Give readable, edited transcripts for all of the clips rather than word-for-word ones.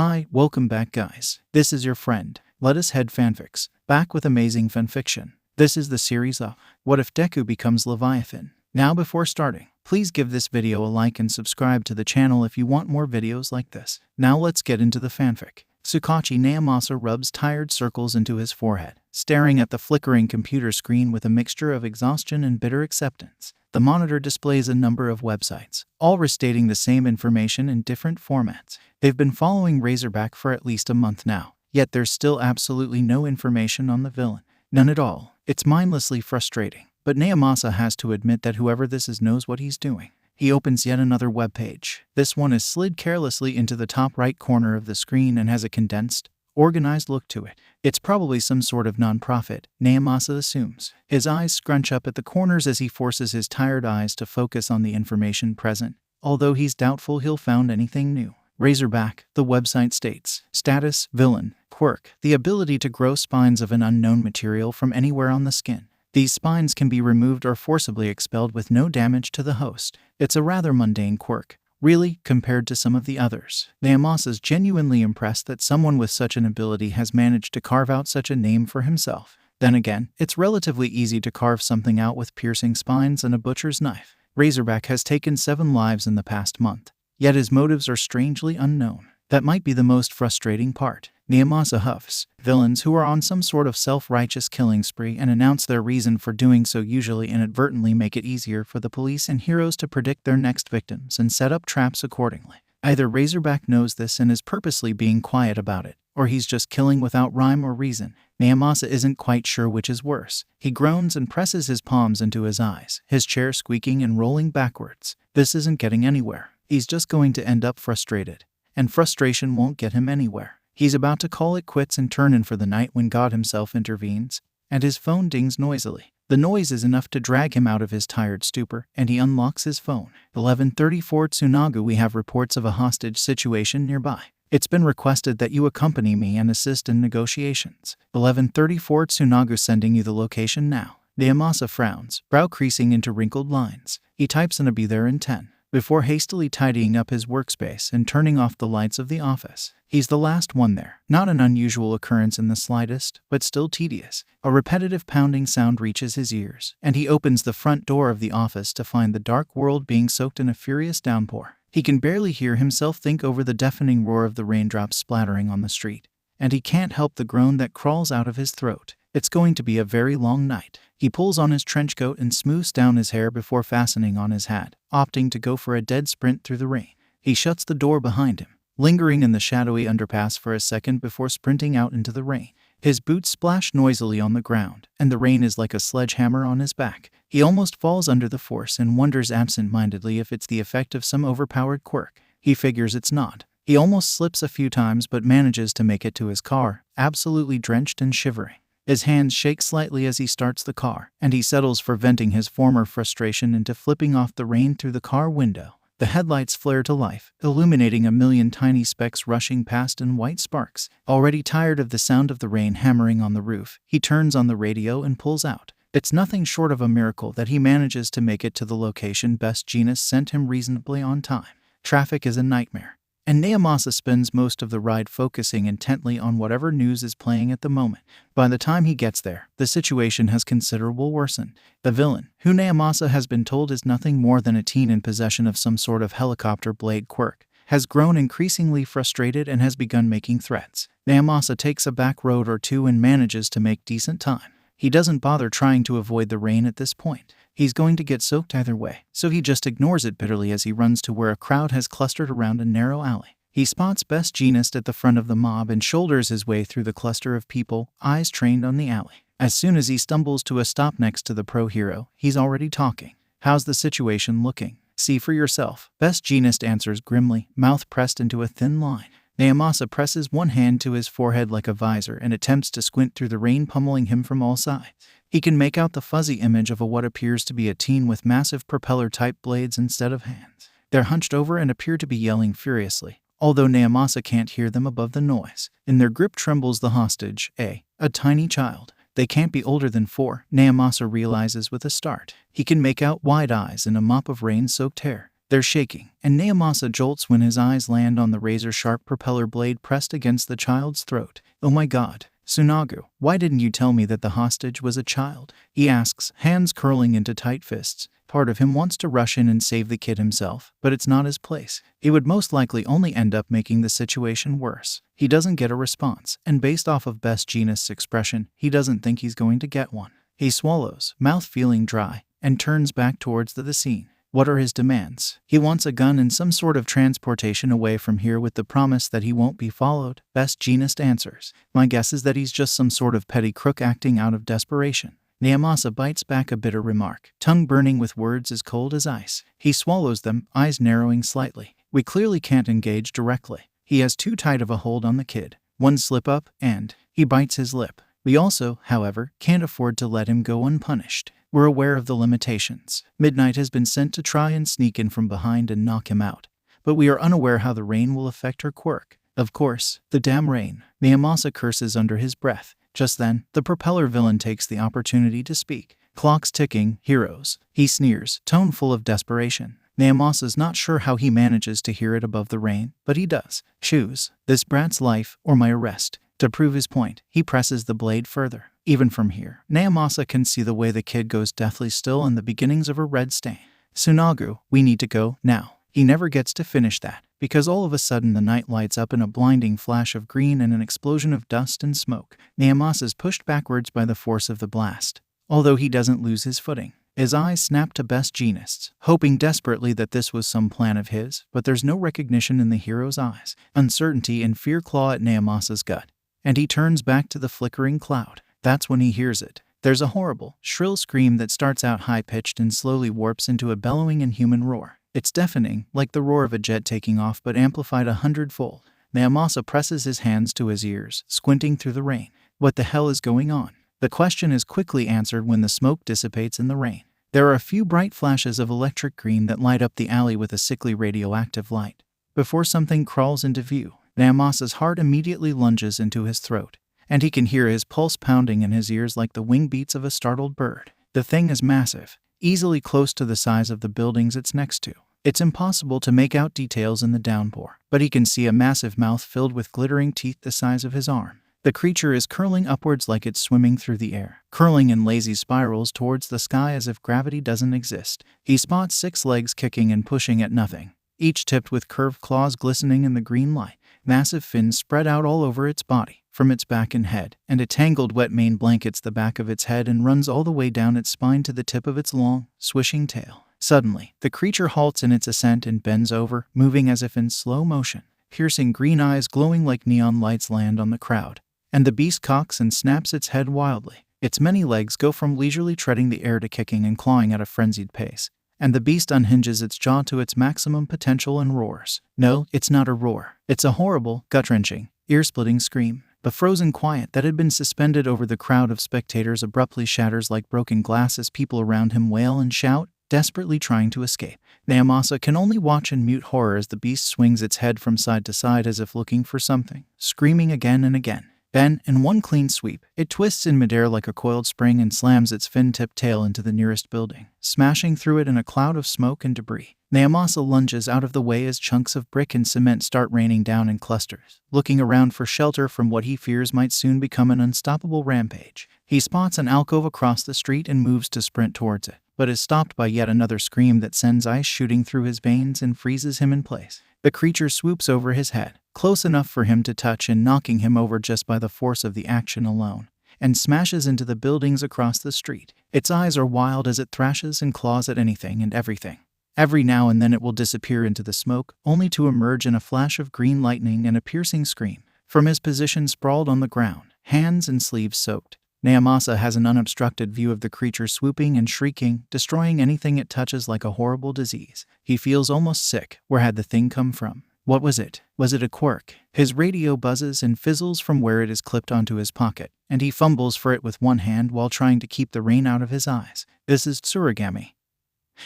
Hi, welcome back guys. This is your friend, Let Us Head Fanfics, back with amazing fanfiction. This is the series of What If Deku Becomes Leviathan. Now before starting, please give this video a like and subscribe to the channel if you want more videos like this. Now let's get into the fanfic. Tsukachi Naomasa rubs tired circles into his forehead, staring at the flickering computer screen with a mixture of exhaustion and bitter acceptance. The monitor displays a number of websites, all restating the same information in different formats. They've been following Razorback for at least a month now, yet there's still absolutely no information on the villain. None at all. It's mindlessly frustrating. But Naomasa has to admit that whoever this is knows what he's doing. He opens yet another webpage. This one is slid carelessly into the top right corner of the screen and has a condensed, organized look to it. It's probably some sort of non-profit, Naomasa assumes. His eyes scrunch up at the corners as he forces his tired eyes to focus on the information present, although he's doubtful he'll find anything new. Razorback, the website states. Status, villain, quirk, the ability to grow spines of an unknown material from anywhere on the skin. These spines can be removed or forcibly expelled with no damage to the host. It's a rather mundane quirk, really, compared to some of the others. Naomasa's genuinely impressed that someone with such an ability has managed to carve out such a name for himself. Then again, it's relatively easy to carve something out with piercing spines and a butcher's knife. Razorback has taken 7 lives in the past month, yet his motives are strangely unknown. That might be the most frustrating part. Naomasa huffs. Villains who are on some sort of self-righteous killing spree and announce their reason for doing so usually inadvertently make it easier for the police and heroes to predict their next victims and set up traps accordingly. Either Razorback knows this and is purposely being quiet about it, or he's just killing without rhyme or reason. Naomasa isn't quite sure which is worse. He groans and presses his palms into his eyes, his chair squeaking and rolling backwards. This isn't getting anywhere. He's just going to end up frustrated. And frustration won't get him anywhere. He's about to call it quits and turn in for the night when God himself intervenes, and his phone dings noisily. The noise is enough to drag him out of his tired stupor, and he unlocks his phone. 11:34 Tsunagu. We have reports of a hostage situation nearby. It's been requested that you accompany me and assist in negotiations. 11:34 Tsunagu. Sending you the location now. Naomasa frowns, brow creasing into wrinkled lines. He types in a be there in 10. Before hastily tidying up his workspace and turning off the lights of the office. He's the last one there. Not an unusual occurrence in the slightest, but still tedious. A repetitive pounding sound reaches his ears, and he opens the front door of the office to find the dark world being soaked in a furious downpour. He can barely hear himself think over the deafening roar of the raindrops splattering on the street, and he can't help the groan that crawls out of his throat. It's going to be a very long night. He pulls on his trench coat and smooths down his hair before fastening on his hat, opting to go for a dead sprint through the rain. He shuts the door behind him, lingering in the shadowy underpass for a second before sprinting out into the rain. His boots splash noisily on the ground, and the rain is like a sledgehammer on his back. He almost falls under the force and wonders absent-mindedly if it's the effect of some overpowered quirk. He figures it's not. He almost slips a few times but manages to make it to his car, absolutely drenched and shivering. His hands shake slightly as he starts the car, and he settles for venting his former frustration into flipping off the rain through the car window. The headlights flare to life, illuminating a million tiny specks rushing past in white sparks. Already tired of the sound of the rain hammering on the roof, he turns on the radio and pulls out. It's nothing short of a miracle that he manages to make it to the location Best Jeanist sent him reasonably on time. Traffic is a nightmare, and Naomasa spends most of the ride focusing intently on whatever news is playing at the moment. By the time he gets there, the situation has considerably worsened. The villain, who Naomasa has been told is nothing more than a teen in possession of some sort of helicopter blade quirk, has grown increasingly frustrated and has begun making threats. Naomasa takes a back road or two and manages to make decent time. He doesn't bother trying to avoid the rain at this point. He's going to get soaked either way, so he just ignores it bitterly as he runs to where a crowd has clustered around a narrow alley. He spots Best Jeanist at the front of the mob and shoulders his way through the cluster of people, eyes trained on the alley. As soon as he stumbles to a stop next to the pro hero, he's already talking. How's the situation looking? See for yourself. Best Jeanist answers grimly, mouth pressed into a thin line. Naomasa presses one hand to his forehead like a visor and attempts to squint through the rain pummeling him from all sides. He can make out the fuzzy image of what appears to be a teen with massive propeller-type blades instead of hands. They're hunched over and appear to be yelling furiously, although Naomasa can't hear them above the noise. In their grip trembles the hostage, a tiny child. They can't be older than 4, Naomasa realizes with a start. He can make out wide eyes and a mop of rain-soaked hair. They're shaking, and Naomasa jolts when his eyes land on the razor-sharp propeller blade pressed against the child's throat. "Oh my god, Tsunagu, why didn't you tell me that the hostage was a child?" he asks, hands curling into tight fists. Part of him wants to rush in and save the kid himself, but it's not his place. It would most likely only end up making the situation worse. He doesn't get a response, and based off of Best Jeanist's expression, he doesn't think he's going to get one. He swallows, mouth feeling dry, and turns back towards the scene. What are his demands? He wants a gun and some sort of transportation away from here with the promise that he won't be followed. Best Jeanist answers. My guess is that he's just some sort of petty crook acting out of desperation. Naomasa bites back a bitter remark, tongue burning with words as cold as ice. He swallows them, eyes narrowing slightly. We clearly can't engage directly. He has too tight of a hold on the kid. One slip up, and he bites his lip. We also, however, can't afford to let him go unpunished. We're aware of the limitations. Midnight has been sent to try and sneak in from behind and knock him out. But we are unaware how the rain will affect her quirk. Of course, the damn rain. Naomasa curses under his breath. Just then, the propeller villain takes the opportunity to speak. Clock's ticking, heroes. He sneers, tone full of desperation. Naomasa's not sure how he manages to hear it above the rain, but he does. Choose this brat's life or my arrest. To prove his point, he presses the blade further. Even from here, Naomasa can see the way the kid goes deathly still and the beginnings of a red stain. Tsunagu, we need to go, now. He never gets to finish that, because all of a sudden the night lights up in a blinding flash of green and an explosion of dust and smoke. Naomasa's pushed backwards by the force of the blast, although he doesn't lose his footing. His eyes snap to Best Jeanist's, hoping desperately that this was some plan of his, but there's no recognition in the hero's eyes. Uncertainty and fear claw at Naomasa's gut, and he turns back to the flickering cloud. That's when he hears it. There's a horrible, shrill scream that starts out high-pitched and slowly warps into a bellowing inhuman roar. It's deafening, like the roar of a jet taking off but amplified 100-fold. Naomasa presses his hands to his ears, squinting through the rain. What the hell is going on? The question is quickly answered when the smoke dissipates in the rain. There are a few bright flashes of electric green that light up the alley with a sickly radioactive light. Before something crawls into view, Naomasa's heart immediately lunges into his throat, and he can hear his pulse pounding in his ears like the wing beats of a startled bird. The thing is massive, easily close to the size of the buildings it's next to. It's impossible to make out details in the downpour, but he can see a massive mouth filled with glittering teeth the size of his arm. The creature is curling upwards like it's swimming through the air, curling in lazy spirals towards the sky as if gravity doesn't exist. He spots 6 legs kicking and pushing at nothing, each tipped with curved claws glistening in the green light. Massive fins spread out all over its body, from its back and head, and a tangled wet mane blankets the back of its head and runs all the way down its spine to the tip of its long, swishing tail. Suddenly, the creature halts in its ascent and bends over, moving as if in slow motion. Piercing green eyes glowing like neon lights land on the crowd, and the beast cocks and snaps its head wildly. Its many legs go from leisurely treading the air to kicking and clawing at a frenzied pace, and the beast unhinges its jaw to its maximum potential and roars. No, it's not a roar. It's a horrible, gut-wrenching, ear-splitting scream. The frozen quiet that had been suspended over the crowd of spectators abruptly shatters like broken glass as people around him wail and shout, desperately trying to escape. Naomasa can only watch in mute horror as the beast swings its head from side to side as if looking for something, screaming again and again. Then, in one clean sweep, it twists in midair like a coiled spring and slams its fin-tipped tail into the nearest building, smashing through it in a cloud of smoke and debris. Naomasa lunges out of the way as chunks of brick and cement start raining down in clusters, looking around for shelter from what he fears might soon become an unstoppable rampage. He spots an alcove across the street and moves to sprint towards it, but is stopped by yet another scream that sends ice shooting through his veins and freezes him in place. The creature swoops over his head, close enough for him to touch and knocking him over just by the force of the action alone, and smashes into the buildings across the street. Its eyes are wild as it thrashes and claws at anything and everything. Every now and then it will disappear into the smoke, only to emerge in a flash of green lightning and a piercing scream. From his position sprawled on the ground, hands and sleeves soaked, Naomasa has an unobstructed view of the creature swooping and shrieking, destroying anything it touches like a horrible disease. He feels almost sick. Where had the thing come from? What was it? Was it a quirk? His radio buzzes and fizzles from where it is clipped onto his pocket, and he fumbles for it with one hand while trying to keep the rain out of his eyes. This is Tsurigami.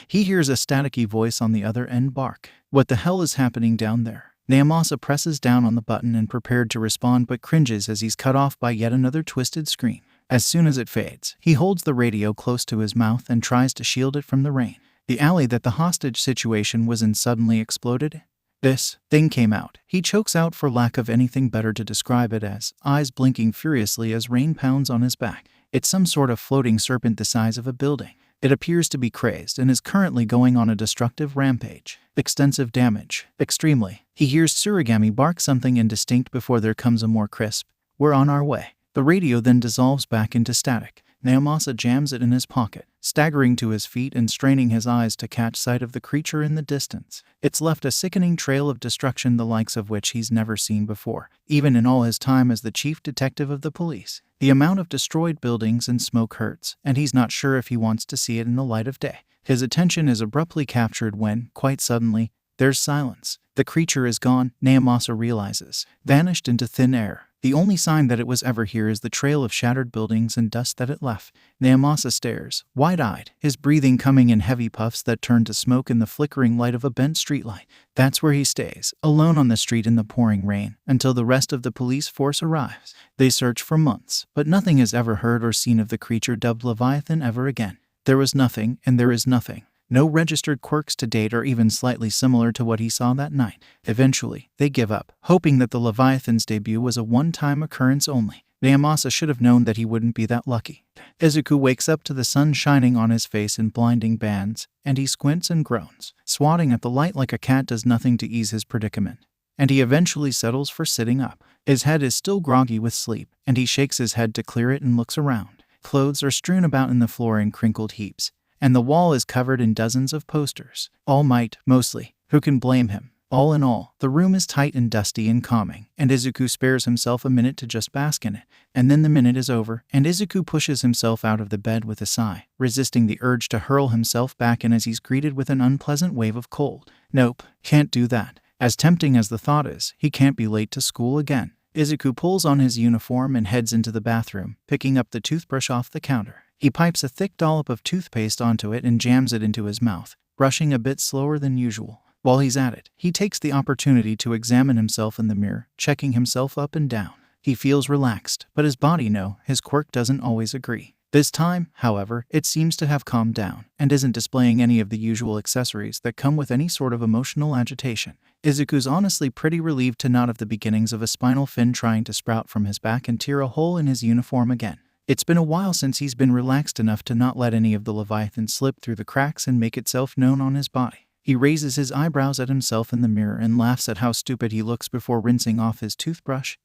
He hears a staticky voice on the other end bark. What the hell is happening down there? Naomasa presses down on the button and prepared to respond but cringes as he's cut off by yet another twisted scream. As soon as it fades, he holds the radio close to his mouth and tries to shield it from the rain. The alley that the hostage situation was in suddenly exploded. This thing came out. He chokes out for lack of anything better to describe it as, eyes blinking furiously as rain pounds on his back. It's some sort of floating serpent the size of a building. It appears to be crazed and is currently going on a destructive rampage. Extensive damage. Extremely. He hears Tsurigami bark something indistinct before there comes a more crisp, "We're on our way." The radio then dissolves back into static. Naomasa jams it in his pocket, staggering to his feet and straining his eyes to catch sight of the creature in the distance. It's left a sickening trail of destruction the likes of which he's never seen before, even in all his time as the chief detective of the police. The amount of destroyed buildings and smoke hurts, and he's not sure if he wants to see it in the light of day. His attention is abruptly captured when, quite suddenly, there's silence. The creature is gone, Naomasa realizes, vanished into thin air. The only sign that it was ever here is the trail of shattered buildings and dust that it left. Naomasa stares, wide-eyed, his breathing coming in heavy puffs that turn to smoke in the flickering light of a bent streetlight. That's where he stays, alone on the street in the pouring rain, until the rest of the police force arrives. They search for months, but nothing is ever heard or seen of the creature dubbed Leviathan ever again. There was nothing, and there is nothing. No registered quirks to date or even slightly similar to what he saw that night. Eventually, they give up, hoping that the Leviathan's debut was a one-time occurrence only. Naomasa should have known that he wouldn't be that lucky. Izuku wakes up to the sun shining on his face in blinding bands, and he squints and groans. Swatting at the light like a cat does nothing to ease his predicament, and he eventually settles for sitting up. His head is still groggy with sleep, and he shakes his head to clear it and looks around. Clothes are strewn about in the floor in crinkled heaps, and the wall is covered in dozens of posters. All Might, mostly. Who can blame him? All in all, the room is tight and dusty and calming, and Izuku spares himself a minute to just bask in it. And then the minute is over, and Izuku pushes himself out of the bed with a sigh, resisting the urge to hurl himself back in as he's greeted with an unpleasant wave of cold. Nope, can't do that. As tempting as the thought is, he can't be late to school again. Izuku pulls on his uniform and heads into the bathroom, picking up the toothbrush off the counter. He pipes a thick dollop of toothpaste onto it and jams it into his mouth, brushing a bit slower than usual. While he's at it, he takes the opportunity to examine himself in the mirror, checking himself up and down. He feels relaxed, but his body his quirk doesn't always agree. This time, however, it seems to have calmed down, and isn't displaying any of the usual accessories that come with any sort of emotional agitation. Izuku's honestly pretty relieved to not have the beginnings of a spinal fin trying to sprout from his back and tear a hole in his uniform again. It's been a while since he's been relaxed enough to not let any of the Leviathan slip through the cracks and make itself known on his body. He raises his eyebrows at himself in the mirror and laughs at how stupid he looks before rinsing off his toothbrush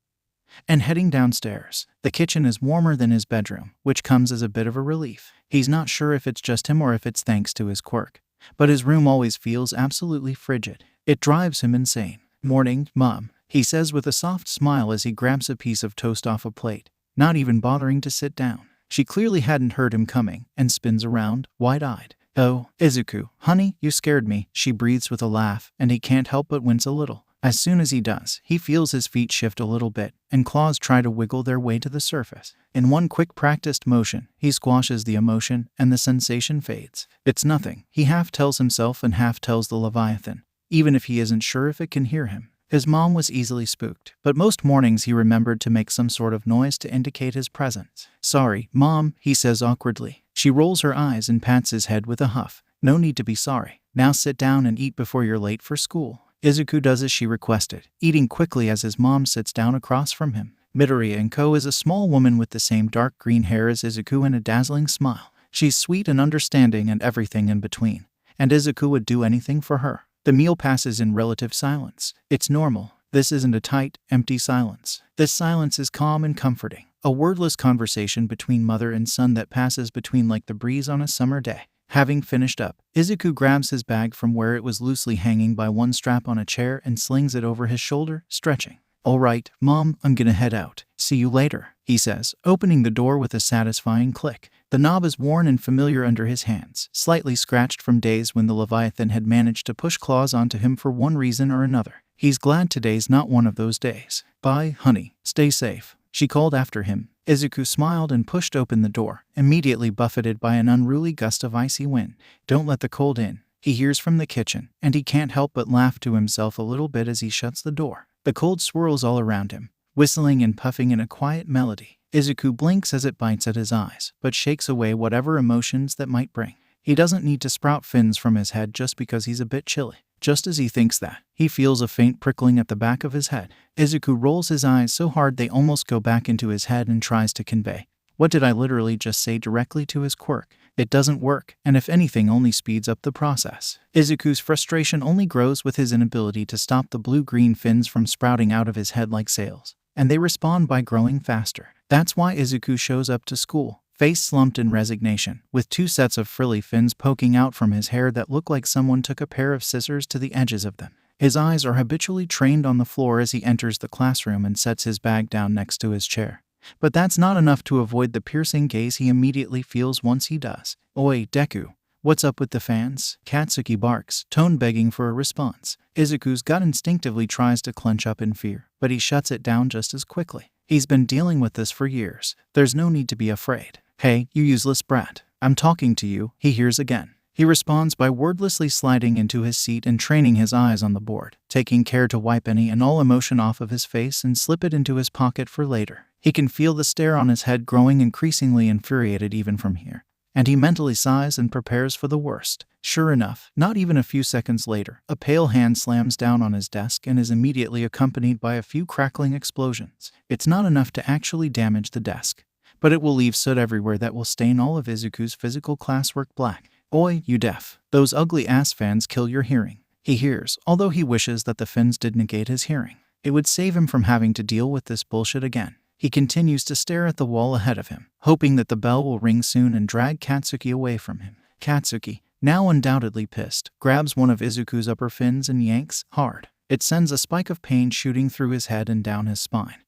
and heading downstairs. The kitchen is warmer than his bedroom, which comes as a bit of a relief. He's not sure if it's just him or if it's thanks to his quirk, but his room always feels absolutely frigid. It drives him insane. "Morning, Mom," he says with a soft smile as he grabs a piece of toast off a plate, not even bothering to sit down. She clearly hadn't heard him coming, and spins around, wide-eyed. "Oh, Izuku, honey, you scared me," she breathes with a laugh, and he can't help but wince a little. As soon as he does, he feels his feet shift a little bit, and claws try to wiggle their way to the surface. In one quick practiced motion, he squashes the emotion, and the sensation fades. It's nothing, he half tells himself and half tells the Leviathan, even if he isn't sure if it can hear him. His mom was easily spooked, but most mornings he remembered to make some sort of noise to indicate his presence. "Sorry, Mom," he says awkwardly. She rolls her eyes and pats his head with a huff. "No need to be sorry. Now sit down and eat before you're late for school." Izuku does as she requested, eating quickly as his mom sits down across from him. Midoriya & Co. is a small woman with the same dark green hair as Izuku and a dazzling smile. She's sweet and understanding and everything in between, and Izuku would do anything for her. The meal passes in relative silence. It's normal. This isn't a tight, empty silence. This silence is calm and comforting. A wordless conversation between mother and son that passes between like the breeze on a summer day. Having finished up, Izuku grabs his bag from where it was loosely hanging by one strap on a chair and slings it over his shoulder, stretching. "All right, Mom, I'm gonna head out. See you later," he says, opening the door with a satisfying click. The knob is worn and familiar under his hands, slightly scratched from days when the Leviathan had managed to push claws onto him for one reason or another. He's glad today's not one of those days. "Bye, honey. Stay safe," she called after him. Izuku smiled and pushed open the door, immediately buffeted by an unruly gust of icy wind. "Don't let the cold in," he hears from the kitchen, and he can't help but laugh to himself a little bit as he shuts the door. The cold swirls all around him, whistling and puffing in a quiet melody. Izuku blinks as it bites at his eyes, but shakes away whatever emotions that might bring. He doesn't need to sprout fins from his head just because he's a bit chilly. Just as he thinks that, he feels a faint prickling at the back of his head. Izuku rolls his eyes so hard they almost go back into his head and tries to convey, "What did I literally just say?" directly to his quirk. It doesn't work, and if anything only speeds up the process. Izuku's frustration only grows with his inability to stop the blue-green fins from sprouting out of his head like sails, and they respond by growing faster. That's why Izuku shows up to school, face slumped in resignation, with 2 sets of frilly fins poking out from his hair that look like someone took a pair of scissors to the edges of them. His eyes are habitually trained on the floor as he enters the classroom and sets his bag down next to his chair. But that's not enough to avoid the piercing gaze he immediately feels once he does. "Oi, Deku, what's up with the fans?" Katsuki barks, tone begging for a response. Izuku's gut instinctively tries to clench up in fear, but he shuts it down just as quickly. He's been dealing with this for years. There's no need to be afraid. "Hey, you useless brat. I'm talking to you," he hears again. He responds by wordlessly sliding into his seat and training his eyes on the board, taking care to wipe any and all emotion off of his face and slip it into his pocket for later. He can feel the stare on his head growing increasingly infuriated even from here, and he mentally sighs and prepares for the worst. Sure enough, not even a few seconds later, a pale hand slams down on his desk and is immediately accompanied by a few crackling explosions. It's not enough to actually damage the desk, but it will leave soot everywhere that will stain all of Izuku's physical classwork black. "Oi, you deaf. Those ugly-ass fans kill your hearing." He hears, although he wishes that the fins did negate his hearing. It would save him from having to deal with this bullshit again. He continues to stare at the wall ahead of him, hoping that the bell will ring soon and drag Katsuki away from him. Katsuki, now undoubtedly pissed, grabs one of Izuku's upper fins and yanks hard. It sends a spike of pain shooting through his head and down his spine.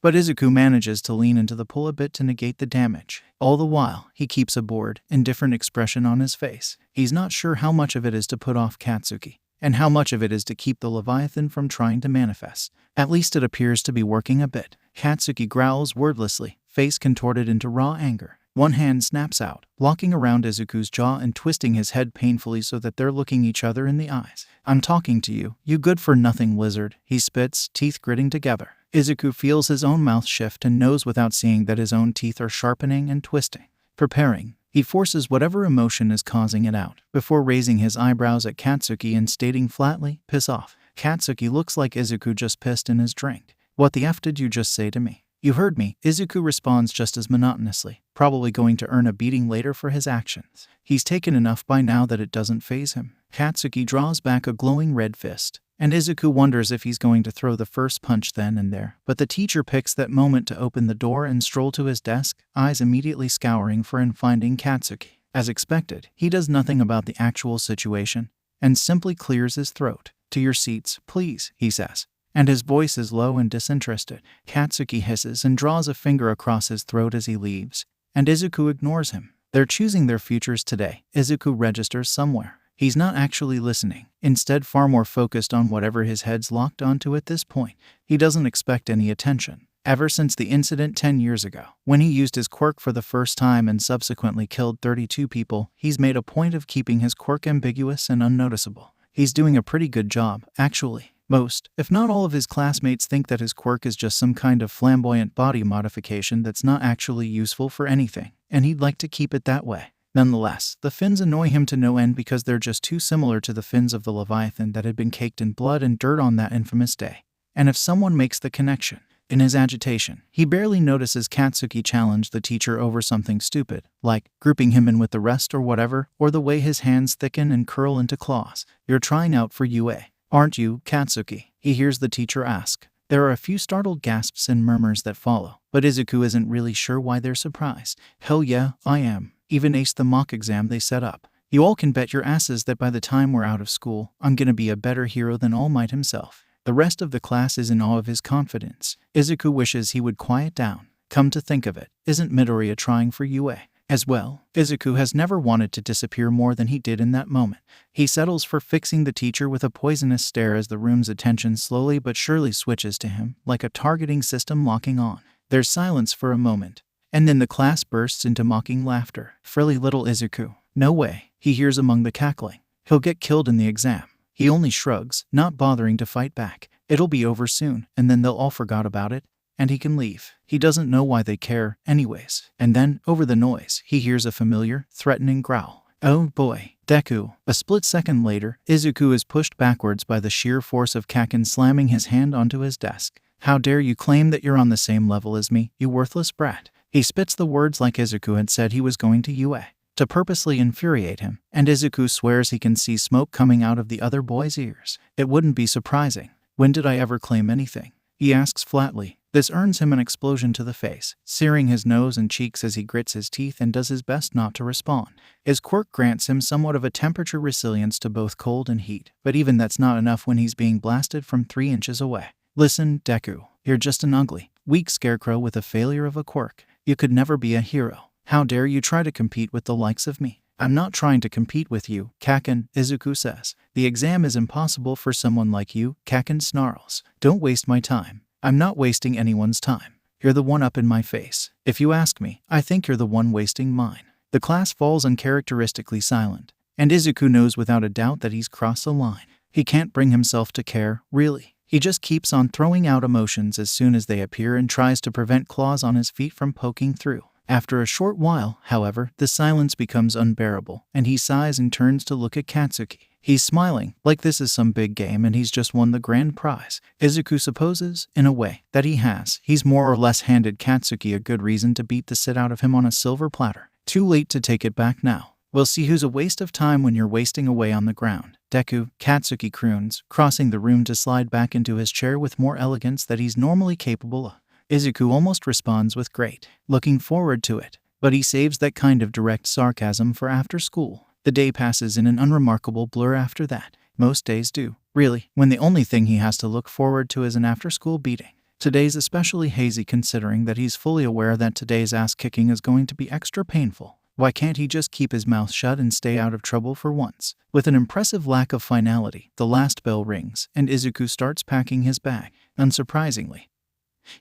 But Izuku manages to lean into the pull a bit to negate the damage. All the while, he keeps a bored, indifferent expression on his face. He's not sure how much of it is to put off Katsuki, and how much of it is to keep the Leviathan from trying to manifest. At least it appears to be working a bit. Katsuki growls wordlessly, face contorted into raw anger. One hand snaps out, locking around Izuku's jaw and twisting his head painfully so that they're looking each other in the eyes. "I'm talking to you, you good-for-nothing lizard," he spits, teeth gritting together. Izuku feels his own mouth shift and knows without seeing that his own teeth are sharpening and twisting. Preparing, he forces whatever emotion is causing it out, before raising his eyebrows at Katsuki and stating flatly, "Piss off." Katsuki looks like Izuku just pissed in his drink. "What the F did you just say to me?" "You heard me," Izuku responds just as monotonously, probably going to earn a beating later for his actions. He's taken enough by now that it doesn't faze him. Katsuki draws back a glowing red fist, and Izuku wonders if he's going to throw the first punch then and there. But the teacher picks that moment to open the door and stroll to his desk, eyes immediately scouring for and finding Katsuki. As expected, he does nothing about the actual situation, and simply clears his throat. "To your seats, please," he says, and his voice is low and disinterested. Katsuki hisses and draws a finger across his throat as he leaves, and Izuku ignores him. They're choosing their futures today, Izuku registers somewhere. He's not actually listening, instead far more focused on whatever his head's locked onto at this point. He doesn't expect any attention. Ever since the incident 10 years ago, when he used his quirk for the first time and subsequently killed 32 people, he's made a point of keeping his quirk ambiguous and unnoticeable. He's doing a pretty good job, actually. Most, if not all of his classmates think that his quirk is just some kind of flamboyant body modification that's not actually useful for anything, and he'd like to keep it that way. Nonetheless, the fins annoy him to no end because they're just too similar to the fins of the Leviathan that had been caked in blood and dirt on that infamous day. And if someone makes the connection, in his agitation, he barely notices Katsuki challenge the teacher over something stupid, like grouping him in with the rest or whatever, or the way his hands thicken and curl into claws. "You're trying out for UA, aren't you, Katsuki?" he hears the teacher ask. There are a few startled gasps and murmurs that follow, but Izuku isn't really sure why they're surprised. "Hell yeah, I am. Even aced the mock exam they set up. You all can bet your asses that by the time we're out of school, I'm gonna be a better hero than All Might himself." The rest of the class is in awe of his confidence. Izuku wishes he would quiet down. Come to think of it, isn't Midoriya trying for UA as well? Izuku has never wanted to disappear more than he did in that moment. He settles for fixing the teacher with a poisonous stare as the room's attention slowly but surely switches to him, like a targeting system locking on. There's silence for a moment, and then the class bursts into mocking laughter. "Frilly little Izuku. No way," he hears among the cackling. "He'll get killed in the exam." He only shrugs, not bothering to fight back. It'll be over soon, and then they'll all forgot about it, and he can leave. He doesn't know why they care, anyways. And then, over the noise, he hears a familiar, threatening growl. Oh boy, Deku. A split second later, Izuku is pushed backwards by the sheer force of Kaken slamming his hand onto his desk. How dare you claim that you're on the same level as me, you worthless brat. He spits the words like Izuku had said he was going to purposely infuriate him, and Izuku swears he can see smoke coming out of the other boy's ears. It wouldn't be surprising. When did I ever claim anything? He asks flatly. This earns him an explosion to the face, searing his nose and cheeks as he grits his teeth and does his best not to respond. His quirk grants him somewhat of a temperature resilience to both cold and heat, but even that's not enough when he's being blasted from 3 inches away. Listen, Deku, you're just an ugly, weak scarecrow with a failure of a quirk. You could never be a hero. How dare you try to compete with the likes of me? I'm not trying to compete with you, Kaken, Izuku says. The exam is impossible for someone like you, Kaken snarls. Don't waste my time. I'm not wasting anyone's time. You're the one up in my face. If you ask me, I think you're the one wasting mine. The class falls uncharacteristically silent, and Izuku knows without a doubt that he's crossed a line. He can't bring himself to care, really. He just keeps on throwing out emotions as soon as they appear and tries to prevent claws on his feet from poking through. After a short while, however, the silence becomes unbearable, and he sighs and turns to look at Katsuki. He's smiling, like this is some big game and he's just won the grand prize. Izuku supposes, in a way, that he has. He's more or less handed Katsuki a good reason to beat the shit out of him on a silver platter. Too late to take it back now. We'll see who's a waste of time when you're wasting away on the ground. Deku, Katsuki croons, crossing the room to slide back into his chair with more elegance than he's normally capable of. Izuku almost responds with great, looking forward to it, but he saves that kind of direct sarcasm for after school. The day passes in an unremarkable blur after that. Most days do, really, when the only thing he has to look forward to is an after-school beating. Today's especially hazy considering that he's fully aware that today's ass-kicking is going to be extra painful. Why can't he just keep his mouth shut and stay out of trouble for once? With an impressive lack of finality, the last bell rings, and Izuku starts packing his bag. Unsurprisingly,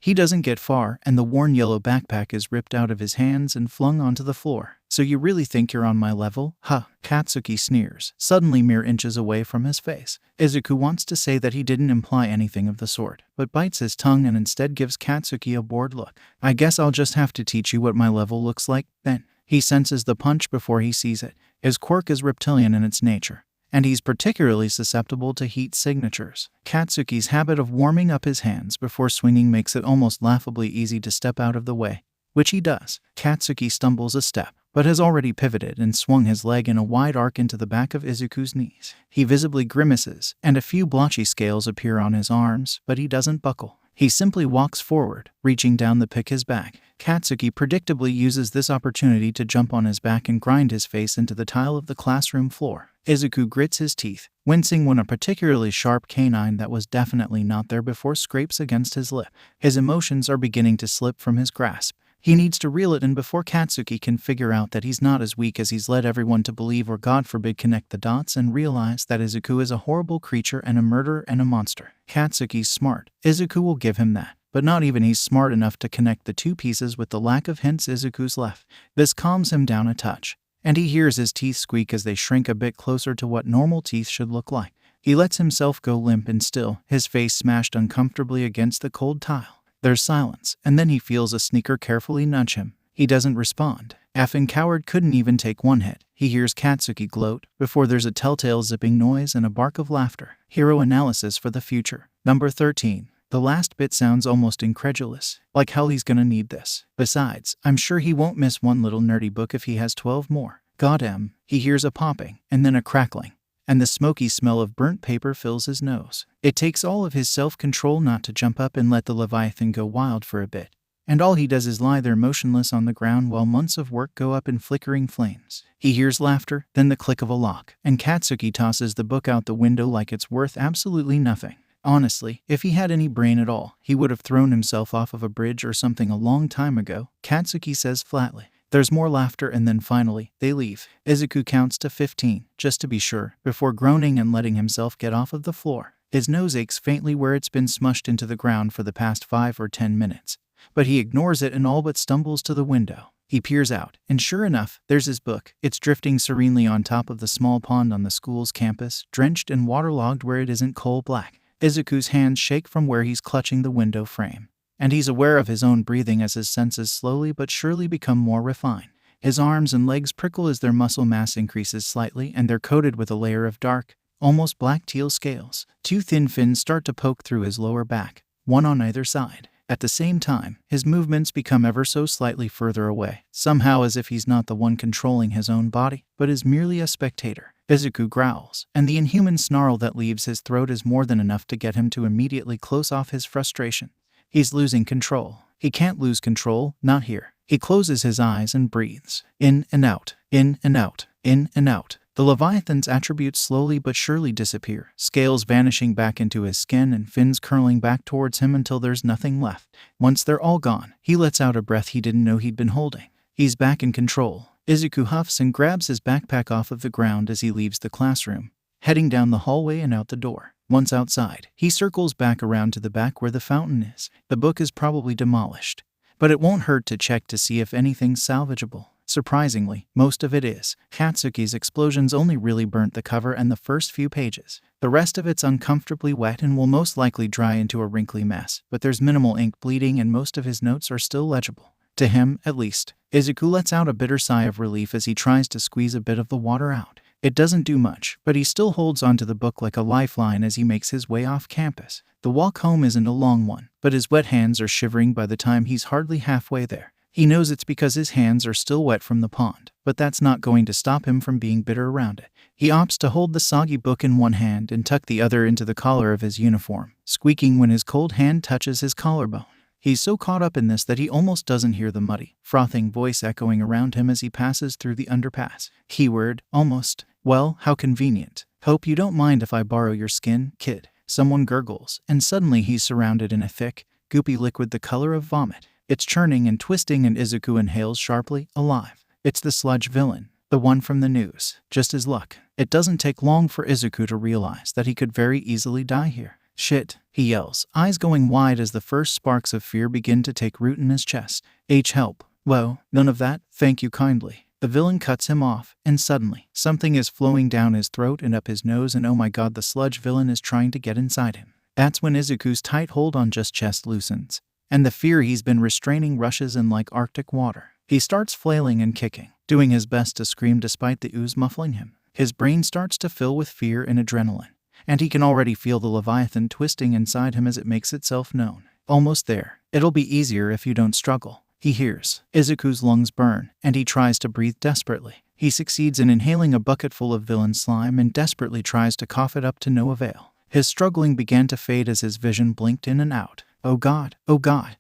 he doesn't get far, and the worn yellow backpack is ripped out of his hands and flung onto the floor. So you really think you're on my level? Huh. Katsuki sneers, suddenly mere inches away from his face. Izuku wants to say that he didn't imply anything of the sort, but bites his tongue and instead gives Katsuki a bored look. I guess I'll just have to teach you what my level looks like, then. He senses the punch before he sees it. His quirk is reptilian in its nature, and he's particularly susceptible to heat signatures. Katsuki's habit of warming up his hands before swinging makes it almost laughably easy to step out of the way, which he does. Katsuki stumbles a step, but has already pivoted and swung his leg in a wide arc into the back of Izuku's knees. He visibly grimaces, and a few blotchy scales appear on his arms, but he doesn't buckle. He simply walks forward, reaching down to pick his bag. Katsuki predictably uses this opportunity to jump on his back and grind his face into the tile of the classroom floor. Izuku grits his teeth, wincing when a particularly sharp canine that was definitely not there before scrapes against his lip. His emotions are beginning to slip from his grasp. He needs to reel it in before Katsuki can figure out that he's not as weak as he's led everyone to believe, or God forbid connect the dots and realize that Izuku is a horrible creature and a murderer and a monster. Katsuki's smart. Izuku will give him that. But not even he's smart enough to connect the two pieces with the lack of hints Izuku's left. This calms him down a touch, and he hears his teeth squeak as they shrink a bit closer to what normal teeth should look like. He lets himself go limp and still, his face smashed uncomfortably against the cold tile. There's silence, and then he feels a sneaker carefully nudge him. He doesn't respond. Effing coward couldn't even take one hit. He hears Katsuki gloat, before there's a telltale zipping noise and a bark of laughter. Hero analysis for the future. Number 13. The last bit sounds almost incredulous, like hell he's gonna need this. Besides, I'm sure he won't miss one little nerdy book if he has 12 more. Goddamn. He hears a popping, and then a crackling, and the smoky smell of burnt paper fills his nose. It takes all of his self-control not to jump up and let the Leviathan go wild for a bit, and all he does is lie there motionless on the ground while months of work go up in flickering flames. He hears laughter, then the click of a lock, and Katsuki tosses the book out the window like it's worth absolutely nothing. Honestly, if he had any brain at all, he would have thrown himself off of a bridge or something a long time ago, Katsuki says flatly. There's more laughter, and then finally, they leave. Izuku counts to 15, just to be sure, before groaning and letting himself get off of the floor. His nose aches faintly where it's been smushed into the ground for the past 5 or 10 minutes, but he ignores it and all but stumbles to the window. He peers out, and sure enough, there's his book. It's drifting serenely on top of the small pond on the school's campus, drenched and waterlogged where it isn't coal black. Izuku's hands shake from where he's clutching the window frame, and he's aware of his own breathing as his senses slowly but surely become more refined. His arms and legs prickle as their muscle mass increases slightly, and they're coated with a layer of dark, almost black teal scales. Two thin fins start to poke through his lower back, one on either side. At the same time, his movements become ever so slightly further away, somehow as if he's not the one controlling his own body, but is merely a spectator. Izuku growls, and the inhuman snarl that leaves his throat is more than enough to get him to immediately close off his frustration. He's losing control. He can't lose control, not here. He closes his eyes and breathes. In and out, in and out, in and out. The Leviathan's attributes slowly but surely disappear, scales vanishing back into his skin and fins curling back towards him until there's nothing left. Once they're all gone, he lets out a breath he didn't know he'd been holding. He's back in control. Izuku huffs and grabs his backpack off of the ground as he leaves the classroom, heading down the hallway and out the door. Once outside, he circles back around to the back where the fountain is. The book is probably demolished, but it won't hurt to check to see if anything's salvageable. Surprisingly, most of it is. Katsuki's explosions only really burnt the cover and the first few pages. The rest of it's uncomfortably wet and will most likely dry into a wrinkly mess, but there's minimal ink bleeding and most of his notes are still legible. To him, at least. Izuku lets out a bitter sigh of relief as he tries to squeeze a bit of the water out. It doesn't do much, but he still holds onto the book like a lifeline as he makes his way off campus. The walk home isn't a long one, but his wet hands are shivering by the time he's hardly halfway there. He knows it's because his hands are still wet from the pond, but that's not going to stop him from being bitter around it. He opts to hold the soggy book in one hand and tuck the other into the collar of his uniform, squeaking when his cold hand touches his collarbone. He's so caught up in this that he almost doesn't hear the muddy, frothing voice echoing around him as he passes through the underpass. Keyword, almost. Well, how convenient. Hope you don't mind if I borrow your skin, kid. Someone gurgles, and suddenly he's surrounded in a thick, goopy liquid the color of vomit. It's churning and twisting and Izuku inhales sharply, alive. It's the sludge villain, the one from the news. Just his luck. It doesn't take long for Izuku to realize that he could very easily die here. Shit, he yells, eyes going wide as the first sparks of fear begin to take root in his chest. Help. Whoa, none of that, thank you kindly. The villain cuts him off, and suddenly, something is flowing down his throat and up his nose and oh my god, the sludge villain is trying to get inside him. That's when Izuku's tight hold on just chest loosens, and the fear he's been restraining rushes in like Arctic water. He starts flailing and kicking, doing his best to scream despite the ooze muffling him. His brain starts to fill with fear and adrenaline, and he can already feel the Leviathan twisting inside him as it makes itself known. Almost there. It'll be easier if you don't struggle. He hears. Izuku's lungs burn, and he tries to breathe desperately. He succeeds in inhaling a bucket full of villain slime and desperately tries to cough it up to no avail. His struggling began to fade as his vision blinked in and out. Oh god,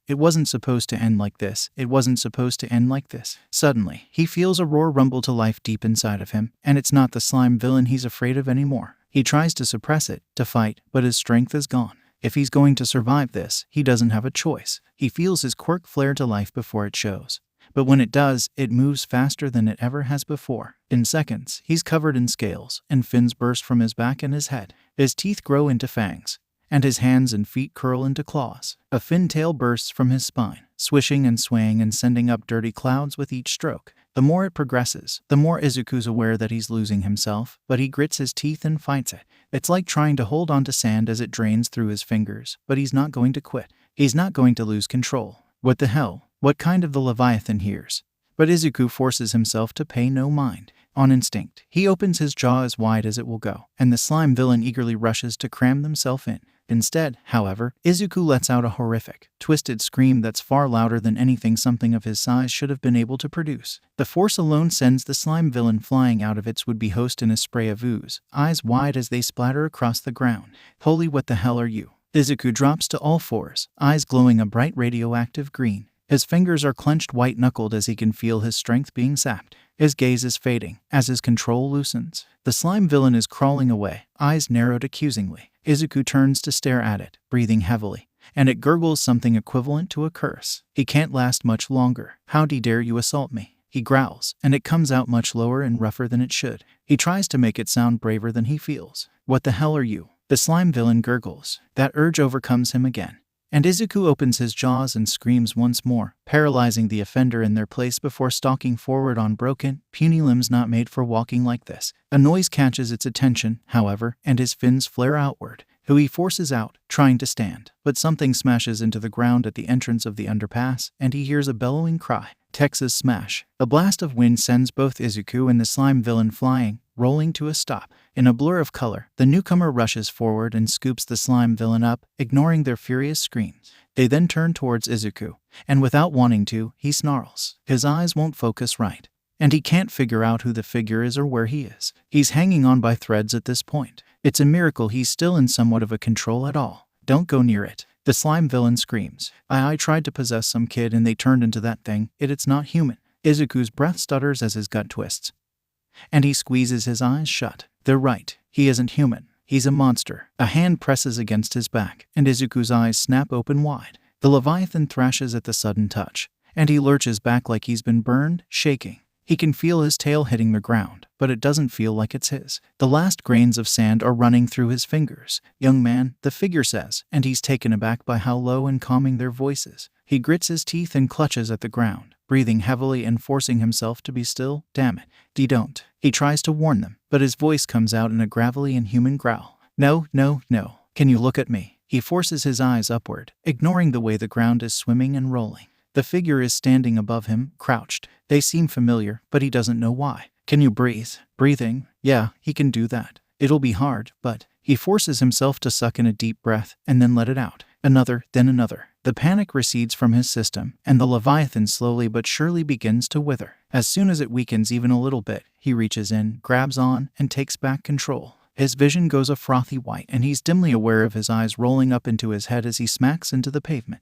it wasn't supposed to end like this. It wasn't supposed to end like this. Suddenly, he feels a roar rumble to life deep inside of him, and it's not the slime villain he's afraid of anymore. He tries to suppress it, to fight, but his strength is gone. If he's going to survive this, he doesn't have a choice. He feels his quirk flare to life before it shows. But when it does, it moves faster than it ever has before. In seconds, he's covered in scales, and fins burst from his back and his head. His teeth grow into fangs, and his hands and feet curl into claws. A fin tail bursts from his spine, swishing and swaying and sending up dirty clouds with each stroke. The more it progresses, the more Izuku's aware that he's losing himself, but he grits his teeth and fights it. It's like trying to hold on to sand as it drains through his fingers, but he's not going to quit. He's not going to lose control. What the hell? What kind of the Leviathan hears? But Izuku forces himself to pay no mind. On instinct, he opens his jaw as wide as it will go, and the slime villain eagerly rushes to cram themselves in. Instead, however, Izuku lets out a horrific, twisted scream that's far louder than anything something of his size should have been able to produce. The force alone sends the slime villain flying out of its would-be host in a spray of ooze, eyes wide as they splatter across the ground. Holy what the hell are you? Izuku drops to all fours, eyes glowing a bright radioactive green. His fingers are clenched white-knuckled as he can feel his strength being sapped. His gaze is fading as his control loosens. The slime villain is crawling away, eyes narrowed accusingly. Izuku turns to stare at it, breathing heavily, and it gurgles something equivalent to a curse. He can't last much longer. How dare you assault me? He growls, and it comes out much lower and rougher than it should. He tries to make it sound braver than he feels. What the hell are you? The slime villain gurgles. That urge overcomes him again, and Izuku opens his jaws and screams once more, paralyzing the offender in their place before stalking forward on broken, puny limbs not made for walking like this. A noise catches its attention, however, and his fins flare outward, who he forces out, trying to stand. But something smashes into the ground at the entrance of the underpass, and he hears a bellowing cry. Texas smash. A blast of wind sends both Izuku and the slime villain flying, rolling to a stop. In a blur of color, the newcomer rushes forward and scoops the slime villain up, ignoring their furious screams. They then turn towards Izuku, and without wanting to, he snarls. His eyes won't focus right, and he can't figure out who the figure is or where he is. He's hanging on by threads at this point. It's a miracle he's still in somewhat of a control at all. Don't go near it. The slime villain screams. I tried to possess some kid and they turned into that thing. It's not human. Izuku's breath stutters as his gut twists, and he squeezes his eyes shut. They're right. He isn't human. He's a monster. A hand presses against his back, and Izuku's eyes snap open wide. The Leviathan thrashes at the sudden touch, and he lurches back like he's been burned, shaking. He can feel his tail hitting the ground, but it doesn't feel like it's his. The last grains of sand are running through his fingers. Young man, the figure says, and he's taken aback by how low and calming their voice is. He grits his teeth and clutches at the ground, breathing heavily and forcing himself to be still. Damn it. Don't. He tries to warn them, but his voice comes out in a gravelly and human growl. No. Can you look at me? He forces his eyes upward, ignoring the way the ground is swimming and rolling. The figure is standing above him, crouched. They seem familiar, but he doesn't know why. Can you breathe? Breathing? Yeah, he can do that. It'll be hard, but he forces himself to suck in a deep breath and then let it out. Another, then another. The panic recedes from his system, and the Leviathan slowly but surely begins to wither. As soon as it weakens even a little bit, he reaches in, grabs on, and takes back control. His vision goes a frothy white, and he's dimly aware of his eyes rolling up into his head as he smacks into the pavement.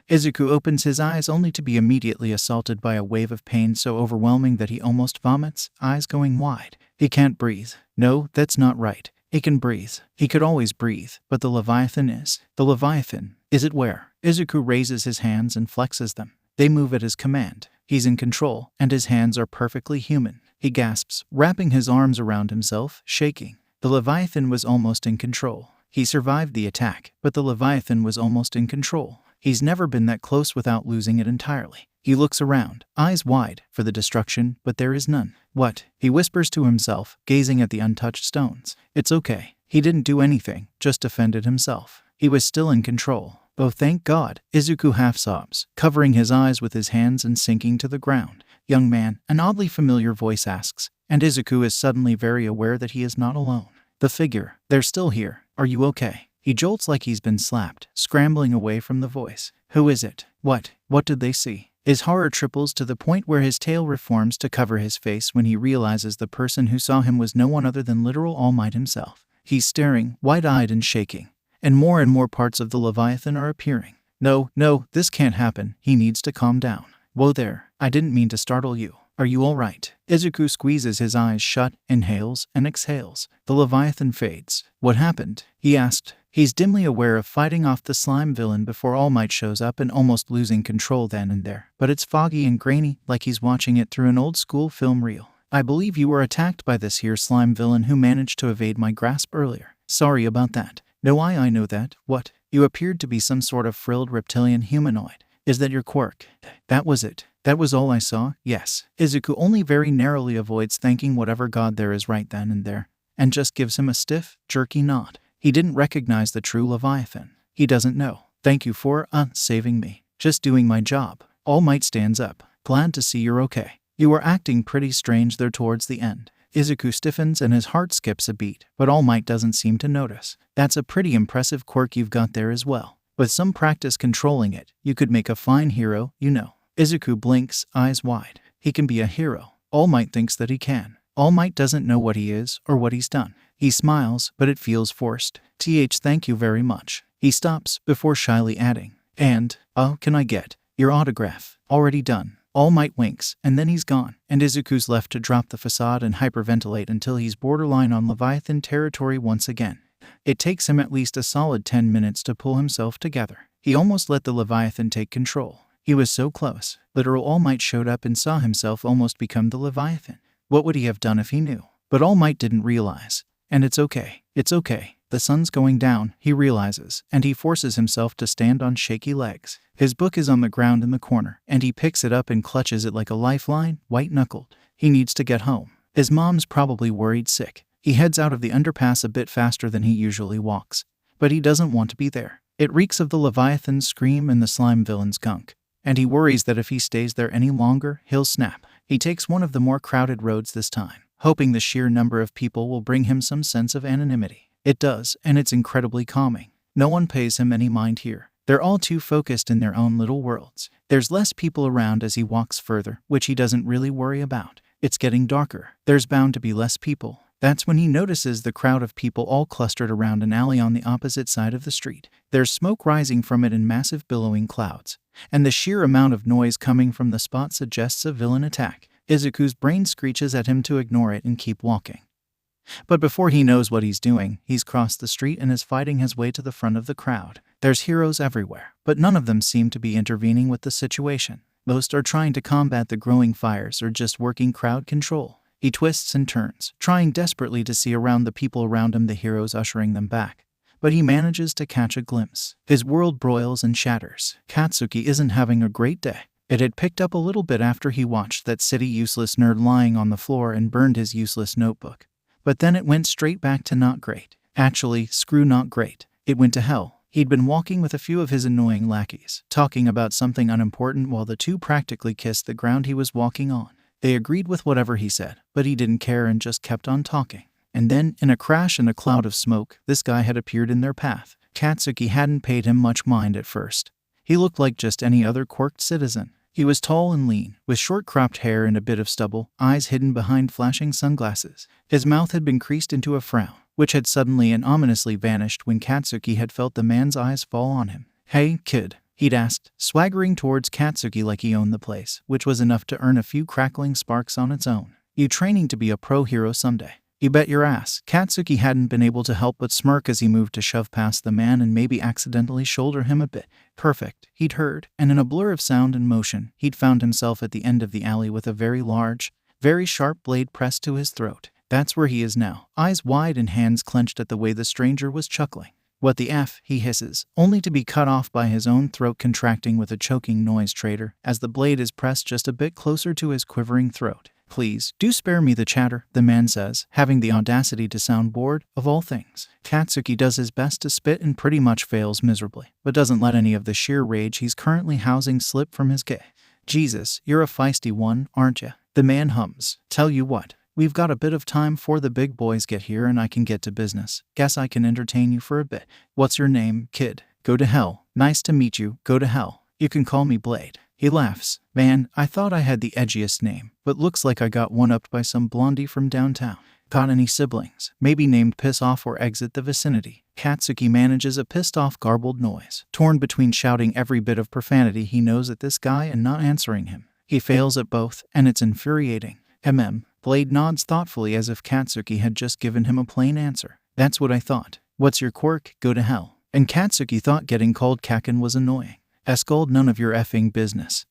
Izuku opens his eyes only to be immediately assaulted by a wave of pain so overwhelming that he almost vomits, eyes going wide. He can't breathe. No, that's not right. He can breathe. He could always breathe, but the Leviathan is. The Leviathan. Is it where? Izuku raises his hands and flexes them. They move at his command. He's in control, and his hands are perfectly human. He gasps, wrapping his arms around himself, shaking. The Leviathan was almost in control. He survived the attack, but the Leviathan was almost in control. He's never been that close without losing it entirely. He looks around, eyes wide, for the destruction, but there is none. What? He whispers to himself, gazing at the untouched stones. It's okay. He didn't do anything, just defended himself. He was still in control. Oh, thank God. Izuku half sobs, covering his eyes with his hands and sinking to the ground. Young man, an oddly familiar voice asks, and Izuku is suddenly very aware that he is not alone. The figure. They're still here. Are you okay? He jolts like he's been slapped, scrambling away from the voice. Who is it? What? What did they see? His horror triples to the point where his tail reforms to cover his face when he realizes the person who saw him was no one other than literal All Might himself. He's staring, wide-eyed and shaking, and more parts of the Leviathan are appearing. No, this can't happen. He needs to calm down. Whoa there. I didn't mean to startle you. Are you all right? Izuku squeezes his eyes shut, inhales, and exhales. The Leviathan fades. What happened? He asked. He's dimly aware of fighting off the slime villain before All Might shows up and almost losing control then and there. But it's foggy and grainy, like he's watching it through an old-school film reel. I believe you were attacked by this here slime villain who managed to evade my grasp earlier. Sorry about that. No, I know that. What? You appeared to be some sort of frilled reptilian humanoid. Is that your quirk? That was it. That was all I saw? Yes. Izuku only very narrowly avoids thanking whatever god there is right then and there, and just gives him a stiff, jerky nod. He didn't recognize the true Leviathan. He doesn't know. Thank you for, saving me. Just doing my job. All Might stands up. Glad to see you're okay. You were acting pretty strange there towards the end. Izuku stiffens and his heart skips a beat, but All Might doesn't seem to notice. That's a pretty impressive quirk you've got there as well. With some practice controlling it, you could make a fine hero, you know. Izuku blinks, eyes wide. He can be a hero. All Might thinks that he can. All Might doesn't know what he is or what he's done. He smiles, but it feels forced. Thank you very much. He stops, before shyly adding, and, can I get your autograph? Already done. All Might winks, and then he's gone, and Izuku's left to drop the facade and hyperventilate until he's borderline on Leviathan territory once again. It takes him at least a solid 10 minutes to pull himself together. He almost let the Leviathan take control. He was so close. Literal All Might showed up and saw himself almost become the Leviathan. What would he have done if he knew? But All Might didn't realize. And it's okay. It's okay. The sun's going down, he realizes, and he forces himself to stand on shaky legs. His book is on the ground in the corner, and he picks it up and clutches it like a lifeline, white-knuckled. He needs to get home. His mom's probably worried sick. He heads out of the underpass a bit faster than he usually walks. But he doesn't want to be there. It reeks of the Leviathan's scream and the slime villain's gunk. and he worries that if he stays there any longer, he'll snap. He takes one of the more crowded roads this time, hoping the sheer number of people will bring him some sense of anonymity. It does, and it's incredibly calming. No one pays him any mind here. They're all too focused in their own little worlds. There's less people around as he walks further, which he doesn't really worry about. It's getting darker. There's bound to be less people. That's when he notices the crowd of people all clustered around an alley on the opposite side of the street. There's smoke rising from it in massive billowing clouds, and the sheer amount of noise coming from the spot suggests a villain attack. Izuku's brain screeches at him to ignore it and keep walking. But before he knows what he's doing, he's crossed the street and is fighting his way to the front of the crowd. There's heroes everywhere, but none of them seem to be intervening with the situation. Most are trying to combat the growing fires or just working crowd control. He twists and turns, trying desperately to see around the people around him, the heroes ushering them back. But he manages to catch a glimpse. His world broils and shatters. Katsuki isn't having a great day. It had picked up a little bit after he watched that city useless nerd lying on the floor and burned his useless notebook. But then it went straight back to not great. Actually, screw not great. It went to hell. He'd been walking with a few of his annoying lackeys, talking about something unimportant while the two practically kissed the ground he was walking on. They agreed with whatever he said, but he didn't care and just kept on talking. And then, in a crash and a cloud of smoke, this guy had appeared in their path. Katsuki hadn't paid him much mind at first. He looked like just any other quirked citizen. He was tall and lean, with short cropped hair and a bit of stubble, eyes hidden behind flashing sunglasses. His mouth had been creased into a frown, which had suddenly and ominously vanished when Katsuki had felt the man's eyes fall on him. "Hey, kid," he'd asked, swaggering towards Katsuki like he owned the place, which was enough to earn a few crackling sparks on its own. "You training to be a pro hero someday?" "You bet your ass." Katsuki hadn't been able to help but smirk as he moved to shove past the man and maybe accidentally shoulder him a bit. Perfect, he'd heard, and in a blur of sound and motion, he'd found himself at the end of the alley with a very large, very sharp blade pressed to his throat. That's where he is now, eyes wide and hands clenched at the way the stranger was chuckling. "What the F?" he hisses, only to be cut off by his own throat contracting with a choking noise, traitor, as the blade is pressed just a bit closer to his quivering throat. "Please, do spare me the chatter," the man says, having the audacity to sound bored, of all things. Katsuki does his best to spit and pretty much fails miserably, but doesn't let any of the sheer rage he's currently housing slip from his gay. "Jesus, you're a feisty one, aren't ya?" the man hums. "Tell you what, we've got a bit of time before the big boys get here and I can get to business. Guess I can entertain you for a bit. What's your name, kid?" "Go to hell." "Nice to meet you. Go to hell. You can call me Blade." He laughs. "Man, I thought I had the edgiest name, but looks like I got one-upped by some blondie from downtown. Got any siblings? Maybe named Piss Off or Exit the Vicinity?" Katsuki manages a pissed-off garbled noise, torn between shouting every bit of profanity he knows at this guy and not answering him. He fails at both, and it's infuriating. Blade nods thoughtfully as if Katsuki had just given him a plain answer. "That's what I thought. What's your quirk? Go to hell." And Katsuki thought getting called Kaken was annoying. "Escald, none of your effing business."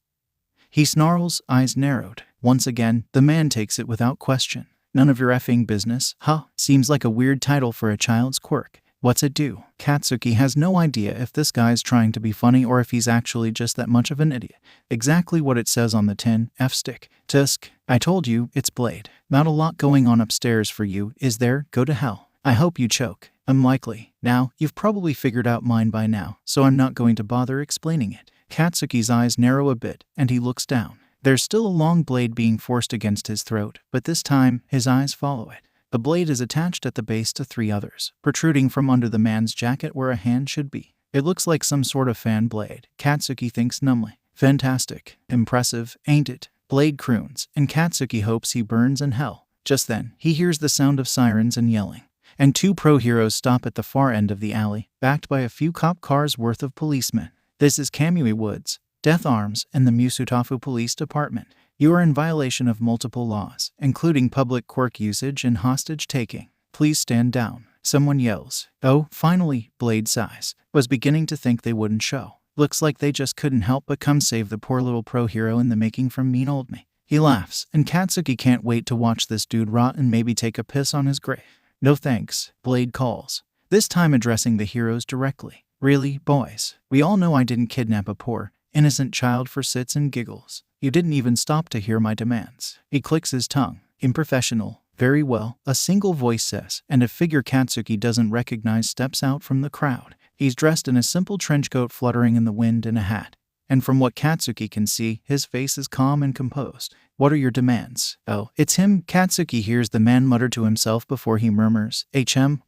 He snarls, eyes narrowed. Once again, the man takes it without question. "None of your effing business, huh? Seems like a weird title for a child's quirk. What's it do?" Katsuki has no idea if this guy's trying to be funny or if he's actually just that much of an idiot. Exactly what it says on the tin, F-stick. "Tusk, I told you, it's Blade. Not a lot going on upstairs for you, is there? Go to hell. I hope you choke." "Unlikely. Now, you've probably figured out mine by now, so I'm not going to bother explaining it." Katsuki's eyes narrow a bit, and he looks down. There's still a long blade being forced against his throat, but this time, his eyes follow it. The blade is attached at the base to 3 others, protruding from under the man's jacket where a hand should be. It looks like some sort of fan blade, Katsuki thinks numbly. Fantastic. Impressive, ain't it? Blade croons, and Katsuki hopes he burns in hell. Just then, he hears the sound of sirens and yelling, and 2 pro heroes stop at the far end of the alley, backed by a few cop cars worth of policemen. This is Kamui Woods, Death Arms, and the Musutafu Police Department. You are in violation of multiple laws, including public quirk usage and hostage-taking. Please stand down. Someone yells. "Oh, finally," Blade sighs. Was beginning to think they wouldn't show. Looks like they just couldn't help but come save the poor little pro hero in the making from mean old me. He laughs, and Katsuki can't wait to watch this dude rot and maybe take a piss on his grave. "No thanks," Blade calls, this time addressing the heroes directly. "Really, boys? We all know I didn't kidnap a poor, innocent child for sits and giggles. You didn't even stop to hear my demands." He clicks his tongue. "Unprofessional." "Very well," a single voice says, and a figure Katsuki doesn't recognize steps out from the crowd. He's dressed in a simple trench coat fluttering in the wind and a hat. and from what Katsuki can see, his face is calm and composed. What are your demands? Oh, it's him. Katsuki hears the man mutter to himself before he murmurs,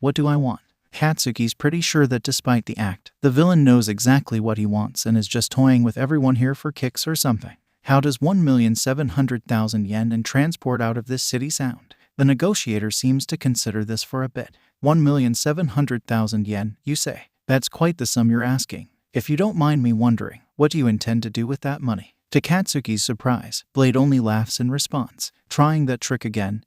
what do I want? Katsuki's pretty sure that despite the act, the villain knows exactly what he wants and is just toying with everyone here for kicks or something. How does 1,700,000 yen and transport out of this city sound? The negotiator seems to consider this for a bit. 1,700,000 yen, you say? That's quite the sum you're asking. If you don't mind me wondering, what do you intend to do with that money? To Katsuki's surprise, Blade only laughs in response. Trying that trick again,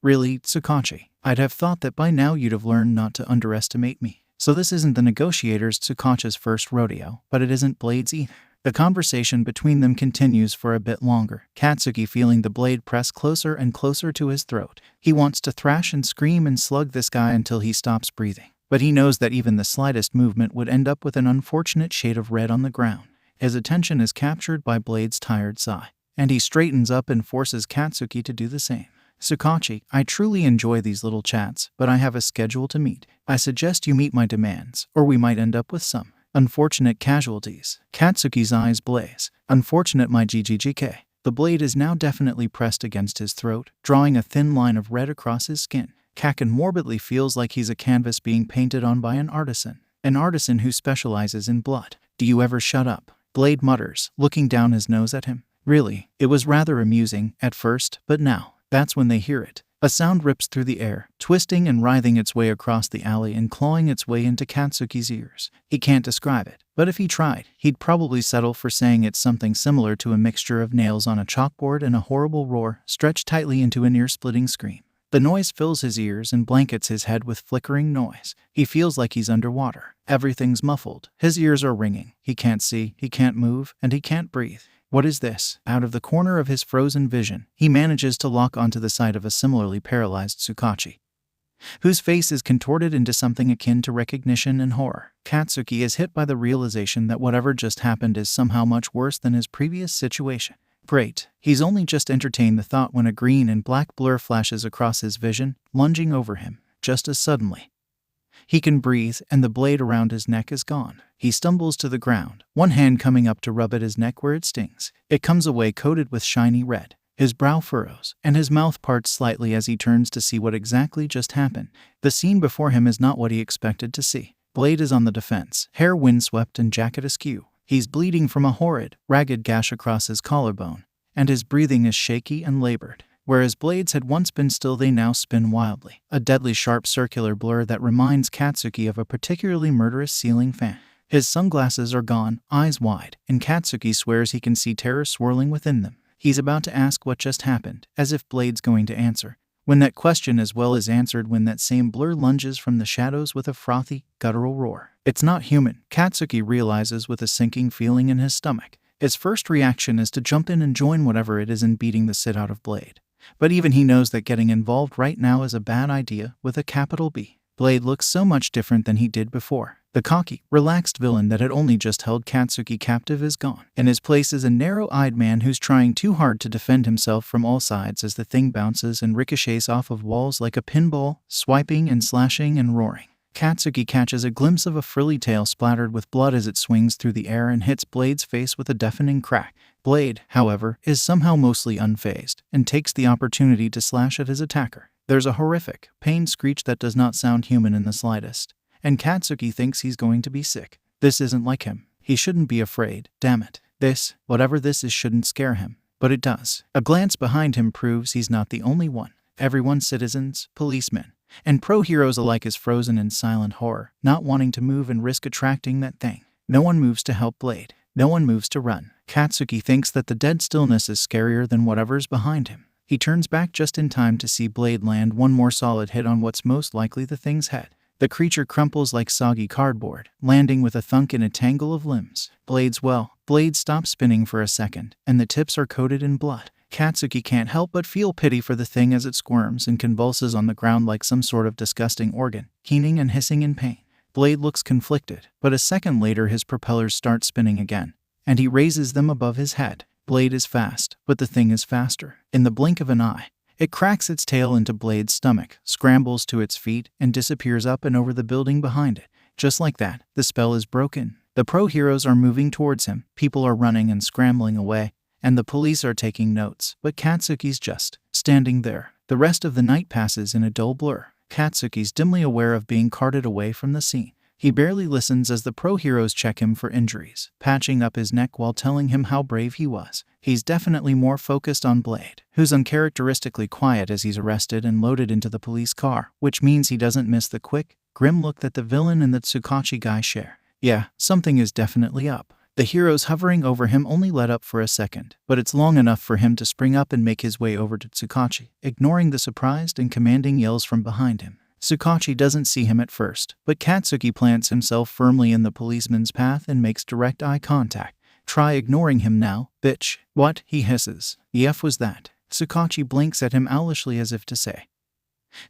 Really, Tsukachi? I'd have thought that by now you'd have learned not to underestimate me. So this isn't the negotiator's Tsukachi's first rodeo, but it isn't Blade's either. The conversation between them continues for a bit longer, Katsuki feeling the blade press closer and closer to his throat. He wants to thrash and scream and slug this guy until he stops breathing. But he knows that even the slightest movement would end up with an unfortunate shade of red on the ground. His attention is captured by Blade's tired sigh, and he straightens up and forces Katsuki to do the same. Tsukachi, I truly enjoy these little chats, but I have a schedule to meet. I suggest you meet my demands, or we might end up with some unfortunate casualties. Katsuki's eyes blaze. Unfortunate my GGGK. The blade is now definitely pressed against his throat, drawing a thin line of red across his skin. Kaken morbidly feels like he's a canvas being painted on by an artisan who specializes in blood. Do you ever shut up? Blade mutters, looking down his nose at him. Really, it was rather amusing at first, but now, that's when they hear it. A sound rips through the air, twisting and writhing its way across the alley and clawing its way into Katsuki's ears. He can't describe it, but if he tried, he'd probably settle for saying it's something similar to a mixture of nails on a chalkboard and a horrible roar, stretched tightly into an ear-splitting scream. The noise fills his ears and blankets his head with flickering noise. He feels like he's underwater. Everything's muffled. His ears are ringing. He can't see, he can't move, and he can't breathe. What is this? Out of the corner of his frozen vision, he manages to lock onto the sight of a similarly paralyzed Tsukachi, whose face is contorted into something akin to recognition and horror. Katsuki is hit by the realization that whatever just happened is somehow much worse than his previous situation. Great. He's only just entertained the thought when a green and black blur flashes across his vision, lunging over him, just as suddenly. He can breathe, and the blade around his neck is gone. He stumbles to the ground, one hand coming up to rub at his neck where it stings. It comes away coated with shiny red. His brow furrows, and his mouth parts slightly as he turns to see what exactly just happened. The scene before him is not what he expected to see. Blade is on the defense, hair windswept and jacket askew. He's bleeding from a horrid, ragged gash across his collarbone, and his breathing is shaky and labored. Whereas blades had once been still, they now spin wildly, a deadly sharp circular blur that reminds Katsuki of a particularly murderous ceiling fan. His sunglasses are gone, eyes wide, and Katsuki swears he can see terror swirling within them. He's about to ask what just happened, as if Blade's going to answer, when that question as well is answered when that same blur lunges from the shadows with a frothy, guttural roar. It's not human, Katsuki realizes with a sinking feeling in his stomach. His first reaction is to jump in and join whatever it is in beating the shit out of Blade. But even he knows that getting involved right now is a bad idea, with a capital B. Blade looks so much different than he did before. The cocky, relaxed villain that had only just held Katsuki captive is gone. In his place is a narrow-eyed man who's trying too hard to defend himself from all sides as the thing bounces and ricochets off of walls like a pinball, swiping and slashing and roaring. Katsuki catches a glimpse of a frilly tail splattered with blood as it swings through the air and hits Blade's face with a deafening crack. Blade, however, is somehow mostly unfazed and takes the opportunity to slash at his attacker. There's a horrific, pained screech that does not sound human in the slightest, and Katsuki thinks he's going to be sick. This isn't like him. He shouldn't be afraid, damn it. This, whatever this is, shouldn't scare him. But it does. A glance behind him proves he's not the only one. Everyone, citizens, policemen, and pro-heroes alike, is frozen in silent horror, not wanting to move and risk attracting that thing. No one moves to help Blade. No one moves to run. Katsuki thinks that the dead stillness is scarier than whatever's behind him. He turns back just in time to see Blade land one more solid hit on what's most likely the thing's head. The creature crumples like soggy cardboard, landing with a thunk in a tangle of limbs. Blade stops spinning for a second, and the tips are coated in blood. Katsuki can't help but feel pity for the thing as it squirms and convulses on the ground like some sort of disgusting organ, keening and hissing in pain. Blade looks conflicted, but a second later his propellers start spinning again, and he raises them above his head. Blade is fast, but the thing is faster. In the blink of an eye, it cracks its tail into Blade's stomach, scrambles to its feet, and disappears up and over the building behind it. Just like that, the spell is broken. The pro-heroes are moving towards him, people are running and scrambling away, and the police are taking notes, but Katsuki's just standing there. The rest of the night passes in a dull blur. Katsuki's dimly aware of being carted away from the scene. He barely listens as the pro-heroes check him for injuries, patching up his neck while telling him how brave he was. He's definitely more focused on Blade, who's uncharacteristically quiet as he's arrested and loaded into the police car, which means he doesn't miss the quick, grim look that the villain and the Tsukachi guy share. Yeah, something is definitely up. The heroes hovering over him only let up for a second, but it's long enough for him to spring up and make his way over to Tsukachi, ignoring the surprised and commanding yells from behind him. Tsukachi doesn't see him at first, but Katsuki plants himself firmly in the policeman's path and makes direct eye contact. Try ignoring him now, bitch. What? He hisses. The F was that? Tsukachi blinks at him owlishly as if to say,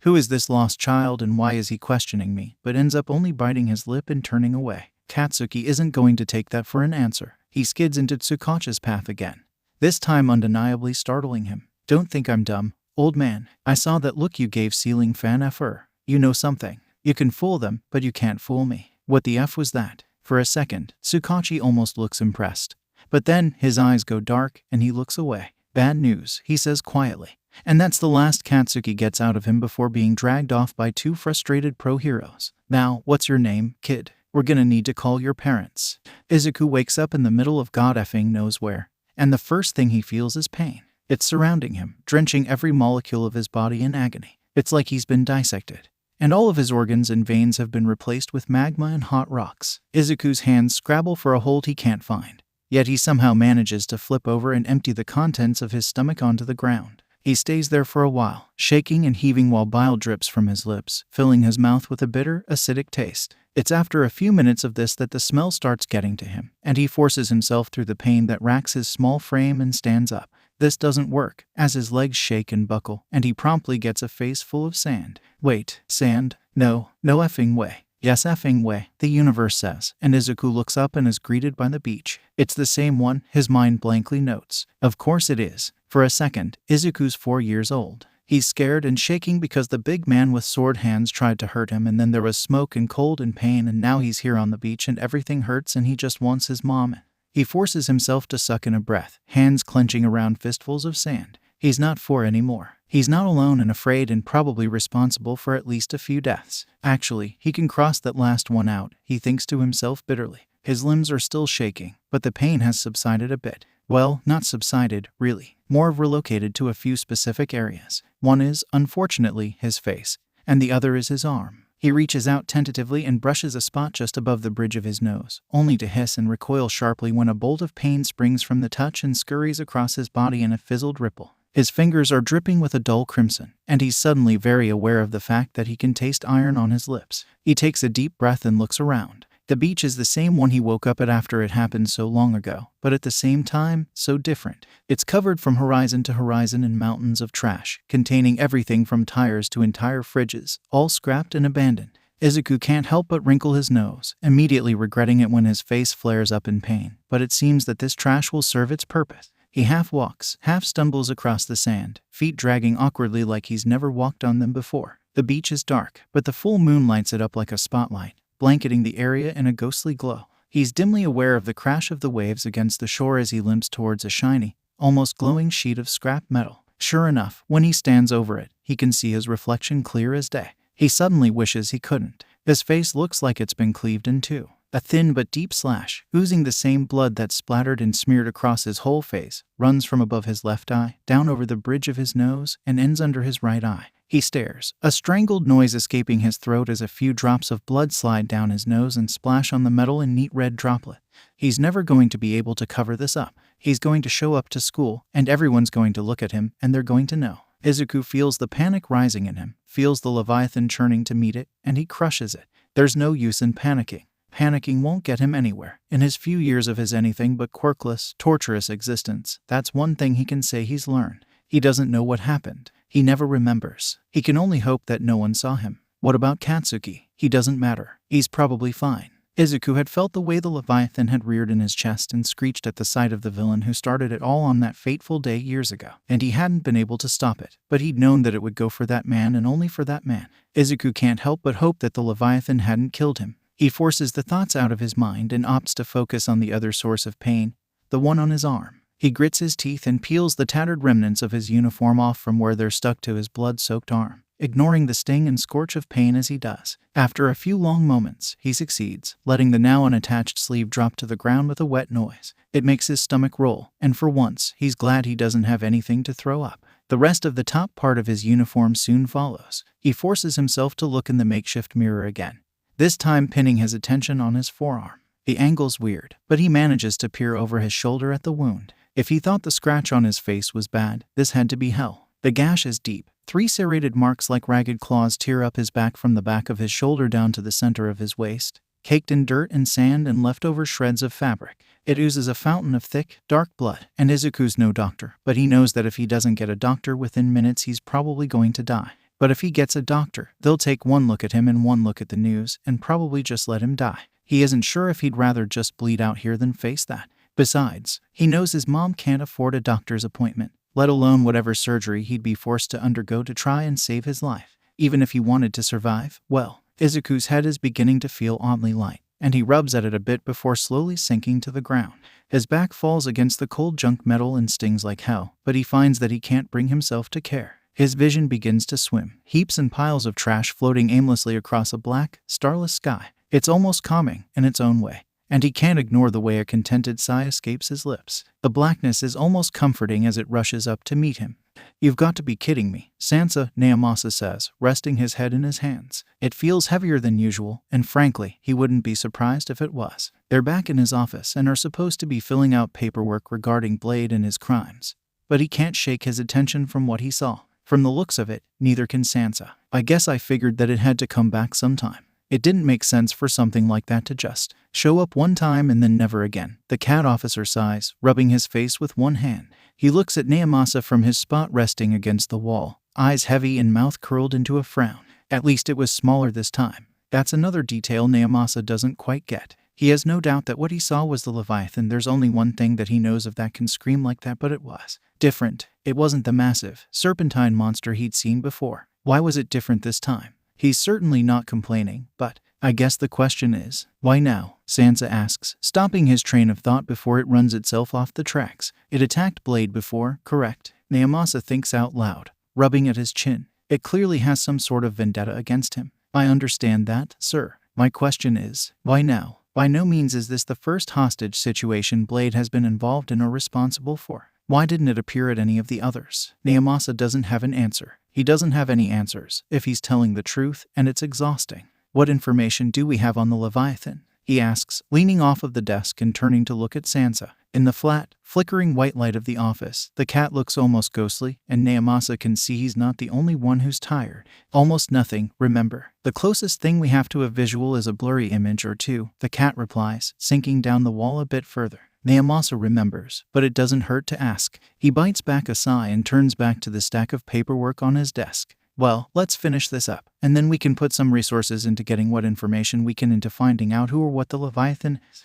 who is this lost child and why is he questioning me, but ends up only biting his lip and turning away. Katsuki isn't going to take that for an answer. He skids into Tsukachi's path again, this time undeniably startling him. Don't think I'm dumb, old man. I saw that look you gave ceiling fan FR. You know something. You can fool them, but you can't fool me. What the F was that? For a second, Tsukachi almost looks impressed. But then, his eyes go dark, and he looks away. Bad news, he says quietly. And that's the last Katsuki gets out of him before being dragged off by two frustrated pro-heroes. Now, what's your name, kid? We're gonna need to call your parents. Izuku wakes up in the middle of God effing knows where, and the first thing he feels is pain. It's surrounding him, drenching every molecule of his body in agony. It's like he's been dissected, and all of his organs and veins have been replaced with magma and hot rocks. Izuku's hands scrabble for a hold he can't find, yet he somehow manages to flip over and empty the contents of his stomach onto the ground. He stays there for a while, shaking and heaving while bile drips from his lips, filling his mouth with a bitter, acidic taste. It's after a few minutes of this that the smell starts getting to him, and he forces himself through the pain that racks his small frame and stands up. This doesn't work, as his legs shake and buckle, and he promptly gets a face full of sand. Wait, sand? No effing way. Yes effing way, the universe says, and Izuku looks up and is greeted by the beach. It's the same one, his mind blankly notes. Of course it is. For a second, Izuku's 4 years old. He's scared and shaking because the big man with sword hands tried to hurt him, and then there was smoke and cold and pain, and now he's here on the beach and everything hurts and he just wants his mom. He forces himself to suck in a breath, hands clenching around fistfuls of sand. He's not 4 anymore. He's not alone and afraid and probably responsible for at least a few deaths. Actually, he can cross that last one out, he thinks to himself bitterly. His limbs are still shaking, but the pain has subsided a bit. Well, not subsided, really. More relocated to a few specific areas. One is, unfortunately, his face, and the other is his arm. He reaches out tentatively and brushes a spot just above the bridge of his nose, only to hiss and recoil sharply when a bolt of pain springs from the touch and scurries across his body in a fizzled ripple. His fingers are dripping with a dull crimson, and he's suddenly very aware of the fact that he can taste iron on his lips. He takes a deep breath and looks around. The beach is the same one he woke up at after it happened so long ago, but at the same time, so different. It's covered from horizon to horizon in mountains of trash, containing everything from tires to entire fridges, all scrapped and abandoned. Izuku can't help but wrinkle his nose, immediately regretting it when his face flares up in pain, but it seems that this trash will serve its purpose. He half walks, half stumbles across the sand, feet dragging awkwardly like he's never walked on them before. The beach is dark, but the full moon lights it up like a spotlight, blanketing the area in a ghostly glow. He's dimly aware of the crash of the waves against the shore as he limps towards a shiny, almost glowing sheet of scrap metal. Sure enough, when he stands over it, he can see his reflection clear as day. He suddenly wishes he couldn't. His face looks like it's been cleaved in two. A thin but deep slash, oozing the same blood that splattered and smeared across his whole face, runs from above his left eye, down over the bridge of his nose, and ends under his right eye. He stares, a strangled noise escaping his throat as a few drops of blood slide down his nose and splash on the metal in neat red droplet. He's never going to be able to cover this up. He's going to show up to school, and everyone's going to look at him, and they're going to know. Izuku feels the panic rising in him, feels the Leviathan churning to meet it, and he crushes it. There's no use in panicking. Panicking won't get him anywhere. In his few years of his anything but quirkless, torturous existence, that's one thing he can say he's learned. He doesn't know what happened. He never remembers. He can only hope that no one saw him. What about Katsuki? He doesn't matter. He's probably fine. Izuku had felt the way the Leviathan had reared in his chest and screeched at the sight of the villain who started it all on that fateful day years ago. And he hadn't been able to stop it, but he'd known that it would go for that man and only for that man. Izuku can't help but hope that the Leviathan hadn't killed him. He forces the thoughts out of his mind and opts to focus on the other source of pain, the one on his arm. He grits his teeth and peels the tattered remnants of his uniform off from where they're stuck to his blood-soaked arm, ignoring the sting and scorch of pain as he does. After a few long moments, he succeeds, letting the now unattached sleeve drop to the ground with a wet noise. It makes his stomach roll, and for once, he's glad he doesn't have anything to throw up. The rest of the top part of his uniform soon follows. He forces himself to look in the makeshift mirror again, this time pinning his attention on his forearm. The angle's weird, but he manages to peer over his shoulder at the wound. If he thought the scratch on his face was bad, this had to be hell. The gash is deep. 3 serrated marks like ragged claws tear up his back from the back of his shoulder down to the center of his waist, caked in dirt and sand and leftover shreds of fabric. It oozes a fountain of thick, dark blood, and Izuku's no doctor, but he knows that if he doesn't get a doctor within minutes, he's probably going to die. But if he gets a doctor, they'll take one look at him and one look at the news, and probably just let him die. He isn't sure if he'd rather just bleed out here than face that. Besides, he knows his mom can't afford a doctor's appointment, let alone whatever surgery he'd be forced to undergo to try and save his life. Even if he wanted to survive, well, Izuku's head is beginning to feel oddly light, and he rubs at it a bit before slowly sinking to the ground. His back falls against the cold junk metal and stings like hell, but he finds that he can't bring himself to care. His vision begins to swim, heaps and piles of trash floating aimlessly across a black, starless sky. It's almost calming in its own way, and he can't ignore the way a contented sigh escapes his lips. The blackness is almost comforting as it rushes up to meet him. "You've got to be kidding me," Sansa Naomasa says, resting his head in his hands. It feels heavier than usual, and frankly, he wouldn't be surprised if it was. They're back in his office and are supposed to be filling out paperwork regarding Blade and his crimes. But he can't shake his attention from what he saw. From the looks of it, neither can Sansa. "I guess I figured that it had to come back sometime. It didn't make sense for something like that to just show up one time and then never again." The cat officer sighs, rubbing his face with one hand. He looks at Naomasa from his spot resting against the wall, eyes heavy and mouth curled into a frown. At least it was smaller this time. That's another detail Naomasa doesn't quite get. He has no doubt that what he saw was the Leviathan. There's only one thing that he knows of that can scream like that, but it was different. It wasn't the massive, serpentine monster he'd seen before. Why was it different this time? He's certainly not complaining, but I guess the question is, why now? Sansa asks, stopping his train of thought before it runs itself off the tracks. It attacked Blade before, correct? Naomasa thinks out loud, rubbing at his chin. It clearly has some sort of vendetta against him. I understand that, sir. My question is, why now? By no means is this the first hostage situation Blade has been involved in or responsible for. Why didn't it appear at any of the others? Naomasa doesn't have an answer. He doesn't have any answers if he's telling the truth, and it's exhausting. What information do we have on the Leviathan? He asks, leaning off of the desk and turning to look at Sansa. In the flat, flickering white light of the office, the cat looks almost ghostly, and Naomasa can see he's not the only one who's tired. Almost nothing, remember. The closest thing we have to a visual is a blurry image or two, the cat replies, sinking down the wall a bit further. Naomasa remembers, but it doesn't hurt to ask. He bites back a sigh and turns back to the stack of paperwork on his desk. Well, let's finish this up, and then we can put some resources into getting what information we can into finding out who or what the Leviathan is.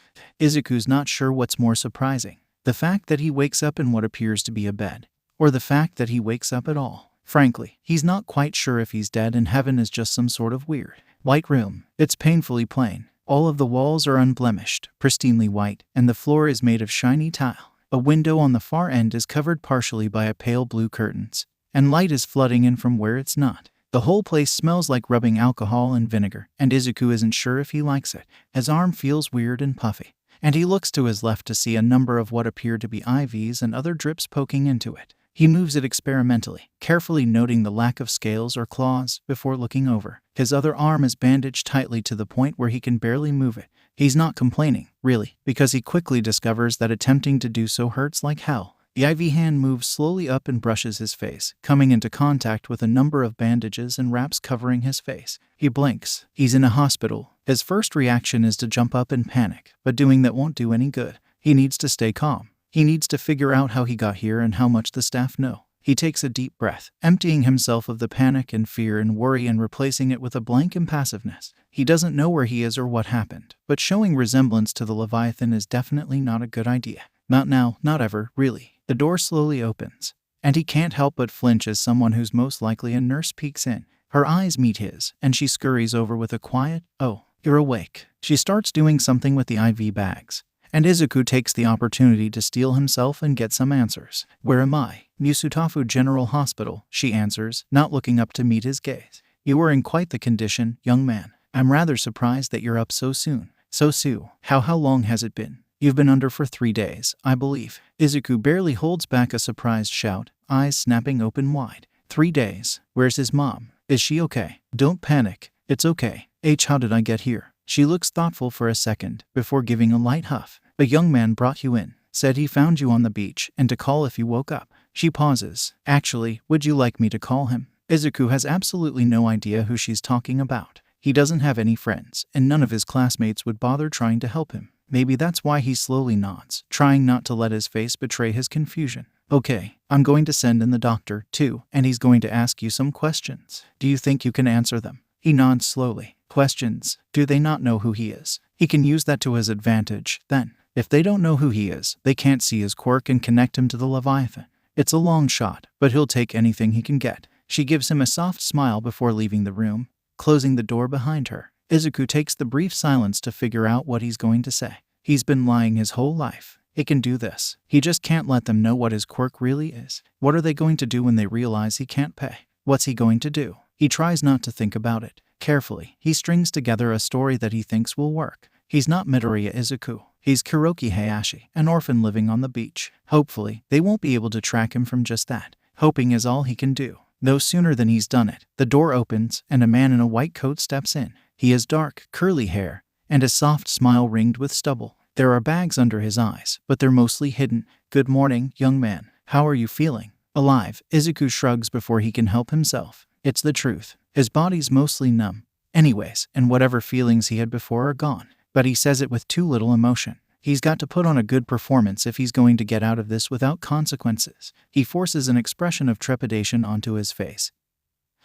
Izuku's not sure what's more surprising. The fact that he wakes up in what appears to be a bed, or the fact that he wakes up at all. Frankly, he's not quite sure if he's dead and heaven is just some sort of weird white room. It's painfully plain. All of the walls are unblemished, pristinely white, and the floor is made of shiny tile. A window on the far end is covered partially by a pale blue curtains, and light is flooding in from where it's not. The whole place smells like rubbing alcohol and vinegar, and Izuku isn't sure if he likes it. His arm feels weird and puffy, and he looks to his left to see a number of what appear to be IVs and other drips poking into it. He moves it experimentally, carefully noting the lack of scales or claws before looking over. His other arm is bandaged tightly to the point where he can barely move it. He's not complaining, really, because he quickly discovers that attempting to do so hurts like hell. The IV hand moves slowly up and brushes his face, coming into contact with a number of bandages and wraps covering his face. He blinks. He's in a hospital. His first reaction is to jump up and panic, but doing that won't do any good. He needs to stay calm. He needs to figure out how he got here and how much the staff know. He takes a deep breath, emptying himself of the panic and fear and worry and replacing it with a blank impassiveness. He doesn't know where he is or what happened, but showing resemblance to the Leviathan is definitely not a good idea. Not now, not ever, really. The door slowly opens, and he can't help but flinch as someone who's most likely a nurse peeks in. Her eyes meet his, and she scurries over with a quiet, "Oh." You're awake. She starts doing something with the IV bags, and Izuku takes the opportunity to steel himself and get some answers. Where am I? Yusutafu General Hospital, she answers, not looking up to meet his gaze. You are in quite the condition, young man. I'm rather surprised that you're up so soon. So soon. How long has it been? You've been under for 3 days, I believe. Izuku barely holds back a surprised shout, eyes snapping open wide. 3 days. Where's his mom? Is she okay? Don't panic. It's okay. How did I get here? She looks thoughtful for a second, before giving a light huff. A young man brought you in. Said he found you on the beach, and to call if you woke up. She pauses. Actually, would you like me to call him? Izuku has absolutely no idea who she's talking about. He doesn't have any friends, and none of his classmates would bother trying to help him. Maybe that's why he slowly nods, trying not to let his face betray his confusion. Okay, I'm going to send in the doctor, too, and he's going to ask you some questions. Do you think you can answer them? He nods slowly. Questions. Do they not know who he is? He can use that to his advantage, then. If they don't know who he is, they can't see his quirk and connect him to the Leviathan. It's a long shot, but he'll take anything he can get. She gives him a soft smile before leaving the room, closing the door behind her. Izuku takes the brief silence to figure out what he's going to say. He's been lying his whole life. He can do this. He just can't let them know what his quirk really is. What are they going to do when they realize he can't pay? What's he going to do? He tries not to think about it. Carefully, he strings together a story that he thinks will work. He's not Midoriya Izuku. He's Kuroki Hayashi, an orphan living on the beach. Hopefully, they won't be able to track him from just that. Hoping is all he can do. No sooner than he's done it, the door opens and a man in a white coat steps in. He has dark, curly hair and a soft smile ringed with stubble. There are bags under his eyes, but they're mostly hidden. Good morning, young man. How are you feeling? Alive, Izuku shrugs before he can help himself. It's the truth. His body's mostly numb. Anyways, and whatever feelings he had before are gone. But he says it with too little emotion. He's got to put on a good performance if he's going to get out of this without consequences. He forces an expression of trepidation onto his face,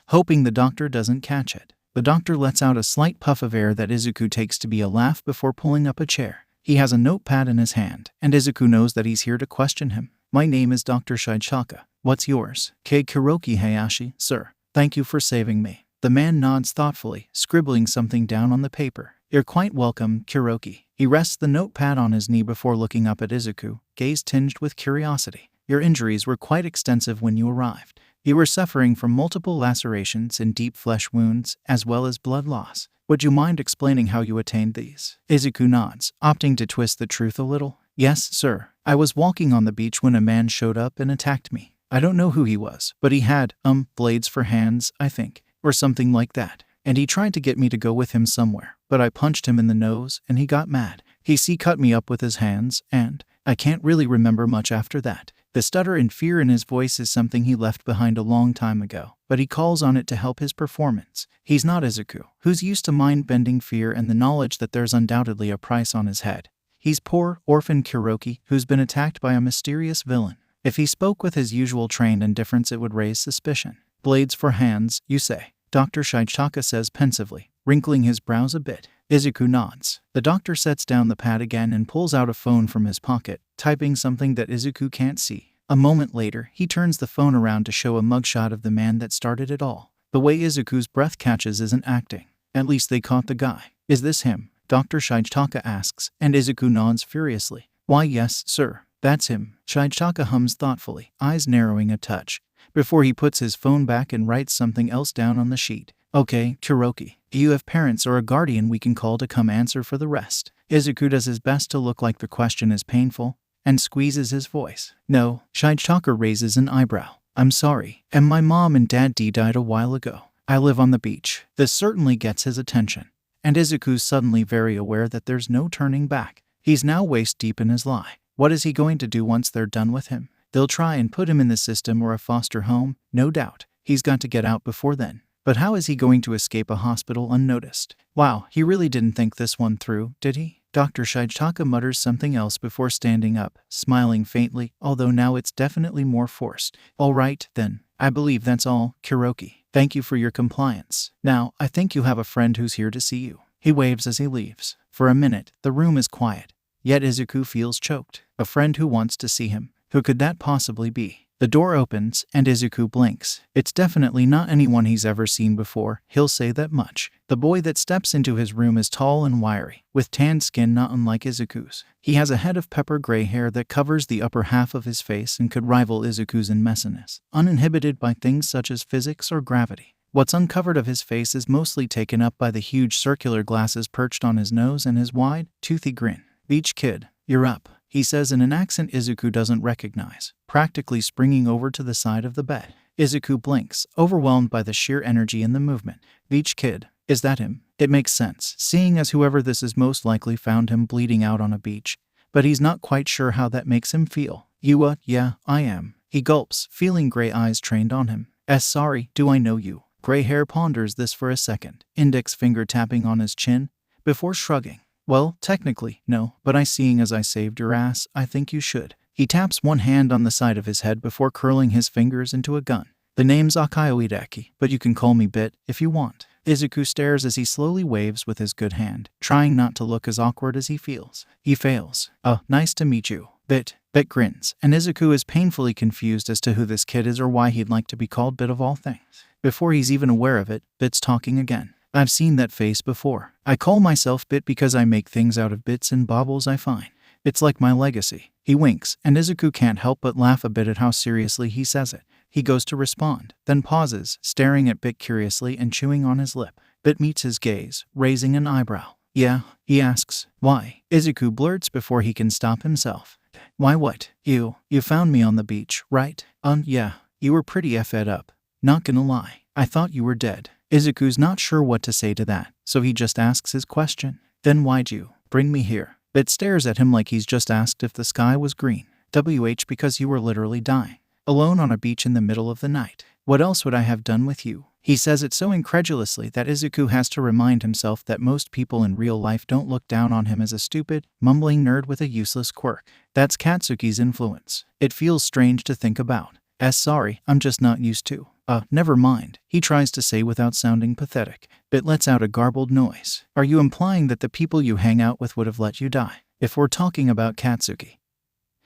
hoping the doctor doesn't catch it. The doctor lets out a slight puff of air that Izuku takes to be a laugh before pulling up a chair. He has a notepad in his hand, and Izuku knows that he's here to question him. My name is Dr. Shichaka. What's yours? Kuroki Hayashi, sir. Thank you for saving me. The man nods thoughtfully, scribbling something down on the paper. You're quite welcome, Kuroki. He rests the notepad on his knee before looking up at Izuku, gaze tinged with curiosity. Your injuries were quite extensive when you arrived. You were suffering from multiple lacerations and deep flesh wounds, as well as blood loss. Would you mind explaining how you attained these? Izuku nods, opting to twist the truth a little. Yes, sir. I was walking on the beach when a man showed up and attacked me. I don't know who he was, but he had, blades for hands, I think, or something like that. And he tried to get me to go with him somewhere, but I punched him in the nose and he got mad. He cut me up with his hands, and I can't really remember much after that. The stutter and fear in his voice is something he left behind a long time ago, but he calls on it to help his performance. He's not Izuku, who's used to mind-bending fear and the knowledge that there's undoubtedly a price on his head. He's poor, orphan Kuroki, who's been attacked by a mysterious villain. If he spoke with his usual trained indifference, it would raise suspicion. Blades for hands, you say? Dr. Shichaka says pensively, wrinkling his brows a bit. Izuku nods. The doctor sets down the pad again and pulls out a phone from his pocket, typing something that Izuku can't see. A moment later, he turns the phone around to show a mugshot of the man that started it all. The way Izuku's breath catches isn't acting. At least they caught the guy. Is this him? Dr. Shichaka asks, and Izuku nods furiously. Why, yes, sir. That's him. Shichaka hums thoughtfully, eyes narrowing a touch, before he puts his phone back and writes something else down on the sheet. Okay, Kuroki. Do you have parents or a guardian we can call to come answer for the rest? Izuku does his best to look like the question is painful, and squeezes his voice. No, Shichaka raises an eyebrow. I'm sorry, and my mom and dad died a while ago. I live on the beach. This certainly gets his attention, and Izuku's suddenly very aware that there's no turning back. He's now waist deep in his lie. What is he going to do once they're done with him? They'll try and put him in the system or a foster home, no doubt. He's got to get out before then. But how is he going to escape a hospital unnoticed? Wow, he really didn't think this one through, did he? Dr. Shichaka mutters something else before standing up, smiling faintly, although now it's definitely more forced. All right, then. I believe that's all, Kuroki. Thank you for your compliance. Now, I think you have a friend who's here to see you. He waves as he leaves. For a minute, the room is quiet. Yet Izuku feels choked. A friend who wants to see him. Who could that possibly be? The door opens, and Izuku blinks. It's definitely not anyone he's ever seen before, he'll say that much. The boy that steps into his room is tall and wiry, with tanned skin not unlike Izuku's. He has a head of pepper gray hair that covers the upper half of his face and could rival Izuku's in messiness, uninhibited by things such as physics or gravity. What's uncovered of his face is mostly taken up by the huge circular glasses perched on his nose and his wide, toothy grin. "Beach kid, you're up," he says in an accent Izuku doesn't recognize, practically springing over to the side of the bed. Izuku blinks, overwhelmed by the sheer energy in the movement. "Beach kid, is that him?" It makes sense, seeing as whoever this is most likely found him bleeding out on a beach, but he's not quite sure how that makes him feel. Yeah, I am." He gulps, feeling gray eyes trained on him. Sorry, do I know you?" Gray hair ponders this for a second, index finger tapping on his chin, before shrugging. "Well, technically, no, but seeing as I saved your ass, I think you should." He taps one hand on the side of his head before curling his fingers into a gun. "The name's Akayoideki, but you can call me Bit if you want." Izuku stares as he slowly waves with his good hand, trying not to look as awkward as he feels. He fails. Nice to meet you, Bit." Bit grins, and Izuku is painfully confused as to who this kid is or why he'd like to be called Bit of all things. Before he's even aware of it, Bit's talking again. "I've seen that face before. I call myself Bit because I make things out of bits and baubles I find. It's like my legacy." He winks, and Izuku can't help but laugh a bit at how seriously he says it. He goes to respond, then pauses, staring at Bit curiously and chewing on his lip. Bit meets his gaze, raising an eyebrow. "Yeah?" he asks. "Why?" Izuku blurts before he can stop himself. "Why what? You found me on the beach, right?" Yeah. You were pretty effed up. Not gonna lie. I thought you were dead." Izuku's not sure what to say to that, so he just asks his question. "Then why'd you bring me here?" Bit stares at him like he's just asked if the sky was green. Because you were literally dying. Alone on a beach in the middle of the night. What else would I have done with you?" He says it so incredulously that Izuku has to remind himself that most people in real life don't look down on him as a stupid, mumbling nerd with a useless quirk. That's Katsuki's influence. It feels strange to think about. Sorry, I'm just not used to." Never mind," he tries to say without sounding pathetic. Bit lets out a garbled noise. "Are you implying that the people you hang out with would have let you die? If we're talking about Katsuki,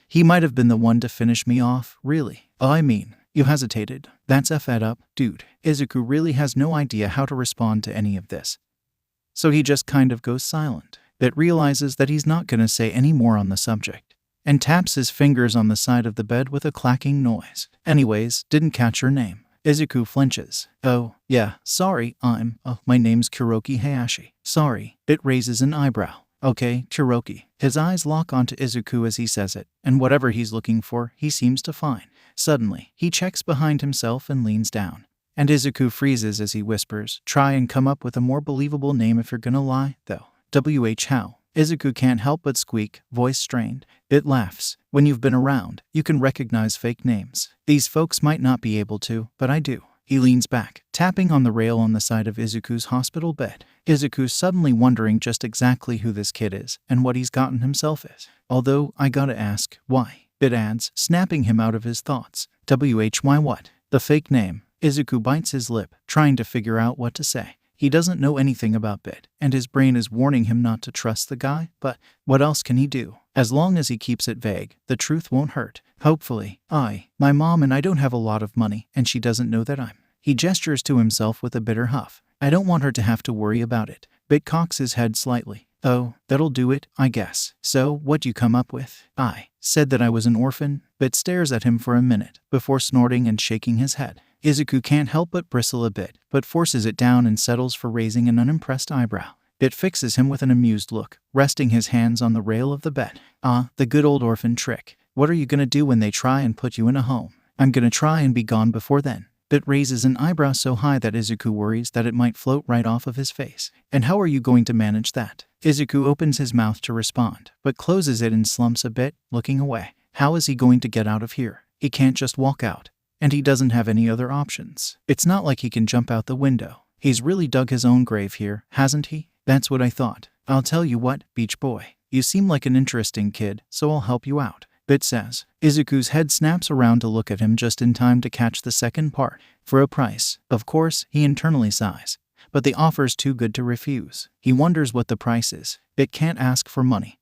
he might have been the one to finish me off, really." You hesitated. "That's effed up, dude." Izuku really has no idea how to respond to any of this, so he just kind of goes silent. Bit realizes that he's not gonna say any more on the subject, and taps his fingers on the side of the bed with a clacking noise. "Anyways, didn't catch your name." Izuku flinches. "Oh, yeah, sorry, my name's Kuroki Hayashi." "Sorry." Bit raises an eyebrow. "Okay, Kuroki." His eyes lock onto Izuku as he says it, and whatever he's looking for, he seems to find. Suddenly, he checks behind himself and leans down. And Izuku freezes as he whispers, "Try and come up with a more believable name if you're gonna lie, though." How? Izuku can't help but squeak, voice strained. Bit laughs. "When you've been around, you can recognize fake names. These folks might not be able to, but I do." He leans back, tapping on the rail on the side of Izuku's hospital bed. Izuku's suddenly wondering just exactly who this kid is and what he's gotten himself is. "Although, I gotta ask, why?" Bit adds, snapping him out of his thoughts. Why what? The fake name. Izuku bites his lip, trying to figure out what to say. He doesn't know anything about Bit, and his brain is warning him not to trust the guy, but what else can he do? As long as he keeps it vague, the truth won't hurt. Hopefully. My mom and I don't have a lot of money, and she doesn't know that I'm. He gestures to himself with a bitter huff. "I don't want her to have to worry about it." Bit cocks his head slightly. "Oh, that'll do it, I guess. So, what'd you come up with?" "I said that I was an orphan." Bit stares at him for a minute, before snorting and shaking his head. Izuku can't help but bristle a bit, but forces it down and settles for raising an unimpressed eyebrow. Bit fixes him with an amused look, resting his hands on the rail of the bed. The good old orphan trick. What are you gonna do when they try and put you in a home?" "I'm gonna try and be gone before then." Bit raises an eyebrow so high that Izuku worries that it might float right off of his face. "And how are you going to manage that?" Izuku opens his mouth to respond, but closes it and slumps a bit, looking away. How is he going to get out of here? He can't just walk out. And he doesn't have any other options. It's not like he can jump out the window. He's really dug his own grave here, hasn't he? "That's what I thought. I'll tell you what, beach boy. You seem like an interesting kid, so I'll help you out," Bit says. Izuku's head snaps around to look at him just in time to catch the second part. "For a price." Of course, he internally sighs. But the offer's too good to refuse. He wonders what the price is. Bit can't ask for money.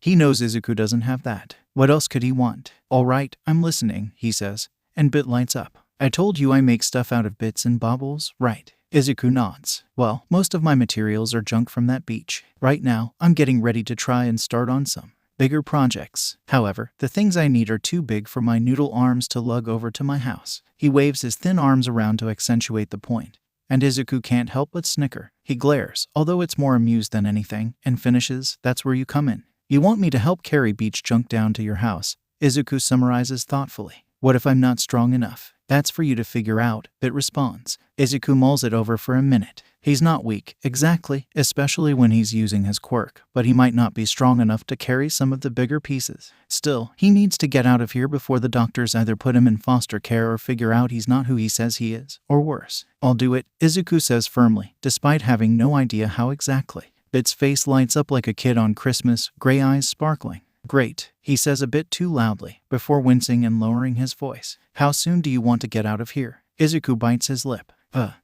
He knows Izuku doesn't have that. What else could he want? All right, I'm listening, he says, and Bit lights up. I told you I make stuff out of bits and baubles, right? Izuku nods. Well, most of my materials are junk from that beach. Right now, I'm getting ready to try and start on some bigger projects. However, the things I need are too big for my noodle arms to lug over to my house. He waves his thin arms around to accentuate the point, and Izuku can't help but snicker. He glares, although it's more amused than anything, and finishes, that's where you come in. You want me to help carry beach junk down to your house? Izuku summarizes thoughtfully. What if I'm not strong enough? That's for you to figure out, Bit responds. Izuku mulls it over for a minute. He's not weak, exactly, especially when he's using his quirk, but he might not be strong enough to carry some of the bigger pieces. Still, he needs to get out of here before the doctors either put him in foster care or figure out he's not who he says he is, or worse. I'll do it, Izuku says firmly, despite having no idea how exactly. Bit's face lights up like a kid on Christmas, gray eyes sparkling. Great, he says a bit too loudly, before wincing and lowering his voice. How soon do you want to get out of here? Izuku bites his lip.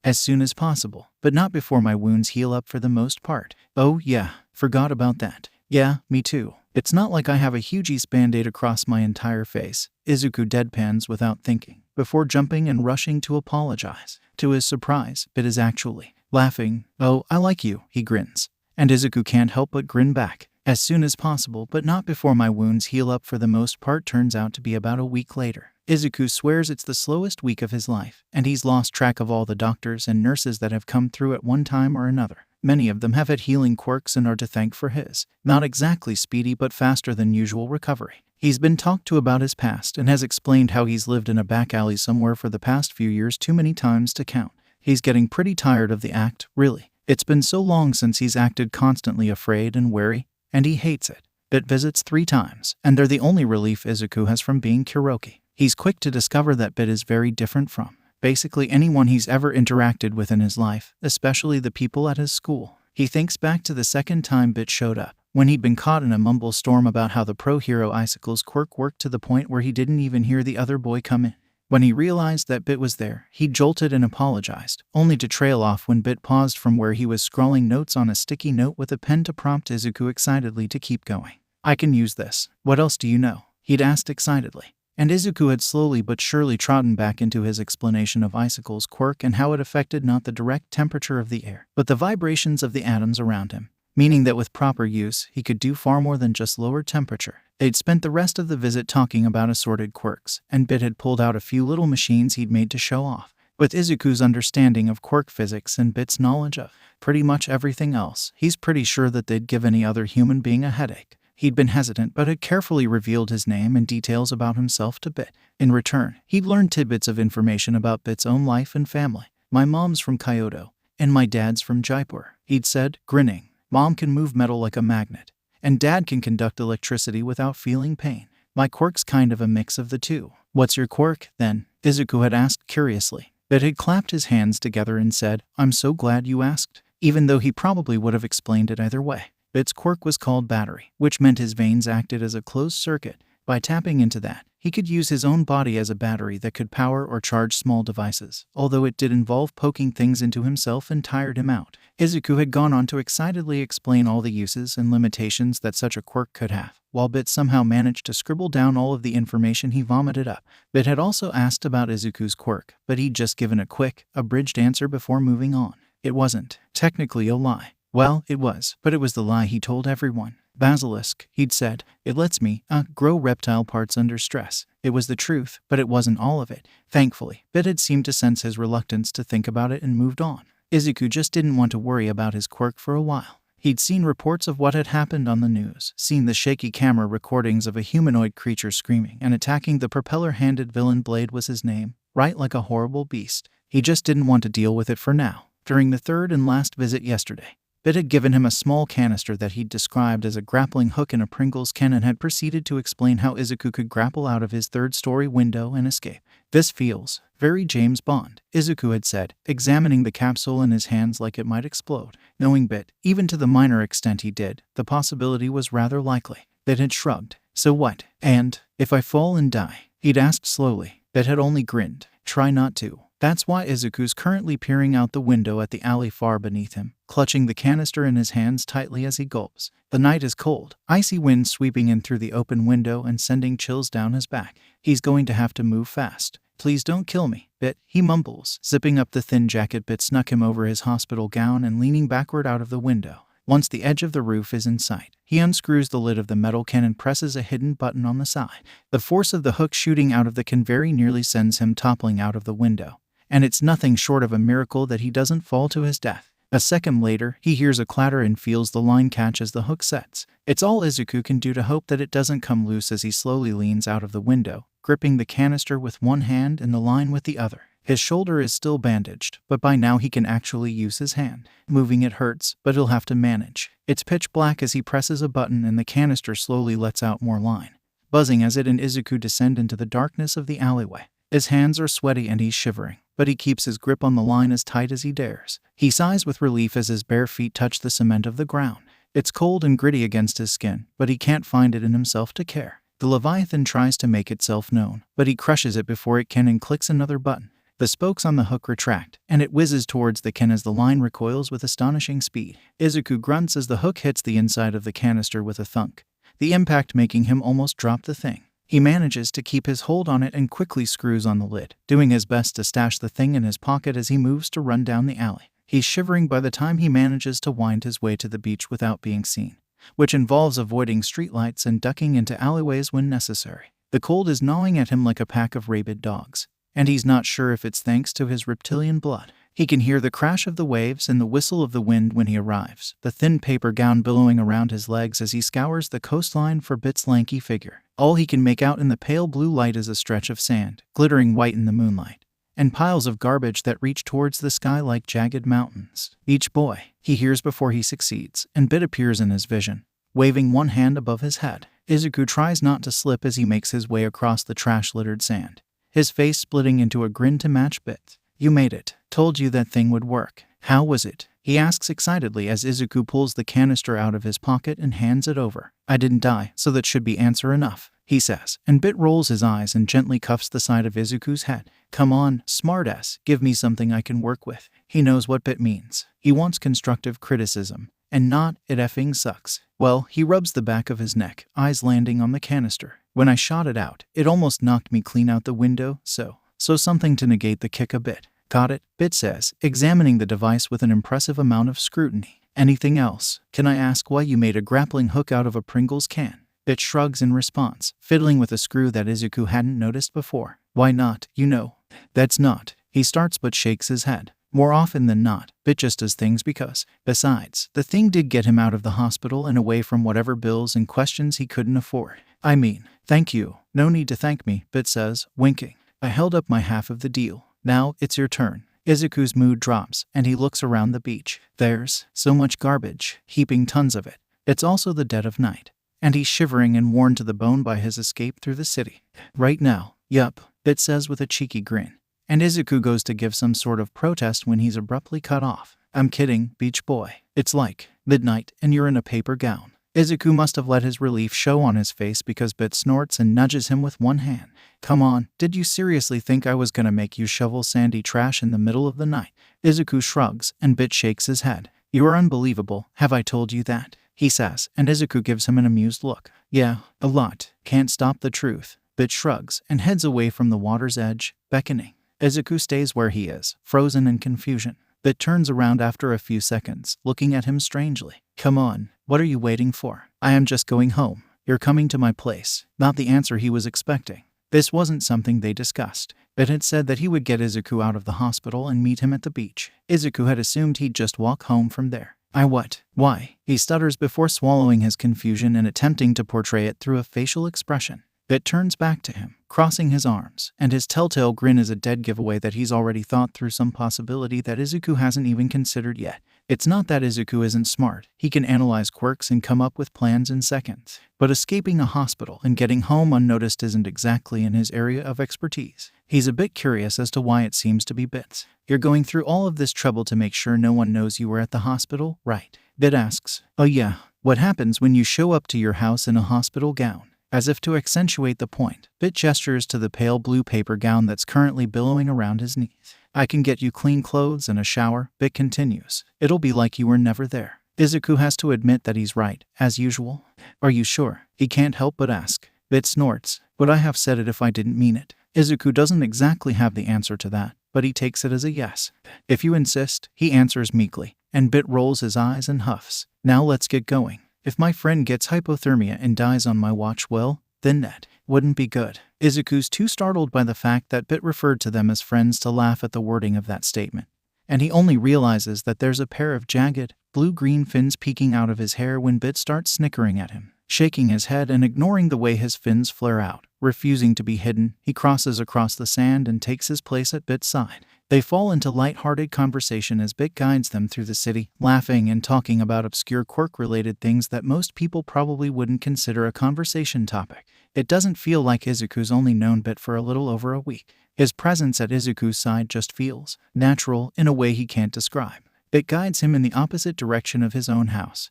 As soon as possible, but not before my wounds heal up for the most part. Oh yeah, forgot about that. Yeah, me too. It's not like I have a huge band-aid across my entire face. Izuku deadpans without thinking, before jumping and rushing to apologize. To his surprise, Bit is actually laughing. Oh, I like you, he grins. And Izuku can't help but grin back. As soon as possible, but not before my wounds heal up for the most part turns out to be about a week later. Izuku swears it's the slowest week of his life, and he's lost track of all the doctors and nurses that have come through at one time or another. Many of them have had healing quirks and are to thank for his, not exactly speedy but faster than usual recovery. He's been talked to about his past and has explained how he's lived in a back alley somewhere for the past few years, too many times to count. He's getting pretty tired of the act, really. It's been so long since he's acted constantly afraid and wary, and he hates it. Bit visits 3 times, and they're the only relief Izuku has from being Kuroki. He's quick to discover that Bit is very different from basically anyone he's ever interacted with in his life, especially the people at his school. He thinks back to the second time Bit showed up, when he'd been caught in a mumble storm about how the pro-hero Icicle's quirk worked to the point where he didn't even hear the other boy come in. When he realized that Bit was there, he jolted and apologized, only to trail off when Bit paused from where he was scrawling notes on a sticky note with a pen to prompt Izuku excitedly to keep going. I can use this. What else do you know? He'd asked excitedly. And Izuku had slowly but surely trodden back into his explanation of Icicle's quirk and how it affected not the direct temperature of the air, but the vibrations of the atoms around him, meaning that with proper use, he could do far more than just lower temperature. They'd spent the rest of the visit talking about assorted quirks, and Bit had pulled out a few little machines he'd made to show off. With Izuku's understanding of quirk physics and Bit's knowledge of pretty much everything else, he's pretty sure that they'd give any other human being a headache. He'd been hesitant but had carefully revealed his name and details about himself to Bit. In return, he'd learned tidbits of information about Bit's own life and family. My mom's from Kyoto, and my dad's from Jaipur, he'd said, grinning. Mom can move metal like a magnet, and Dad can conduct electricity without feeling pain. My quirk's kind of a mix of the two. What's your quirk, then? Izuku had asked curiously. Bit had clapped his hands together and said, I'm so glad you asked, even though he probably would have explained it either way. Bit's quirk was called battery, which meant his veins acted as a closed circuit. By tapping into that, he could use his own body as a battery that could power or charge small devices, although it did involve poking things into himself and tired him out. Izuku had gone on to excitedly explain all the uses and limitations that such a quirk could have, while Bit somehow managed to scribble down all of the information he vomited up. Bit had also asked about Izuku's quirk, but he'd just given a quick, abridged answer before moving on. It wasn't technically a lie. Well, it was, but it was the lie he told everyone. Basilisk, he'd said, it lets me, grow reptile parts under stress. It was the truth, but it wasn't all of it. Thankfully, Bit had seemed to sense his reluctance to think about it and moved on. Izuku just didn't want to worry about his quirk for a while. He'd seen reports of what had happened on the news, seen the shaky camera recordings of a humanoid creature screaming and attacking. The propeller-handed villain Blade was his name, right, like a horrible beast. He just didn't want to deal with it for now. During the third and last visit yesterday, Bit had given him a small canister that he'd described as a grappling hook in a Pringles can and had proceeded to explain how Izuku could grapple out of his third-story window and escape. This feels very James Bond, Izuku had said, examining the capsule in his hands like it might explode. Knowing Bit, even to the minor extent he did, the possibility was rather likely. Bit had shrugged. So what? And if I fall and die? He'd asked slowly. Bit had only grinned. Try not to. That's why Izuku's currently peering out the window at the alley far beneath him, clutching the canister in his hands tightly as he gulps. The night is cold, icy wind sweeping in through the open window and sending chills down his back. He's going to have to move fast. Please don't kill me, Bit, he mumbles, zipping up the thin jacket Bit snuck him over his hospital gown and leaning backward out of the window. Once the edge of the roof is in sight, he unscrews the lid of the metal can and presses a hidden button on the side. The force of the hook shooting out of the can very nearly sends him toppling out of the window. And it's nothing short of a miracle that he doesn't fall to his death. A second later, he hears a clatter and feels the line catch as the hook sets. It's all Izuku can do to hope that it doesn't come loose as he slowly leans out of the window, gripping the canister with one hand and the line with the other. His shoulder is still bandaged, but by now he can actually use his hand. Moving it hurts, but he'll have to manage. It's pitch black as he presses a button and the canister slowly lets out more line, buzzing as it and Izuku descend into the darkness of the alleyway. His hands are sweaty and he's shivering, but he keeps his grip on the line as tight as he dares. He sighs with relief as his bare feet touch the cement of the ground. It's cold and gritty against his skin, but he can't find it in himself to care. The Leviathan tries to make itself known, but he crushes it before it can and clicks another button. The spokes on the hook retract, and it whizzes towards the can as the line recoils with astonishing speed. Izuku grunts as the hook hits the inside of the canister with a thunk, the impact making him almost drop the thing. He manages to keep his hold on it and quickly screws on the lid, doing his best to stash the thing in his pocket as he moves to run down the alley. He's shivering by the time he manages to wind his way to the beach without being seen, which involves avoiding streetlights and ducking into alleyways when necessary. The cold is gnawing at him like a pack of rabid dogs, and he's not sure if it's thanks to his reptilian blood. He can hear the crash of the waves and the whistle of the wind when he arrives, the thin paper gown billowing around his legs as he scours the coastline for Bit's lanky figure. All he can make out in the pale blue light is a stretch of sand, glittering white in the moonlight, and piles of garbage that reach towards the sky like jagged mountains. Each boy, he hears before he succeeds, and Bit appears in his vision, waving one hand above his head. Izuku tries not to slip as he makes his way across the trash-littered sand, his face splitting into a grin to match Bit. You made it. Told you that thing would work. How was it? He asks excitedly as Izuku pulls the canister out of his pocket and hands it over. I didn't die, so that should be answer enough, he says, and Bit rolls his eyes and gently cuffs the side of Izuku's head. Come on, smartass, give me something I can work with. He knows what Bit means. He wants constructive criticism, and not, it effing sucks. Well, he rubs the back of his neck, eyes landing on the canister. When I shot it out, it almost knocked me clean out the window, so something to negate the kick a bit. Got it, Bit says, examining the device with an impressive amount of scrutiny. Anything else? Can I ask why you made a grappling hook out of a Pringles can? Bit shrugs in response, fiddling with a screw that Izuku hadn't noticed before. Why not, you know? That's not. He starts but shakes his head. More often than not, Bit just does things because. Besides, the thing did get him out of the hospital and away from whatever bills and questions he couldn't afford. I mean, thank you. No need to thank me, Bit says, winking. I held up my half of the deal. Now, it's your turn. Izuku's mood drops, and he looks around the beach. There's so much garbage, heaping tons of it. It's also the dead of night, and he's shivering and worn to the bone by his escape through the city. Right now, yup, Bit says with a cheeky grin, and Izuku goes to give some sort of protest when he's abruptly cut off. I'm kidding, beach boy. It's like midnight, and you're in a paper gown. Izuku must have let his relief show on his face because Bit snorts and nudges him with one hand. Come on, did you seriously think I was gonna make you shovel sandy trash in the middle of the night? Izuku shrugs, and Bit shakes his head. You are unbelievable, have I told you that? He says, and Izuku gives him an amused look. Yeah, a lot. Can't stop the truth. Bit shrugs, and heads away from the water's edge, beckoning. Izuku stays where he is, frozen in confusion. Bit turns around after a few seconds, looking at him strangely. Come on, what are you waiting for? I am just going home. You're coming to my place. Not the answer he was expecting. This wasn't something they discussed. Bit had said that he would get Izuku out of the hospital and meet him at the beach. Izuku had assumed he'd just walk home from there. I what? Why? He stutters before swallowing his confusion and attempting to portray it through a facial expression. Bit turns back to him, crossing his arms, and his telltale grin is a dead giveaway that he's already thought through some possibility that Izuku hasn't even considered yet. It's not that Izuku isn't smart. He can analyze quirks and come up with plans in seconds. But escaping a hospital and getting home unnoticed isn't exactly in his area of expertise. He's a bit curious as to why it seems to be Bit's. You're going through all of this trouble to make sure no one knows you were at the hospital, right? Bit asks. Oh yeah, what happens when you show up to your house in a hospital gown? As if to accentuate the point, Bit gestures to the pale blue paper gown that's currently billowing around his knees. I can get you clean clothes and a shower, Bit continues. It'll be like you were never there. Izuku has to admit that he's right, as usual. Are you sure? He can't help but ask. Bit snorts. Would I have said it if I didn't mean it? Izuku doesn't exactly have the answer to that, but he takes it as a yes. If you insist, he answers meekly, and Bit rolls his eyes and huffs. Now let's get going. If my friend gets hypothermia and dies on my watch, well, then that wouldn't be good. Izuku's too startled by the fact that Bit referred to them as friends to laugh at the wording of that statement, and he only realizes that there's a pair of jagged, blue-green fins peeking out of his hair when Bit starts snickering at him. Shaking his head and ignoring the way his fins flare out, refusing to be hidden, he crosses across the sand and takes his place at Bit's side. They fall into light-hearted conversation as Bit guides them through the city, laughing and talking about obscure quirk-related things that most people probably wouldn't consider a conversation topic. It doesn't feel like Izuku's only known Bit for a little over a week. His presence at Izuku's side just feels natural in a way he can't describe. Bit guides him in the opposite direction of his own house,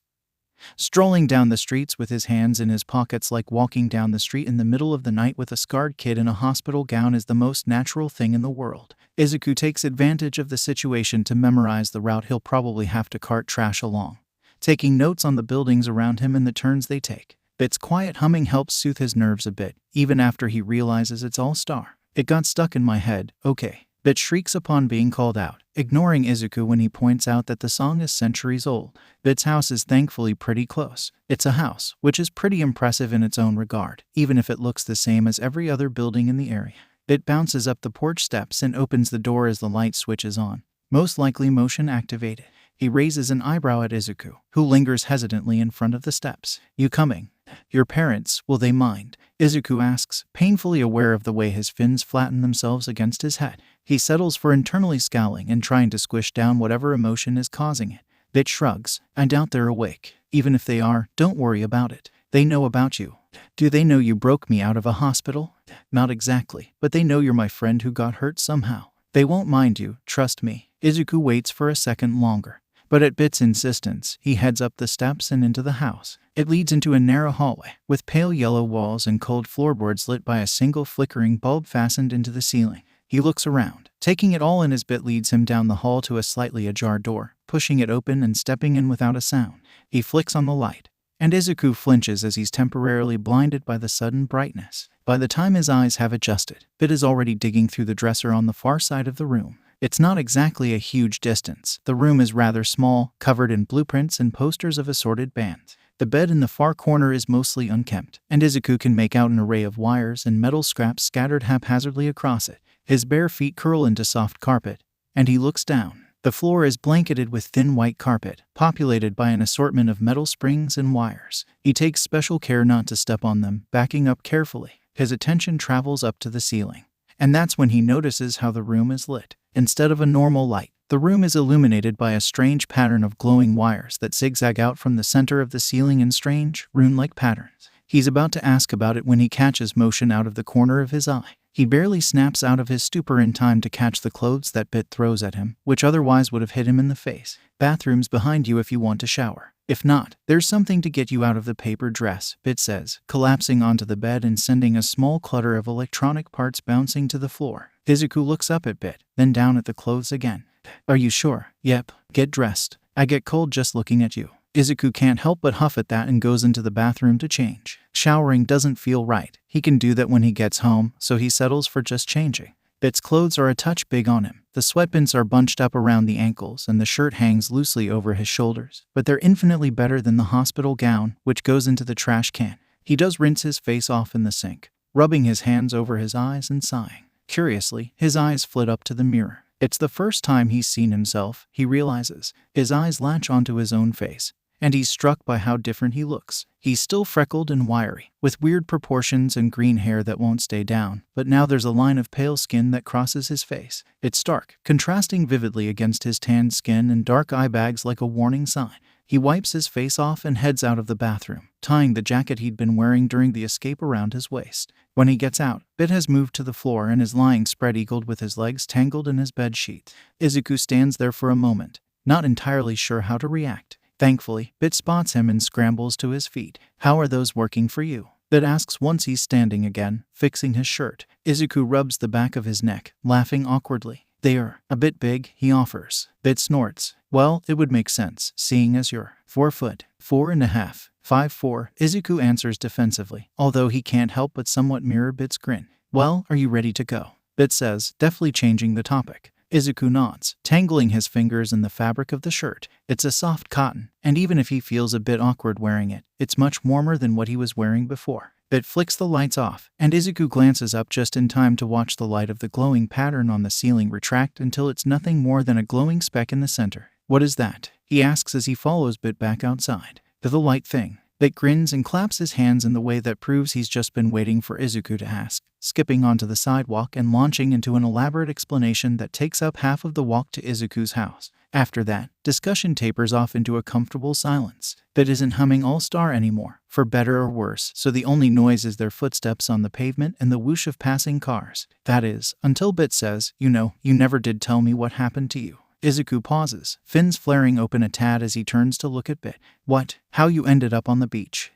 strolling down the streets with his hands in his pockets like walking down the street in the middle of the night with a scarred kid in a hospital gown is the most natural thing in the world. Izuku takes advantage of the situation to memorize the route he'll probably have to cart trash along, taking notes on the buildings around him and the turns they take. Bit's quiet humming helps soothe his nerves a bit, even after he realizes it's all Star. It got stuck in my head, okay. Bit shrieks upon being called out, ignoring Izuku when he points out that the song is centuries old. Bit's house is thankfully pretty close. It's a house, which is pretty impressive in its own regard, even if it looks the same as every other building in the area. Bit bounces up the porch steps and opens the door as the light switches on, most likely motion activated. He raises an eyebrow at Izuku, who lingers hesitantly in front of the steps. You coming? Your parents, will they mind? Izuku asks, painfully aware of the way his fins flatten themselves against his head. He settles for internally scowling and trying to squish down whatever emotion is causing it. Bit shrugs. I doubt they're awake. Even if they are, don't worry about it. They know about you. Do they know you broke me out of a hospital? Not exactly, but they know you're my friend who got hurt somehow. They won't mind you, trust me. Izuku waits for a second longer, but at Bit's insistence, he heads up the steps and into the house. It leads into a narrow hallway, with pale yellow walls and cold floorboards lit by a single flickering bulb fastened into the ceiling. He looks around, taking it all in as Bit leads him down the hall to a slightly ajar door, pushing it open and stepping in without a sound. He flicks on the light, and Izuku flinches as he's temporarily blinded by the sudden brightness. By the time his eyes have adjusted, Bit is already digging through the dresser on the far side of the room. It's not exactly a huge distance. The room is rather small, covered in blueprints and posters of assorted bands. The bed in the far corner is mostly unkempt, and Izuku can make out an array of wires and metal scraps scattered haphazardly across it. His bare feet curl into soft carpet, and he looks down. The floor is blanketed with thin white carpet, populated by an assortment of metal springs and wires. He takes special care not to step on them, backing up carefully. His attention travels up to the ceiling, and that's when he notices how the room is lit. Instead of a normal light, the room is illuminated by a strange pattern of glowing wires that zigzag out from the center of the ceiling in strange, rune-like patterns. He's about to ask about it when he catches motion out of the corner of his eye. He barely snaps out of his stupor in time to catch the clothes that Bit throws at him, which otherwise would have hit him in the face. Bathroom's behind you if you want to shower. If not, there's something to get you out of the paper dress, Bit says, collapsing onto the bed and sending a small clutter of electronic parts bouncing to the floor. Izuku looks up at Bit, then down at the clothes again. Are you sure? Yep. Get dressed. I get cold just looking at you. Izuku can't help but huff at that and goes into the bathroom to change. Showering doesn't feel right. He can do that when he gets home, so he settles for just changing. Bit's clothes are a touch big on him. The sweatpants are bunched up around the ankles and the shirt hangs loosely over his shoulders, but they're infinitely better than the hospital gown, which goes into the trash can. He does rinse his face off in the sink, rubbing his hands over his eyes and sighing. Curiously, his eyes flit up to the mirror. It's the first time he's seen himself, he realizes. His eyes latch onto his own face, and he's struck by how different he looks. He's still freckled and wiry, with weird proportions and green hair that won't stay down, but now there's a line of pale skin that crosses his face. It's stark, contrasting vividly against his tanned skin and dark eye bags like a warning sign. He wipes his face off and heads out of the bathroom, tying the jacket he'd been wearing during the escape around his waist. When he gets out, Bit has moved to the floor and is lying spread-eagled with his legs tangled in his bed sheet. Izuku stands there for a moment, not entirely sure how to react. Thankfully, Bit spots him and scrambles to his feet. How are those working for you? Bit asks once he's standing again, fixing his shirt. Izuku rubs the back of his neck, laughing awkwardly. They're a bit big, he offers. Bit snorts. Well, it would make sense, seeing as you're 4 foot, 4.5, 5'4", Izuku answers defensively, although he can't help but somewhat mirror Bit's grin. Well, are you ready to go? Bit says, deftly changing the topic. Izuku nods, tangling his fingers in the fabric of the shirt. It's a soft cotton, and even if he feels a bit awkward wearing it, it's much warmer than what he was wearing before. Bit flicks the lights off, and Izuku glances up just in time to watch the light of the glowing pattern on the ceiling retract until it's nothing more than a glowing speck in the center. What is that? He asks as he follows Bit back outside. To the light thing. Bit grins and claps his hands in the way that proves he's just been waiting for Izuku to ask, skipping onto the sidewalk and launching into an elaborate explanation that takes up half of the walk to Izuku's house. After that, discussion tapers off into a comfortable silence. Bit isn't humming All-Star anymore, for better or worse, so the only noise is their footsteps on the pavement and the whoosh of passing cars. That is, until Bit says, you never did tell me what happened to you. Izuku pauses, fins flaring open a tad as he turns to look at Bit. What? How you ended up on the beach?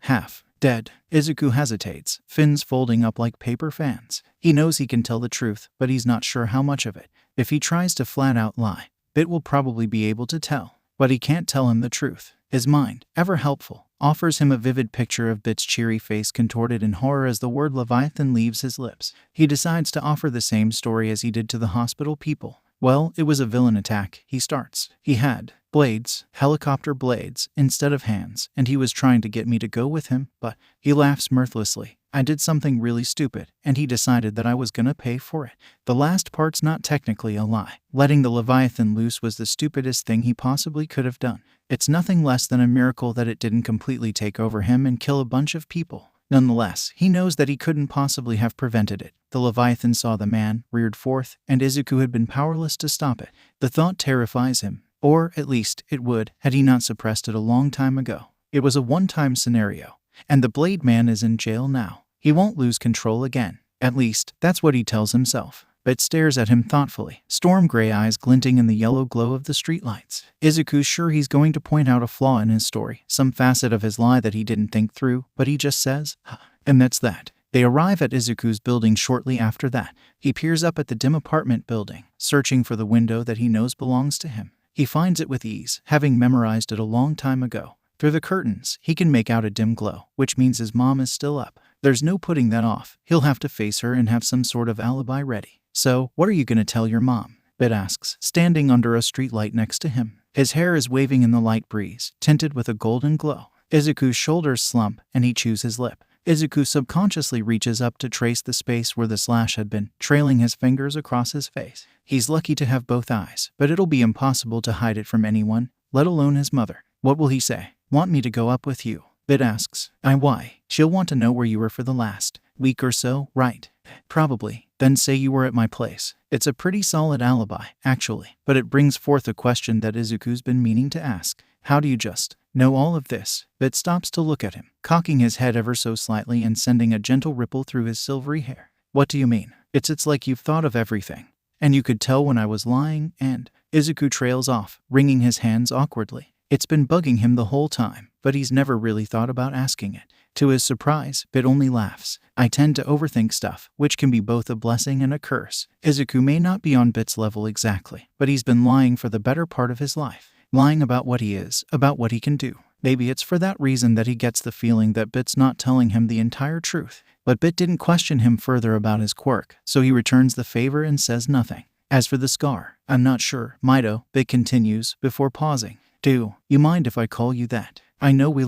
Half dead. Izuku hesitates, fins folding up like paper fans. He knows he can tell the truth, but he's not sure how much of it. If he tries to flat out lie, Bit will probably be able to tell. But he can't tell him the truth. His mind, ever helpful, offers him a vivid picture of Bit's cheery face contorted in horror as the word Leviathan leaves his lips. He decides to offer the same story as he did to the hospital people. Well, it was a villain attack, he starts. He had blades, helicopter blades, instead of hands, and he was trying to get me to go with him, but he laughs mirthlessly. I did something really stupid, and he decided that I was gonna pay for it. The last part's not technically a lie. Letting the Leviathan loose was the stupidest thing he possibly could have done. It's nothing less than a miracle that it didn't completely take over him and kill a bunch of people. Nonetheless, he knows that he couldn't possibly have prevented it. The Leviathan saw the man, reared forth, and Izuku had been powerless to stop it. The thought terrifies him, or at least it would, had he not suppressed it a long time ago. It was a one-time scenario, and the Blade Man is in jail now. He won't lose control again. At least, that's what he tells himself. Bit stares at him thoughtfully, storm gray eyes glinting in the yellow glow of the streetlights. Izuku's sure he's going to point out a flaw in his story, some facet of his lie that he didn't think through, but he just says, huh. And that's that. They arrive at Izuku's building shortly after that. He peers up at the dim apartment building, searching for the window that he knows belongs to him. He finds it with ease, having memorized it a long time ago. Through the curtains, he can make out a dim glow, which means his mom is still up. There's no putting that off. He'll have to face her and have some sort of alibi ready. So, what are you gonna tell your mom? Bit asks, standing under a streetlight next to him. His hair is waving in the light breeze, tinted with a golden glow. Izuku's shoulders slump, and he chews his lip. Izuku subconsciously reaches up to trace the space where the slash had been, trailing his fingers across his face. He's lucky to have both eyes, but it'll be impossible to hide it from anyone, let alone his mother. What will he say? Want me to go up with you? Bit asks. Why? She'll want to know where you were for the last week or so, right? Probably. Then say you were at my place. It's a pretty solid alibi, actually, but it brings forth a question that Izuku's been meaning to ask. How do you just know all of this? Bit stops to look at him, cocking his head ever so slightly and sending a gentle ripple through his silvery hair. What do you mean? It's like you've thought of everything. And you could tell when I was lying, and Izuku trails off, wringing his hands awkwardly. It's been bugging him the whole time, but he's never really thought about asking it. To his surprise, Bit only laughs. I tend to overthink stuff, which can be both a blessing and a curse. Izuku may not be on Bit's level exactly, but he's been lying for the better part of his life. Lying about what he is, about what he can do. Maybe it's for that reason that he gets the feeling that Bit's not telling him the entire truth. But Bit didn't question him further about his quirk, so he returns the favor and says nothing. As for the scar, I'm not sure, Mido, Bit continues, before pausing. Do you mind if I call you that? I know we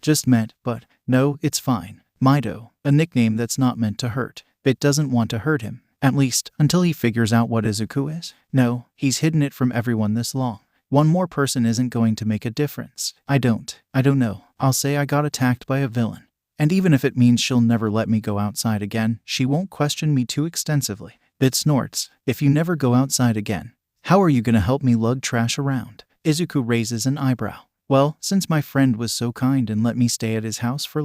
just met, but no, it's fine. Mido, a nickname that's not meant to hurt. Bit doesn't want to hurt him, at least until he figures out what Izuku is. No, he's hidden it from everyone this long. One more person isn't going to make a difference. I don't know. I'll say I got attacked by a villain. And even if it means she'll never let me go outside again, she won't question me too extensively. Bit snorts. If you never go outside again, how are you gonna help me lug trash around? Izuku raises an eyebrow. Well, since my friend was so kind and let me stay at his house for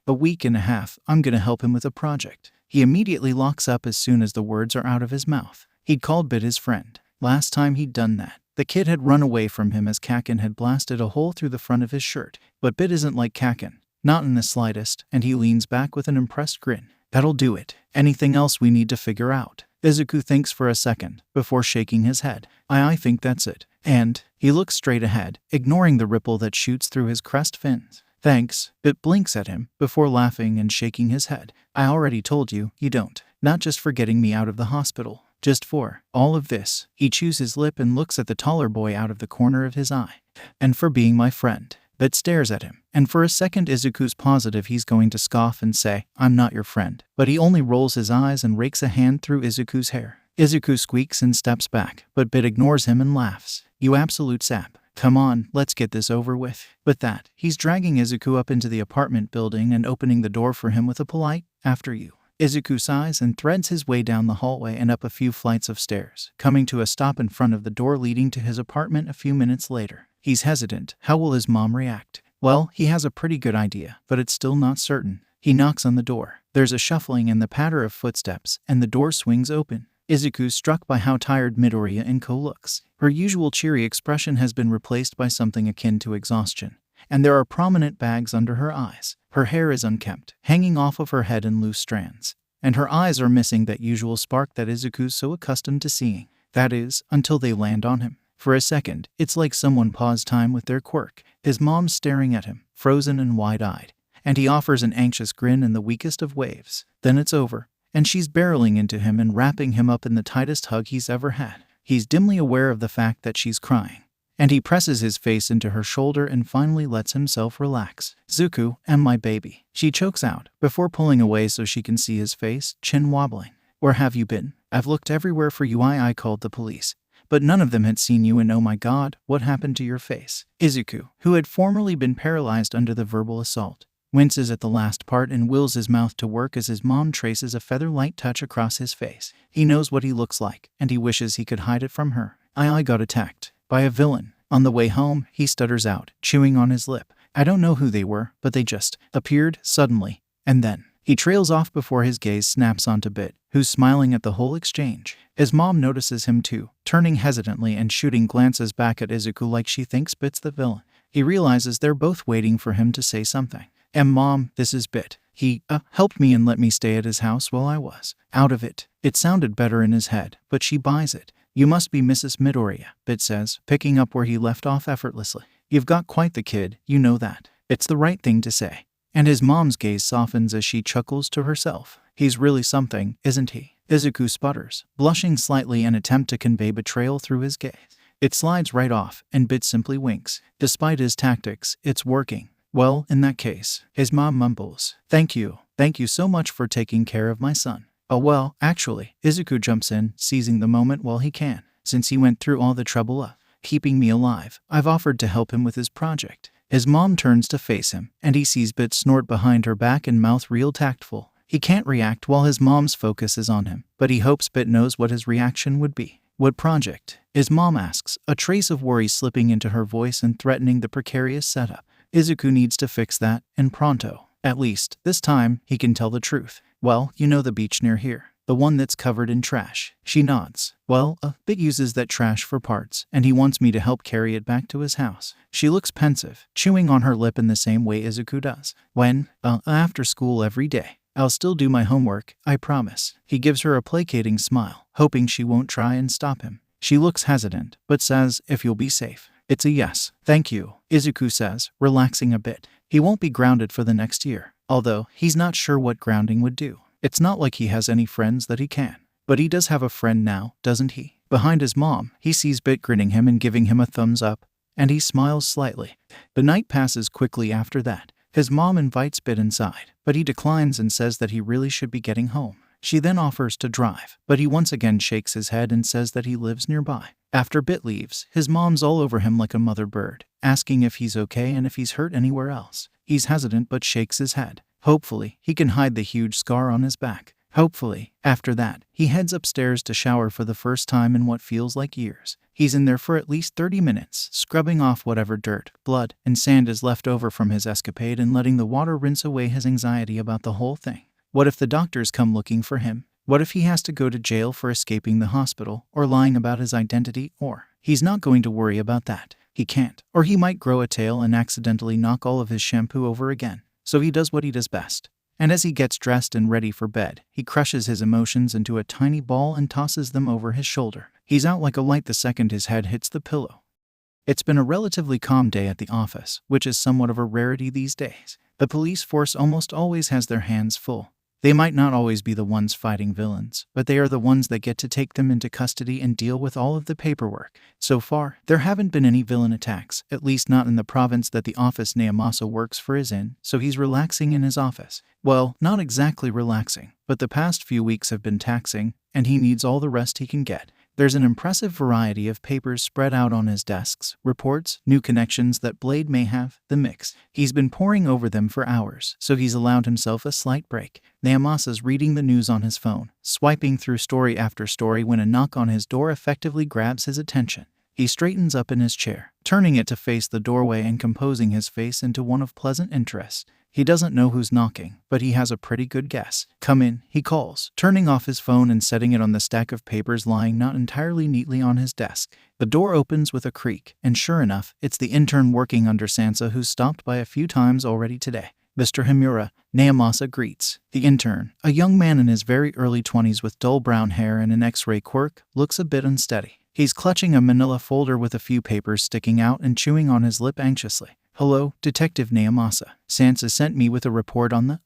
a week and a half, I'm gonna help him with a project. He immediately locks up as soon as the words are out of his mouth. He'd called Bit his friend. Last time he'd done that, the kid had run away from him as Kaken had blasted a hole through the front of his shirt. But Bit isn't like Kaken. Not in the slightest, and he leans back with an impressed grin. That'll do it. Anything else we need to figure out? Izuku thinks for a second, before shaking his head. I think that's it. And he looks straight ahead, ignoring the ripple that shoots through his crest fins. Thanks. Bit blinks at him, before laughing and shaking his head. I already told you, you don't. Not just for getting me out of the hospital. Just for all of this. He chews his lip and looks at the taller boy out of the corner of his eye. And for being my friend. Bit stares at him. And for a second Izuku's positive he's going to scoff and say, I'm not your friend. But he only rolls his eyes and rakes a hand through Izuku's hair. Izuku squeaks and steps back, but Bit ignores him and laughs. You absolute sap. Come on, let's get this over with. With that, he's dragging Izuku up into the apartment building and opening the door for him with a polite, after you. Izuku sighs and threads his way down the hallway and up a few flights of stairs, coming to a stop in front of the door leading to his apartment a few minutes later. He's hesitant. How will his mom react? Well, he has a pretty good idea, but it's still not certain. He knocks on the door. There's a shuffling and the patter of footsteps, and the door swings open. Izuku's struck by how tired Midoriya and Co looks. Her usual cheery expression has been replaced by something akin to exhaustion, and there are prominent bags under her eyes. Her hair is unkempt, hanging off of her head in loose strands, and her eyes are missing that usual spark that Izuku's so accustomed to seeing. That is, until they land on him. For a second, it's like someone paused time with their quirk. His mom's staring at him, frozen and wide-eyed, and he offers an anxious grin in the weakest of waves. Then it's over, and she's barreling into him and wrapping him up in the tightest hug he's ever had. He's dimly aware of the fact that she's crying, and he presses his face into her shoulder and finally lets himself relax. Zuku, and my baby, she chokes out, before pulling away so she can see his face, chin wobbling. Where have you been? I've looked everywhere for you. I called the police, but none of them had seen you, and oh my god, what happened to your face? Izuku, who had formerly been paralyzed under the verbal assault, winces at the last part and wills his mouth to work as his mom traces a feather-light touch across his face. He knows what he looks like, and he wishes he could hide it from her. I got attacked by a villain. On the way home, he stutters out, chewing on his lip. I don't know who they were, but they just appeared suddenly. And then he trails off before his gaze snaps onto Bit, who's smiling at the whole exchange. His mom notices him too, turning hesitantly and shooting glances back at Izuku like she thinks Bit's the villain. He realizes they're both waiting for him to say something. Mom, this is Bit. He, helped me and let me stay at his house while I was out of it. It sounded better in his head, but she buys it. You must be Mrs. Midoriya, Bit says, picking up where he left off effortlessly. You've got quite the kid, you know that. It's the right thing to say. And his mom's gaze softens as she chuckles to herself. He's really something, isn't he? Izuku sputters, blushing slightly and attempt to convey betrayal through his gaze. It slides right off, and Bit simply winks. Despite his tactics, it's working. Well, in that case, his mom mumbles. Thank you so much for taking care of my son. Oh well, actually, Izuku jumps in, seizing the moment while he can. Since he went through all the trouble of keeping me alive, I've offered to help him with his project. His mom turns to face him, and he sees Bit snort behind her back and mouth real tactful. He can't react while his mom's focus is on him, but he hopes Bit knows what his reaction would be. What project? His mom asks, a trace of worry slipping into her voice and threatening the precarious setup. Izuku needs to fix that, and pronto. At least, this time, he can tell the truth. Well, you know the beach near here. The one that's covered in trash. She nods. Well, Bit uses that trash for parts, and he wants me to help carry it back to his house. She looks pensive, chewing on her lip in the same way Izuku does. When? After school every day. I'll still do my homework, I promise. He gives her a placating smile, hoping she won't try and stop him. She looks hesitant, but says, if you'll be safe. It's a yes. Thank you, Izuku says, relaxing a bit. He won't be grounded for the next year, although he's not sure what grounding would do. It's not like he has any friends that he can. But he does have a friend now, doesn't he? Behind his mom, he sees Bit grinning him and giving him a thumbs up, and he smiles slightly. The night passes quickly after that. His mom invites Bit inside, but he declines and says that he really should be getting home. She then offers to drive, but he once again shakes his head and says that he lives nearby. After Bit leaves, his mom's all over him like a mother bird, asking if he's okay and if he's hurt anywhere else. He's hesitant but shakes his head. Hopefully, he can hide the huge scar on his back. Hopefully. After that, he heads upstairs to shower for the first time in what feels like years. He's in there for at least 30 minutes, scrubbing off whatever dirt, blood, and sand is left over from his escapade and letting the water rinse away his anxiety about the whole thing. What if the doctors come looking for him? What if he has to go to jail for escaping the hospital, or lying about his identity, or... He's not going to worry about that. He can't. Or he might grow a tail and accidentally knock all of his shampoo over again. So he does what he does best. And as he gets dressed and ready for bed, he crushes his emotions into a tiny ball and tosses them over his shoulder. He's out like a light the second his head hits the pillow. It's been a relatively calm day at the office, which is somewhat of a rarity these days. The police force almost always has their hands full. They might not always be the ones fighting villains, but they are the ones that get to take them into custody and deal with all of the paperwork. So far, there haven't been any villain attacks, at least not in the province that the office Naomasa works for is in, so he's relaxing in his office. Well, not exactly relaxing, but the past few weeks have been taxing, and he needs all the rest he can get. There's an impressive variety of papers spread out on his desks, reports, new connections that Blade may have, the mix. He's been poring over them for hours, so he's allowed himself a slight break. Naomasa's reading the news on his phone, swiping through story after story when a knock on his door effectively grabs his attention. He straightens up in his chair, turning it to face the doorway and composing his face into one of pleasant interest. He doesn't know who's knocking, but he has a pretty good guess. "Come in," he calls, turning off his phone and setting it on the stack of papers lying not entirely neatly on his desk. The door opens with a creak, and sure enough, it's the intern working under Sansa who's stopped by a few times already today. "Mr. Himura," Naomasa greets. The intern, a young man in his very early 20s with dull brown hair and an X-ray quirk, looks a bit unsteady. He's clutching a manila folder with a few papers sticking out and chewing on his lip anxiously. "Hello, Detective Naomasa. Sansa sent me with a report on the,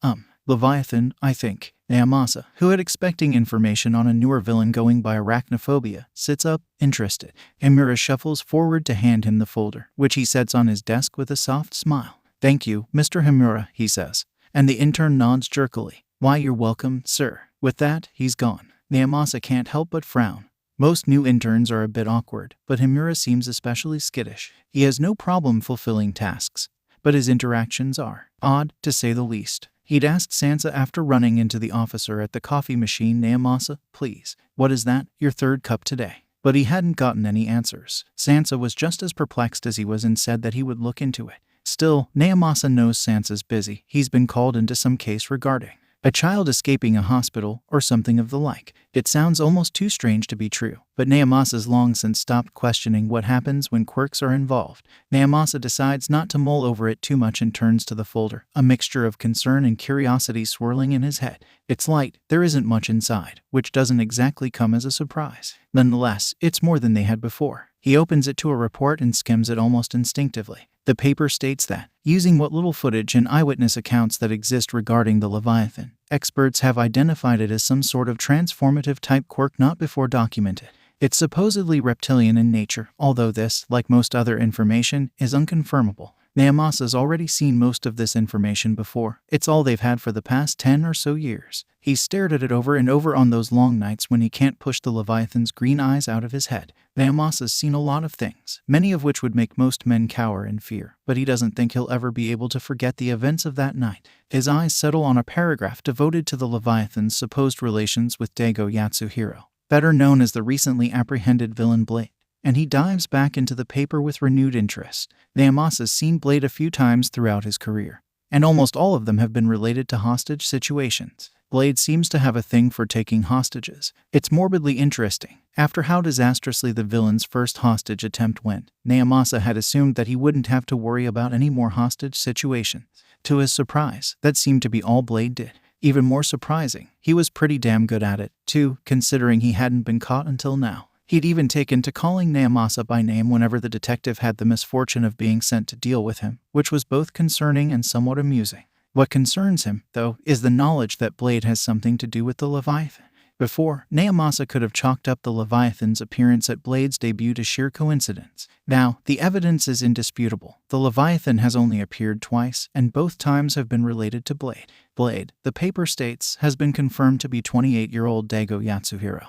Leviathan, I think." Naomasa, who had expecting information on a newer villain going by arachnophobia, sits up, interested. Himura shuffles forward to hand him the folder, which he sets on his desk with a soft smile. "Thank you, Mr. Himura," he says. And the intern nods jerkily. "Why, you're welcome, sir." With that, he's gone. Naomasa can't help but frown. Most new interns are a bit awkward, but Himura seems especially skittish. He has no problem fulfilling tasks, but his interactions are odd, to say the least. He'd asked Sansa after running into the officer at the coffee machine, "Naomasa, please, what is that, your third cup today?" But he hadn't gotten any answers. Sansa was just as perplexed as he was and said that he would look into it. Still, Naomasa knows Sansa's busy. He's been called into some case regarding a child escaping a hospital, or something of the like. It sounds almost too strange to be true, but Naomasa's long since stopped questioning what happens when quirks are involved. Naomasa decides not to mull over it too much and turns to the folder, a mixture of concern and curiosity swirling in his head. It's light, there isn't much inside, which doesn't exactly come as a surprise. Nonetheless, it's more than they had before. He opens it to a report and skims it almost instinctively. The paper states that, using what little footage and eyewitness accounts that exist regarding the Leviathan, experts have identified it as some sort of transformative type quirk not before documented. It's supposedly reptilian in nature, although this, like most other information, is unconfirmable. Naomasa's already seen most of this information before. It's all they've had for the past 10 or so years. He's stared at it over and over on those long nights when he can't push the Leviathan's green eyes out of his head. Naomasa's seen a lot of things, many of which would make most men cower in fear, but he doesn't think he'll ever be able to forget the events of that night. His eyes settle on a paragraph devoted to the Leviathan's supposed relations with Daigo Yatsuhiro, better known as the recently apprehended villain Blade, and he dives back into the paper with renewed interest. Naomasa's seen Blade a few times throughout his career, and almost all of them have been related to hostage situations. Blade seems to have a thing for taking hostages. It's morbidly interesting. After how disastrously the villain's first hostage attempt went, Naomasa had assumed that he wouldn't have to worry about any more hostage situations. To his surprise, that seemed to be all Blade did. Even more surprising, he was pretty damn good at it, too, considering he hadn't been caught until now. He'd even taken to calling Naomasa by name whenever the detective had the misfortune of being sent to deal with him, which was both concerning and somewhat amusing. What concerns him, though, is the knowledge that Blade has something to do with the Leviathan. Before, Naomasa could have chalked up the Leviathan's appearance at Blade's debut to sheer coincidence. Now, the evidence is indisputable. The Leviathan has only appeared twice, and both times have been related to Blade. Blade, the paper states, has been confirmed to be 28-year-old Daigo Yatsuhiro,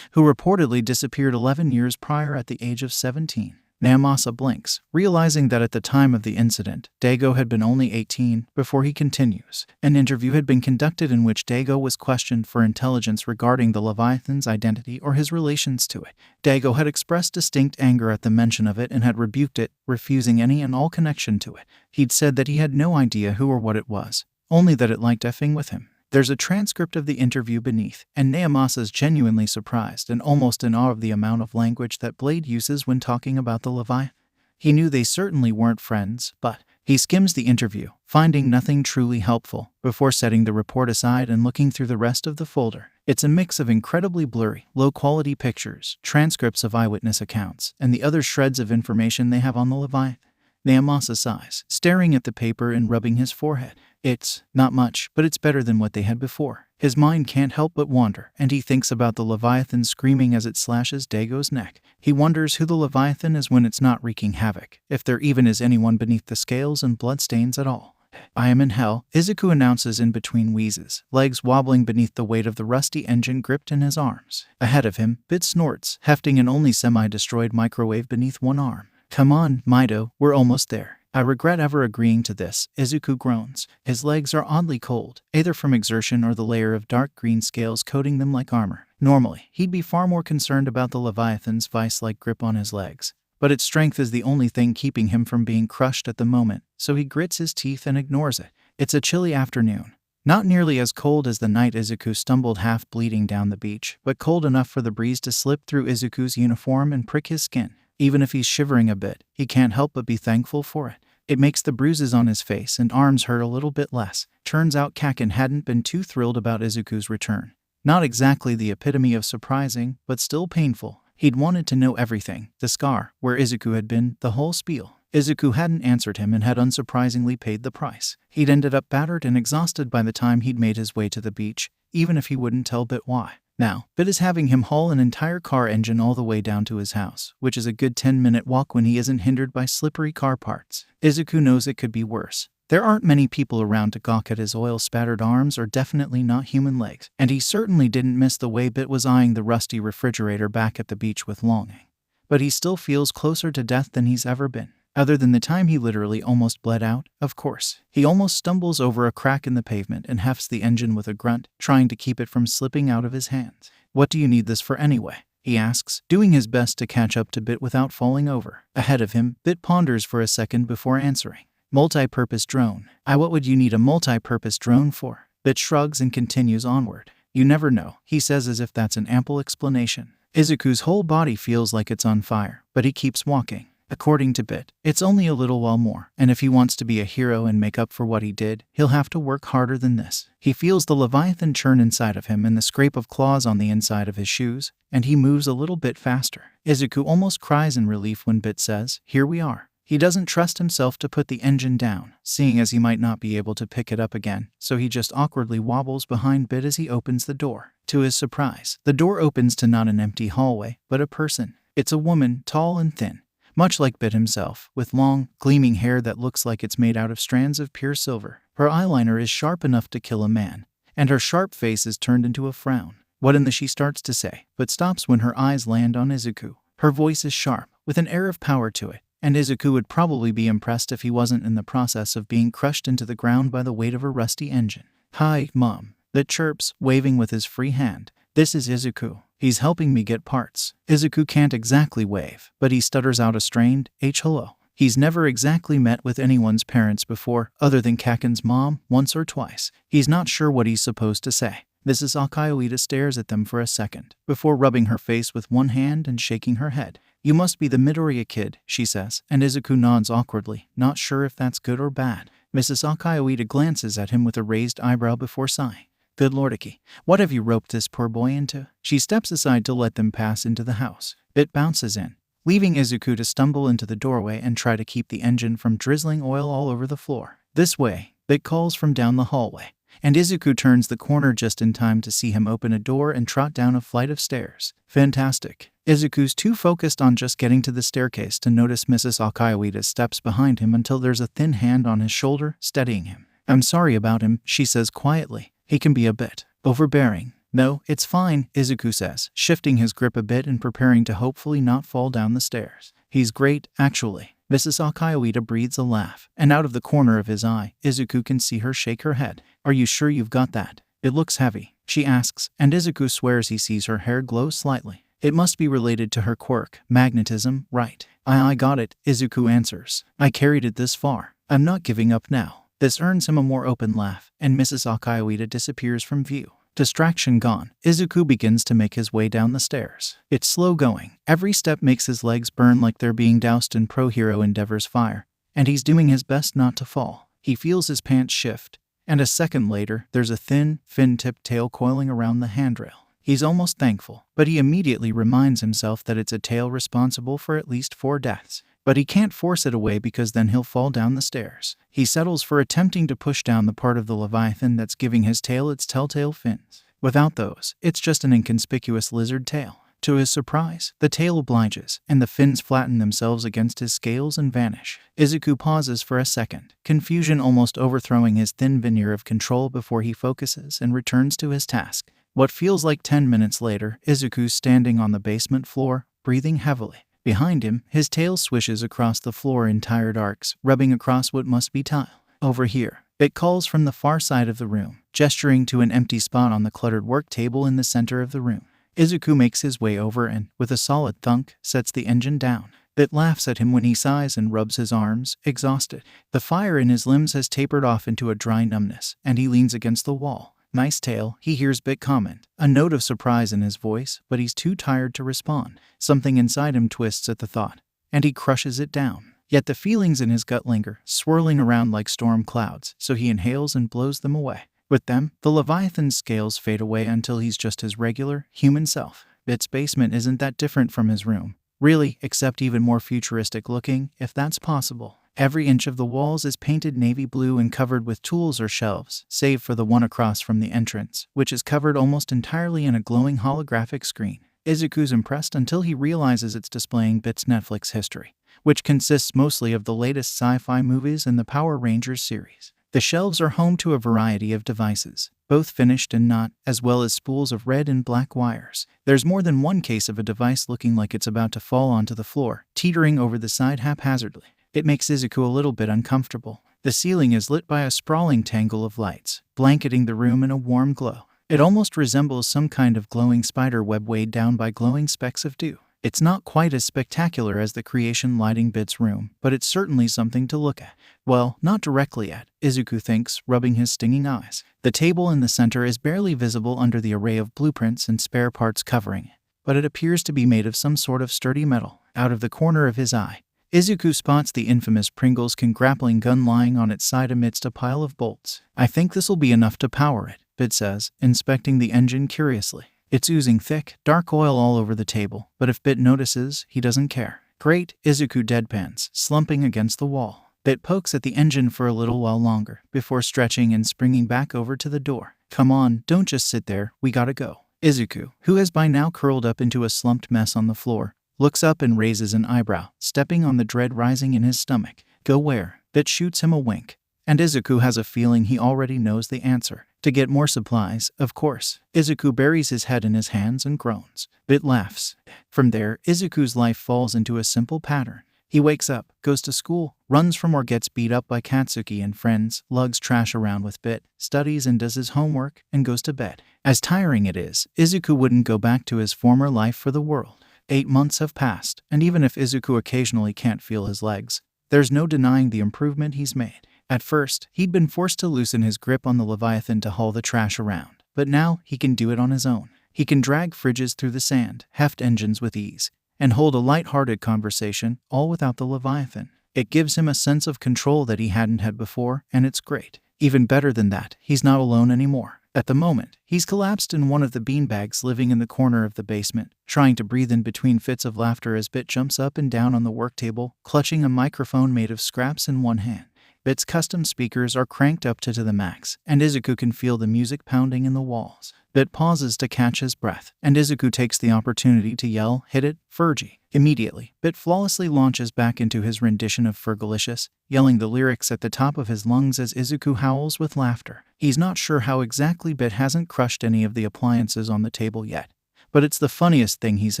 who reportedly disappeared 11 years prior at the age of 17. Naomasa blinks, realizing that at the time of the incident, Daigo had been only 18, before he continues. An interview had been conducted in which Daigo was questioned for intelligence regarding the Leviathan's identity or his relations to it. Daigo had expressed distinct anger at the mention of it and had rebuked it, refusing any and all connection to it. He'd said that he had no idea who or what it was, only that it liked effing with him. There's a transcript of the interview beneath, and Naomasa's genuinely surprised and almost in awe of the amount of language that Blade uses when talking about the Leviathan. He knew they certainly weren't friends, but He skims the interview, finding nothing truly helpful, before setting the report aside and looking through the rest of the folder. It's a mix of incredibly blurry, low-quality pictures, transcripts of eyewitness accounts, and the other shreds of information they have on the Leviathan. Naomasa sighs, staring at the paper and rubbing his forehead. It's not much, but it's better than what they had before. His mind can't help but wander, and he thinks about the Leviathan screaming as it slashes Dago's neck. He wonders who the Leviathan is when it's not wreaking havoc, if there even is anyone beneath the scales and bloodstains at all. I am in hell, Izuku announces in between wheezes, legs wobbling beneath the weight of the rusty engine gripped in his arms. Ahead of him, Bit snorts, hefting an only semi-destroyed microwave beneath one arm. Come on, Mido, we're almost there. I regret ever agreeing to this, Izuku groans. His legs are oddly cold, either from exertion or the layer of dark green scales coating them like armor. Normally, he'd be far more concerned about the Leviathan's vice-like grip on his legs. But its strength is the only thing keeping him from being crushed at the moment, so he grits his teeth and ignores it. It's a chilly afternoon. Not nearly as cold as the night Izuku stumbled half bleeding down the beach, but cold enough for the breeze to slip through Izuku's uniform and prick his skin. Even if he's shivering a bit, he can't help but be thankful for it. It makes the bruises on his face and arms hurt a little bit less. Turns out Kaken hadn't been too thrilled about Izuku's return. Not exactly the epitome of surprising, but still painful. He'd wanted to know everything, the scar, where Izuku had been, the whole spiel. Izuku hadn't answered him and had unsurprisingly paid the price. He'd ended up battered and exhausted by the time he'd made his way to the beach, even if he wouldn't tell Bit why. Now, Bit is having him haul an entire car engine all the way down to his house, which is a good 10-minute walk when he isn't hindered by slippery car parts. Izuku knows it could be worse. There aren't many people around to gawk at his oil-spattered arms or definitely not human legs, and he certainly didn't miss the way Bit was eyeing the rusty refrigerator back at the beach with longing. But he still feels closer to death than he's ever been. Other than the time he literally almost bled out, of course. He almost stumbles over a crack in the pavement and hefts the engine with a grunt, trying to keep it from slipping out of his hands. What do you need this for anyway? He asks, doing his best to catch up to Bit without falling over. Ahead of him, Bit ponders for a second before answering. Multi-purpose drone. What would you need a multi-purpose drone for? Bit shrugs and continues onward. You never know, he says as if that's an ample explanation. Izuku's whole body feels like it's on fire, but he keeps walking. According to Bit, it's only a little while more, and if he wants to be a hero and make up for what he did, he'll have to work harder than this. He feels the Leviathan churn inside of him and the scrape of claws on the inside of his shoes, and he moves a little bit faster. Izuku almost cries in relief when Bit says, "Here we are." He doesn't trust himself to put the engine down, seeing as he might not be able to pick it up again, so he just awkwardly wobbles behind Bit as he opens the door. To his surprise, the door opens to not an empty hallway, but a person. It's a woman, tall and thin. Much like Bit himself, with long, gleaming hair that looks like it's made out of strands of pure silver. Her eyeliner is sharp enough to kill a man, and her sharp face is turned into a frown. What in the she starts to say, but stops when her eyes land on Izuku. Her voice is sharp, with an air of power to it, and Izuku would probably be impressed if he wasn't in the process of being crushed into the ground by the weight of her rusty engine. "Hi, Mom," Bit chirps, waving with his free hand. "This is Izuku. He's helping me get parts." Izuku can't exactly wave, but he stutters out a strained, hello. He's never exactly met with anyone's parents before, other than Kaken's mom, once or twice. He's not sure what he's supposed to say. Mrs. Akayoida stares at them for a second, before rubbing her face with one hand and shaking her head. "You must be the Midoriya kid," she says, and Izuku nods awkwardly, not sure if that's good or bad. Mrs. Akayoida glances at him with a raised eyebrow before sighing. "Good lordiki, what have you roped this poor boy into?" She steps aside to let them pass into the house. Bit bounces in, leaving Izuku to stumble into the doorway and try to keep the engine from drizzling oil all over the floor. "This way," Bit calls from down the hallway, and Izuku turns the corner just in time to see him open a door and trot down a flight of stairs. Fantastic. Izuku's too focused on just getting to the staircase to notice Mrs. Akayoida steps behind him until there's a thin hand on his shoulder, steadying him. "I'm sorry about him," she says quietly. "He can be a bit overbearing." "No, it's fine," Izuku says, shifting his grip a bit and preparing to hopefully not fall down the stairs. "He's great, actually." Mrs. Akayoida breathes a laugh, and out of the corner of his eye, Izuku can see her shake her head. "Are you sure you've got that? It looks heavy," she asks, and Izuku swears he sees her hair glow slightly. It must be related to her quirk, magnetism, right? I got it," Izuku answers. "I carried it this far. I'm not giving up now." This earns him a more open laugh, and Mrs. Akayoida disappears from view. Distraction gone, Izuku begins to make his way down the stairs. It's slow going. Every step makes his legs burn like they're being doused in pro-hero Endeavor's fire, and he's doing his best not to fall. He feels his pants shift, and a second later, there's a thin, fin-tipped tail coiling around the handrail. He's almost thankful, but he immediately reminds himself that it's a tail responsible for at least 4 deaths. But he can't force it away because then he'll fall down the stairs. He settles for attempting to push down the part of the Leviathan that's giving his tail its telltale fins. Without those, it's just an inconspicuous lizard tail. To his surprise, the tail obliges, and the fins flatten themselves against his scales and vanish. Izuku pauses for a second, confusion almost overthrowing his thin veneer of control before he focuses and returns to his task. What feels like 10 minutes later, Izuku's standing on the basement floor, breathing heavily. Behind him, his tail swishes across the floor in tired arcs, rubbing across what must be tile. Over here, it calls from the far side of the room, gesturing to an empty spot on the cluttered work table in the center of the room. Izuku makes his way over and, with a solid thunk, sets the engine down. It laughs at him when he sighs and rubs his arms, exhausted. The fire in his limbs has tapered off into a dry numbness, and he leans against the wall. "Nice tail," he hears Bit comment, a note of surprise in his voice, but he's too tired to respond. Something inside him twists at the thought, and he crushes it down. Yet the feelings in his gut linger, swirling around like storm clouds, so he inhales and blows them away. With them, the Leviathan's scales fade away until he's just his regular, human self. Bit's basement isn't that different from his room, really, except even more futuristic looking, if that's possible. Every inch of the walls is painted navy blue and covered with tools or shelves, save for the one across from the entrance, which is covered almost entirely in a glowing holographic screen. Izuku's impressed until he realizes it's displaying Bit's Netflix history, which consists mostly of the latest sci-fi movies and the Power Rangers series. The shelves are home to a variety of devices, both finished and not, as well as spools of red and black wires. There's more than one case of a device looking like it's about to fall onto the floor, teetering over the side haphazardly. It makes Izuku a little bit uncomfortable. The ceiling is lit by a sprawling tangle of lights, blanketing the room in a warm glow. It almost resembles some kind of glowing spider web weighed down by glowing specks of dew. It's not quite as spectacular as the creation lighting Bit's room, but it's certainly something to look at. Well, not directly at, Izuku thinks, rubbing his stinging eyes. The table in the center is barely visible under the array of blueprints and spare parts covering it, but it appears to be made of some sort of sturdy metal. Out of the corner of his eye, Izuku spots the infamous Pringles grappling gun lying on its side amidst a pile of bolts. "I think this'll be enough to power it," Bit says, inspecting the engine curiously. It's oozing thick, dark oil all over the table, but if Bit notices, he doesn't care. "Great," Izuku deadpans, slumping against the wall. Bit pokes at the engine for a little while longer, before stretching and springing back over to the door. "Come on, don't just sit there, we gotta go." Izuku, who has by now curled up into a slumped mess on the floor, looks up and raises an eyebrow, stepping on the dread rising in his stomach. "Go where?" Bit shoots him a wink, and Izuku has a feeling he already knows the answer. "To get more supplies, of course." Izuku buries his head in his hands and groans. Bit laughs. From there, Izuku's life falls into a simple pattern. He wakes up, goes to school, runs from or gets beat up by Katsuki and friends, lugs trash around with Bit, studies and does his homework, and goes to bed. As tiring it is, Izuku wouldn't go back to his former life for the world. 8 months have passed, and even if Izuku occasionally can't feel his legs, there's no denying the improvement he's made. At first, he'd been forced to loosen his grip on the Leviathan to haul the trash around, but now he can do it on his own. He can drag fridges through the sand, heft engines with ease, and hold a light-hearted conversation, all without the Leviathan. It gives him a sense of control that he hadn't had before, and it's great. Even better than that, he's not alone anymore. At the moment, he's collapsed in one of the beanbags living in the corner of the basement, trying to breathe in between fits of laughter as Bit jumps up and down on the work table, clutching a microphone made of scraps in one hand. Bit's custom speakers are cranked up to the max, and Izuku can feel the music pounding in the walls. Bit pauses to catch his breath, and Izuku takes the opportunity to yell, "Hit it, Fergie." Immediately, Bit flawlessly launches back into his rendition of Fergalicious, yelling the lyrics at the top of his lungs as Izuku howls with laughter. He's not sure how exactly Bit hasn't crushed any of the appliances on the table yet, but it's the funniest thing he's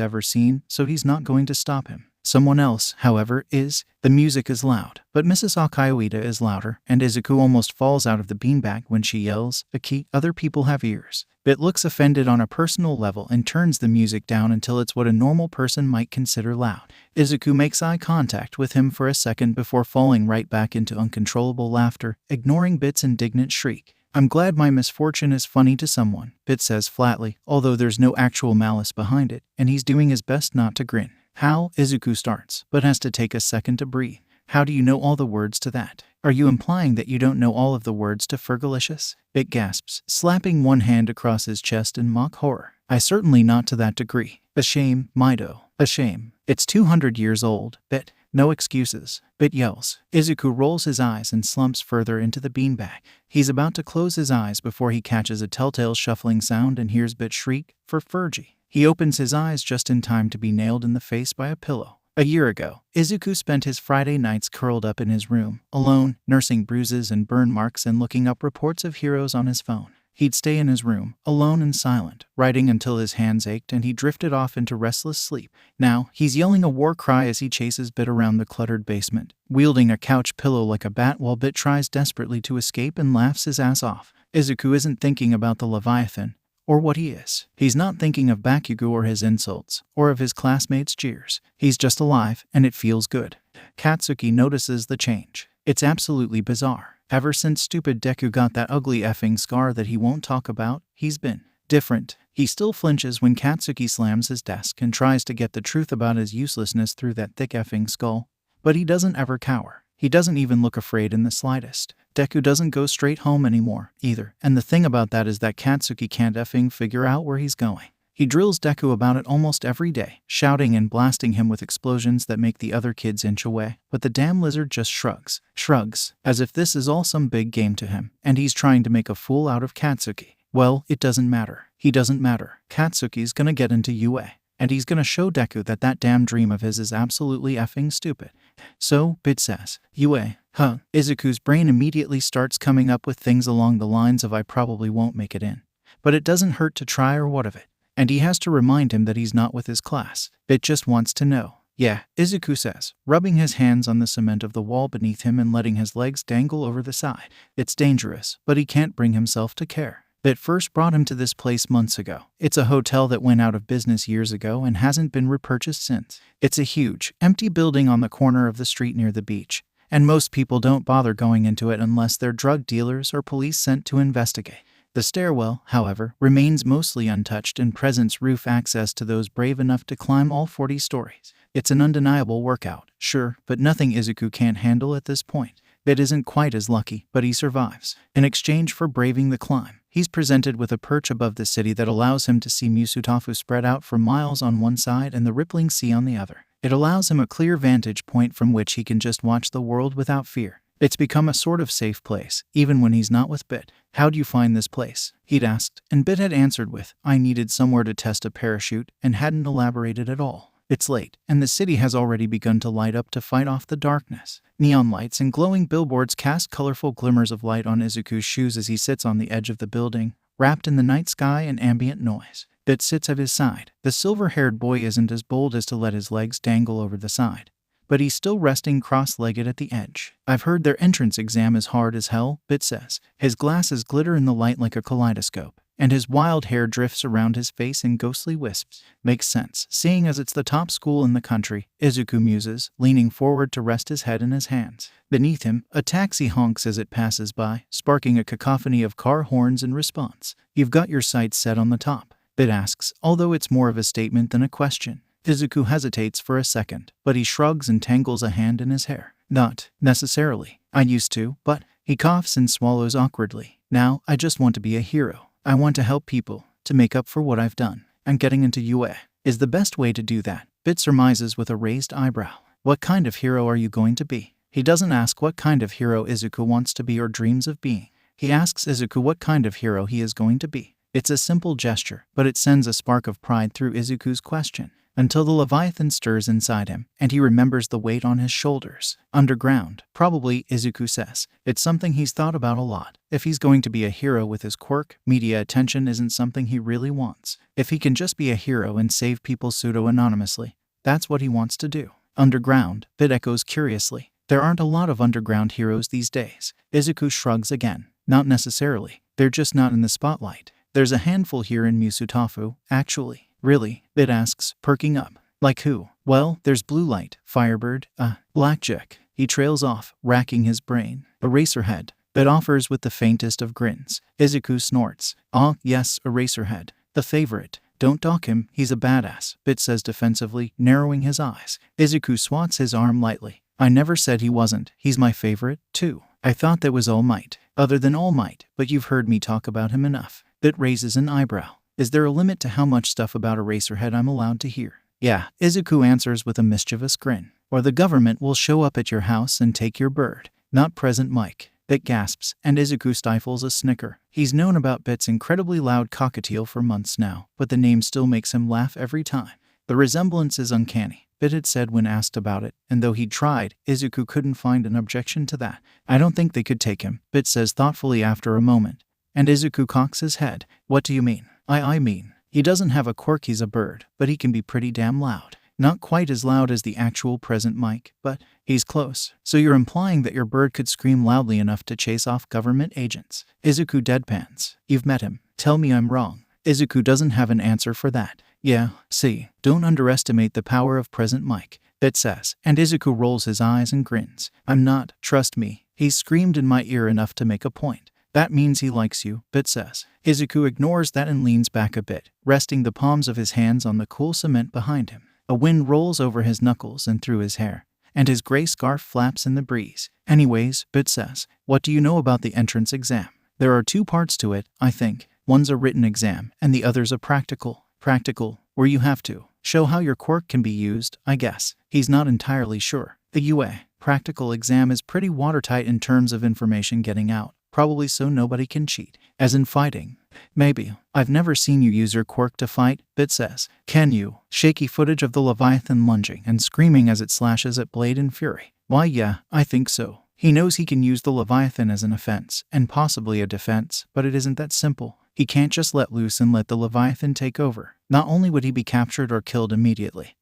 ever seen, so he's not going to stop him. Someone else, however, is. The music is loud, but Mrs. Akaioida is louder, and Izuku almost falls out of the beanbag when she yells, "Aki, other people have ears." Bit looks offended on a personal level and turns the music down until it's what a normal person might consider loud. Izuku makes eye contact with him for a second before falling right back into uncontrollable laughter, ignoring Bit's indignant shriek. "I'm glad my misfortune is funny to someone," Bit says flatly, although there's no actual malice behind it, and he's doing his best not to grin. "How?" Izuku starts, but has to take a second to breathe. How do you know all the words to that? Are you implying that you don't know all of the words to Fergalicious? Bit gasps, slapping one hand across his chest in mock horror. I certainly not to that degree. A shame, Mido. A shame. It's 200 years old. Bit. No excuses. Bit yells. Izuku rolls his eyes and slumps further into the beanbag. He's about to close his eyes before he catches a telltale shuffling sound and hears Bit shriek for Fergie. He opens his eyes just in time to be nailed in the face by a pillow. A year ago, Izuku spent his Friday nights curled up in his room, alone, nursing bruises and burn marks and looking up reports of heroes on his phone. He'd stay in his room, alone and silent, writing until his hands ached and he drifted off into restless sleep. Now, he's yelling a war cry as he chases Bit around the cluttered basement, wielding a couch pillow like a bat while Bit tries desperately to escape and laughs his ass off. Izuku isn't thinking about the Leviathan, or what he is. He's not thinking of Bakugo or his insults, or of his classmates' jeers. He's just alive, and it feels good. Katsuki notices the change. It's absolutely bizarre. Ever since stupid Deku got that ugly effing scar that he won't talk about, he's been different. He still flinches when Katsuki slams his desk and tries to get the truth about his uselessness through that thick effing skull. But he doesn't ever cower. He doesn't even look afraid in the slightest. Deku doesn't go straight home anymore, either. And the thing about that is that Katsuki can't effing figure out where he's going. He drills Deku about it almost every day, shouting and blasting him with explosions that make the other kids inch away. But the damn lizard just shrugs, as if this is all some big game to him, and he's trying to make a fool out of Katsuki. Well, it doesn't matter. He doesn't matter. Katsuki's gonna get into UA, and he's gonna show Deku that that damn dream of his is absolutely effing stupid. So, Bit says, UA, huh? Izuku's brain immediately starts coming up with things along the lines of I probably won't make it in. But it doesn't hurt to try or what of it. And he has to remind him that he's not with his class. Bit just wants to know. Yeah, Izuku says, rubbing his hands on the cement of the wall beneath him and letting his legs dangle over the side. It's dangerous, but he can't bring himself to care. Bit first brought him to this place months ago. It's a hotel that went out of business years ago and hasn't been repurchased since. It's a huge, empty building on the corner of the street near the beach, and most people don't bother going into it unless they're drug dealers or police sent to investigate. The stairwell, however, remains mostly untouched and presents roof access to those brave enough to climb all 40 stories. It's an undeniable workout, sure, but nothing Izuku can't handle at this point. Bit isn't quite as lucky, but he survives. In exchange for braving the climb, he's presented with a perch above the city that allows him to see Musutafu spread out for miles on one side and the rippling sea on the other. It allows him a clear vantage point from which he can just watch the world without fear. It's become a sort of safe place, even when he's not with Bit. How'd you find this place? He'd asked, and Bit had answered with, I needed somewhere to test a parachute, and hadn't elaborated at all. It's late, and the city has already begun to light up to fight off the darkness. Neon lights and glowing billboards cast colorful glimmers of light on Izuku's shoes as he sits on the edge of the building, wrapped in the night sky and ambient noise. Bit sits at his side. The silver-haired boy isn't as bold as to let his legs dangle over the side, but he's still resting cross-legged at the edge. I've heard their entrance exam is hard as hell, Bit says. His glasses glitter in the light like a kaleidoscope, and his wild hair drifts around his face in ghostly wisps. Makes sense, seeing as it's the top school in the country, Izuku muses, leaning forward to rest his head in his hands. Beneath him, a taxi honks as it passes by, sparking a cacophony of car horns in response. You've got your sights set on the top? Bit asks, although it's more of a statement than a question. Izuku hesitates for a second, but he shrugs and tangles a hand in his hair. Not necessarily. I used to, but he coughs and swallows awkwardly. Now, I just want to be a hero. I want to help people, to make up for what I've done. And getting into UA is the best way to do that. Bit surmises with a raised eyebrow. What kind of hero are you going to be? He doesn't ask what kind of hero Izuku wants to be or dreams of being. He asks Izuku what kind of hero he is going to be. It's a simple gesture, but it sends a spark of pride through Izuku's question. Until the Leviathan stirs inside him, and he remembers the weight on his shoulders. Underground, probably, Izuku says. It's something he's thought about a lot. If he's going to be a hero with his quirk, media attention isn't something he really wants. If he can just be a hero and save people pseudo-anonymously, that's what he wants to do. Underground, Bit echoes curiously. There aren't a lot of underground heroes these days. Izuku shrugs again. Not necessarily. They're just not in the spotlight. There's a handful here in Musutafu, actually. Really? Bit asks, perking up. Like who? Well, there's Blue Light, Firebird, Blackjack. He trails off, racking his brain. Eraserhead. Bit offers with the faintest of grins. Izuku snorts. Ah, yes, Eraserhead. The favorite. Don't dock him, he's a badass, Bit says defensively, narrowing his eyes. Izuku swats his arm lightly. I never said he wasn't. He's my favorite, too. I thought that was All Might. Other than All Might, but you've heard me talk about him enough. Bit raises an eyebrow. Is there a limit to how much stuff about Eraserhead I'm allowed to hear? Yeah, Izuku answers with a mischievous grin. Or the government will show up at your house and take your bird. Not present Mike. Bit gasps, and Izuku stifles a snicker. He's known about Bit's incredibly loud cockatiel for months now, but the name still makes him laugh every time. The resemblance is uncanny, Bit had said when asked about it, and though he tried, Izuku couldn't find an objection to that. I don't think they could take him, Bit says thoughtfully after a moment. And Izuku cocks his head. What do you mean? I mean, he doesn't have a quirk, he's a bird, but he can be pretty damn loud. Not quite as loud as the actual present Mike, but he's close. So you're implying that your bird could scream loudly enough to chase off government agents? Izuku deadpans. You've met him. Tell me I'm wrong. Izuku doesn't have an answer for that. Yeah, see, don't underestimate the power of present Mike, Bit says, and Izuku rolls his eyes and grins. I'm not, trust me. He's screamed in my ear enough to make a point. That means he likes you, Bit says. Izuku ignores that and leans back a bit, resting the palms of his hands on the cool cement behind him. A wind rolls over his knuckles and through his hair, and his gray scarf flaps in the breeze. Anyways, Bit says, what do you know about the entrance exam? There are 2 parts to it, I think. One's a written exam, and the other's a practical. Practical, where you have to show how your quirk can be used, I guess. He's not entirely sure. The UA practical exam is pretty watertight in terms of information getting out. Probably so nobody can cheat. As in fighting. Maybe. I've never seen you use your quirk to fight, Bit says. Can you? Shaky footage of the Leviathan lunging and screaming as it slashes at Blade in fury. Why yeah, I think so. He knows he can use the Leviathan as an offense, and possibly a defense, but it isn't that simple. He can't just let loose and let the Leviathan take over. Not only would he be captured or killed immediately,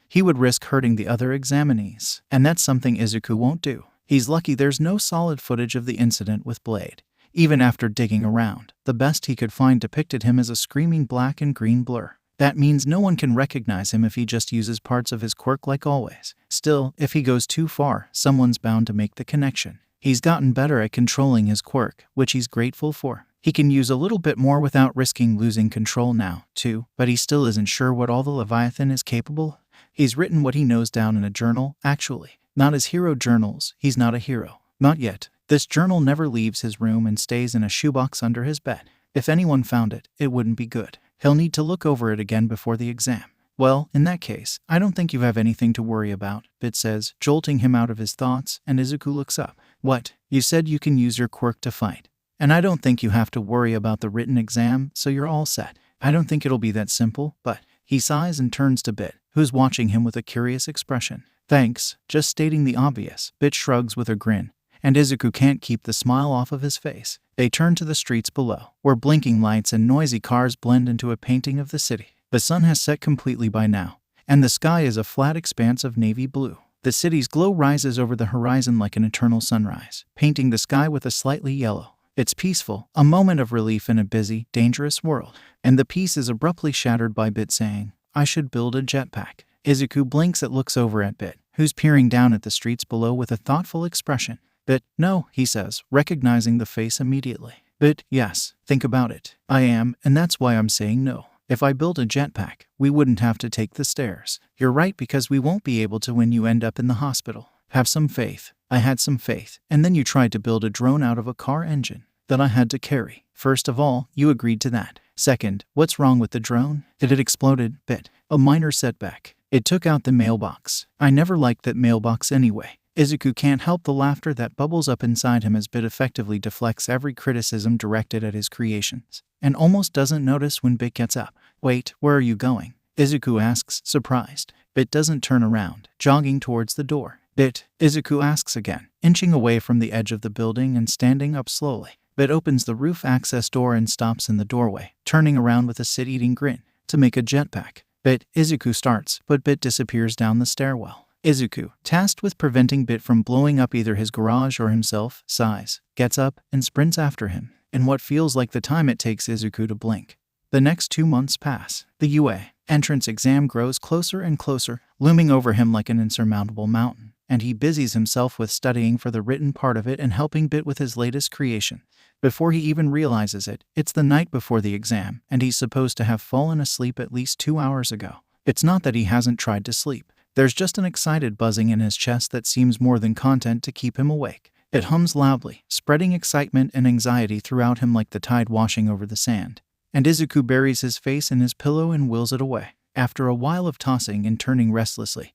he would risk hurting the other examinees. And that's something Izuku won't do. He's lucky there's no solid footage of the incident with Blade. Even after digging around, the best he could find depicted him as a screaming black and green blur. That means no one can recognize him if he just uses parts of his quirk like always. Still, if he goes too far, someone's bound to make the connection. He's gotten better at controlling his quirk, which he's grateful for. He can use a little bit more without risking losing control now, too, but he still isn't sure what all the Leviathan is capable of. He's written what he knows down in a journal, actually. Not his hero journals, he's not a hero. Not yet. This journal never leaves his room and stays in a shoebox under his bed. If anyone found it, it wouldn't be good. He'll need to look over it again before the exam. Well, in that case, I don't think you have anything to worry about, Bit says, jolting him out of his thoughts, and Izuku looks up. What? You said you can use your quirk to fight. And I don't think you have to worry about the written exam, so you're all set. I don't think it'll be that simple, but... He sighs and turns to Bit, who's watching him with a curious expression. Thanks, just stating the obvious. Bit shrugs with a grin, and Izuku can't keep the smile off of his face. They turn to the streets below, where blinking lights and noisy cars blend into a painting of the city. The sun has set completely by now, and the sky is a flat expanse of navy blue. The city's glow rises over the horizon like an eternal sunrise, painting the sky with a slightly yellow. It's peaceful, a moment of relief in a busy, dangerous world. And the peace is abruptly shattered by Bit saying, I should build a jetpack. Izuku blinks and looks over at Bit, who's peering down at the streets below with a thoughtful expression. Bit, no, he says, recognizing the face immediately. Bit, yes, think about it. I am, and that's why I'm saying no. If I built a jetpack, we wouldn't have to take the stairs. You're right, because we won't be able to when you end up in the hospital. Have some faith. I had some faith, and then you tried to build a drone out of a car engine that I had to carry. First of all, you agreed to that. Second, what's wrong with the drone? It had exploded. Bit. A minor setback. It took out the mailbox. I never liked that mailbox anyway. Izuku can't help the laughter that bubbles up inside him as Bit effectively deflects every criticism directed at his creations, and almost doesn't notice when Bit gets up. Wait, where are you going? Izuku asks, surprised. Bit doesn't turn around, jogging towards the door. Bit, Izuku asks again, inching away from the edge of the building and standing up slowly. Bit opens the roof access door and stops in the doorway, turning around with a shit-eating grin. To make a jetpack. Bit, Izuku starts, but Bit disappears down the stairwell. Izuku, tasked with preventing Bit from blowing up either his garage or himself, sighs, gets up, and sprints after him, in what feels like the time it takes Izuku to blink. The next 2 months pass. The UA entrance exam grows closer and closer, looming over him like an insurmountable mountain, and he busies himself with studying for the written part of it and helping Bit with his latest creation. Before he even realizes it, it's the night before the exam, and he's supposed to have fallen asleep at least 2 hours ago. It's not that he hasn't tried to sleep. There's just an excited buzzing in his chest that seems more than content to keep him awake. It hums loudly, spreading excitement and anxiety throughout him like the tide washing over the sand. And Izuku buries his face in his pillow and wills it away. After a while of tossing and turning restlessly,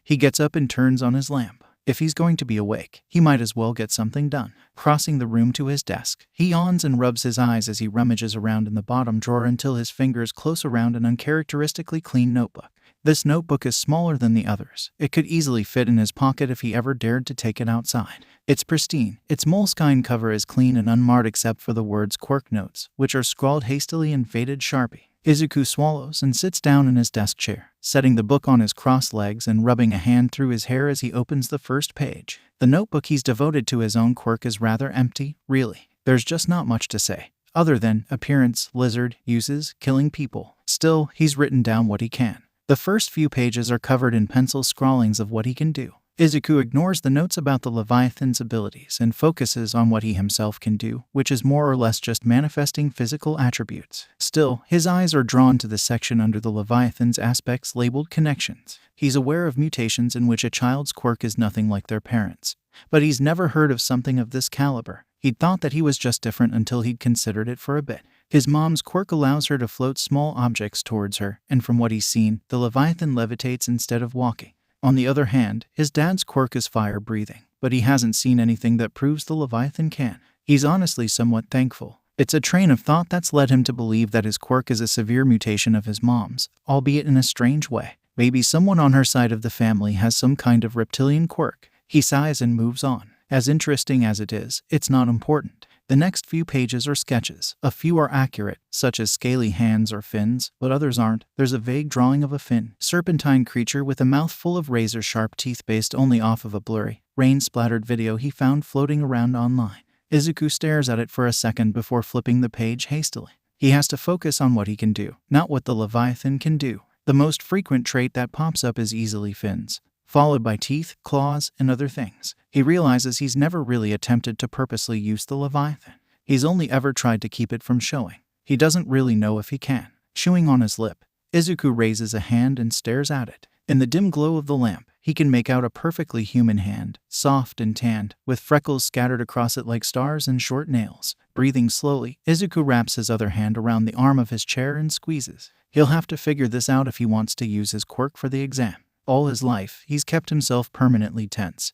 he gets up and turns on his lamp. If he's going to be awake, he might as well get something done. Crossing the room to his desk, he yawns and rubs his eyes as he rummages around in the bottom drawer until his fingers close around an uncharacteristically clean notebook. This notebook is smaller than the others. It could easily fit in his pocket if he ever dared to take it outside. It's pristine. Its moleskine cover is clean and unmarred except for the words quirk notes, which are scrawled hastily in faded Sharpie. Izuku swallows and sits down in his desk chair, setting the book on his crossed legs and rubbing a hand through his hair as he opens the first page. The notebook he's devoted to his own quirk is rather empty, really. There's just not much to say, other than appearance, lizard, uses, killing people. Still, he's written down what he can. The first few pages are covered in pencil scrawlings of what he can do. Izuku ignores the notes about the Leviathan's abilities and focuses on what he himself can do, which is more or less just manifesting physical attributes. Still, his eyes are drawn to the section under the Leviathan's aspects labeled connections. He's aware of mutations in which a child's quirk is nothing like their parents, but he's never heard of something of this caliber. He'd thought that he was just different until he'd considered it for a bit. His mom's quirk allows her to float small objects towards her, and from what he's seen, the Leviathan levitates instead of walking. On the other hand, his dad's quirk is fire-breathing, but he hasn't seen anything that proves the Leviathan can. He's honestly somewhat thankful. It's a train of thought that's led him to believe that his quirk is a severe mutation of his mom's, albeit in a strange way. Maybe someone on her side of the family has some kind of reptilian quirk. He sighs and moves on. As interesting as it is, it's not important. The next few pages are sketches. A few are accurate, such as scaly hands or fins, but others aren't. There's a vague drawing of a fin, serpentine creature with a mouth full of razor-sharp teeth based only off of a blurry, rain-splattered video he found floating around online. Izuku stares at it for a second before flipping the page hastily. He has to focus on what he can do, not what the Leviathan can do. The most frequent trait that pops up is easily fins, followed by teeth, claws, and other things. He realizes he's never really attempted to purposely use the Leviathan. He's only ever tried to keep it from showing. He doesn't really know if he can. Chewing on his lip, Izuku raises a hand and stares at it. In the dim glow of the lamp, he can make out a perfectly human hand, soft and tanned, with freckles scattered across it like stars and short nails. Breathing slowly, Izuku wraps his other hand around the arm of his chair and squeezes. He'll have to figure this out if he wants to use his quirk for the exam. All his life, he's kept himself permanently tense,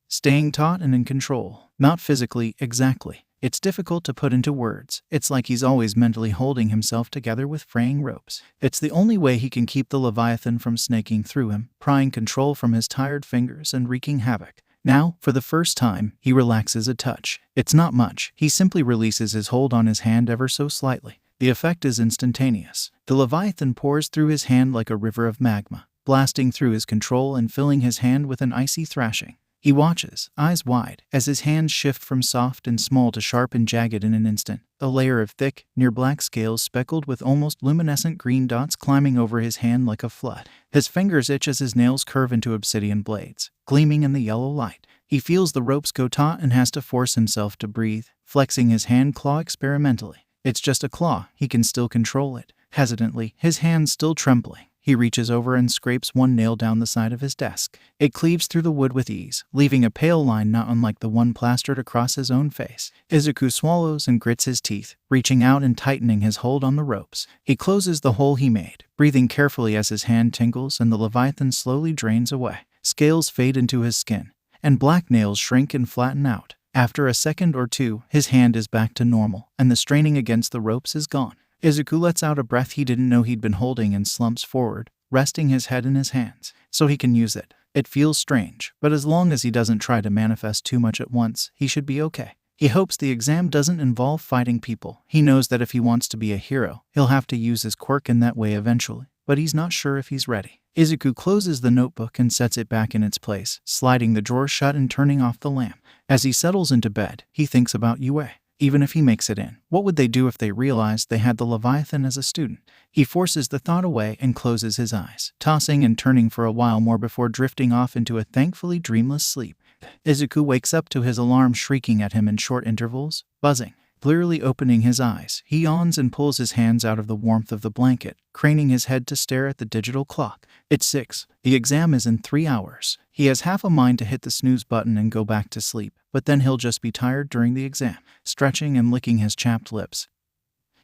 staying taut and in control. Not physically, exactly. It's difficult to put into words. It's like he's always mentally holding himself together with fraying ropes. It's the only way he can keep the Leviathan from snaking through him, prying control from his tired fingers and wreaking havoc. Now, for the first time, he relaxes a touch. It's not much. He simply releases his hold on his hand ever so slightly. The effect is instantaneous. The Leviathan pours through his hand like a river of magma, blasting through his control and filling his hand with an icy thrashing. He watches, eyes wide, as his hands shift from soft and small to sharp and jagged in an instant, a layer of thick, near-black scales speckled with almost luminescent green dots climbing over his hand like a flood. His fingers itch as his nails curve into obsidian blades, gleaming in the yellow light. He feels the ropes go taut and has to force himself to breathe, flexing his hand claw experimentally. It's just a claw, he can still control it. Hesitantly, his hands still trembling, he reaches over and scrapes one nail down the side of his desk. It cleaves through the wood with ease, leaving a pale line not unlike the one plastered across his own face. Izuku swallows and grits his teeth, reaching out and tightening his hold on the ropes. He closes the hole he made, breathing carefully as his hand tingles and the Leviathan slowly drains away. Scales fade into his skin, and black nails shrink and flatten out. After a second or two, his hand is back to normal, and the straining against the ropes is gone. Izuku lets out a breath he didn't know he'd been holding and slumps forward, resting his head in his hands, so he can use it. It feels strange, but as long as he doesn't try to manifest too much at once, he should be okay. He hopes the exam doesn't involve fighting people. He knows that if he wants to be a hero, he'll have to use his quirk in that way eventually, but he's not sure if he's ready. Izuku closes the notebook and sets it back in its place, sliding the drawer shut and turning off the lamp. As he settles into bed, he thinks about Yue. Even if he makes it in, what would they do if they realized they had the Leviathan as a student? He forces the thought away and closes his eyes, tossing and turning for a while more before drifting off into a thankfully dreamless sleep. Izuku wakes up to his alarm shrieking at him in short intervals, buzzing. Blurrily opening his eyes, he yawns and pulls his hands out of the warmth of the blanket, craning his head to stare at the digital clock. It's 6. The exam is in 3 hours. He has half a mind to hit the snooze button and go back to sleep, but then he'll just be tired during the exam. Stretching and licking his chapped lips,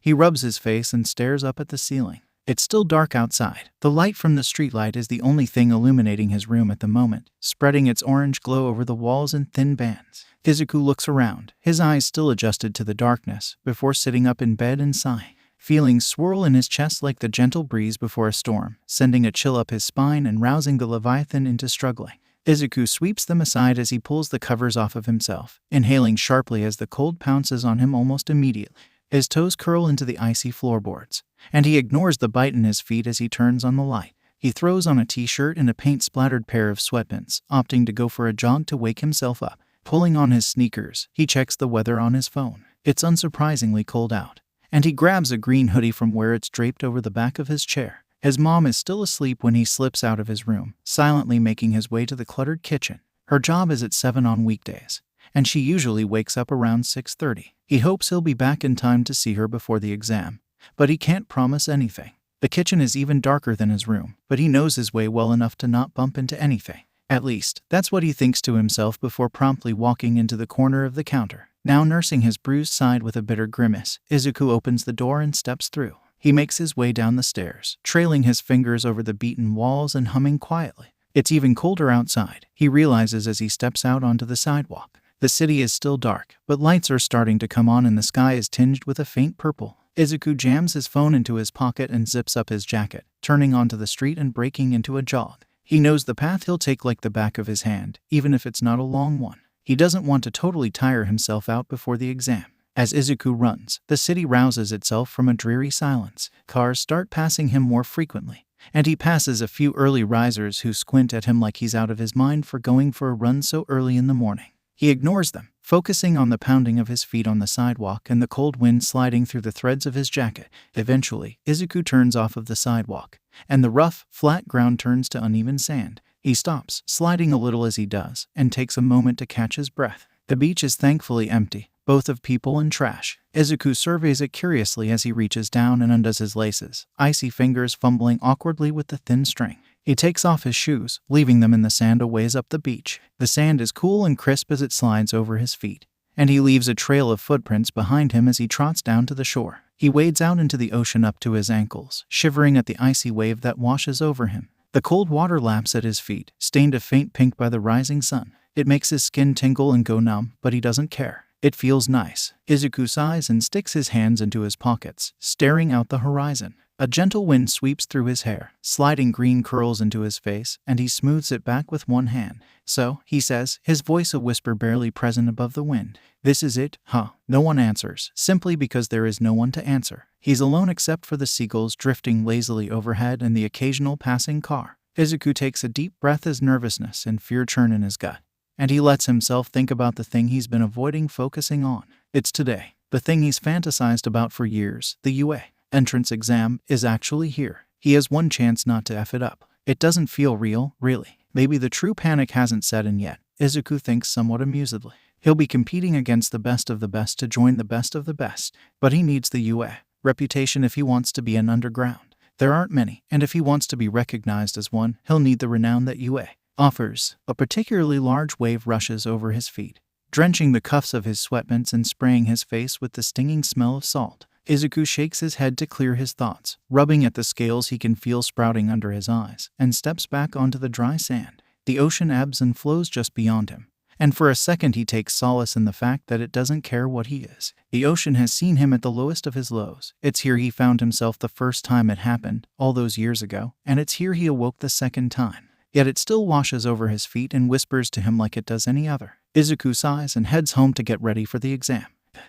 he rubs his face and stares up at the ceiling. It's still dark outside. The light from the streetlight is the only thing illuminating his room at the moment, spreading its orange glow over the walls in thin bands. Izuku looks around, his eyes still adjusted to the darkness, before sitting up in bed and sighing. Feelings swirl in his chest like the gentle breeze before a storm, sending a chill up his spine and rousing the Leviathan into struggling. Izuku sweeps them aside as he pulls the covers off of himself, inhaling sharply as the cold pounces on him almost immediately. His toes curl into the icy floorboards, and he ignores the bite in his feet as he turns on the light. He throws on a t-shirt and a paint-splattered pair of sweatpants, opting to go for a jog to wake himself up. Pulling on his sneakers, he checks the weather on his phone. It's unsurprisingly cold out, and he grabs a green hoodie from where it's draped over the back of his chair. His mom is still asleep when he slips out of his room, silently making his way to the cluttered kitchen. Her job is at 7 on weekdays, and she usually wakes up around 6:30. He hopes he'll be back in time to see her before the exam, but he can't promise anything. The kitchen is even darker than his room, but he knows his way well enough to not bump into anything. At least, that's what he thinks to himself before promptly walking into the corner of the counter. Now nursing his bruised side with a bitter grimace, Izuku opens the door and steps through. He makes his way down the stairs, trailing his fingers over the beaten walls and humming quietly. It's even colder outside, he realizes as he steps out onto the sidewalk. The city is still dark, but lights are starting to come on and the sky is tinged with a faint purple. Izuku jams his phone into his pocket and zips up his jacket, turning onto the street and breaking into a jog. He knows the path he'll take like the back of his hand, even if it's not a long one. He doesn't want to totally tire himself out before the exam. As Izuku runs, the city rouses itself from a dreary silence. Cars start passing him more frequently, and he passes a few early risers who squint at him like he's out of his mind for going for a run so early in the morning. He ignores them, focusing on the pounding of his feet on the sidewalk and the cold wind sliding through the threads of his jacket. Eventually, Izuku turns off of the sidewalk, and the rough, flat ground turns to uneven sand. He stops, sliding a little as he does, and takes a moment to catch his breath. The beach is thankfully empty, both of people and trash. Izuku surveys it curiously as he reaches down and undoes his laces, icy fingers fumbling awkwardly with the thin string. He takes off his shoes, leaving them in the sand a ways up the beach. The sand is cool and crisp as it slides over his feet, and he leaves a trail of footprints behind him as he trots down to the shore. He wades out into the ocean up to his ankles, shivering at the icy wave that washes over him. The cold water laps at his feet, stained a faint pink by the rising sun. It makes his skin tingle and go numb, but he doesn't care. It feels nice. Izuku sighs and sticks his hands into his pockets, staring out the horizon. A gentle wind sweeps through his hair, sliding green curls into his face, and he smooths it back with one hand. "So," he says, his voice a whisper barely present above the wind. "This is it, huh?" No one answers, simply because there is no one to answer. He's alone except for the seagulls drifting lazily overhead and the occasional passing car. Izuku takes a deep breath as nervousness and fear churn in his gut, and he lets himself think about the thing he's been avoiding focusing on. It's today. The thing he's fantasized about for years, the UA entrance exam, is actually here. He has one chance not to F it up. It doesn't feel real, really. Maybe the true panic hasn't set in yet, Izuku thinks somewhat amusedly. He'll be competing against the best of the best to join the best of the best, but he needs the UA reputation if he wants to be an underground. There aren't many, and if he wants to be recognized as one, he'll need the renown that UA offers. A particularly large wave rushes over his feet, drenching the cuffs of his sweatpants and spraying his face with the stinging smell of salt. Izuku shakes his head to clear his thoughts, rubbing at the scales he can feel sprouting under his eyes, and steps back onto the dry sand. The ocean ebbs and flows just beyond him, and for a second he takes solace in the fact that it doesn't care what he is. The ocean has seen him at the lowest of his lows. It's here he found himself the first time it happened, all those years ago, and it's here he awoke the second time. Yet it still washes over his feet and whispers to him like it does any other. Izuku sighs and heads home to get ready for the exam.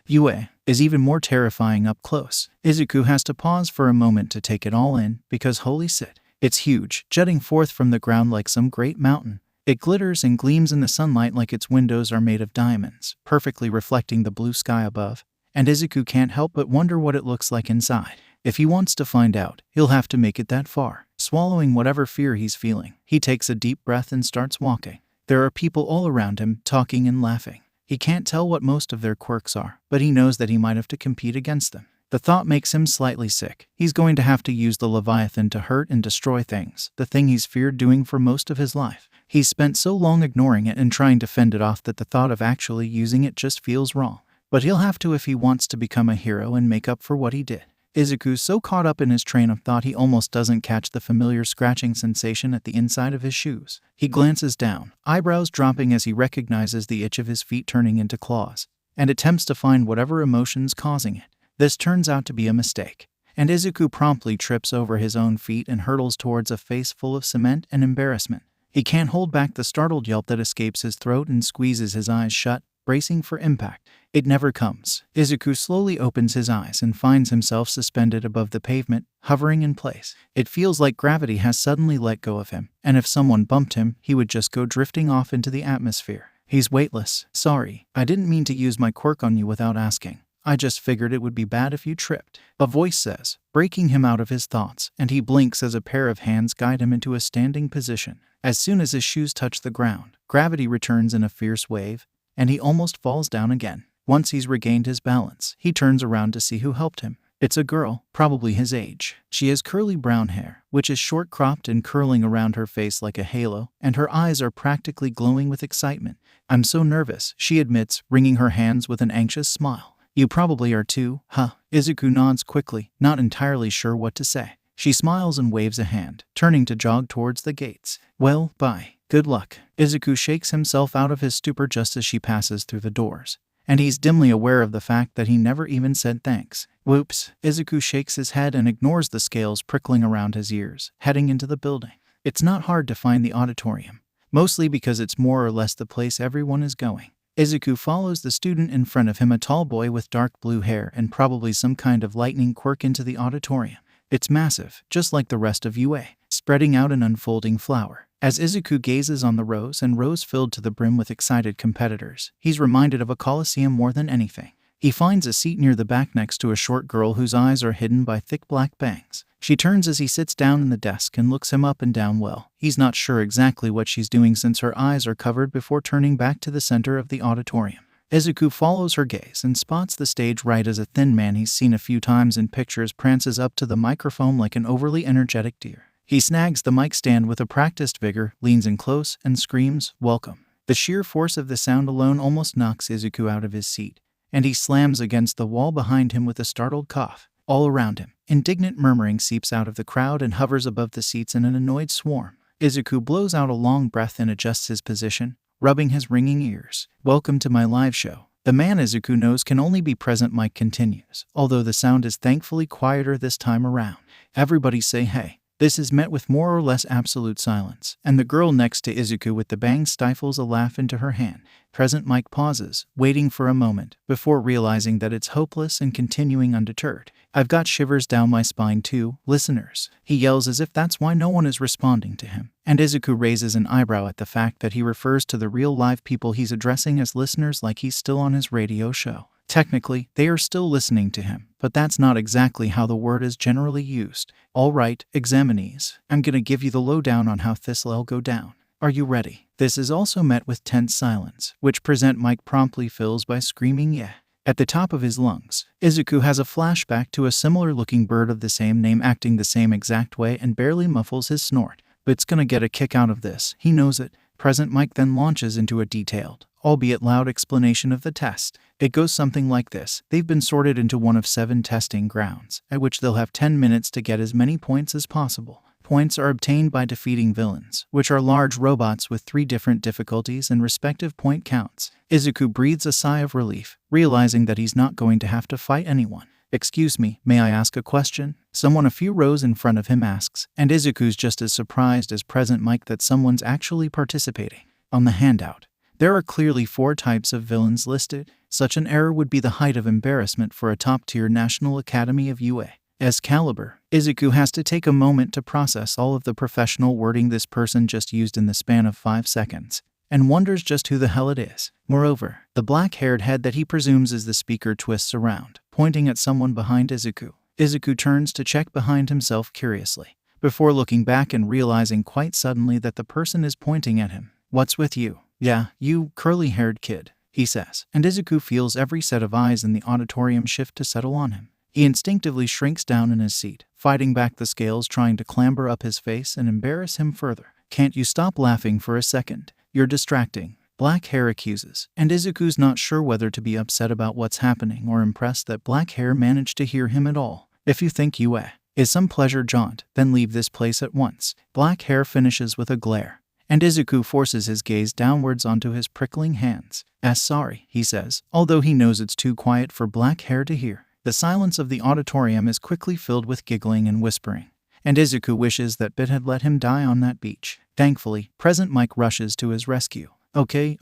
UA is even more terrifying up close. Izuku has to pause for a moment to take it all in, because holy shit, it's huge, jutting forth from the ground like some great mountain. It glitters and gleams in the sunlight like its windows are made of diamonds, perfectly reflecting the blue sky above, and Izuku can't help but wonder what it looks like inside. If he wants to find out, he'll have to make it that far. Swallowing whatever fear he's feeling, he takes a deep breath and starts walking. There are people all around him, talking and laughing. He can't tell what most of their quirks are, but he knows that he might have to compete against them. The thought makes him slightly sick. He's going to have to use the Leviathan to hurt and destroy things, the thing he's feared doing for most of his life. He's spent so long ignoring it and trying to fend it off that the thought of actually using it just feels wrong. But he'll have to if he wants to become a hero and make up for what he did. Izuku's so caught up in his train of thought he almost doesn't catch the familiar scratching sensation at the inside of his shoes. He glances down, eyebrows dropping as he recognizes the itch of his feet turning into claws, and attempts to find whatever emotion's causing it. This turns out to be a mistake, and Izuku promptly trips over his own feet and hurtles towards a face full of cement and embarrassment. He can't hold back the startled yelp that escapes his throat and squeezes his eyes shut, bracing for impact. It never comes. Izuku slowly opens his eyes and finds himself suspended above the pavement, hovering in place. It feels like gravity has suddenly let go of him, and if someone bumped him, he would just go drifting off into the atmosphere. He's weightless. Sorry, I didn't mean to use my quirk on you without asking. I just figured it would be bad if you tripped, a voice says, breaking him out of his thoughts, and he blinks as a pair of hands guide him into a standing position. As soon as his shoes touch the ground, gravity returns in a fierce wave, and he almost falls down again. Once he's regained his balance, he turns around to see who helped him. It's a girl, probably his age. She has curly brown hair, which is short-cropped and curling around her face like a halo, and her eyes are practically glowing with excitement. I'm so nervous, she admits, wringing her hands with an anxious smile. You probably are too, huh? Izuku nods quickly, not entirely sure what to say. She smiles and waves a hand, turning to jog towards the gates. Well, bye. Good luck. Izuku shakes himself out of his stupor just as she passes through the doors, and he's dimly aware of the fact that he never even said thanks. Whoops. Izuku shakes his head and ignores the scales prickling around his ears, heading into the building. It's not hard to find the auditorium, mostly because it's more or less the place everyone is going. Izuku follows the student in front of him, a tall boy with dark blue hair and probably some kind of lightning quirk, into the auditorium. It's massive, just like the rest of UA, spreading out an unfolding flower. As Izuku gazes on the rows and rows filled to the brim with excited competitors, he's reminded of a coliseum more than anything. He finds a seat near the back next to a short girl whose eyes are hidden by thick black bangs. She turns as he sits down in the desk and looks him up and down. Well, he's not sure exactly what she's doing since her eyes are covered before turning back to the center of the auditorium. Izuku follows her gaze and spots the stage right as a thin man he's seen a few times in pictures prances up to the microphone like an overly energetic deer. He snags the mic stand with a practiced vigor, leans in close, and screams, "Welcome." The sheer force of the sound alone almost knocks Izuku out of his seat, and he slams against the wall behind him with a startled cough. All around him, indignant murmuring seeps out of the crowd and hovers above the seats in an annoyed swarm. Izuku blows out a long breath and adjusts his position, rubbing his ringing ears. "Welcome to my live show." The man Izuku knows can only be present mic continues, although the sound is thankfully quieter this time around. Everybody say hey. This is met with more or less absolute silence, and the girl next to Izuku with the bangs stifles a laugh into her hand. Present mic pauses, waiting for a moment, before realizing that it's hopeless and continuing undeterred. "I've got shivers down my spine too, listeners," he yells as if that's why no one is responding to him. And Izuku raises an eyebrow at the fact that he refers to the real live people he's addressing as listeners like he's still on his radio show. Technically, they are still listening to him, but that's not exactly how the word is generally used. All right, examinees, I'm gonna give you the lowdown on how this'll go down. Are you ready? This is also met with tense silence, which present mic promptly fills by screaming yeah. At the top of his lungs, Izuku has a flashback to a similar-looking bird of the same name acting the same exact way and barely muffles his snort. But it's gonna get a kick out of this, he knows it. Present mic then launches into a detailed, albeit loud explanation of the test. It goes something like this. They've been sorted into one of 7 testing grounds, at which they'll have 10 minutes to get as many points as possible. Points are obtained by defeating villains, which are large robots with 3 different difficulties and respective point counts. Izuku breathes a sigh of relief, realizing that he's not going to have to fight anyone. "Excuse me, may I ask a question?" someone a few rows in front of him asks, and Izuku's just as surprised as present mic that someone's actually participating. On the handout, there are clearly 4 types of villains listed. Such an error would be the height of embarrassment for a top-tier National Academy of UA's caliber. Izuku has to take a moment to process all of the professional wording this person just used in the span of 5 seconds, and wonders just who the hell it is. Moreover, the black-haired head that he presumes is the speaker twists around, pointing at someone behind Izuku. Izuku turns to check behind himself curiously, before looking back and realizing quite suddenly that the person is pointing at him. "What's with you?" "Yeah, you curly-haired kid." he says, and Izuku feels every set of eyes in the auditorium shift to settle on him. He instinctively shrinks down in his seat, fighting back the scales trying to clamber up his face and embarrass him further. "Can't you stop laughing for a second? You're distracting," Black Hair accuses, and Izuku's not sure whether to be upset about what's happening or impressed that Black Hair managed to hear him at all. "If you think you is some pleasure jaunt, then leave this place at once," Black Hair finishes with a glare, and Izuku forces his gaze downwards onto his prickling hands. "Sorry," he says, although he knows it's too quiet for Black Hair to hear. The silence of the auditorium is quickly filled with giggling and whispering, and Izuku wishes that Bit had let him die on that beach. Thankfully, Present Mike rushes to his rescue. Okay,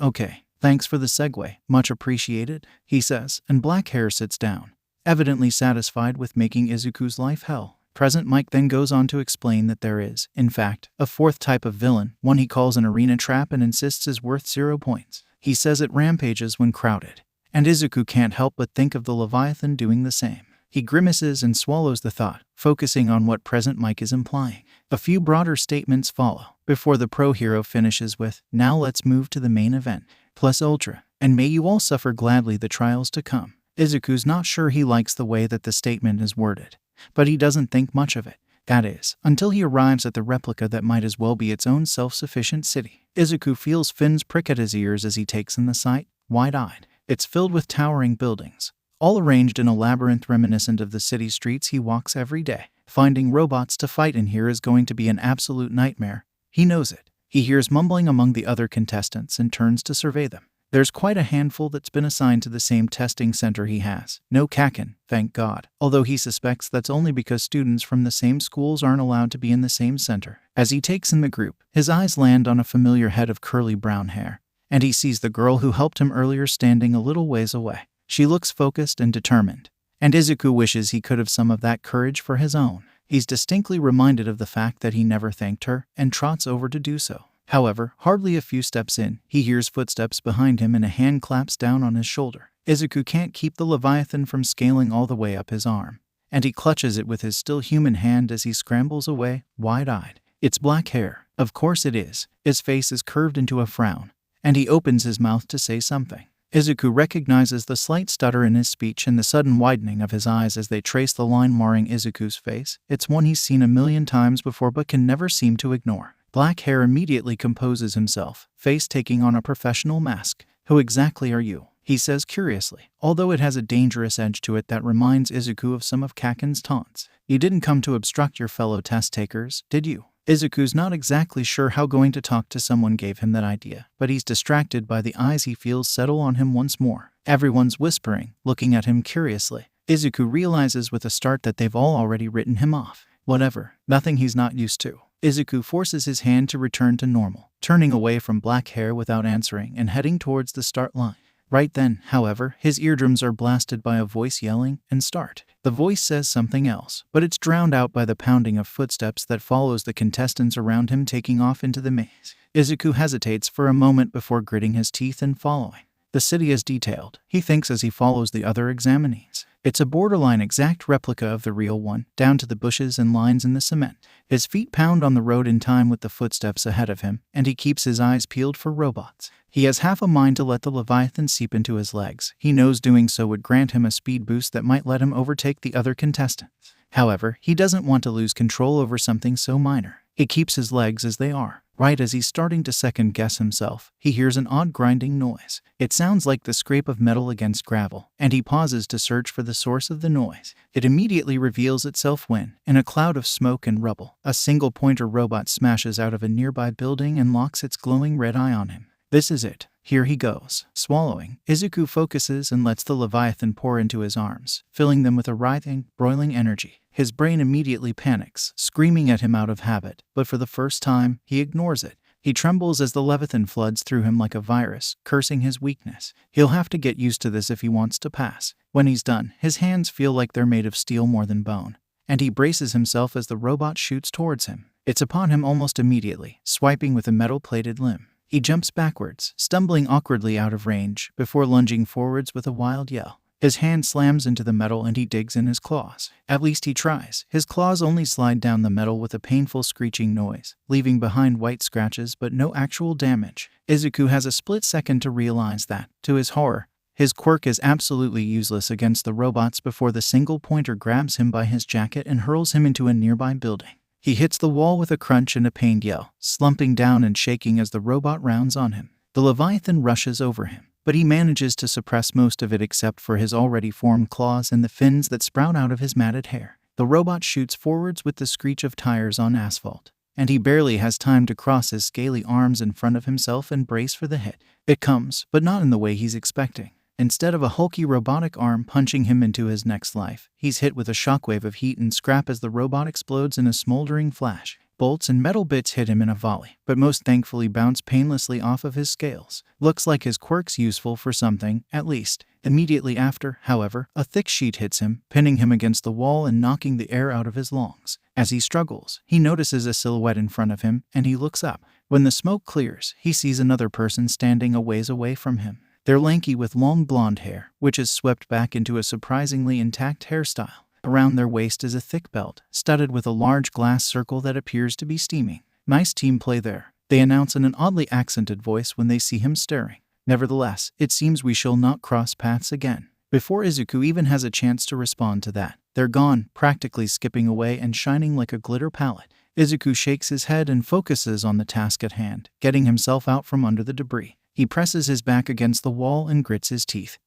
thanks for the segue, much appreciated," he says, and Black Hair sits down, evidently satisfied with making Izuku's life hell. Present Mike then goes on to explain that there is, in fact, a fourth type of villain, one he calls an arena trap and insists is worth 0 points. He says it rampages when crowded, and Izuku can't help but think of the Leviathan doing the same. He grimaces and swallows the thought, focusing on what Present Mike is implying. A few broader statements follow, before the pro hero finishes with, "Now let's move to the main event, plus ultra, and may you all suffer gladly the trials to come." Izuku's not sure he likes the way that the statement is worded, but he doesn't think much of it. That is, until he arrives at the replica that might as well be its own self-sufficient city. Izuku feels fins prick at his ears as he takes in the sight, wide-eyed. It's filled with towering buildings, all arranged in a labyrinth reminiscent of the city streets he walks every day. Finding robots to fight in here is going to be an absolute nightmare. He knows it. He hears mumbling among the other contestants and turns to survey them. There's quite a handful that's been assigned to the same testing center he has. No Kaken, thank God, although he suspects that's only because students from the same schools aren't allowed to be in the same center. As he takes in the group, his eyes land on a familiar head of curly brown hair, and he sees the girl who helped him earlier standing a little ways away. She looks focused and determined, and Izuku wishes he could have some of that courage for his own. He's distinctly reminded of the fact that he never thanked her, and trots over to do so. However, hardly a few steps in, he hears footsteps behind him and a hand claps down on his shoulder. Izuku can't keep the Leviathan from scaling all the way up his arm, and he clutches it with his still human hand as he scrambles away, wide-eyed. It's Black Hair. Of course it is. His face is curved into a frown, and he opens his mouth to say something. Izuku recognizes the slight stutter in his speech and the sudden widening of his eyes as they trace the line marring Izuku's face. It's one he's seen a million times before but can never seem to ignore. Black Hair immediately composes himself, face taking on a professional mask. "Who exactly are you?" he says curiously, although it has a dangerous edge to it that reminds Izuku of some of Kaken's taunts. "You didn't come to obstruct your fellow test takers, did you?" Izuku's not exactly sure how going to talk to someone gave him that idea, but he's distracted by the eyes he feels settle on him once more. Everyone's whispering, looking at him curiously. Izuku realizes with a start that they've all already written him off. Whatever, nothing he's not used to. Izuku forces his hand to return to normal, turning away from Black Hair without answering and heading towards the start line. Right then, however, his eardrums are blasted by a voice yelling, "And start." The voice says something else, but it's drowned out by the pounding of footsteps that follows the contestants around him taking off into the maze. Izuku hesitates for a moment before gritting his teeth and following. The city is detailed, he thinks as he follows the other examinees. It's a borderline exact replica of the real one, down to the bushes and lines in the cement. His feet pound on the road in time with the footsteps ahead of him, and he keeps his eyes peeled for robots. He has half a mind to let the Leviathan seep into his legs. He knows doing so would grant him a speed boost that might let him overtake the other contestants. However, he doesn't want to lose control over something so minor. He keeps his legs as they are. Right as he's starting to second-guess himself, he hears an odd grinding noise. It sounds like the scrape of metal against gravel, and he pauses to search for the source of the noise. It immediately reveals itself when, in a cloud of smoke and rubble, a single-pointer robot smashes out of a nearby building and locks its glowing red eye on him. This is it. Here he goes. Swallowing, Izuku focuses and lets the Leviathan pour into his arms, filling them with a writhing, broiling energy. His brain immediately panics, screaming at him out of habit, but for the first time, he ignores it. He trembles as the Leviathan floods through him like a virus, cursing his weakness. He'll have to get used to this if he wants to pass. When he's done, his hands feel like they're made of steel more than bone, and he braces himself as the robot shoots towards him. It's upon him almost immediately, swiping with a metal-plated limb. He jumps backwards, stumbling awkwardly out of range, before lunging forwards with a wild yell. His hand slams into the metal and he digs in his claws. At least he tries. His claws only slide down the metal with a painful screeching noise, leaving behind white scratches but no actual damage. Izuku has a split second to realize that, to his horror, his quirk is absolutely useless against the robots before the single pointer grabs him by his jacket and hurls him into a nearby building. He hits the wall with a crunch and a pained yell, slumping down and shaking as the robot rounds on him. The Leviathan rushes over him, but he manages to suppress most of it except for his already formed claws and the fins that sprout out of his matted hair. The robot shoots forwards with the screech of tires on asphalt, and he barely has time to cross his scaly arms in front of himself and brace for the hit. It comes, but not in the way he's expecting. Instead of a hulky robotic arm punching him into his next life, he's hit with a shockwave of heat and scrap as the robot explodes in a smoldering flash. Bolts and metal bits hit him in a volley, but most thankfully bounce painlessly off of his scales. Looks like his quirk's useful for something, at least. Immediately after, however, a thick sheet hits him, pinning him against the wall and knocking the air out of his lungs. As he struggles, he notices a silhouette in front of him, and he looks up. When the smoke clears, he sees another person standing a ways away from him. They're lanky with long blonde hair, which is swept back into a surprisingly intact hairstyle. Around their waist is a thick belt, studded with a large glass circle that appears to be steaming. Nice team play there, they announce in an oddly accented voice when they see him staring. Nevertheless, it seems we shall not cross paths again. Before Izuku even has a chance to respond to that, they're gone, practically skipping away and shining like a glitter palette. Izuku shakes his head and focuses on the task at hand, getting himself out from under the debris. He presses his back against the wall and grits his teeth,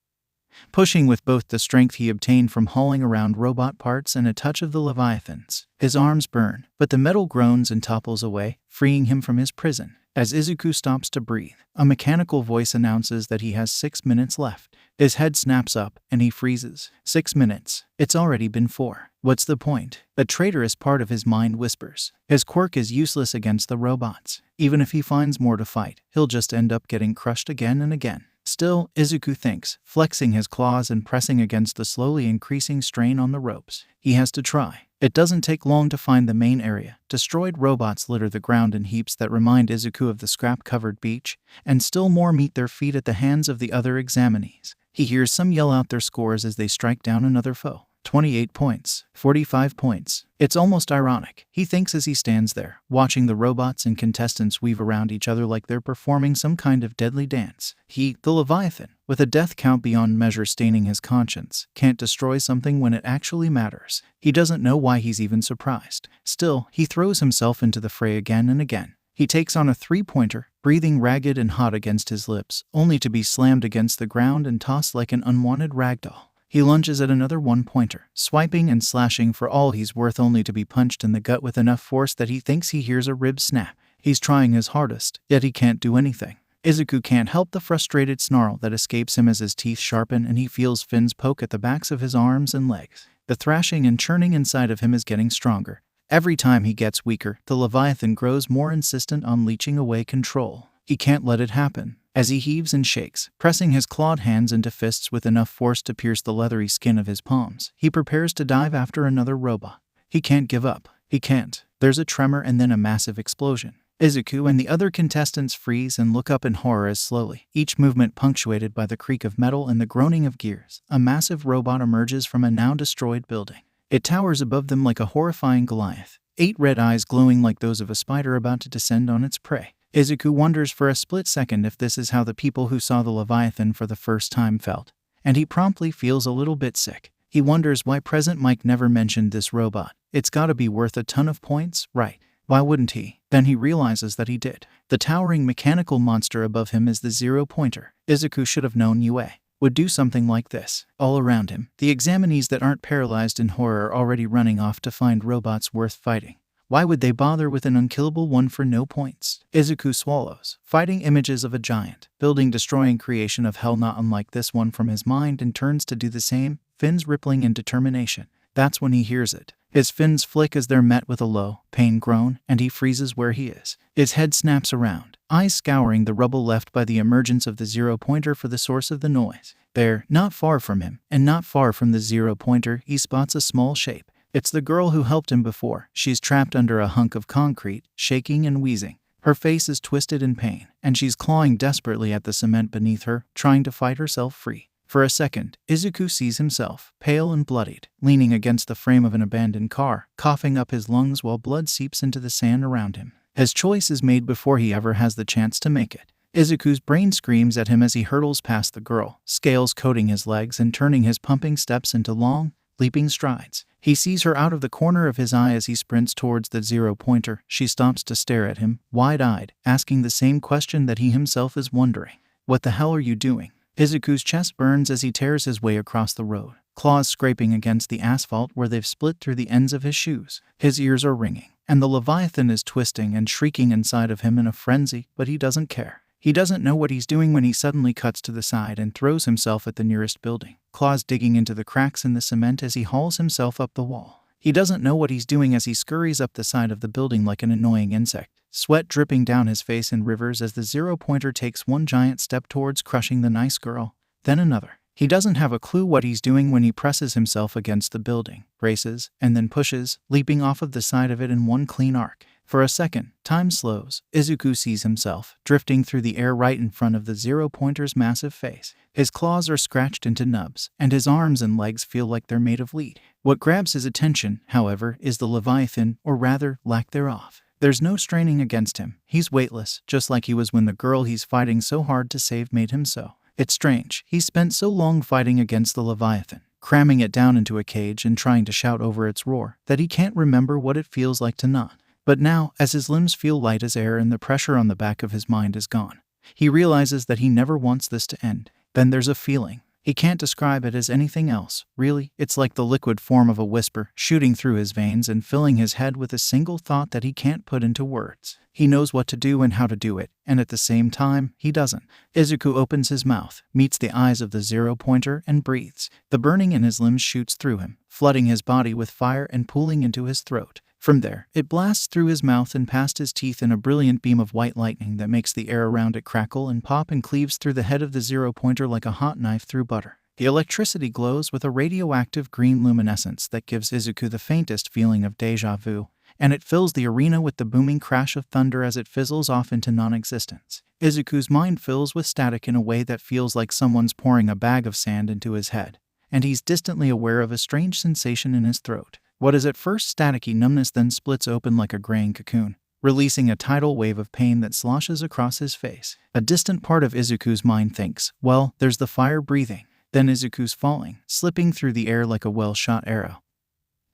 pushing with both the strength he obtained from hauling around robot parts and a touch of the Leviathans. His arms burn, but the metal groans and topples away, freeing him from his prison. As Izuku stops to breathe, a mechanical voice announces that he has 6 minutes left. His head snaps up, and he freezes. 6 minutes. It's already been 4. What's the point? A traitorous part of his mind whispers. His quirk is useless against the robots. Even if he finds more to fight, he'll just end up getting crushed again and again. Still, Izuku thinks, flexing his claws and pressing against the slowly increasing strain on the ropes. He has to try. It doesn't take long to find the main area. Destroyed robots litter the ground in heaps that remind Izuku of the scrap-covered beach, and still more meet their feet at the hands of the other examinees. He hears some yell out their scores as they strike down another foe. 28 points, 45 points. It's almost ironic, he thinks as he stands there, watching the robots and contestants weave around each other like they're performing some kind of deadly dance. He, the Leviathan, with a death count beyond measure staining his conscience, can't destroy something when it actually matters. He doesn't know why he's even surprised. Still, he throws himself into the fray again and again. He takes on a three-pointer, breathing ragged and hot against his lips, only to be slammed against the ground and tossed like an unwanted ragdoll. He lunges at another one-pointer, swiping and slashing for all he's worth only to be punched in the gut with enough force that he thinks he hears a rib snap. He's trying his hardest, yet he can't do anything. Izuku can't help the frustrated snarl that escapes him as his teeth sharpen and he feels fins poke at the backs of his arms and legs. The thrashing and churning inside of him is getting stronger. Every time he gets weaker, the Leviathan grows more insistent on leeching away control. He can't let it happen. As he heaves and shakes, pressing his clawed hands into fists with enough force to pierce the leathery skin of his palms, he prepares to dive after another robot. He can't give up. He can't. There's a tremor and then a massive explosion. Izuku and the other contestants freeze and look up in horror as slowly, each movement punctuated by the creak of metal and the groaning of gears, a massive robot emerges from a now destroyed building. It towers above them like a horrifying Goliath, 8 red eyes glowing like those of a spider about to descend on its prey. Izuku wonders for a split second if this is how the people who saw the Leviathan for the first time felt, and he promptly feels a little bit sick. He wonders why Present Mike never mentioned this robot. It's gotta be worth a ton of points, right? Why wouldn't he? Then he realizes that he did. The towering mechanical monster above him is the 0-pointer. Izuku should have known UA would do something like this. All around him, the examinees that aren't paralyzed in horror are already running off to find robots worth fighting. Why would they bother with an unkillable one for no points? Izuku swallows, fighting images of a giant, building destroying creation of hell not unlike this one from his mind and turns to do the same, fins rippling in determination. That's when he hears it. His fins flick as they're met with a low, pain groan, and he freezes where he is. His head snaps around, eyes scouring the rubble left by the emergence of the 0-pointer for the source of the noise. There, not far from him, and not far from the 0-pointer, he spots a small shape. It's the girl who helped him before. She's trapped under a hunk of concrete, shaking and wheezing. Her face is twisted in pain, and she's clawing desperately at the cement beneath her, trying to fight herself free. For a second, Izuku sees himself, pale and bloodied, leaning against the frame of an abandoned car, coughing up his lungs while blood seeps into the sand around him. His choice is made before he ever has the chance to make it. Izuku's brain screams at him as he hurtles past the girl, scales coating his legs and turning his pumping steps into long, leaping strides. He sees her out of the corner of his eye as he sprints towards the zero-pointer. She stops to stare at him, wide-eyed, asking the same question that he himself is wondering. "What the hell are you doing?" Izuku's chest burns as he tears his way across the road, claws scraping against the asphalt where they've split through the ends of his shoes. His ears are ringing, and the Leviathan is twisting and shrieking inside of him in a frenzy, but he doesn't care. He doesn't know what he's doing when he suddenly cuts to the side and throws himself at the nearest building, claws digging into the cracks in the cement as he hauls himself up the wall. He doesn't know what he's doing as he scurries up the side of the building like an annoying insect, sweat dripping down his face in rivers as the zero-pointer takes one giant step towards crushing the nice girl, then another. He doesn't have a clue what he's doing when he presses himself against the building, braces, and then pushes, leaping off of the side of it in one clean arc. For a second, time slows. Izuku sees himself, drifting through the air right in front of the zero-pointer's massive face. His claws are scratched into nubs, and his arms and legs feel like they're made of lead. What grabs his attention, however, is the Leviathan, or rather, lack thereof. There's no straining against him. He's weightless, just like he was when the girl he's fighting so hard to save made him so. It's strange. He spent so long fighting against the Leviathan, cramming it down into a cage and trying to shout over its roar, that he can't remember what it feels like to not. But now, as his limbs feel light as air and the pressure on the back of his mind is gone, he realizes that he never wants this to end. Then there's a feeling. He can't describe it as anything else, really. It's like the liquid form of a whisper, shooting through his veins and filling his head with a single thought that he can't put into words. He knows what to do and how to do it, and at the same time, he doesn't. Izuku opens his mouth, meets the eyes of the zero-pointer, and breathes. The burning in his limbs shoots through him, flooding his body with fire and pooling into his throat. From there, it blasts through his mouth and past his teeth in a brilliant beam of white lightning that makes the air around it crackle and pop and cleaves through the head of the zero-pointer like a hot knife through butter. The electricity glows with a radioactive green luminescence that gives Izuku the faintest feeling of déjà vu, and it fills the arena with the booming crash of thunder as it fizzles off into non-existence. Izuku's mind fills with static in a way that feels like someone's pouring a bag of sand into his head, and he's distantly aware of a strange sensation in his throat. What is at first staticky numbness then splits open like a graying cocoon, releasing a tidal wave of pain that sloshes across his face. A distant part of Izuku's mind thinks, well, there's the fire breathing. Then Izuku's falling, slipping through the air like a well-shot arrow,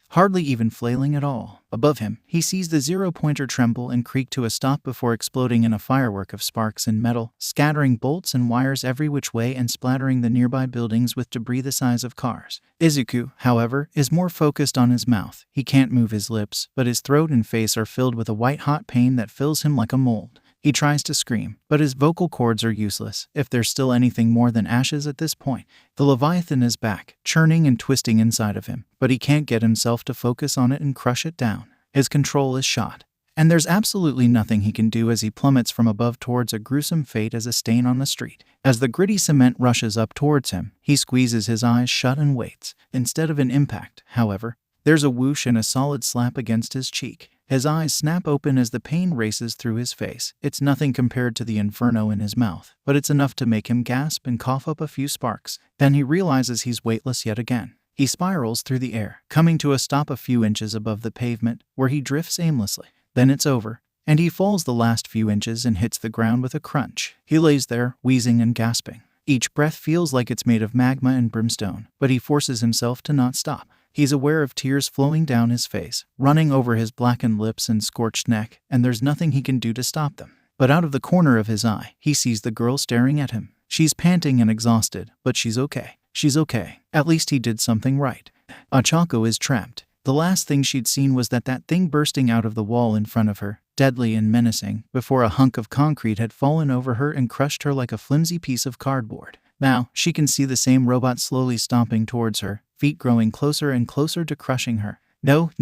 hardly even flailing at all. Above him, he sees the zero-pointer tremble and creak to a stop before exploding in a firework of sparks and metal, scattering bolts and wires every which way and splattering the nearby buildings with debris the size of cars. Izuku, however, is more focused on his mouth. He can't move his lips, but his throat and face are filled with a white-hot pain that fills him like a mold. He tries to scream, but his vocal cords are useless, if there's still anything more than ashes at this point. The Leviathan is back, churning and twisting inside of him, but he can't get himself to focus on it and crush it down. His control is shot, and there's absolutely nothing he can do as he plummets from above towards a gruesome fate as a stain on the street. As the gritty cement rushes up towards him, he squeezes his eyes shut and waits. Instead of an impact, however, there's a whoosh and a solid slap against his cheek. His eyes snap open as the pain races through his face. It's nothing compared to the inferno in his mouth, but it's enough to make him gasp and cough up a few sparks. Then he realizes he's weightless yet again. He spirals through the air, coming to a stop a few inches above the pavement, where he drifts aimlessly. Then it's over, and he falls the last few inches and hits the ground with a crunch. He lays there, wheezing and gasping. Each breath feels like it's made of magma and brimstone, but he forces himself to not stop. He's aware of tears flowing down his face, running over his blackened lips and scorched neck, and there's nothing he can do to stop them. But out of the corner of his eye, he sees the girl staring at him. She's panting and exhausted, but she's okay. She's okay. At least he did something right. Ochako is trapped. The last thing she'd seen was that thing bursting out of the wall in front of her, deadly and menacing, before a hunk of concrete had fallen over her and crushed her like a flimsy piece of cardboard. Now, she can see the same robot slowly stomping towards her, feet growing closer and closer to crushing her. No.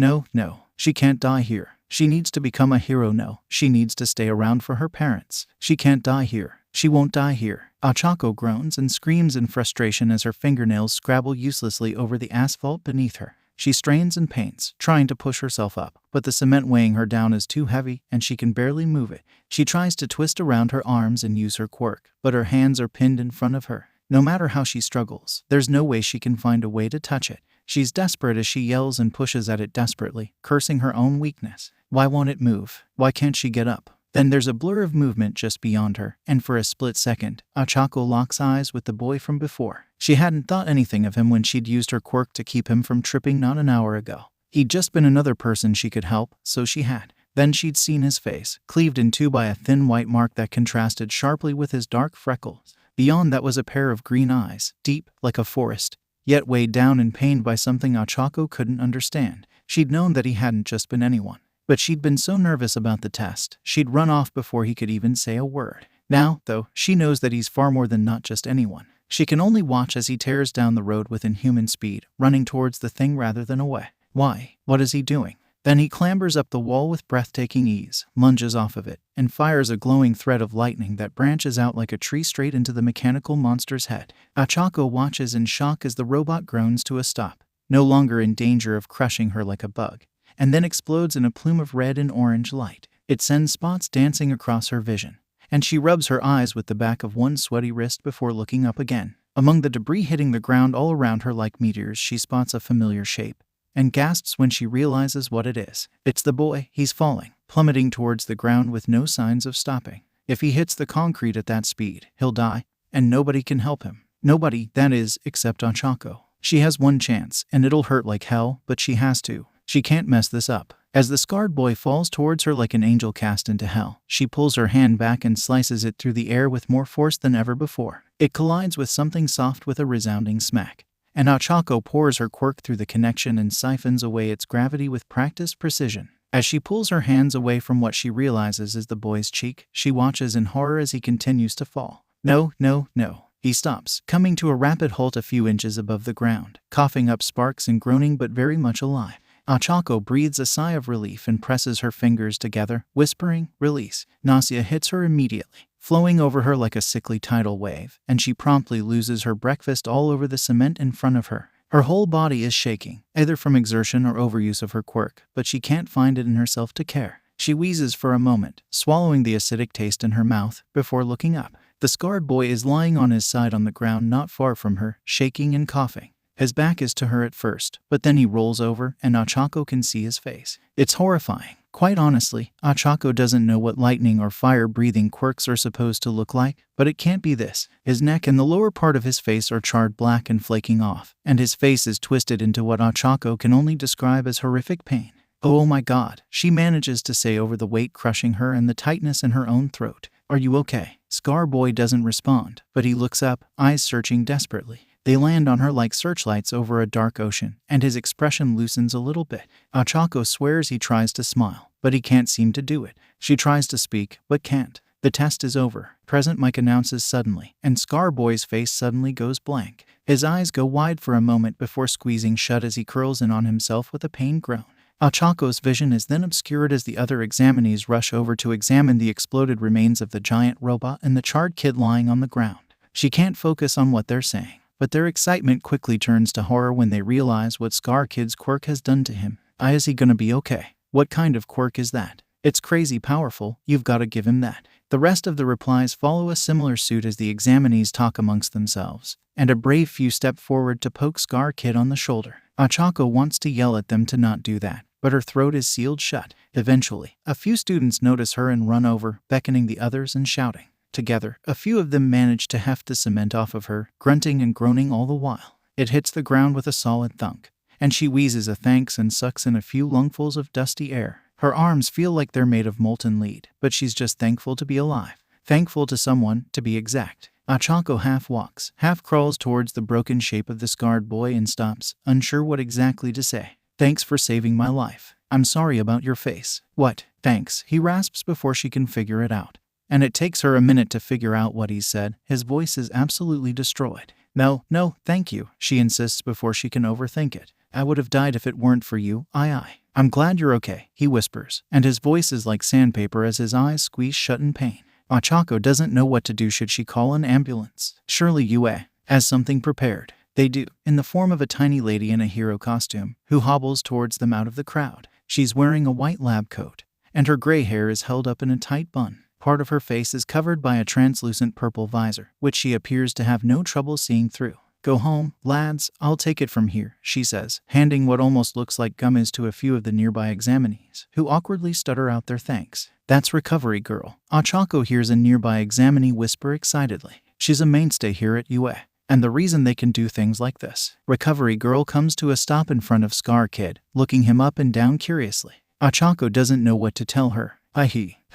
She can't die here. She needs to become a hero. No, she needs to stay around for her parents. She can't die here. She won't die here. Ochako groans and screams in frustration as her fingernails scrabble uselessly over the asphalt beneath her. She strains and pains, trying to push herself up, but the cement weighing her down is too heavy and she can barely move it. She tries to twist around her arms and use her quirk, but her hands are pinned in front of her. No matter how she struggles, there's no way she can find a way to touch it. She's desperate as she yells and pushes at it desperately, cursing her own weakness. Why won't it move? Why can't she get up? Then there's a blur of movement just beyond her, and for a split second, Ochako locks eyes with the boy from before. She hadn't thought anything of him when she'd used her quirk to keep him from tripping not an hour ago. He'd just been another person she could help, so she had. Then she'd seen his face, cleaved in two by a thin white mark that contrasted sharply with his dark freckles. Beyond that was a pair of green eyes, deep, like a forest, yet weighed down and pained by something Ochako couldn't understand. She'd known that he hadn't just been anyone. But she'd been so nervous about the test, she'd run off before he could even say a word. Now, though, she knows that he's far more than not just anyone. She can only watch as he tears down the road with inhuman speed, running towards the thing rather than away. Why? What is he doing? Then he clambers up the wall with breathtaking ease, lunges off of it, and fires a glowing thread of lightning that branches out like a tree straight into the mechanical monster's head. Ochako watches in shock as the robot groans to a stop, no longer in danger of crushing her like a bug, and then explodes in a plume of red and orange light. It sends spots dancing across her vision, and she rubs her eyes with the back of one sweaty wrist before looking up again. Among the debris hitting the ground all around her like meteors, she spots a familiar shape, and gasps when she realizes what it is. It's the boy. He's falling, plummeting towards the ground with no signs of stopping. If he hits the concrete at that speed, he'll die, and nobody can help him. Nobody, that is, except Ochako. She has one chance, and it'll hurt like hell, but she has to. She can't mess this up. As the scarred boy falls towards her like an angel cast into hell, she pulls her hand back and slices it through the air with more force than ever before. It collides with something soft with a resounding smack, and Ochako pours her quirk through the connection and siphons away its gravity with practiced precision. As she pulls her hands away from what she realizes is the boy's cheek, she watches in horror as he continues to fall. No. He stops, coming to a rapid halt a few inches above the ground, coughing up sparks and groaning but very much alive. Ochako breathes a sigh of relief and presses her fingers together, whispering, "Release." Nausea hits her immediately, flowing over her like a sickly tidal wave, and she promptly loses her breakfast all over the cement in front of her. Her whole body is shaking, either from exertion or overuse of her quirk, but she can't find it in herself to care. She wheezes for a moment, swallowing the acidic taste in her mouth, before looking up. The scarred boy is lying on his side on the ground not far from her, shaking and coughing. His back is to her at first, but then he rolls over and Ochako can see his face. It's horrifying. Quite honestly, Ochako doesn't know what lightning or fire-breathing quirks are supposed to look like, but it can't be this. His neck and the lower part of his face are charred black and flaking off, and his face is twisted into what Ochako can only describe as horrific pain. "Oh my God," she manages to say over the weight crushing her and the tightness in her own throat. "Are you okay?" Scar Boy doesn't respond, but he looks up, eyes searching desperately. They land on her like searchlights over a dark ocean, and his expression loosens a little bit. Ochako swears he tries to smile, but he can't seem to do it. She tries to speak, but can't. The test is over, Present Mike announces suddenly, and Scar Boy's face suddenly goes blank. His eyes go wide for a moment before squeezing shut as he curls in on himself with a pained groan. Ochako's vision is then obscured as the other examinees rush over to examine the exploded remains of the giant robot and the charred kid lying on the ground. She can't focus on what they're saying, but their excitement quickly turns to horror when they realize what Scar Kid's quirk has done to him. Is he gonna be okay? What kind of quirk is that? It's crazy powerful, you've gotta give him that. The rest of the replies follow a similar suit as the examinees talk amongst themselves, and a brave few step forward to poke Scar Kid on the shoulder. Ochako wants to yell at them to not do that, but her throat is sealed shut. Eventually, a few students notice her and run over, beckoning the others and shouting. Together, a few of them manage to heft the cement off of her, grunting and groaning all the while. It hits the ground with a solid thunk, and she wheezes a thanks and sucks in a few lungfuls of dusty air. Her arms feel like they're made of molten lead, but she's just thankful to be alive. Thankful to someone, to be exact. Ochako half walks, half crawls towards the broken shape of the scarred boy and stops, unsure what exactly to say. "Thanks for saving my life. I'm sorry about your face." "What? Thanks," he rasps before she can figure it out. And it takes her a minute to figure out what he said. His voice is absolutely destroyed. No, thank you," she insists before she can overthink it. "I would have died if it weren't for you. I'm glad you're okay," he whispers, and his voice is like sandpaper as his eyes squeeze shut in pain. Ochako doesn't know what to do. Should she call an ambulance? Surely Yue has something prepared. They do, in the form of a tiny lady in a hero costume, who hobbles towards them out of the crowd. She's wearing a white lab coat, and her gray hair is held up in a tight bun. Part of her face is covered by a translucent purple visor, which she appears to have no trouble seeing through. "Go home, lads, I'll take it from here," she says, handing what almost looks like gummies to a few of the nearby examinees, who awkwardly stutter out their thanks. "That's Recovery Girl," Ochako hears a nearby examinee whisper excitedly. "She's a mainstay here at UA. And the reason they can do things like this." Recovery Girl comes to a stop in front of Scar Kid, looking him up and down curiously. Ochako doesn't know what to tell her.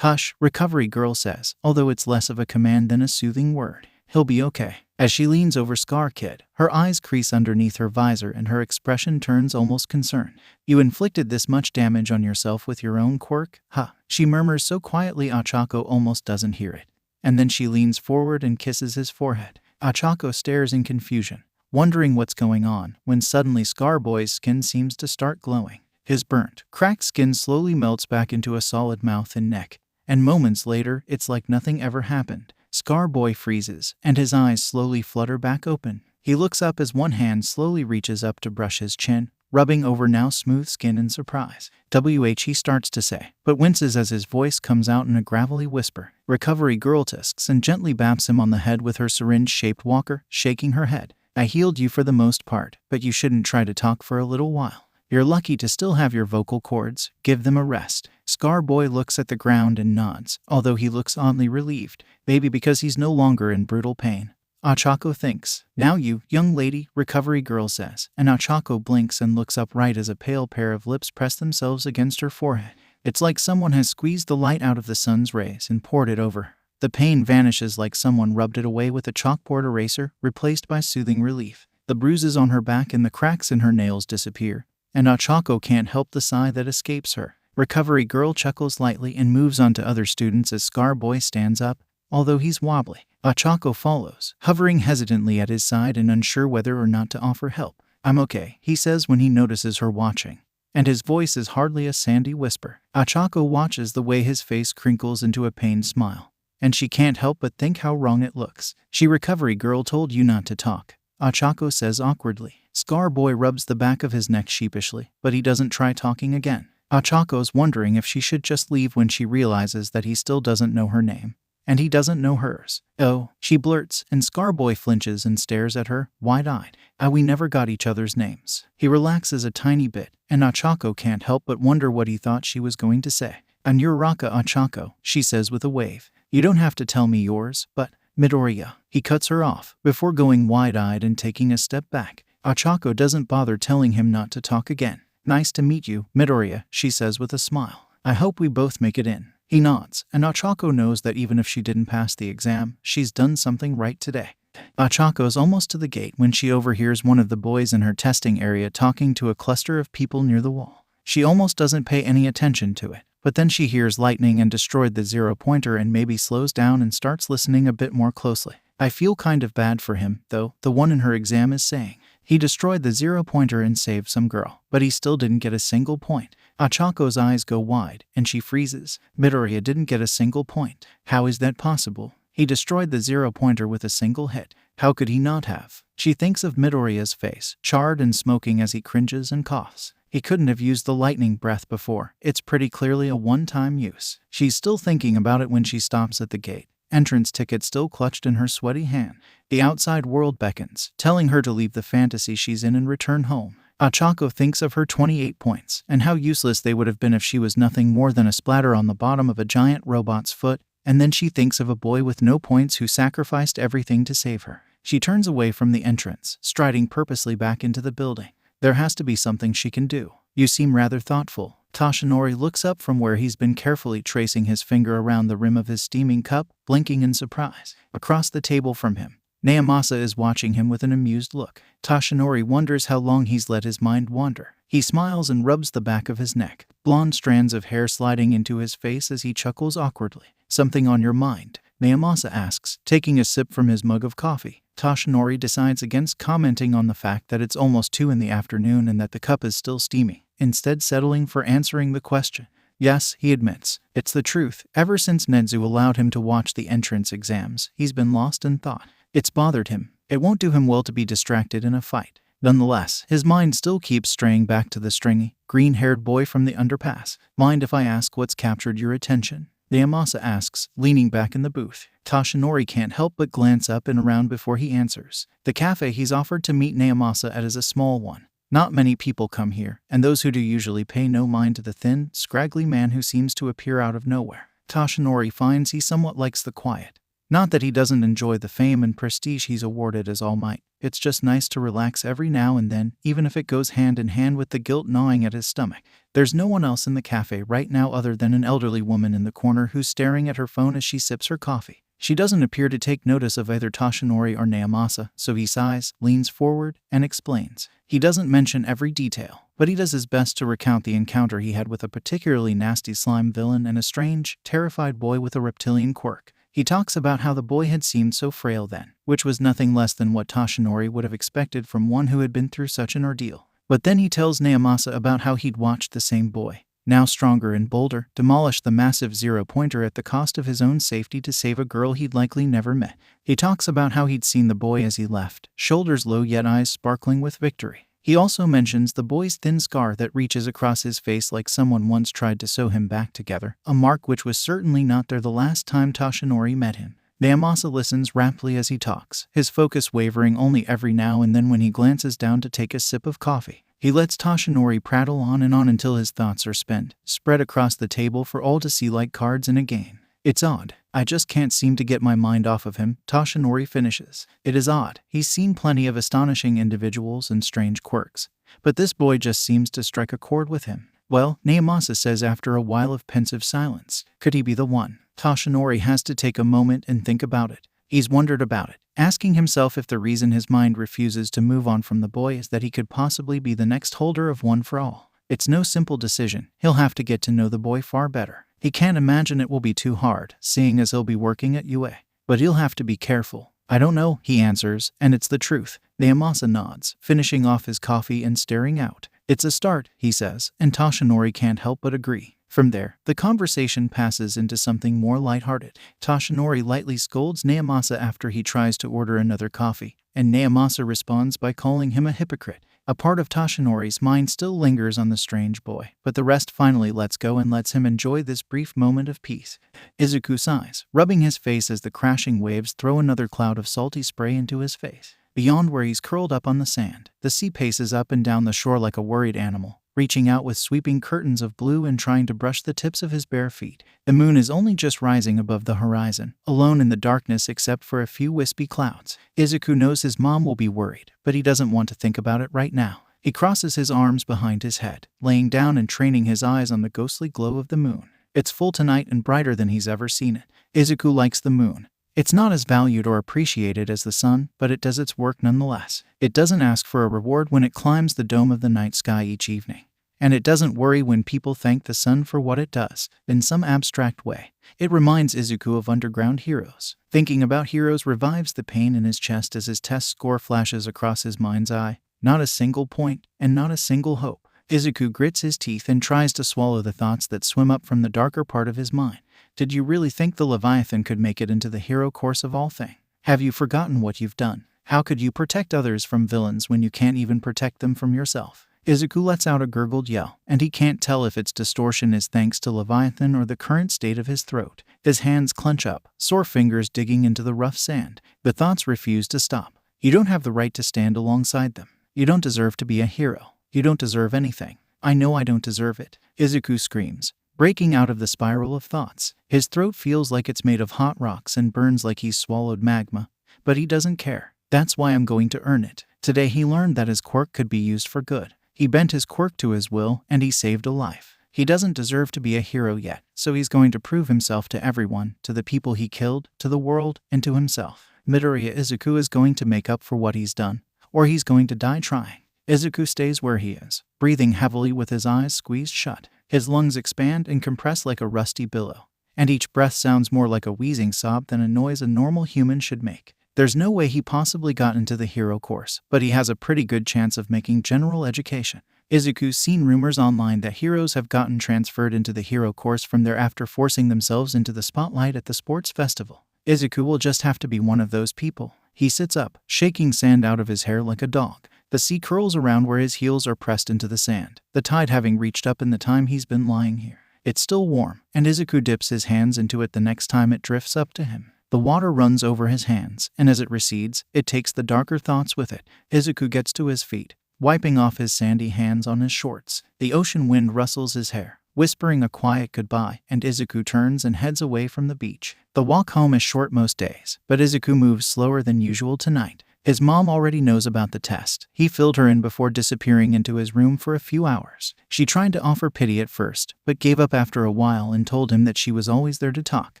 "Hush," Recovery Girl says, although it's less of a command than a soothing word. "He'll be okay." As she leans over Scar Kid, her eyes crease underneath her visor and her expression turns almost concerned. "You inflicted this much damage on yourself with your own quirk? Huh," she murmurs so quietly Ochako almost doesn't hear it. And then she leans forward and kisses his forehead. Ochako stares in confusion, wondering what's going on, when suddenly Scarboy's skin seems to start glowing. His burnt, cracked skin slowly melts back into a solid mouth and neck, and moments later, it's like nothing ever happened. Scarboy freezes, and his eyes slowly flutter back open. He looks up as one hand slowly reaches up to brush his chin, rubbing over now smooth skin in surprise. He starts to say, but winces as his voice comes out in a gravelly whisper. Recovery Girl tusks and gently baps him on the head with her syringe-shaped walker, shaking her head. "I healed you for the most part, but you shouldn't try to talk for a little while. You're lucky to still have your vocal cords. Give them a rest." Scarboy looks at the ground and nods, although he looks oddly relieved. Maybe because he's no longer in brutal pain. Ochako thinks. "Now you, young lady," Recovery Girl says, and Ochako blinks and looks upright as a pale pair of lips press themselves against her forehead. It's like someone has squeezed the light out of the sun's rays and poured it over her. The pain vanishes like someone rubbed it away with a chalkboard eraser, replaced by soothing relief. The bruises on her back and the cracks in her nails disappear, and Ochako can't help the sigh that escapes her. Recovery Girl chuckles lightly and moves on to other students as Scarboy stands up, although he's wobbly. Ochako follows, hovering hesitantly at his side and unsure whether or not to offer help. "I'm okay," he says when he notices her watching, and his voice is hardly a sandy whisper. Ochako watches the way his face crinkles into a pained smile, and she can't help but think how wrong it looks. Recovery Girl told you not to talk," Ochako says awkwardly. Scarboy rubs the back of his neck sheepishly, but he doesn't try talking again. Ochako's wondering if she should just leave when she realizes that he still doesn't know her name, and he doesn't know hers. "Oh," she blurts, and Scarboy flinches and stares at her, wide-eyed. We never got each other's names." He relaxes a tiny bit, and Ochako can't help but wonder what he thought she was going to say. "And you're Raka Ochako," she says with a wave. "You don't have to tell me yours, but Midoriya." He cuts her off, before going wide-eyed and taking a step back. Ochako doesn't bother telling him not to talk again. "Nice to meet you, Midoriya," she says with a smile. "I hope we both make it in." He nods, and Ochako knows that even if she didn't pass the exam, she's done something right today. Ochako's almost to the gate when she overhears one of the boys in her testing area talking to a cluster of people near the wall. She almost doesn't pay any attention to it, but then she hears lightning and destroyed the zero-pointer and maybe slows down and starts listening a bit more closely. "I feel kind of bad for him, though," the one in her exam is saying. "He destroyed the zero-pointer and saved some girl, but he still didn't get a single point." Ochako's eyes go wide, and she freezes. Midoriya didn't get a single point. How is that possible? He destroyed the zero-pointer with a single hit. How could he not have? She thinks of Midoriya's face, charred and smoking as he cringes and coughs. He couldn't have used the lightning breath before. It's pretty clearly a one-time use. She's still thinking about it when she stops at the gate, entrance ticket still clutched in her sweaty hand. The outside world beckons, telling her to leave the fantasy she's in and return home. Ochako thinks of her 28 points, and how useless they would have been if she was nothing more than a splatter on the bottom of a giant robot's foot, and then she thinks of a boy with no points who sacrificed everything to save her. She turns away from the entrance, striding purposely back into the building. There has to be something she can do. "You seem rather thoughtful." Toshinori looks up from where he's been carefully tracing his finger around the rim of his steaming cup, blinking in surprise. Across the table from him, Naomasa is watching him with an amused look. Toshinori wonders how long he's let his mind wander. He smiles and rubs the back of his neck, blonde strands of hair sliding into his face as he chuckles awkwardly. "Something on your mind?" Naomasa asks, taking a sip from his mug of coffee. Toshinori decides against commenting on the fact that it's almost 2 in the afternoon and that the cup is still steaming, instead settling for answering the question. "Yes," he admits. "It's the truth. Ever since Nedzu allowed him to watch the entrance exams, he's been lost in thought. It's bothered him. It won't do him well to be distracted in a fight." Nonetheless, his mind still keeps straying back to the stringy, green-haired boy from the underpass. "Mind if I ask what's captured your attention?" Naomasa asks, leaning back in the booth. Toshinori can't help but glance up and around before he answers. The cafe he's offered to meet Naomasa at is a small one. Not many people come here, and those who do usually pay no mind to the thin, scraggly man who seems to appear out of nowhere. Toshinori finds he somewhat likes the quiet. Not that he doesn't enjoy the fame and prestige he's awarded as All Might. It's just nice to relax every now and then, even if it goes hand in hand with the guilt gnawing at his stomach. There's no one else in the cafe right now other than an elderly woman in the corner who's staring at her phone as she sips her coffee. She doesn't appear to take notice of either Toshinori or Naomasa, so he sighs, leans forward, and explains. He doesn't mention every detail, but he does his best to recount the encounter he had with a particularly nasty slime villain and a strange, terrified boy with a reptilian quirk. He talks about how the boy had seemed so frail then, which was nothing less than what Toshinori would have expected from one who had been through such an ordeal. But then he tells Naomasa about how he'd watched the same boy, now stronger and bolder, demolish the massive zero-pointer at the cost of his own safety to save a girl he'd likely never met. He talks about how he'd seen the boy as he left, shoulders low yet eyes sparkling with victory. He also mentions the boy's thin scar that reaches across his face like someone once tried to sew him back together, a mark which was certainly not there the last time Toshinori met him. Naomasa listens raptly as he talks, his focus wavering only every now and then when he glances down to take a sip of coffee. He lets Toshinori prattle on and on until his thoughts are spent, spread across the table for all to see like cards in a game. It's odd. I just can't seem to get my mind off of him, Toshinori finishes. It is odd. He's seen plenty of astonishing individuals and strange quirks, but this boy just seems to strike a chord with him. Well, Naomasa says after a while of pensive silence. Could he be the one? Toshinori has to take a moment and think about it. He's wondered about it, asking himself if the reason his mind refuses to move on from the boy is that he could possibly be the next holder of One for All. It's no simple decision. He'll have to get to know the boy far better. He can't imagine it will be too hard, seeing as he'll be working at UA. But he'll have to be careful. I don't know, he answers, and it's the truth. Naomasa nods, finishing off his coffee and staring out. It's a start, he says, and Toshinori can't help but agree. From there, the conversation passes into something more lighthearted. Toshinori lightly scolds Naomasa after he tries to order another coffee, and Naomasa responds by calling him a hypocrite. A part of Toshinori's mind still lingers on the strange boy, but the rest finally lets go and lets him enjoy this brief moment of peace. Izuku sighs, rubbing his face as the crashing waves throw another cloud of salty spray into his face. Beyond where he's curled up on the sand, the sea paces up and down the shore like a worried animal, reaching out with sweeping curtains of blue and trying to brush the tips of his bare feet. The moon is only just rising above the horizon, alone in the darkness except for a few wispy clouds. Izuku knows his mom will be worried, but he doesn't want to think about it right now. He crosses his arms behind his head, laying down and training his eyes on the ghostly glow of the moon. It's full tonight and brighter than he's ever seen it. Izuku likes the moon. It's not as valued or appreciated as the sun, but it does its work nonetheless. It doesn't ask for a reward when it climbs the dome of the night sky each evening. And it doesn't worry when people thank the sun for what it does, in some abstract way. It reminds Izuku of underground heroes. Thinking about heroes revives the pain in his chest as his test score flashes across his mind's eye. Not a single point, and not a single hope. Izuku grits his teeth and tries to swallow the thoughts that swim up from the darker part of his mind. Did you really think the Leviathan could make it into the hero course of all things? Have you forgotten what you've done? How could you protect others from villains when you can't even protect them from yourself? Izuku lets out a gurgled yell, and he can't tell if its distortion is thanks to Leviathan or the current state of his throat. His hands clench up, sore fingers digging into the rough sand. The thoughts refuse to stop. You don't have the right to stand alongside them. You don't deserve to be a hero. You don't deserve anything. I know I don't deserve it. Izuku screams, breaking out of the spiral of thoughts. His throat feels like it's made of hot rocks and burns like he's swallowed magma, but he doesn't care. That's why I'm going to earn it. Today he learned that his quirk could be used for good. He bent his quirk to his will, and he saved a life. He doesn't deserve to be a hero yet, so he's going to prove himself to everyone, to the people he killed, to the world, and to himself. Midoriya Izuku is going to make up for what he's done, or he's going to die trying. Izuku stays where he is, breathing heavily with his eyes squeezed shut. His lungs expand and compress like a rusty billow, and each breath sounds more like a wheezing sob than a noise a normal human should make. There's no way he possibly got into the hero course, but he has a pretty good chance of making general education. Izuku's seen rumors online that heroes have gotten transferred into the hero course from there after forcing themselves into the spotlight at the sports festival. Izuku will just have to be one of those people. He sits up, shaking sand out of his hair like a dog. The sea curls around where his heels are pressed into the sand, the tide having reached up in the time he's been lying here. It's still warm, and Izuku dips his hands into it the next time it drifts up to him. The water runs over his hands, and as it recedes, it takes the darker thoughts with it. Izuku gets to his feet, wiping off his sandy hands on his shorts. The ocean wind rustles his hair, whispering a quiet goodbye, and Izuku turns and heads away from the beach. The walk home is short most days, but Izuku moves slower than usual tonight. His mom already knows about the test. He filled her in before disappearing into his room for a few hours. She tried to offer pity at first, but gave up after a while and told him that she was always there to talk.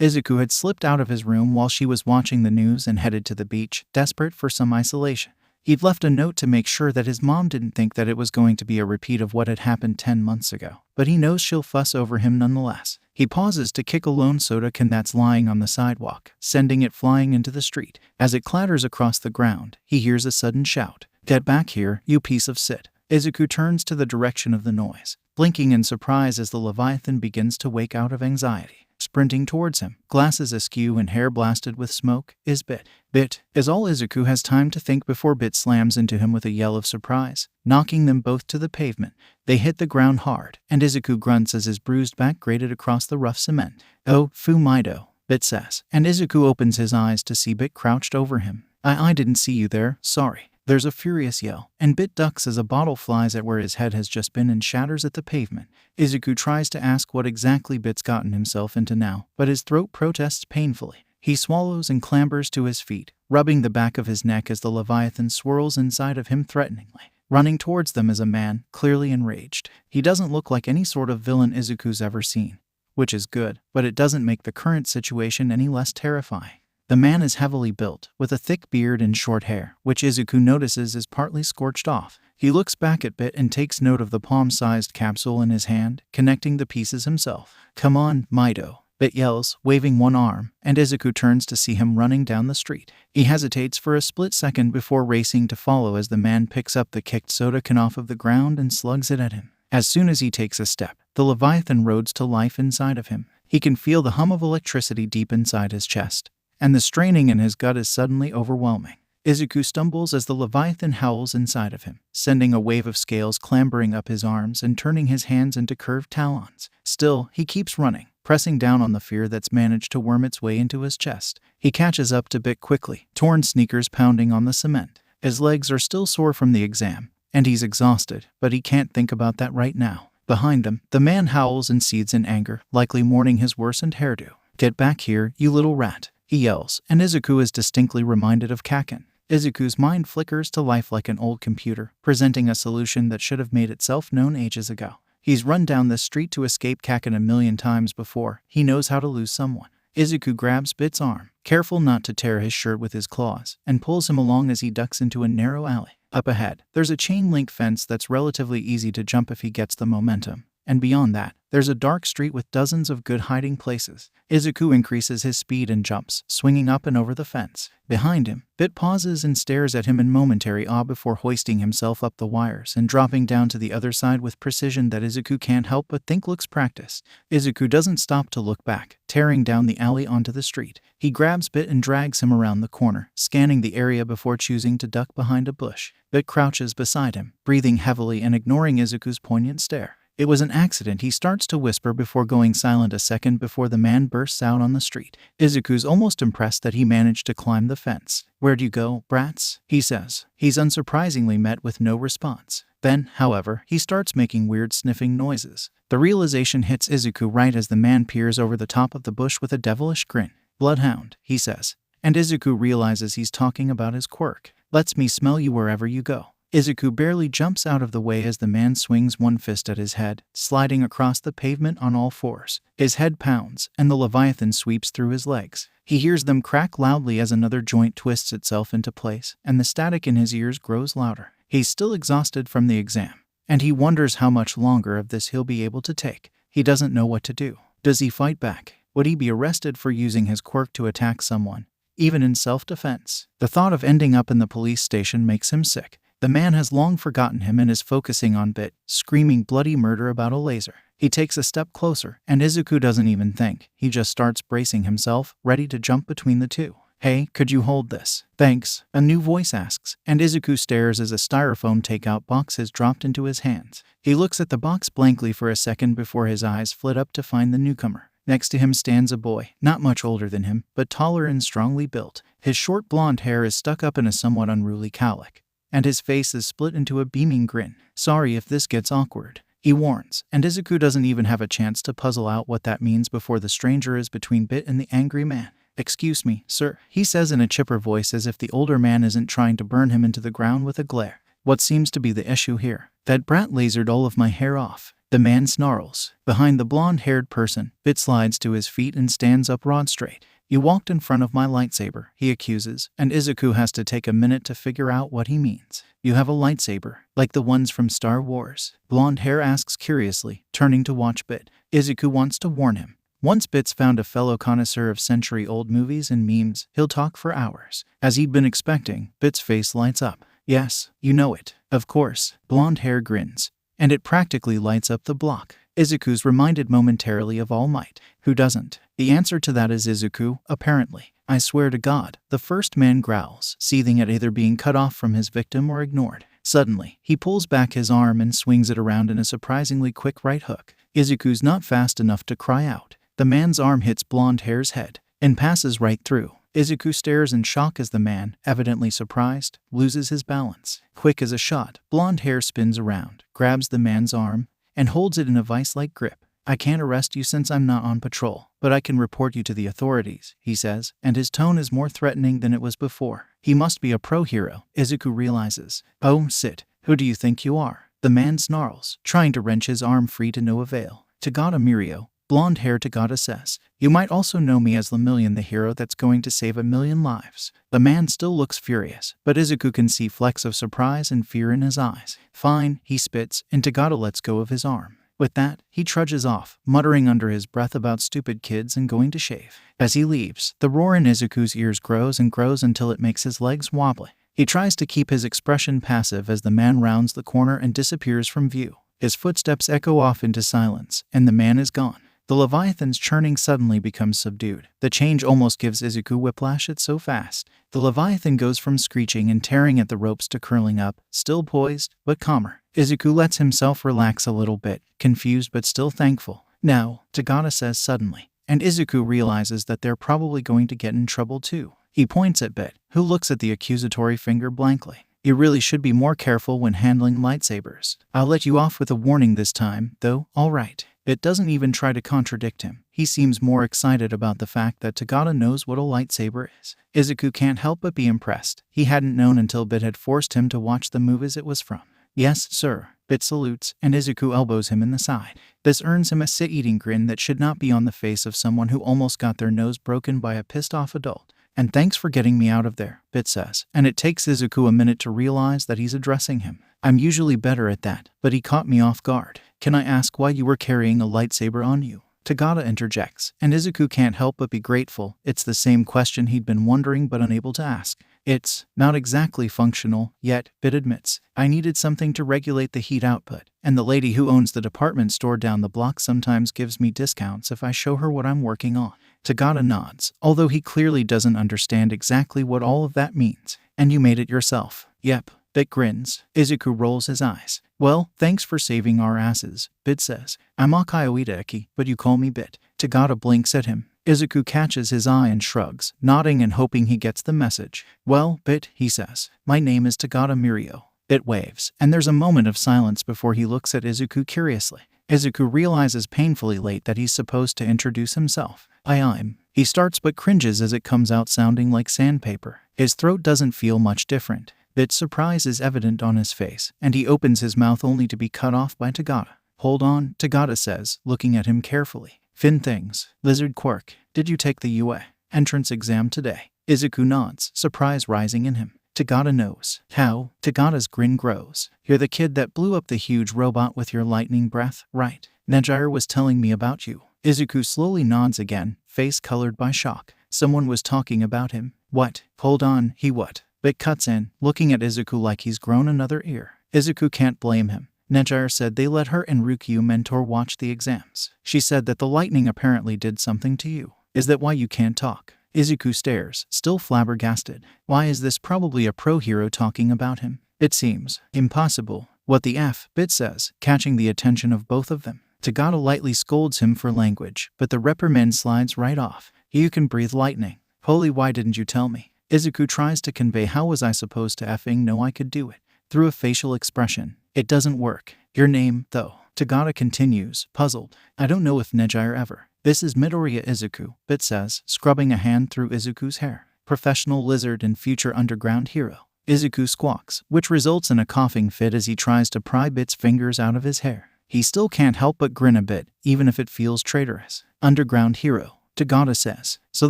Izuku had slipped out of his room while she was watching the news and headed to the beach, desperate for some isolation. He'd left a note to make sure that his mom didn't think that it was going to be a repeat of what had happened 10 months ago, but he knows she'll fuss over him nonetheless. He pauses to kick a lone soda can that's lying on the sidewalk, sending it flying into the street. As it clatters across the ground, he hears a sudden shout. "Get back here, you piece of shit." Izuku turns to the direction of the noise, blinking in surprise as the Leviathan begins to wake out of anxiety. Sprinting towards him, glasses askew and hair blasted with smoke, is Bit. Bit is all Izuku has time to think before Bit slams into him with a yell of surprise, knocking them both to the pavement. They hit the ground hard, and Izuku grunts as his bruised back grated across the rough cement. "Oh, Fumido," Bit says, and Izuku opens his eyes to see Bit crouched over him. I didn't see you there, sorry." There's a furious yell, and Bit ducks as a bottle flies at where his head has just been and shatters at the pavement. Izuku tries to ask what exactly Bit's gotten himself into now, but his throat protests painfully. He swallows and clambers to his feet, rubbing the back of his neck as the Leviathan swirls inside of him threateningly. Running towards them is a man, clearly enraged. He doesn't look like any sort of villain Izuku's ever seen, which is good, but it doesn't make the current situation any less terrifying. The man is heavily built, with a thick beard and short hair, which Izuku notices is partly scorched off. He looks back at Bit and takes note of the palm-sized capsule in his hand, connecting the pieces himself. "Come on, Mido," Bit yells, waving one arm, and Izuku turns to see him running down the street. He hesitates for a split second before racing to follow as the man picks up the kicked soda can off of the ground and slugs it at him. As soon as he takes a step, the Leviathan roars to life inside of him. He can feel the hum of electricity deep inside his chest, and the straining in his gut is suddenly overwhelming. Izuku stumbles as the Leviathan howls inside of him, sending a wave of scales clambering up his arms and turning his hands into curved talons. Still, he keeps running, pressing down on the fear that's managed to worm its way into his chest. He catches up to Bit quickly, torn sneakers pounding on the cement. His legs are still sore from the exam, and he's exhausted, but he can't think about that right now. Behind him, the man howls and seethes in anger, likely mourning his worsened hairdo. "Get back here, you little rat," he yells, and Izuku is distinctly reminded of Kaken. Izuku's mind flickers to life like an old computer, presenting a solution that should have made itself known ages ago. He's run down this street to escape Kaken a million times before. He knows how to lose someone. Izuku grabs Bit's arm, careful not to tear his shirt with his claws, and pulls him along as he ducks into a narrow alley. Up ahead, there's a chain-link fence that's relatively easy to jump if he gets the momentum. And beyond that, there's a dark street with dozens of good hiding places. Izuku increases his speed and jumps, swinging up and over the fence. Behind him, Bit pauses and stares at him in momentary awe before hoisting himself up the wires and dropping down to the other side with precision that Izuku can't help but think looks practiced. Izuku doesn't stop to look back, tearing down the alley onto the street. He grabs Bit and drags him around the corner, scanning the area before choosing to duck behind a bush. Bit crouches beside him, breathing heavily and ignoring Izuku's poignant stare. "It was an accident," he starts to whisper before going silent a second before the man bursts out on the street. Izuku's almost impressed that he managed to climb the fence. "Where'd you go, brats?" he says. He's unsurprisingly met with no response. Then, however, he starts making weird sniffing noises. The realization hits Izuku right as the man peers over the top of the bush with a devilish grin. "Bloodhound," he says, and Izuku realizes he's talking about his quirk. "Lets me smell you wherever you go." Izuku barely jumps out of the way as the man swings one fist at his head, sliding across the pavement on all fours. His head pounds, and the Leviathan sweeps through his legs. He hears them crack loudly as another joint twists itself into place, and the static in his ears grows louder. He's still exhausted from the exam, and he wonders how much longer of this he'll be able to take. He doesn't know what to do. Does he fight back? Would he be arrested for using his quirk to attack someone, even in self-defense? The thought of ending up in the police station makes him sick. The man has long forgotten him and is focusing on Bit, screaming bloody murder about a laser. He takes a step closer, and Izuku doesn't even think. He just starts bracing himself, ready to jump between the two. Hey, could you hold this? Thanks, a new voice asks, and Izuku stares as a styrofoam takeout box is dropped into his hands. He looks at the box blankly for a second before his eyes flit up to find the newcomer. Next to him stands a boy, not much older than him, but taller and strongly built. His short blonde hair is stuck up in a somewhat unruly cowlick, and his face is split into a beaming grin. Sorry if this gets awkward, he warns, and Izuku doesn't even have a chance to puzzle out what that means before the stranger is between Bit and the angry man. Excuse me, sir, he says in a chipper voice as if the older man isn't trying to burn him into the ground with a glare. What seems to be the issue here? That brat lasered all of my hair off. The man snarls. Behind the blonde-haired person, Bit slides to his feet and stands up rod straight. You walked in front of my lightsaber, he accuses, and Izuku has to take a minute to figure out what he means. You have a lightsaber, like the ones from Star Wars? Blonde hair asks curiously, turning to watch Bit. Izuku wants to warn him. Once Bit's found a fellow connoisseur of century-old movies and memes, he'll talk for hours. As he'd been expecting, Bit's face lights up. Yes, you know it. Of course. Blonde hair grins, and it practically lights up the block. Izuku's reminded momentarily of All Might. Who doesn't? The answer to that is Izuku, apparently. I swear to God, the first man growls, seething at either being cut off from his victim or ignored. Suddenly, he pulls back his arm and swings it around in a surprisingly quick right hook. Izuku's not fast enough to cry out. The man's arm hits blonde hair's head and passes right through. Izuku stares in shock as the man, evidently surprised, loses his balance. Quick as a shot, blonde hair spins around, grabs the man's arm, and holds it in a vice-like grip. I can't arrest you since I'm not on patrol, but I can report you to the authorities, he says, and his tone is more threatening than it was before. He must be a pro-hero, Izuku realizes. Oh, sit. Who do you think you are? The man snarls, trying to wrench his arm free to no avail. Tagada Mirio. Blonde hair Tagada says, you might also know me as Lemillion, the hero that's going to save 1,000,000 lives. The man still looks furious, but Izuku can see flecks of surprise and fear in his eyes. Fine, he spits, and Tagada lets go of his arm. With that, he trudges off, muttering under his breath about stupid kids and going to shave. As he leaves, the roar in Izuku's ears grows and grows until it makes his legs wobbly. He tries to keep his expression passive as the man rounds the corner and disappears from view. His footsteps echo off into silence, and the man is gone. The Leviathan's churning suddenly becomes subdued. The change almost gives Izuku whiplash, it's so fast. The Leviathan goes from screeching and tearing at the ropes to curling up, still poised, but calmer. Izuku lets himself relax a little bit, confused but still thankful. Now, Tagada says suddenly, and Izuku realizes that they're probably going to get in trouble too. He points at Bit, who looks at the accusatory finger blankly. You really should be more careful when handling lightsabers. I'll let you off with a warning this time, though, alright. Bit doesn't even try to contradict him. He seems more excited about the fact that Tagada knows what a lightsaber is. Izuku can't help but be impressed. He hadn't known until Bit had forced him to watch the movies it was from. Yes, sir. Bit salutes, and Izuku elbows him in the side. This earns him a sit-eating grin that should not be on the face of someone who almost got their nose broken by a pissed-off adult. And thanks for getting me out of there, Bit says, and it takes Izuku a minute to realize that he's addressing him. I'm usually better at that, but he caught me off guard. Can I ask why you were carrying a lightsaber on you? Tagada interjects, and Izuku can't help but be grateful. It's the same question he'd been wondering but unable to ask. It's not exactly functional, yet, Bit admits. I needed something to regulate the heat output, and the lady who owns the department store down the block sometimes gives me discounts if I show her what I'm working on. Tagada nods, although he clearly doesn't understand exactly what all of that means. And you made it yourself. Yep. Bit grins. Izuku rolls his eyes. Well, thanks for saving our asses, Bit says. I'm Akayo Eki, but you call me Bit. Tagada blinks at him. Izuku catches his eye and shrugs, nodding and hoping he gets the message. Well, Bit, he says. My name is Tagada Mirio. Bit waves, and there's a moment of silence before he looks at Izuku curiously. Izuku realizes painfully late that he's supposed to introduce himself. I'm. He starts but cringes as it comes out sounding like sandpaper. His throat doesn't feel much different. Bit's surprise is evident on his face, and he opens his mouth only to be cut off by Tagada. Hold on, Tagada says, looking at him carefully. Fin things. Lizard quirk. Did you take the UA entrance exam today? Izuku nods, surprise rising in him. Tagada knows. How? Tagada's grin grows. You're the kid that blew up the huge robot with your lightning breath, right? Nejire was telling me about you. Izuku slowly nods again, face colored by shock. Someone was talking about him. What? Hold on, he what? Bit cuts in, looking at Izuku like he's grown another ear. Izuku can't blame him. Nejire said they let her and Ryukyu mentor watch the exams. She said that the lightning apparently did something to you. Is that why you can't talk? Izuku stares, still flabbergasted. Why is this probably a pro hero talking about him? It seems impossible. What the F? Bit says, catching the attention of both of them. Tagada lightly scolds him for language, but the reprimand slides right off. You can breathe lightning. Holy, why didn't you tell me? Izuku tries to convey how was I supposed to effing know I could do it? Through a facial expression. It doesn't work. Your name, though. Tagada continues, puzzled. I don't know if Nejire ever. This is Midoriya Izuku, Bit says, scrubbing a hand through Izuku's hair. Professional lizard and future underground hero. Izuku squawks, which results in a coughing fit as he tries to pry Bit's fingers out of his hair. He still can't help but grin a bit, even if it feels traitorous. Underground hero, Tagada says. So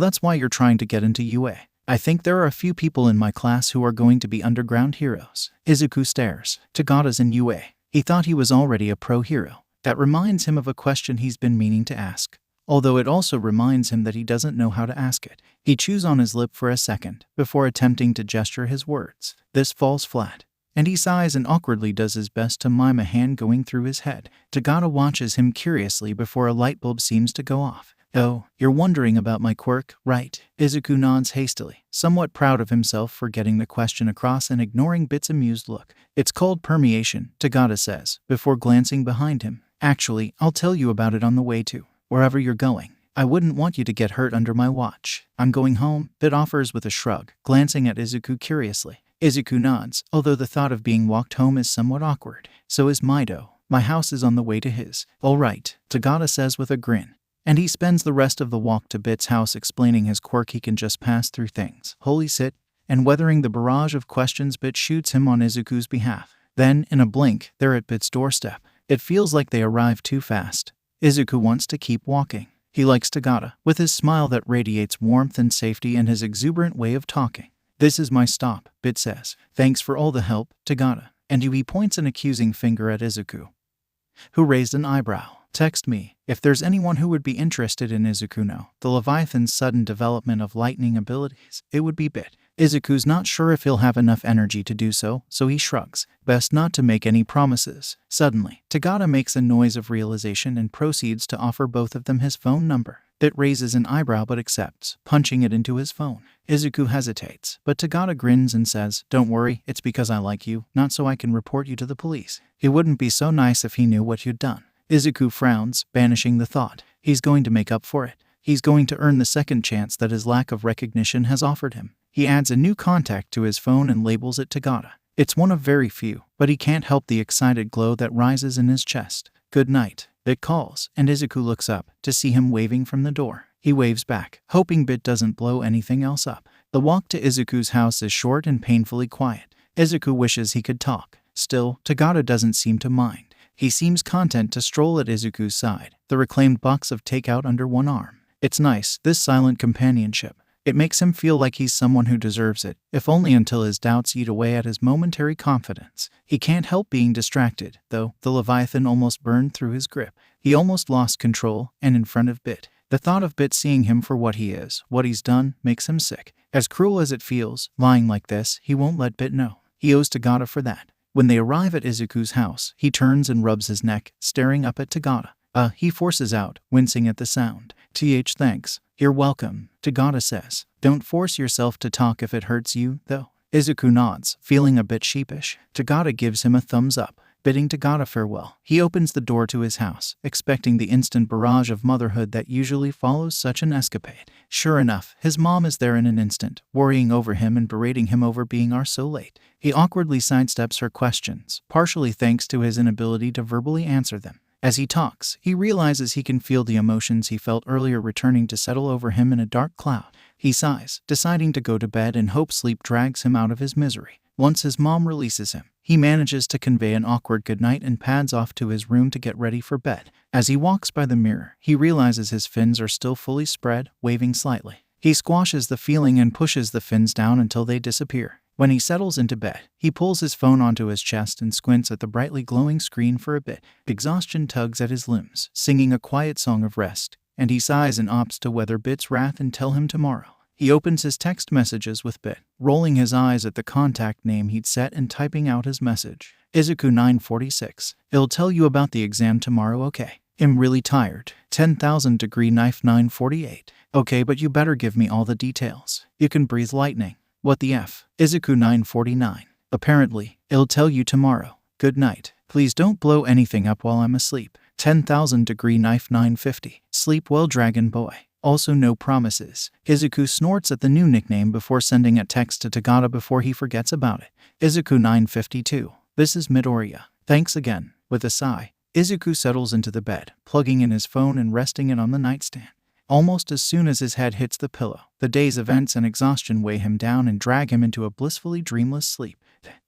that's why you're trying to get into UA. I think there are a few people in my class who are going to be underground heroes. Izuku stares. Tagada's in UA. He thought he was already a pro hero. That reminds him of a question he's been meaning to ask. Although it also reminds him that he doesn't know how to ask it. He chews on his lip for a second, before attempting to gesture his words. This falls flat. And he sighs and awkwardly does his best to mime a hand going through his head. Tagada watches him curiously before a light bulb seems to go off. Oh, you're wondering about my quirk, right? Izuku nods hastily, somewhat proud of himself for getting the question across and ignoring Bit's amused look. It's called permeation, Tagada says, before glancing behind him. Actually, I'll tell you about it on the way to wherever you're going. I wouldn't want you to get hurt under my watch. I'm going home, Bit offers with a shrug, glancing at Izuku curiously. Izuku nods, although the thought of being walked home is somewhat awkward. So is Mido. My house is on the way to his. All right, Tagada says with a grin. And he spends the rest of the walk to Bit's house explaining his quirk he can just pass through things. Holy sit. And weathering the barrage of questions Bit shoots him on Izuku's behalf. Then, in a blink, they're at Bit's doorstep. It feels like they arrive too fast. Izuku wants to keep walking. He likes Tagada, with his smile that radiates warmth and safety and his exuberant way of talking. This is my stop, Bit says. Thanks for all the help, Tagada. And he points an accusing finger at Izuku, who raised an eyebrow. Text me, if there's anyone who would be interested in Izuku now. The Leviathan's sudden development of lightning abilities, it would be Bit. Izuku's not sure if he'll have enough energy to do so, so he shrugs. Best not to make any promises. Suddenly, Tagada makes a noise of realization and proceeds to offer both of them his phone number. Bit raises an eyebrow but accepts, punching it into his phone. Izuku hesitates, but Tagada grins and says, Don't worry, it's because I like you, not so I can report you to the police. It wouldn't be so nice if he knew what you'd done. Izuku frowns, banishing the thought. He's going to make up for it. He's going to earn the second chance that his lack of recognition has offered him. He adds a new contact to his phone and labels it Tagada. It's one of very few, but he can't help the excited glow that rises in his chest. Good night, Bit calls, and Izuku looks up to see him waving from the door. He waves back, hoping Bit doesn't blow anything else up. The walk to Izuku's house is short and painfully quiet. Izuku wishes he could talk. Still, Tagada doesn't seem to mind. He seems content to stroll at Izuku's side, the reclaimed box of takeout under one arm. It's nice, this silent companionship. It makes him feel like he's someone who deserves it, if only until his doubts eat away at his momentary confidence. He can't help being distracted, though. The Leviathan almost burned through his grip. He almost lost control, and in front of Bit. The thought of Bit seeing him for what he is, what he's done, makes him sick. As cruel as it feels, lying like this, he won't let Bit know. He owes Tagada for that. When they arrive at Izuku's house, he turns and rubs his neck, staring up at Tagada. He forces out, wincing at the sound. Thanks. You're welcome, Tagada says. Don't force yourself to talk if it hurts you, though. Izuku nods, feeling a bit sheepish. Tagada gives him a thumbs up, bidding Tagada farewell. He opens the door to his house, expecting the instant barrage of motherhood that usually follows such an escapade. Sure enough, his mom is there in an instant, worrying over him and berating him over being so late. He awkwardly sidesteps her questions, partially thanks to his inability to verbally answer them. As he talks, he realizes he can feel the emotions he felt earlier returning to settle over him in a dark cloud. He sighs, deciding to go to bed and hopes sleep drags him out of his misery. Once his mom releases him, he manages to convey an awkward goodnight and pads off to his room to get ready for bed. As he walks by the mirror, he realizes his fins are still fully spread, waving slightly. He squashes the feeling and pushes the fins down until they disappear. When he settles into bed, he pulls his phone onto his chest and squints at the brightly glowing screen for a bit. Exhaustion tugs at his limbs, singing a quiet song of rest, and he sighs and opts to weather Bit's wrath and tell him tomorrow. He opens his text messages with Bit, rolling his eyes at the contact name he'd set and typing out his message. Izuku 946. It'll tell you about the exam tomorrow, okay? I'm really tired. 10,000 degree knife 948. Okay, but you better give me all the details. You can breathe lightning. What the F? Izuku 949. Apparently, I'll tell you tomorrow. Good night. Please don't blow anything up while I'm asleep. 10,000 degree knife 950. Sleep well, dragon boy. Also no promises. Izuku snorts at the new nickname before sending a text to Tagata before he forgets about it. Izuku 952. This is Midoriya. Thanks again. With a sigh, Izuku settles into the bed, plugging in his phone and resting it on the nightstand. Almost as soon as his head hits the pillow, the day's events and exhaustion weigh him down and drag him into a blissfully dreamless sleep.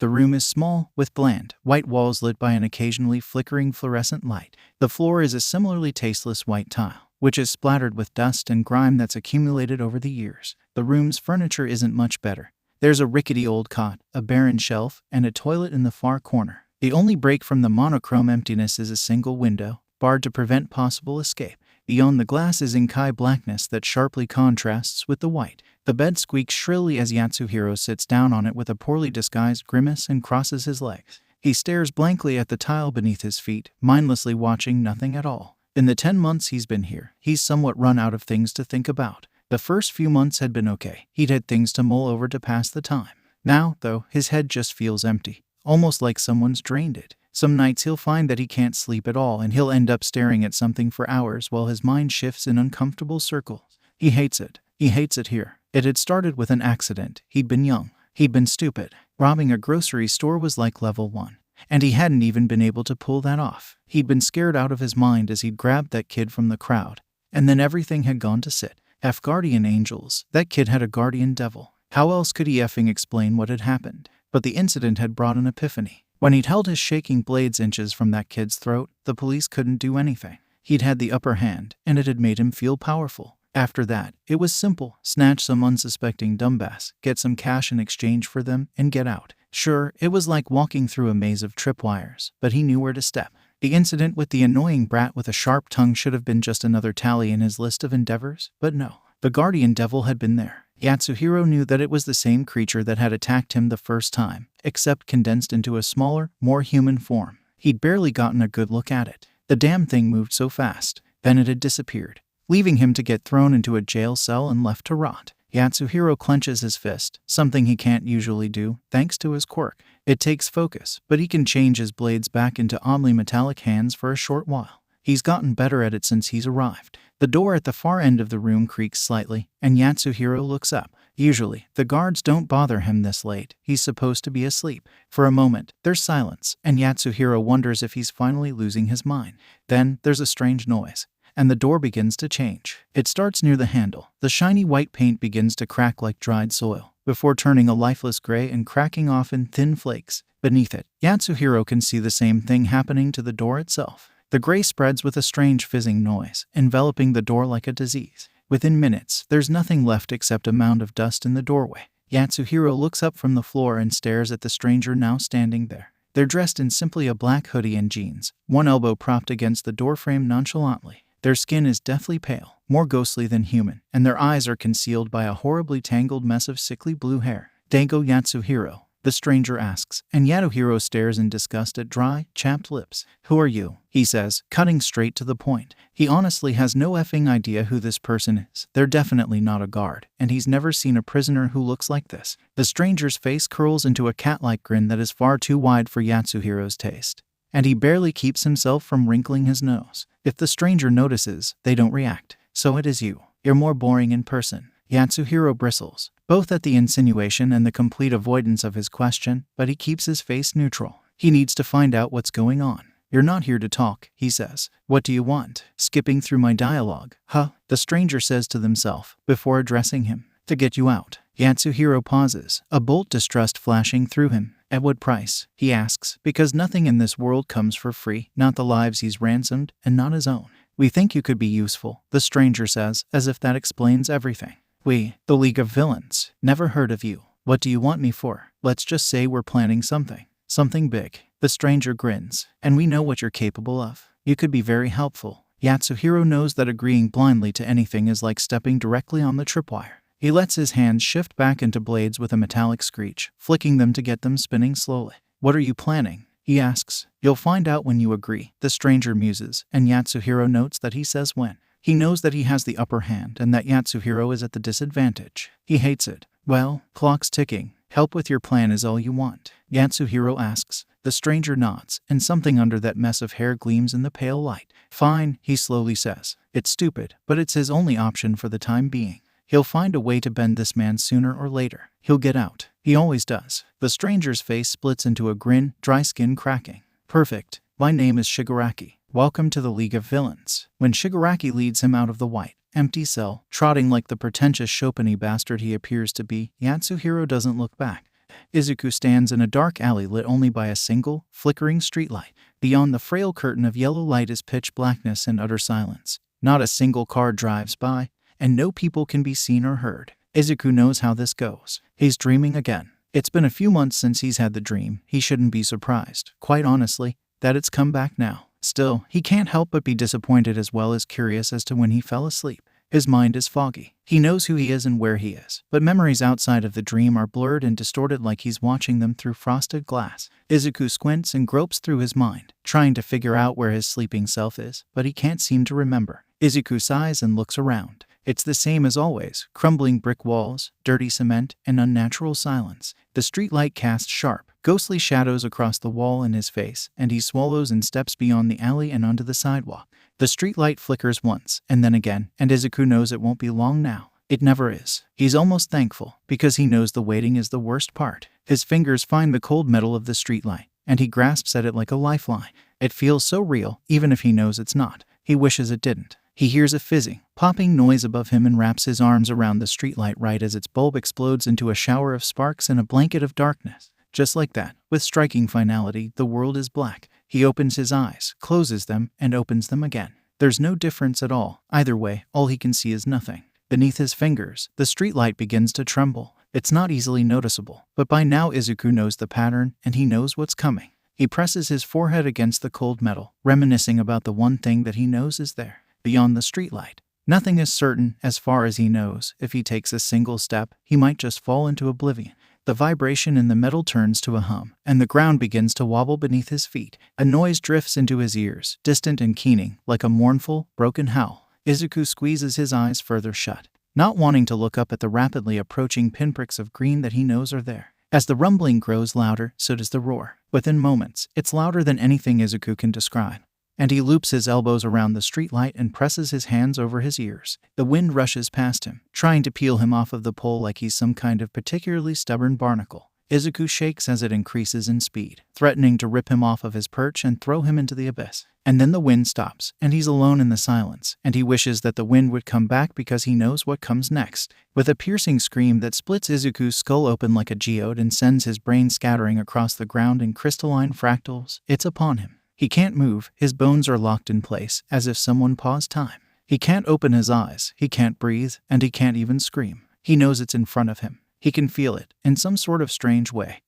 The room is small, with bland, white walls lit by an occasionally flickering fluorescent light. The floor is a similarly tasteless white tile, which is splattered with dust and grime that's accumulated over the years. The room's furniture isn't much better. There's a rickety old cot, a barren shelf, and a toilet in the far corner. The only break from the monochrome emptiness is a single window, barred to prevent possible escape. Beyond the glass is inky blackness that sharply contrasts with the white. The bed squeaks shrilly as Yatsuhiro sits down on it with a poorly disguised grimace and crosses his legs. He stares blankly at the tile beneath his feet, mindlessly watching nothing at all. In the 10 months he's been here, he's somewhat run out of things to think about. The first few months had been okay. He'd had things to mull over to pass the time. Now, though, his head just feels empty, almost like someone's drained it. Some nights he'll find that he can't sleep at all and he'll end up staring at something for hours while his mind shifts in uncomfortable circles. He hates it. He hates it here. It had started with an accident. He'd been young. He'd been stupid. Robbing a grocery store was like level 1. And he hadn't even been able to pull that off. He'd been scared out of his mind as he'd grabbed that kid from the crowd. And then everything had gone to shit. F guardian angels. That kid had a guardian devil. How else could he effing explain what had happened? But the incident had brought an epiphany. When he'd held his shaking blades inches from that kid's throat, the police couldn't do anything. He'd had the upper hand, and it had made him feel powerful. After that, it was simple. Snatch some unsuspecting dumbass, get some cash in exchange for them, and get out. Sure, it was like walking through a maze of tripwires, but he knew where to step. The incident with the annoying brat with a sharp tongue should have been just another tally in his list of endeavors, but no. The guardian devil had been there. Yatsuhiro knew that it was the same creature that had attacked him the first time, except condensed into a smaller, more human form. He'd barely gotten a good look at it. The damn thing moved so fast. Then it had disappeared, leaving him to get thrown into a jail cell and left to rot. Yatsuhiro clenches his fist, something he can't usually do, thanks to his quirk. It takes focus, but he can change his blades back into oddly metallic hands for a short while. He's gotten better at it since he's arrived. The door at the far end of the room creaks slightly, and Yatsuhiro looks up. Usually, the guards don't bother him this late. He's supposed to be asleep. For a moment, there's silence, and Yatsuhiro wonders if he's finally losing his mind. Then, there's a strange noise, and the door begins to change. It starts near the handle. The shiny white paint begins to crack like dried soil, before turning a lifeless gray and cracking off in thin flakes. Beneath it, Yatsuhiro can see the same thing happening to the door itself. The gray spreads with a strange fizzing noise, enveloping the door like a disease. Within minutes, there's nothing left except a mound of dust in the doorway. Yatsuhiro looks up from the floor and stares at the stranger now standing there. They're dressed in simply a black hoodie and jeans, one elbow propped against the doorframe nonchalantly. Their skin is deathly pale, more ghostly than human, and their eyes are concealed by a horribly tangled mess of sickly blue hair. "Dango Yatsuhiro?" the stranger asks, and Yatsuhiro stares in disgust at dry, chapped lips. "Who are you?" he says, cutting straight to the point. He honestly has no effing idea who this person is. They're definitely not a guard, and he's never seen a prisoner who looks like this. The stranger's face curls into a cat-like grin that is far too wide for Yatsuhiro's taste, and he barely keeps himself from wrinkling his nose. If the stranger notices, they don't react. "So it is you. You're more boring in person." Yatsuhiro bristles, both at the insinuation and the complete avoidance of his question, but he keeps his face neutral. He needs to find out what's going on. "You're not here to talk," he says. "What do you want?" "Skipping through my dialogue." "Huh?" the stranger says to himself, before addressing him. "To get you out." Yatsuhiro pauses, a bolt distrust flashing through him. "At what price?" he asks, because nothing in this world comes for free, not the lives he's ransomed, and not his own. "We think you could be useful," the stranger says, as if that explains everything. "We, the League of Villains, never heard of you. What do you want me for?" "Let's just say we're planning something. Something big." The stranger grins. "And we know what you're capable of. You could be very helpful." Yatsuhiro knows that agreeing blindly to anything is like stepping directly on the tripwire. He lets his hands shift back into blades with a metallic screech, flicking them to get them spinning slowly. "What are you planning?" He asks. You'll find out when you agree, the stranger muses, and Yatsuhiro notes that he says when. He knows that he has the upper hand and that Yatsuhiro is at the disadvantage. He hates it. Well, clock's ticking. Help with your plan is all you want. Yatsuhiro asks. The stranger nods, and something under that mess of hair gleams in the pale light. Fine, he slowly says. It's stupid, but it's his only option for the time being. He'll find a way to bend this man sooner or later. He'll get out. He always does. The stranger's face splits into a grin, dry skin cracking. Perfect. My name is Shigaraki. Welcome to the League of Villains. When Shigaraki leads him out of the white, empty cell, trotting like the pretentious Chopiny bastard he appears to be, Yatsuhiro doesn't look back. Izuku stands in a dark alley lit only by a single, flickering streetlight. Beyond the frail curtain of yellow light is pitch blackness and utter silence. Not a single car drives by, and no people can be seen or heard. Izuku knows how this goes. He's dreaming again. It's been a few months since he's had the dream. He shouldn't be surprised, quite honestly, that it's come back now. Still, he can't help but be disappointed as well as curious as to when he fell asleep. His mind is foggy. He knows who he is and where he is, but memories outside of the dream are blurred and distorted like he's watching them through frosted glass. Izuku squints and gropes through his mind, trying to figure out where his sleeping self is, but he can't seem to remember. Izuku sighs and looks around. It's the same as always, crumbling brick walls, dirty cement, and unnatural silence. The streetlight casts sharp, ghostly shadows across the wall in his face, and he swallows and steps beyond the alley and onto the sidewalk. The streetlight flickers once, and then again, and Izuku knows it won't be long now. It never is. He's almost thankful, because he knows the waiting is the worst part. His fingers find the cold metal of the streetlight, and he grasps at it like a lifeline. It feels so real, even if he knows it's not. He wishes it didn't. He hears a fizzing, popping noise above him and wraps his arms around the streetlight right as its bulb explodes into a shower of sparks and a blanket of darkness. Just like that, with striking finality, the world is black. He opens his eyes, closes them, and opens them again. There's no difference at all. Either way, all he can see is nothing. Beneath his fingers, the streetlight begins to tremble. It's not easily noticeable, but by now Izuku knows the pattern, and he knows what's coming. He presses his forehead against the cold metal, reminiscing about the one thing that he knows is there. Beyond the streetlight, nothing is certain as far as he knows. If he takes a single step, he might just fall into oblivion. The vibration in the metal turns to a hum, and the ground begins to wobble beneath his feet. A noise drifts into his ears, distant and keening, like a mournful, broken howl. Izuku squeezes his eyes further shut, not wanting to look up at the rapidly approaching pinpricks of green that he knows are there. As the rumbling grows louder, so does the roar. Within moments, it's louder than anything Izuku can describe. And he loops his elbows around the streetlight and presses his hands over his ears. The wind rushes past him, trying to peel him off of the pole like he's some kind of particularly stubborn barnacle. Izuku shakes as it increases in speed, threatening to rip him off of his perch and throw him into the abyss. And then the wind stops, and he's alone in the silence, and he wishes that the wind would come back because he knows what comes next. With a piercing scream that splits Izuku's skull open like a geode and sends his brain scattering across the ground in crystalline fractals, it's upon him. He can't move, his bones are locked in place, as if someone paused time. He can't open his eyes, he can't breathe, and he can't even scream. He knows it's in front of him. He can feel it, in some sort of strange way.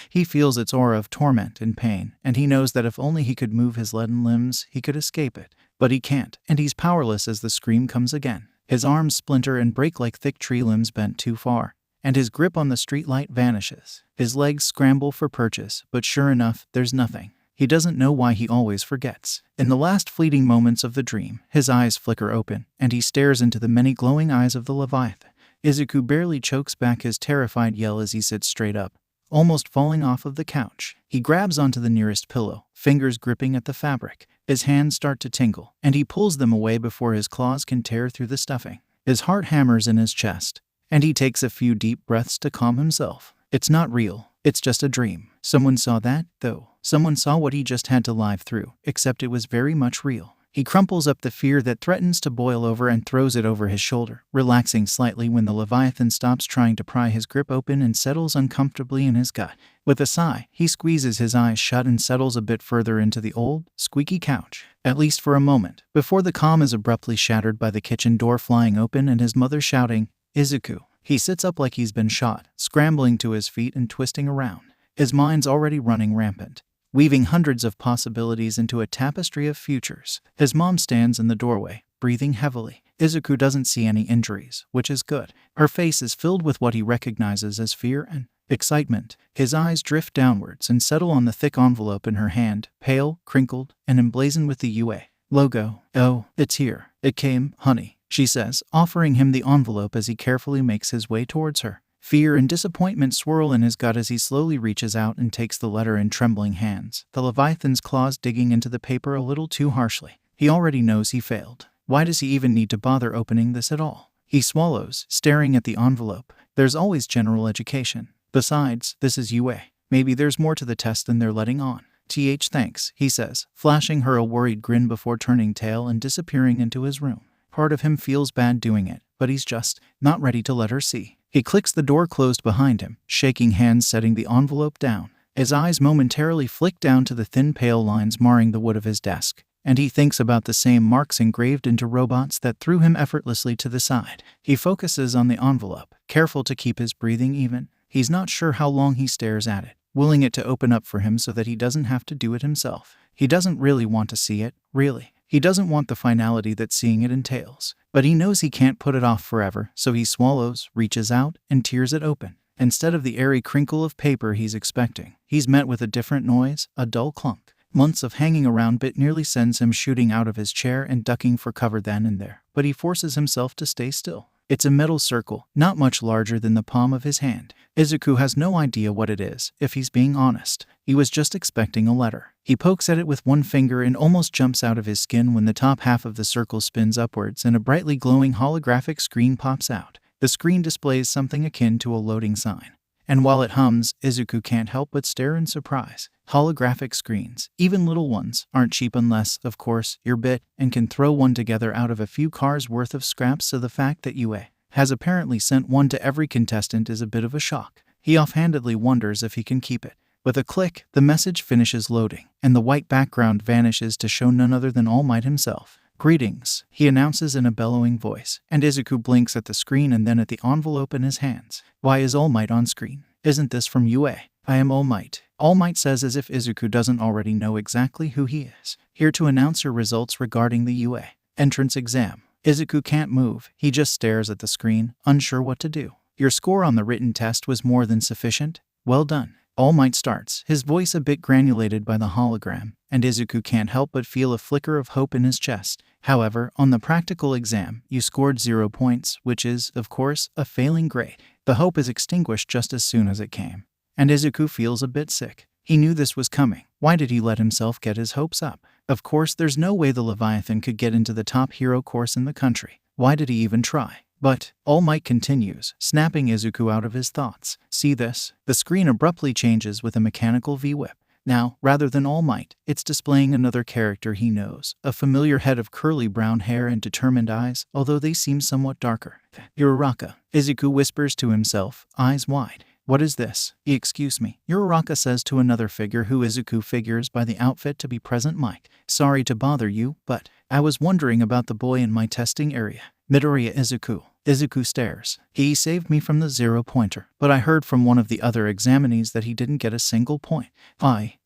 He feels its aura of torment and pain, and he knows that if only he could move his leaden limbs, he could escape it. But he can't, and he's powerless as the scream comes again. His arms splinter and break like thick tree limbs bent too far, and his grip on the streetlight vanishes. His legs scramble for purchase, but sure enough, there's nothing. He doesn't know why he always forgets. In the last fleeting moments of the dream, his eyes flicker open, and he stares into the many glowing eyes of the Leviathan. Izuku barely chokes back his terrified yell as he sits straight up, almost falling off of the couch. He grabs onto the nearest pillow, fingers gripping at the fabric. His hands start to tingle, and he pulls them away before his claws can tear through the stuffing. His heart hammers in his chest, and he takes a few deep breaths to calm himself. It's not real. It's just a dream. Someone saw that, though. Someone saw what he just had to live through, except it was very much real. He crumples up the fear that threatens to boil over and throws it over his shoulder, relaxing slightly when the Leviathan stops trying to pry his grip open and settles uncomfortably in his gut. With a sigh, he squeezes his eyes shut and settles a bit further into the old, squeaky couch, at least for a moment, before the calm is abruptly shattered by the kitchen door flying open and his mother shouting, "Izuku." He sits up like he's been shot, scrambling to his feet and twisting around. His mind's already running rampant, weaving hundreds of possibilities into a tapestry of futures. His mom stands in the doorway, breathing heavily. Izuku doesn't see any injuries, which is good. Her face is filled with what he recognizes as fear and Excitement. His eyes drift downwards and settle on the thick envelope in her hand, pale, crinkled, and emblazoned with the UA logo. "Oh, it's here. It came, honey," she says, offering him the envelope as he carefully makes his way towards her. Fear and disappointment swirl in his gut as he slowly reaches out and takes the letter in trembling hands, the Leviathan's claws digging into the paper a little too harshly. He already knows he failed. Why does he even need to bother opening this at all? He swallows, staring at the envelope. There's always general education. Besides, this is UA. Maybe there's more to the test than they're letting on. Thanks, he says, flashing her a worried grin before turning tail and disappearing into his room. Part of him feels bad doing it, but he's just not ready to let her see. He clicks the door closed behind him, shaking hands setting the envelope down. His eyes momentarily flick down to the thin pale lines marring the wood of his desk, and he thinks about the same marks engraved into robots that threw him effortlessly to the side. He focuses on the envelope, careful to keep his breathing even. He's not sure how long he stares at it, willing it to open up for him so that he doesn't have to do it himself. He doesn't really want to see it, really. He doesn't want the finality that seeing it entails. But he knows he can't put it off forever, so he swallows, reaches out, and tears it open. Instead of the airy crinkle of paper he's expecting, he's met with a different noise, a dull clunk. Months of hanging around bit nearly sends him shooting out of his chair and ducking for cover then and there. But he forces himself to stay still. It's a metal circle, not much larger than the palm of his hand. Izuku has no idea what it is, if he's being honest. He was just expecting a letter. He pokes at it with one finger and almost jumps out of his skin when the top half of the circle spins upwards and a brightly glowing holographic screen pops out. The screen displays something akin to a loading sign. And while it hums, Izuku can't help but stare in surprise. Holographic screens, even little ones, aren't cheap unless, of course, you're bit and can throw one together out of a few cars worth of scraps, so the fact that UA has apparently sent one to every contestant is a bit of a shock. He offhandedly wonders if he can keep it. With a click, the message finishes loading, and the white background vanishes to show none other than All Might himself. "Greetings," he announces in a bellowing voice, and Izuku blinks at the screen and then at the envelope in his hands. Why is All Might on screen? Isn't this from UA? "I am All Might," All Might says as if Izuku doesn't already know exactly who he is. "Here to announce your results regarding the UA entrance exam." Izuku can't move, he just stares at the screen, unsure what to do. "Your score on the written test was more than sufficient. Well done." All Might starts, his voice a bit granulated by the hologram, and Izuku can't help but feel a flicker of hope in his chest. However, on the practical exam, you scored 0 points, which is, of course, a failing grade. The hope is extinguished just as soon as it came. And Izuku feels a bit sick. He knew this was coming. Why did he let himself get his hopes up? Of course, there's no way the Leviathan could get into the top hero course in the country. Why did he even try? But All Might continues, snapping Izuku out of his thoughts. "See this?" The screen abruptly changes with a mechanical V-whip. Now, rather than All Might, it's displaying another character he knows, a familiar head of curly brown hair and determined eyes, although they seem somewhat darker. "Uraraka," Izuku whispers to himself, eyes wide. "What is this?" "Excuse me," Uraraka says to another figure who Izuku figures by the outfit to be Present Mike. "Sorry to bother you, but I was wondering about the boy in my testing area." "Midoriya Izuku." Izuku stares. "He saved me from the 0-pointer, but I heard from one of the other examinees that he didn't get a single point."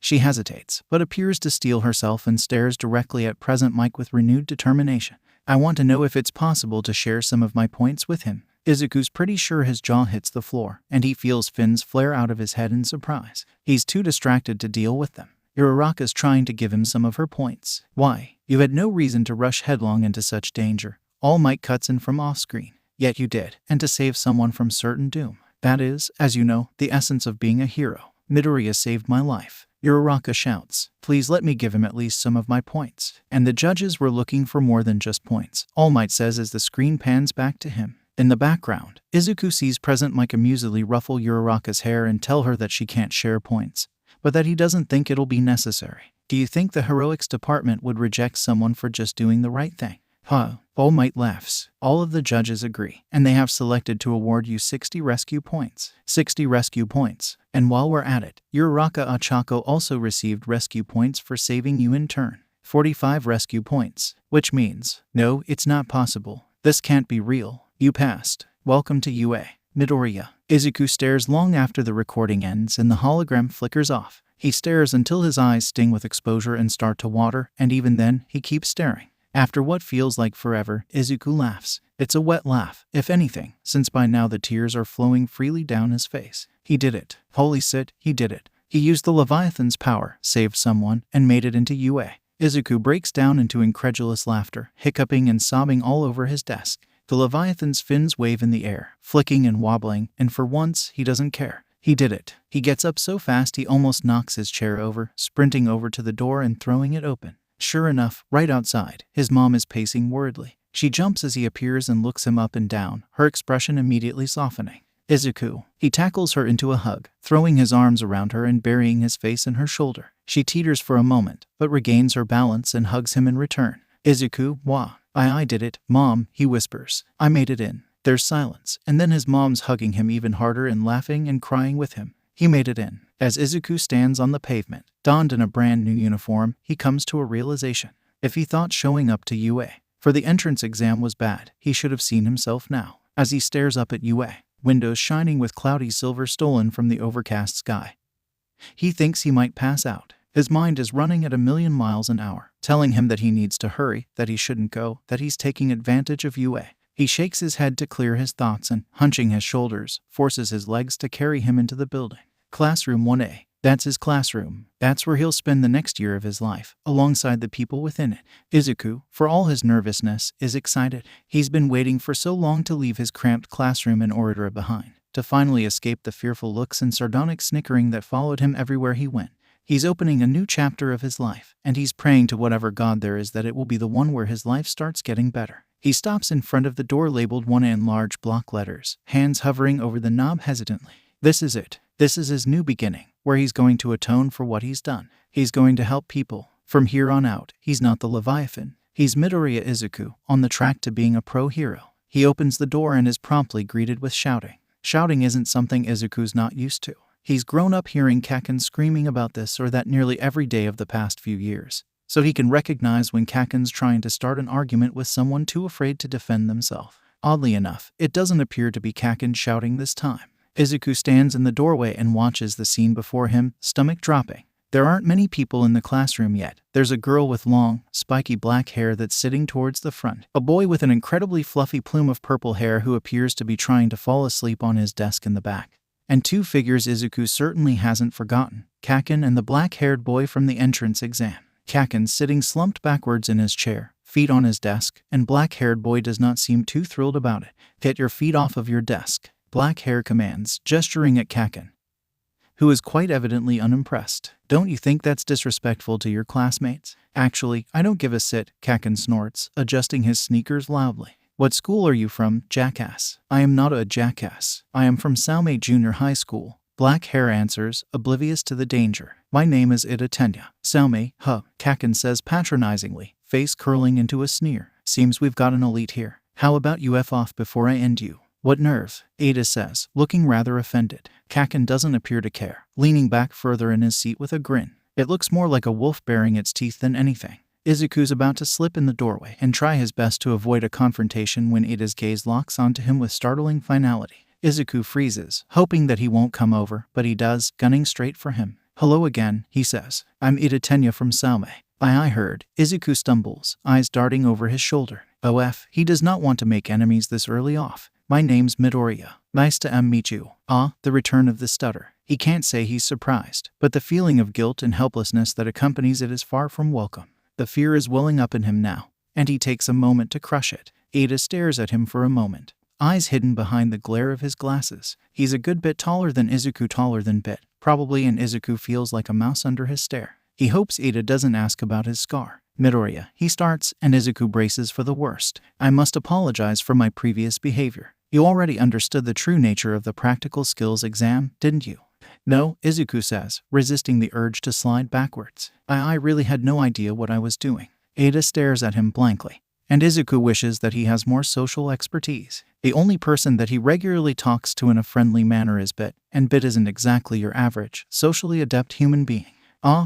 She hesitates, but appears to steel herself and stares directly at Present Mike with renewed determination. "I want to know if it's possible to share some of my points with him." Izuku's pretty sure his jaw hits the floor, and he feels fins flare out of his head in surprise. He's too distracted to deal with them. Uraraka's trying to give him some of her points. "Why? You had no reason to rush headlong into such danger." All Might cuts in from off-screen. "Yet you did, and to save someone from certain doom. That is, as you know, the essence of being a hero. Midoriya saved my life." Uraraka shouts, "Please let me give him at least some of my points." "And the judges were looking for more than just points," All Might says as the screen pans back to him. In the background, Izuku sees Present Mike amusedly ruffle Uraraka's hair and tell her that she can't share points, but that he doesn't think it'll be necessary. "Do you think the heroics department would reject someone for just doing the right thing?" All Might laughs. "All of the judges agree, and they have selected to award you 60 rescue points." 60 rescue points. And while we're at it, Uraraka Achako also received rescue points for saving you in turn. 45 rescue points. Which means, no, it's not possible. This can't be real. You passed. Welcome to UA. Midoriya. Izuku stares long after the recording ends and the hologram flickers off. He stares until his eyes sting with exposure and start to water, and even then, he keeps staring. After what feels like forever, Izuku laughs. It's a wet laugh, if anything, since by now the tears are flowing freely down his face. He did it. Holy shit, he did it. He used the Leviathan's power, saved someone, and made it into UA. Izuku breaks down into incredulous laughter, hiccuping and sobbing all over his desk. The Leviathan's fins wave in the air, flicking and wobbling, and for once, he doesn't care. He did it. He gets up so fast he almost knocks his chair over, sprinting over to the door and throwing it open. Sure enough, right outside, his mom is pacing worriedly. She jumps as he appears and looks him up and down, her expression immediately softening. Izuku. He tackles her into a hug, throwing his arms around her and burying his face in her shoulder. She teeters for a moment, but regains her balance and hugs him in return. Izuku, wah. I did it, Mom, he whispers. I made it in. There's silence, and then his mom's hugging him even harder and laughing and crying with him. He made it in. As Izuku stands on the pavement, donned in a brand new uniform, he comes to a realization. If he thought showing up to UA for the entrance exam was bad, he should have seen himself now. As he stares up at UA, windows shining with cloudy silver stolen from the overcast sky, he thinks he might pass out. His mind is running at 1,000,000 miles an hour, telling him that he needs to hurry, that he shouldn't go, that he's taking advantage of UA. He shakes his head to clear his thoughts and, hunching his shoulders, forces his legs to carry him into the building. Classroom 1A. That's his classroom. That's where he'll spend the next year of his life, alongside the people within it. Izuku, for all his nervousness, is excited. He's been waiting for so long to leave his cramped classroom and Ordura behind, to finally escape the fearful looks and sardonic snickering that followed him everywhere he went. He's opening a new chapter of his life, and he's praying to whatever god there is that it will be the one where his life starts getting better. He stops in front of the door labeled 1A in large block letters, hands hovering over the knob hesitantly. This is it. This is his new beginning, where he's going to atone for what he's done. He's going to help people. From here on out, he's not the Leviathan. He's Midoriya Izuku, on the track to being a pro hero. He opens the door and is promptly greeted with shouting. Shouting isn't something Izuku's not used to. He's grown up hearing Kaken screaming about this or that nearly every day of the past few years, so he can recognize when Kaken's trying to start an argument with someone too afraid to defend themselves. Oddly enough, it doesn't appear to be Kaken shouting this time. Izuku stands in the doorway and watches the scene before him, stomach dropping. There aren't many people in the classroom yet. There's a girl with long, spiky black hair that's sitting towards the front. A boy with an incredibly fluffy plume of purple hair who appears to be trying to fall asleep on his desk in the back. And two figures Izuku certainly hasn't forgotten, Kaken and the black-haired boy from the entrance exam. Kaken sitting slumped backwards in his chair, feet on his desk, and black-haired boy does not seem too thrilled about it. Get your feet off of your desk, Black Hair commands, gesturing at Kaken, who is quite evidently unimpressed. Don't you think that's disrespectful to your classmates? Actually, I don't give a shit, Kaken snorts, adjusting his sneakers loudly. What school are you from, jackass? I am not a jackass. I am from Salme Junior High School. Black Hair answers, oblivious to the danger. My name is Izuku. Salme, huh? Kaken says patronizingly, face curling into a sneer. Seems we've got an elite here. How about you F off before I end you? What nerve? Ada says, looking rather offended. Kaken doesn't appear to care, leaning back further in his seat with a grin. It looks more like a wolf baring its teeth than anything. Izuku's about to slip in the doorway and try his best to avoid a confrontation when Ada's gaze locks onto him with startling finality. Izuku freezes, hoping that he won't come over, but he does, gunning straight for him. Hello again, he says. I'm Izuku from Salme. I heard. Izuku stumbles, eyes darting over his shoulder. He does not want to make enemies this early off. My name's Midoriya. Nice to meet you. The return of the stutter. He can't say he's surprised, but the feeling of guilt and helplessness that accompanies it is far from welcome. The fear is welling up in him now, and he takes a moment to crush it. Ada stares at him for a moment, eyes hidden behind the glare of his glasses. He's a good bit taller than Izuku, taller than Bit, probably, and Izuku feels like a mouse under his stare. He hopes Ada doesn't ask about his scar. Midoriya, he starts, and Izuku braces for the worst. I must apologize for my previous behavior. You already understood the true nature of the practical skills exam, didn't you? No, Izuku says, resisting the urge to slide backwards. I really had no idea what I was doing. Ada stares at him blankly, and Izuku wishes that he has more social expertise. The only person that he regularly talks to in a friendly manner is Bit, and Bit isn't exactly your average, socially adept human being.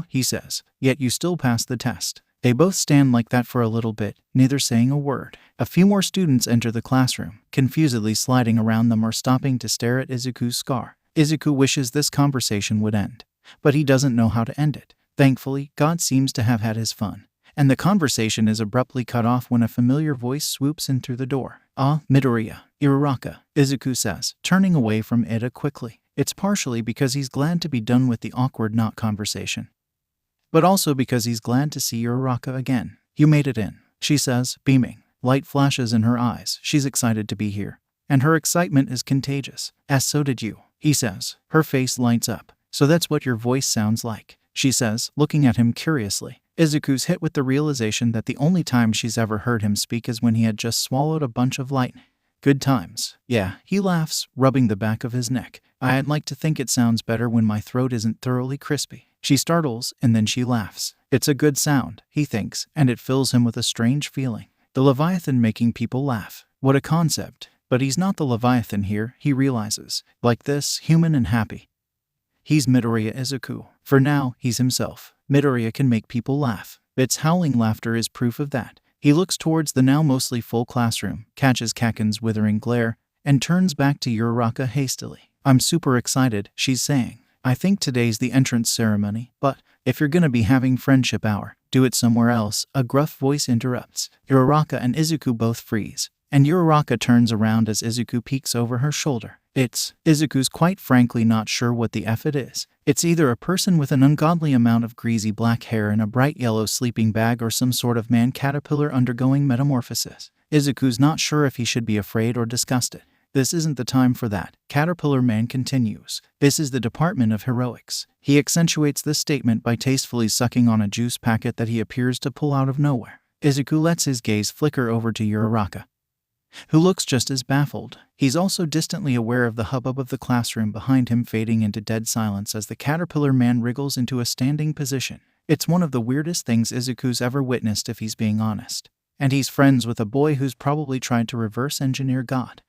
He says, yet you still passed the test. They both stand like that for a little bit, neither saying a word. A few more students enter the classroom, confusedly sliding around them or stopping to stare at Izuku's scar. Izuku wishes this conversation would end, but he doesn't know how to end it. Thankfully, God seems to have had his fun, and the conversation is abruptly cut off when a familiar voice swoops in through the door. "Ah, Midoriya, Uraraka," Izuku says, turning away from Ida quickly. It's partially because he's glad to be done with the awkward not conversation, but also because he's glad to see Uraraka again. "You made it in," she says, beaming. Light flashes in her eyes. She's excited to be here, and her excitement is contagious. "As so did you," he says. Her face lights up. "So that's what your voice sounds like," she says, looking at him curiously. Izuku's hit with the realization that the only time she's ever heard him speak is when he had just swallowed a bunch of lightning. "Good times." "Yeah," he laughs, rubbing the back of his neck. "I'd like to think it sounds better when my throat isn't thoroughly crispy." She startles, and then she laughs. It's a good sound, he thinks, and it fills him with a strange feeling. The Leviathan making people laugh. What a concept. But he's not the Leviathan here, he realizes. Like this, human and happy. He's Midoriya Izuku. For now, he's himself. Midoriya can make people laugh. Its howling laughter is proof of that. He looks towards the now mostly full classroom, catches Kaken's withering glare, and turns back to Uraraka hastily. "I'm super excited," she's saying. "I think today's the entrance ceremony, but if you're gonna be having friendship hour, do it somewhere else," a gruff voice interrupts. Uraraka and Izuku both freeze, and Uraraka turns around as Izuku peeks over her shoulder. Izuku's quite frankly not sure what the F it is. It's either a person with an ungodly amount of greasy black hair and a bright yellow sleeping bag or some sort of man-caterpillar undergoing metamorphosis. Izuku's not sure if he should be afraid or disgusted. "This isn't the time for that," Caterpillar Man continues. "This is the Department of Heroics." He accentuates this statement by tastefully sucking on a juice packet that he appears to pull out of nowhere. Izuku lets his gaze flicker over to Uraraka, who looks just as baffled. He's also distantly aware of the hubbub of the classroom behind him fading into dead silence as the Caterpillar Man wriggles into a standing position. It's one of the weirdest things Izuku's ever witnessed if he's being honest. And he's friends with a boy who's probably tried to reverse engineer God.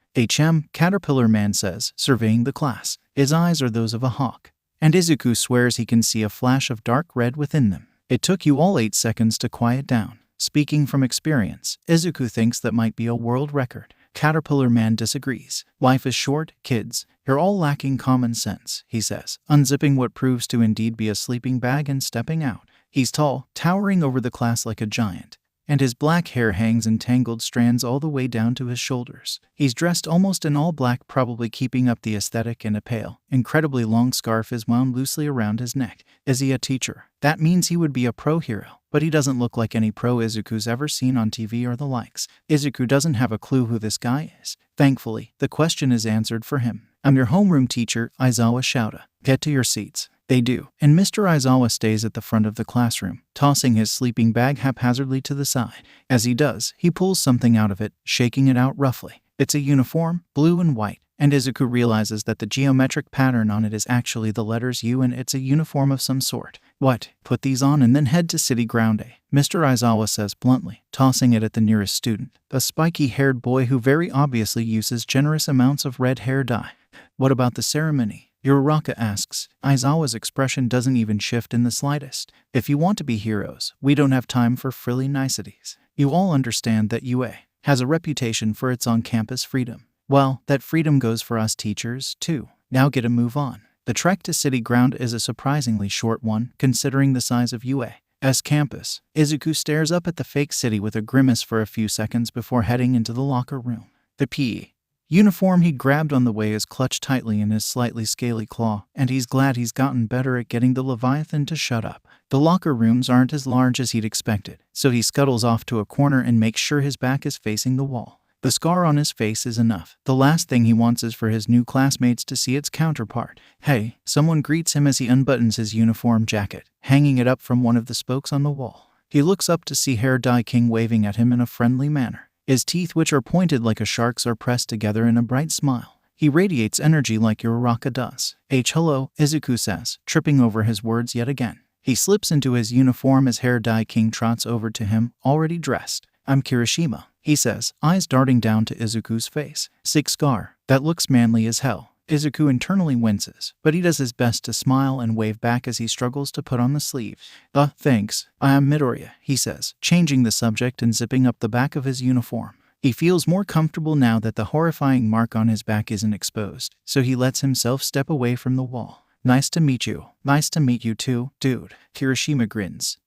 Caterpillar Man says, surveying the class. His eyes are those of a hawk, and Izuku swears he can see a flash of dark red within them. "It took you all 8 seconds to quiet down." Speaking from experience, Izuku thinks that might be a world record. Caterpillar Man disagrees. "Life is short, kids. You're all lacking common sense," he says, unzipping what proves to indeed be a sleeping bag and stepping out. He's tall, towering over the class like a giant, and his black hair hangs in tangled strands all the way down to his shoulders. He's dressed almost in all black, probably keeping up the aesthetic, and a pale, incredibly long scarf is wound loosely around his neck. Is he a teacher? That means he would be a pro hero, but he doesn't look like any pro Izuku's ever seen on TV or the likes. Izuku doesn't have a clue who this guy is. Thankfully, the question is answered for him. "I'm your homeroom teacher, Aizawa Shouda. Get to your seats." They do, and Mr. Aizawa stays at the front of the classroom, tossing his sleeping bag haphazardly to the side. As he does, he pulls something out of it, shaking it out roughly. It's a uniform, blue and white, and Izuku realizes that the geometric pattern on it is actually the letters U, and it's a uniform of some sort. "What? Put these on and then head to City Ground Day," Mr. Aizawa says bluntly, tossing it at the nearest student, a spiky-haired boy who very obviously uses generous amounts of red hair dye. "What about the ceremony?" Uraraka asks. Aizawa's expression doesn't even shift in the slightest. "If you want to be heroes, we don't have time for frilly niceties. You all understand that UA has a reputation for its on-campus freedom. Well, that freedom goes for us teachers, too. Now get a move on." The trek to City Ground is a surprisingly short one, considering the size of UA's campus. Izuku stares up at the fake city with a grimace for a few seconds before heading into the locker room. The PE uniform he grabbed on the way is clutched tightly in his slightly scaly claw, and he's glad he's gotten better at getting the Leviathan to shut up. The locker rooms aren't as large as he'd expected, so he scuttles off to a corner and makes sure his back is facing the wall. The scar on his face is enough. The last thing he wants is for his new classmates to see its counterpart. "Hey," someone greets him as he unbuttons his uniform jacket, hanging it up from one of the spokes on the wall. He looks up to see Hair Dye King waving at him in a friendly manner. His teeth, which are pointed like a shark's, are pressed together in a bright smile. He radiates energy like Uraraka does. "Hello," Izuku says, tripping over his words yet again. He slips into his uniform as Hair Dye King trots over to him, already dressed. "I'm Kirishima," he says, eyes darting down to Izuku's face. "Sick scar. That looks manly as hell." Izuku internally winces, but he does his best to smile and wave back as he struggles to put on the sleeves. Thanks. I am Midoriya," he says, changing the subject and zipping up the back of his uniform. He feels more comfortable now that the horrifying mark on his back isn't exposed, so he lets himself step away from the wall. "Nice to meet you." "Nice to meet you too, dude." Kirishima grins.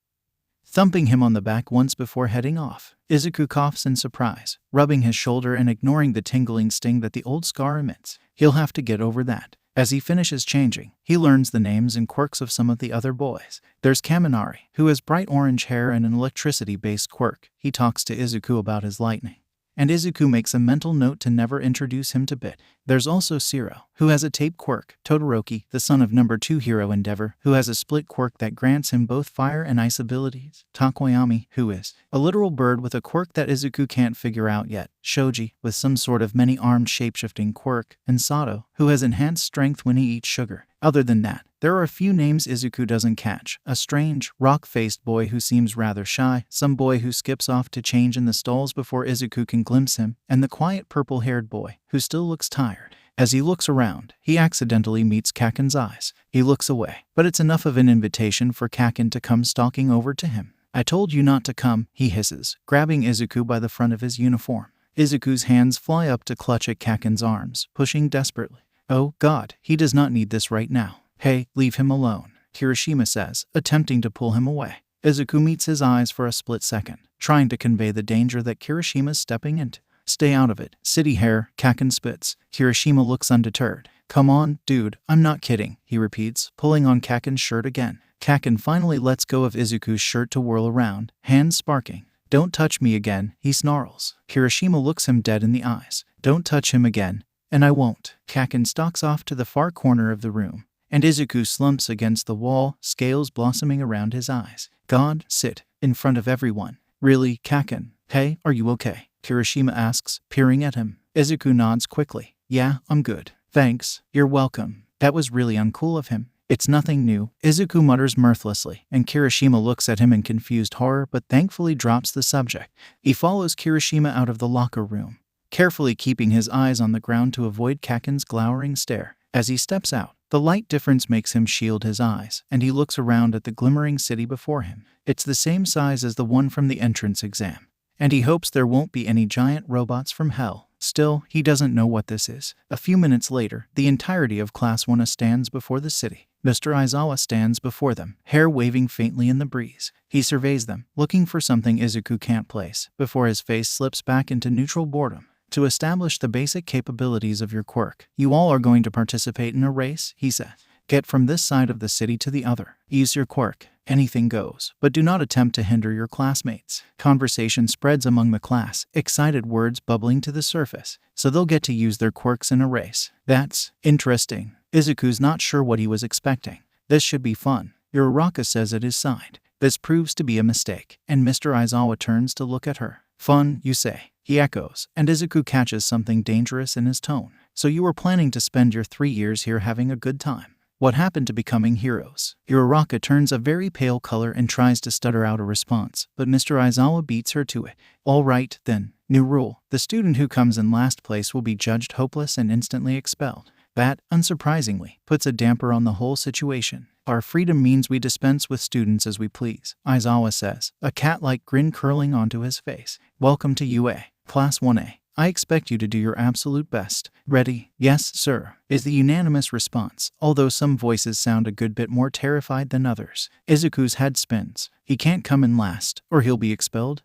thumping him on the back once before heading off. Izuku coughs in surprise, rubbing his shoulder and ignoring the tingling sting that the old scar emits. He'll have to get over that. As he finishes changing, he learns the names and quirks of some of the other boys. There's Kaminari, who has bright orange hair and an electricity-based quirk. He talks to Izuku about his lightning, and Izuku makes a mental note to never introduce him to Bit. There's also Shiro, who has a tape quirk, Todoroki, the son of number 2 hero Endeavor, who has a split quirk that grants him both fire and ice abilities, Takoyami, who is a literal bird with a quirk that Izuku can't figure out yet, Shoji, with some sort of many-armed shapeshifting quirk, and Sato, who has enhanced strength when he eats sugar. Other than that, there are a few names Izuku doesn't catch. A strange, rock-faced boy who seems rather shy, some boy who skips off to change in the stalls before Izuku can glimpse him, and the quiet purple-haired boy, who still looks tired. As he looks around, he accidentally meets Kaken's eyes. He looks away, but it's enough of an invitation for Kaken to come stalking over to him. "I told you not to come," he hisses, grabbing Izuku by the front of his uniform. Izuku's hands fly up to clutch at Kaken's arms, pushing desperately. Oh God, he does not need this right now. "Hey, leave him alone," Kirishima says, attempting to pull him away. Izuku meets his eyes for a split second, trying to convey the danger that Kirishima's stepping into. "Stay out of it, city hair," Kaken spits. Kirishima looks undeterred. "Come on, dude, I'm not kidding," he repeats, pulling on Kaken's shirt again. Kaken finally lets go of Izuku's shirt to whirl around, hands sparking. "Don't touch me again," he snarls. Kirishima looks him dead in the eyes. "Don't touch him again, and I won't." Kaken stalks off to the far corner of the room, and Izuku slumps against the wall, scales blossoming around his eyes. "God, sit in front of everyone." "Really, Kaken? Hey, are you okay?" Kirishima asks, peering at him. Izuku nods quickly. "Yeah, I'm good. Thanks. You're welcome." That was really uncool of him. "It's nothing new," Izuku mutters mirthlessly, and Kirishima looks at him in confused horror but thankfully drops the subject. He follows Kirishima out of the locker room, carefully keeping his eyes on the ground to avoid Kaken's glowering stare. As he steps out, the light difference makes him shield his eyes, and he looks around at the glimmering city before him. It's the same size as the one from the entrance exam, and he hopes there won't be any giant robots from hell. Still, he doesn't know what this is. A few minutes later, the entirety of Class 1A stands before the city. Mr. Aizawa stands before them, hair waving faintly in the breeze. He surveys them, looking for something Izuku can't place, before his face slips back into neutral boredom. "To establish the basic capabilities of your quirk, you all are going to participate in a race," he said. "Get from this side of the city to the other. Use your quirk. Anything goes, but do not attempt to hinder your classmates." Conversation spreads among the class, excited words bubbling to the surface. "So they'll get to use their quirks in a race. That's interesting." Izuku's not sure what he was expecting. "This should be fun." Uraraka says at his side. This proves to be a mistake, and Mr. Aizawa turns to look at her. "Fun, you say?" he echoes, and Izuku catches something dangerous in his tone. "So you were planning to spend your 3 years here having a good time? What happened to becoming heroes?" Uraraka turns a very pale color and tries to stutter out a response, but Mr. Aizawa beats her to it. "All right, then. New rule. The student who comes in last place will be judged hopeless and instantly expelled." That, unsurprisingly, puts a damper on the whole situation. "Our freedom means we dispense with students as we please," Aizawa says, a cat-like grin curling onto his face. "Welcome to UA, Class 1A. I expect you to do your absolute best." "Ready?" "Yes, sir," is the unanimous response, although some voices sound a good bit more terrified than others. Izuku's head spins. He can't come in last, or he'll be expelled?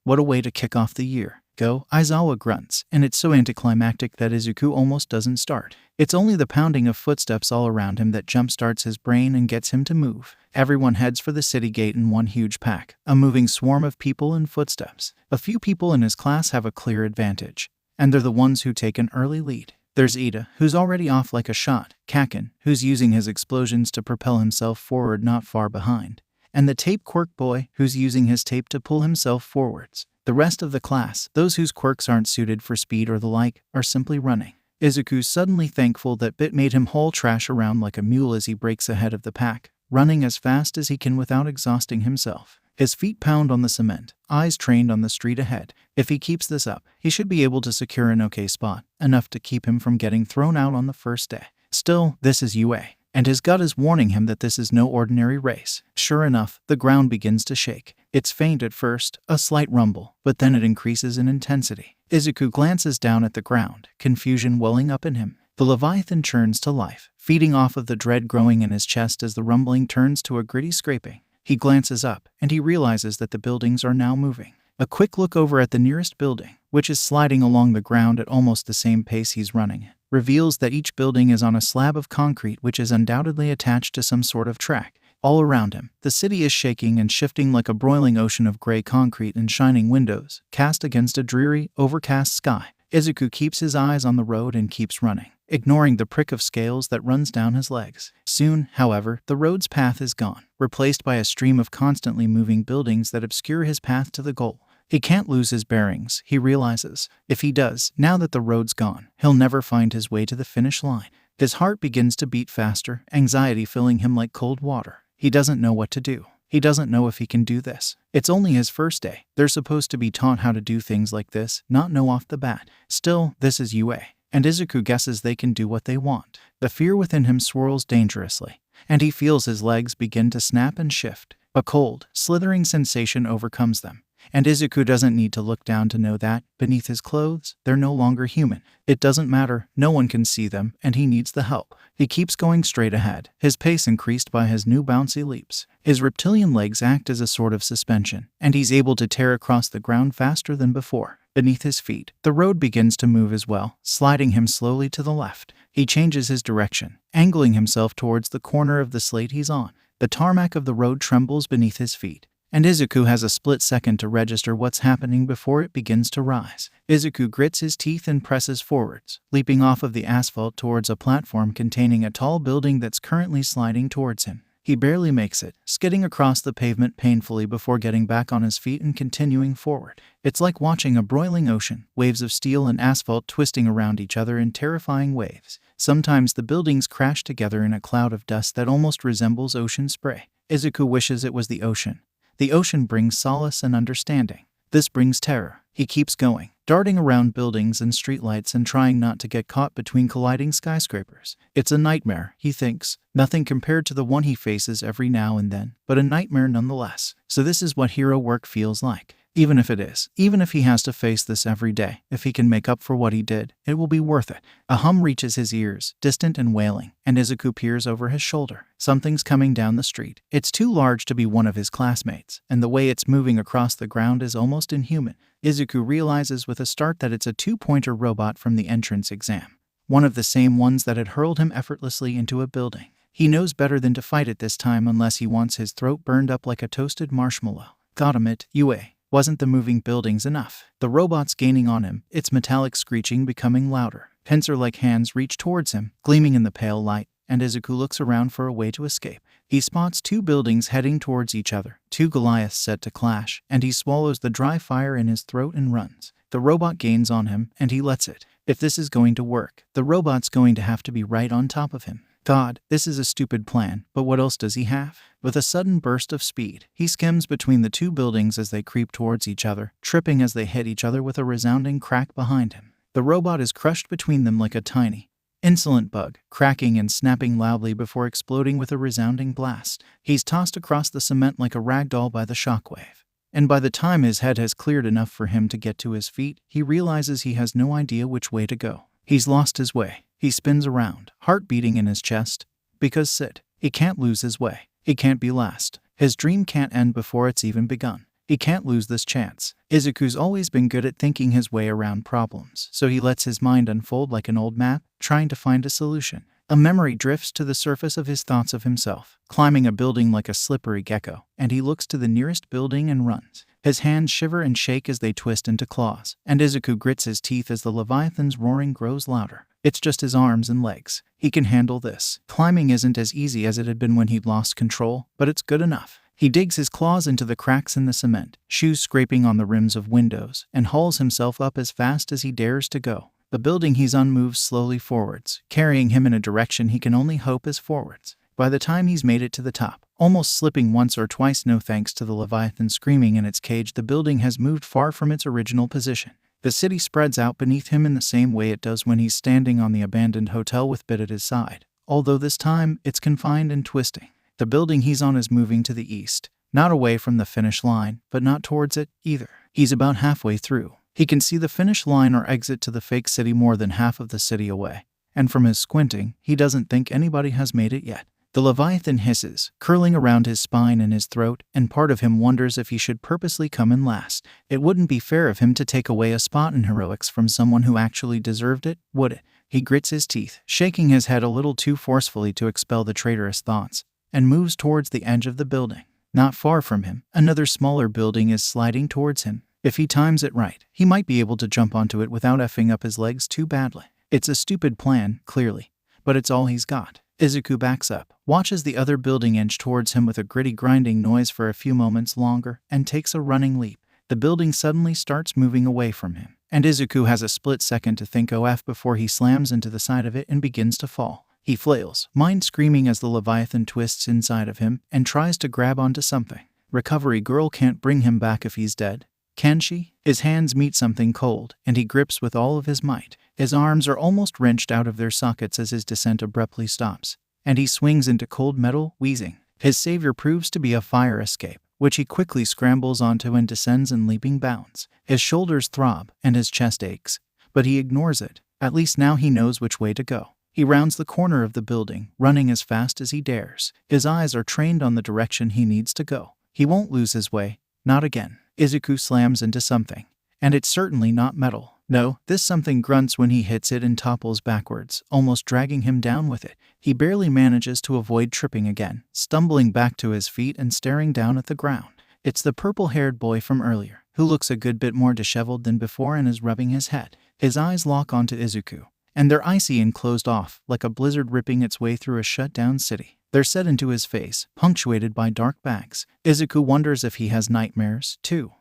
What a way to kick off the year. "Go," Aizawa grunts, and it's so anticlimactic that Izuku almost doesn't start. It's only the pounding of footsteps all around him that jumpstarts his brain and gets him to move. Everyone heads for the city gate in one huge pack, a moving swarm of people and footsteps. A few people in his class have a clear advantage, and they're the ones who take an early lead. There's Ida, who's already off like a shot, Kaken, who's using his explosions to propel himself forward not far behind, and the tape quirk boy, who's using his tape to pull himself forwards. The rest of the class, those whose quirks aren't suited for speed or the like, are simply running. Izuku's suddenly thankful that Bit made him haul trash around like a mule as he breaks ahead of the pack, running as fast as he can without exhausting himself. His feet pound on the cement, eyes trained on the street ahead. If he keeps this up, he should be able to secure an okay spot, enough to keep him from getting thrown out on the first day. Still, this is UA, and his gut is warning him that this is no ordinary race. Sure enough, the ground begins to shake. It's faint at first, a slight rumble, but then it increases in intensity. Izuku glances down at the ground, confusion welling up in him. The Leviathan churns to life, feeding off of the dread growing in his chest as the rumbling turns to a gritty scraping. He glances up, and he realizes that the buildings are now moving. A quick look over at the nearest building, which is sliding along the ground at almost the same pace he's running at, reveals that each building is on a slab of concrete which is undoubtedly attached to some sort of track. All around him, the city is shaking and shifting like a broiling ocean of gray concrete and shining windows, cast against a dreary, overcast sky. Izuku keeps his eyes on the road and keeps running, ignoring the prick of scales that runs down his legs. Soon, however, the road's path is gone, replaced by a stream of constantly moving buildings that obscure his path to the goal. He can't lose his bearings, he realizes. If he does, now that the road's gone, he'll never find his way to the finish line. His heart begins to beat faster, anxiety filling him like cold water. He doesn't know what to do. He doesn't know if he can do this. It's only his first day. They're supposed to be taught how to do things like this, not know off the bat. Still, this is UA, and Izuku guesses they can do what they want. The fear within him swirls dangerously, and he feels his legs begin to snap and shift. A cold, slithering sensation overcomes them. And Izuku doesn't need to look down to know that, beneath his clothes, they're no longer human. It doesn't matter, no one can see them, and he needs the help. He keeps going straight ahead, his pace increased by his new bouncy leaps. His reptilian legs act as a sort of suspension, and he's able to tear across the ground faster than before. Beneath his feet, the road begins to move as well, sliding him slowly to the left. He changes his direction, angling himself towards the corner of the slate he's on. The tarmac of the road trembles beneath his feet, and Izuku has a split second to register what's happening before it begins to rise. Izuku grits his teeth and presses forwards, leaping off of the asphalt towards a platform containing a tall building that's currently sliding towards him. He barely makes it, skidding across the pavement painfully before getting back on his feet and continuing forward. It's like watching a broiling ocean, waves of steel and asphalt twisting around each other in terrifying waves. Sometimes the buildings crash together in a cloud of dust that almost resembles ocean spray. Izuku wishes it was the ocean. The ocean brings solace and understanding. This brings terror. He keeps going, darting around buildings and streetlights and trying not to get caught between colliding skyscrapers. It's a nightmare, he thinks. Nothing compared to the one he faces every now and then, but a nightmare nonetheless. So this is what hero work feels like. Even if it is, even if he has to face this every day, if he can make up for what he did, it will be worth it. A hum reaches his ears, distant and wailing, and Izuku peers over his shoulder. Something's coming down the street. It's too large to be one of his classmates, and the way it's moving across the ground is almost inhuman. Izuku realizes with a start that it's a two-pointer robot from the entrance exam, one of the same ones that had hurled him effortlessly into a building. He knows better than to fight it this time unless he wants his throat burned up like a toasted marshmallow. Gotta admit, UA. Wasn't the moving buildings enough? The robot's gaining on him, its metallic screeching becoming louder. Pincer-like hands reach towards him, gleaming in the pale light, and Izuku looks around for a way to escape. He spots two buildings heading towards each other, two Goliaths set to clash, and he swallows the dry fire in his throat and runs. The robot gains on him, and he lets it. If this is going to work, the robot's going to have to be right on top of him. God, this is a stupid plan, but what else does he have? With a sudden burst of speed, he skims between the two buildings as they creep towards each other, tripping as they hit each other with a resounding crack behind him. The robot is crushed between them like a tiny, insolent bug, cracking and snapping loudly before exploding with a resounding blast. He's tossed across the cement like a rag doll by the shockwave. And by the time his head has cleared enough for him to get to his feet, he realizes he has no idea which way to go. He's lost his way. He spins around, heart beating in his chest. Because he can't lose his way. He can't be last. His dream can't end before it's even begun. He can't lose this chance. Izuku's always been good at thinking his way around problems, so he lets his mind unfold like an old map, trying to find a solution. A memory drifts to the surface of his thoughts of himself, climbing a building like a slippery gecko, and he looks to the nearest building and runs. His hands shiver and shake as they twist into claws, and Izuku grits his teeth as the Leviathan's roaring grows louder. It's just his arms and legs. He can handle this. Climbing isn't as easy as it had been when he'd lost control, but it's good enough. He digs his claws into the cracks in the cement, shoes scraping on the rims of windows, and hauls himself up as fast as he dares to go. The building he's on moves slowly forwards, carrying him in a direction he can only hope is forwards. By the time he's made it to the top, almost slipping once or twice no thanks to the Leviathan screaming in its cage, the building has moved far from its original position. The city spreads out beneath him in the same way it does when he's standing on the abandoned hotel with Bit at his side, although this time it's confined and twisting. The building he's on is moving to the east, not away from the finish line, but not towards it either. He's about halfway through. He can see the finish line or exit to the fake city more than half of the city away, and from his squinting, he doesn't think anybody has made it yet. The Leviathan hisses, curling around his spine and his throat, and part of him wonders if he should purposely come in last. It wouldn't be fair of him to take away a spot in heroics from someone who actually deserved it, would it? He grits his teeth, shaking his head a little too forcefully to expel the traitorous thoughts, and moves towards the edge of the building. Not far from him, another smaller building is sliding towards him. If he times it right, he might be able to jump onto it without effing up his legs too badly. It's a stupid plan, clearly, but it's all he's got. Izuku backs up, watches the other building inch towards him with a gritty grinding noise for a few moments longer, and takes a running leap. The building suddenly starts moving away from him, and Izuku has a split second to think OF before he slams into the side of it and begins to fall. He flails, mind screaming as the Leviathan twists inside of him and tries to grab onto something. Recovery girl can't bring him back if he's dead, can she? His hands meet something cold, and he grips with all of his might. His arms are almost wrenched out of their sockets as his descent abruptly stops, and he swings into cold metal, wheezing. His savior proves to be a fire escape, which he quickly scrambles onto and descends in leaping bounds. His shoulders throb, and his chest aches, but he ignores it. At least now he knows which way to go. He rounds the corner of the building, running as fast as he dares. His eyes are trained on the direction he needs to go. He won't lose his way. Not again. Izuku slams into something, and it's certainly not metal. No, this something grunts when he hits it and topples backwards, almost dragging him down with it. He barely manages to avoid tripping again, stumbling back to his feet and staring down at the ground. It's the purple-haired boy from earlier, who looks a good bit more disheveled than before and is rubbing his head. His eyes lock onto Izuku, and they're icy and closed off, like a blizzard ripping its way through a shut-down city. They're set into his face, punctuated by dark bags. Izuku wonders if he has nightmares, too.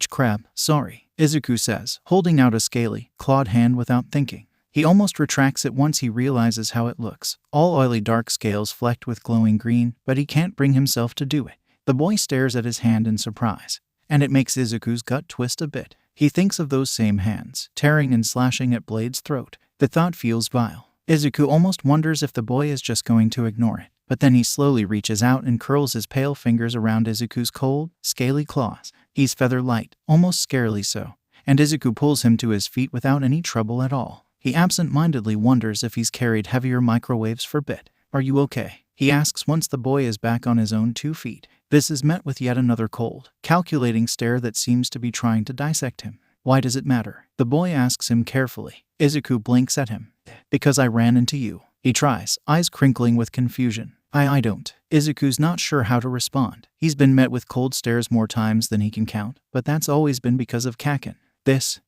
Crab, sorry, Izuku says, holding out a scaly, clawed hand without thinking. He almost retracts it once he realizes how it looks. All oily dark scales flecked with glowing green, but he can't bring himself to do it. The boy stares at his hand in surprise, and it makes Izuku's gut twist a bit. He thinks of those same hands, tearing and slashing at Blade's throat. The thought feels vile. Izuku almost wonders if the boy is just going to ignore it. But then he slowly reaches out and curls his pale fingers around Izuku's cold, scaly claws. He's feather light, almost scarily so, and Izuku pulls him to his feet without any trouble at all. He absent-mindedly wonders if he's carried heavier microwaves for bit. Are you okay? He asks once the boy is back on his own 2 feet. This is met with yet another cold, calculating stare that seems to be trying to dissect him. Why does it matter? The boy asks him carefully. Izuku blinks at him. Because I ran into you. He tries, eyes crinkling with confusion. I don't. Izuku's not sure how to respond. He's been met with cold stares more times than he can count, but that's always been because of Kaken.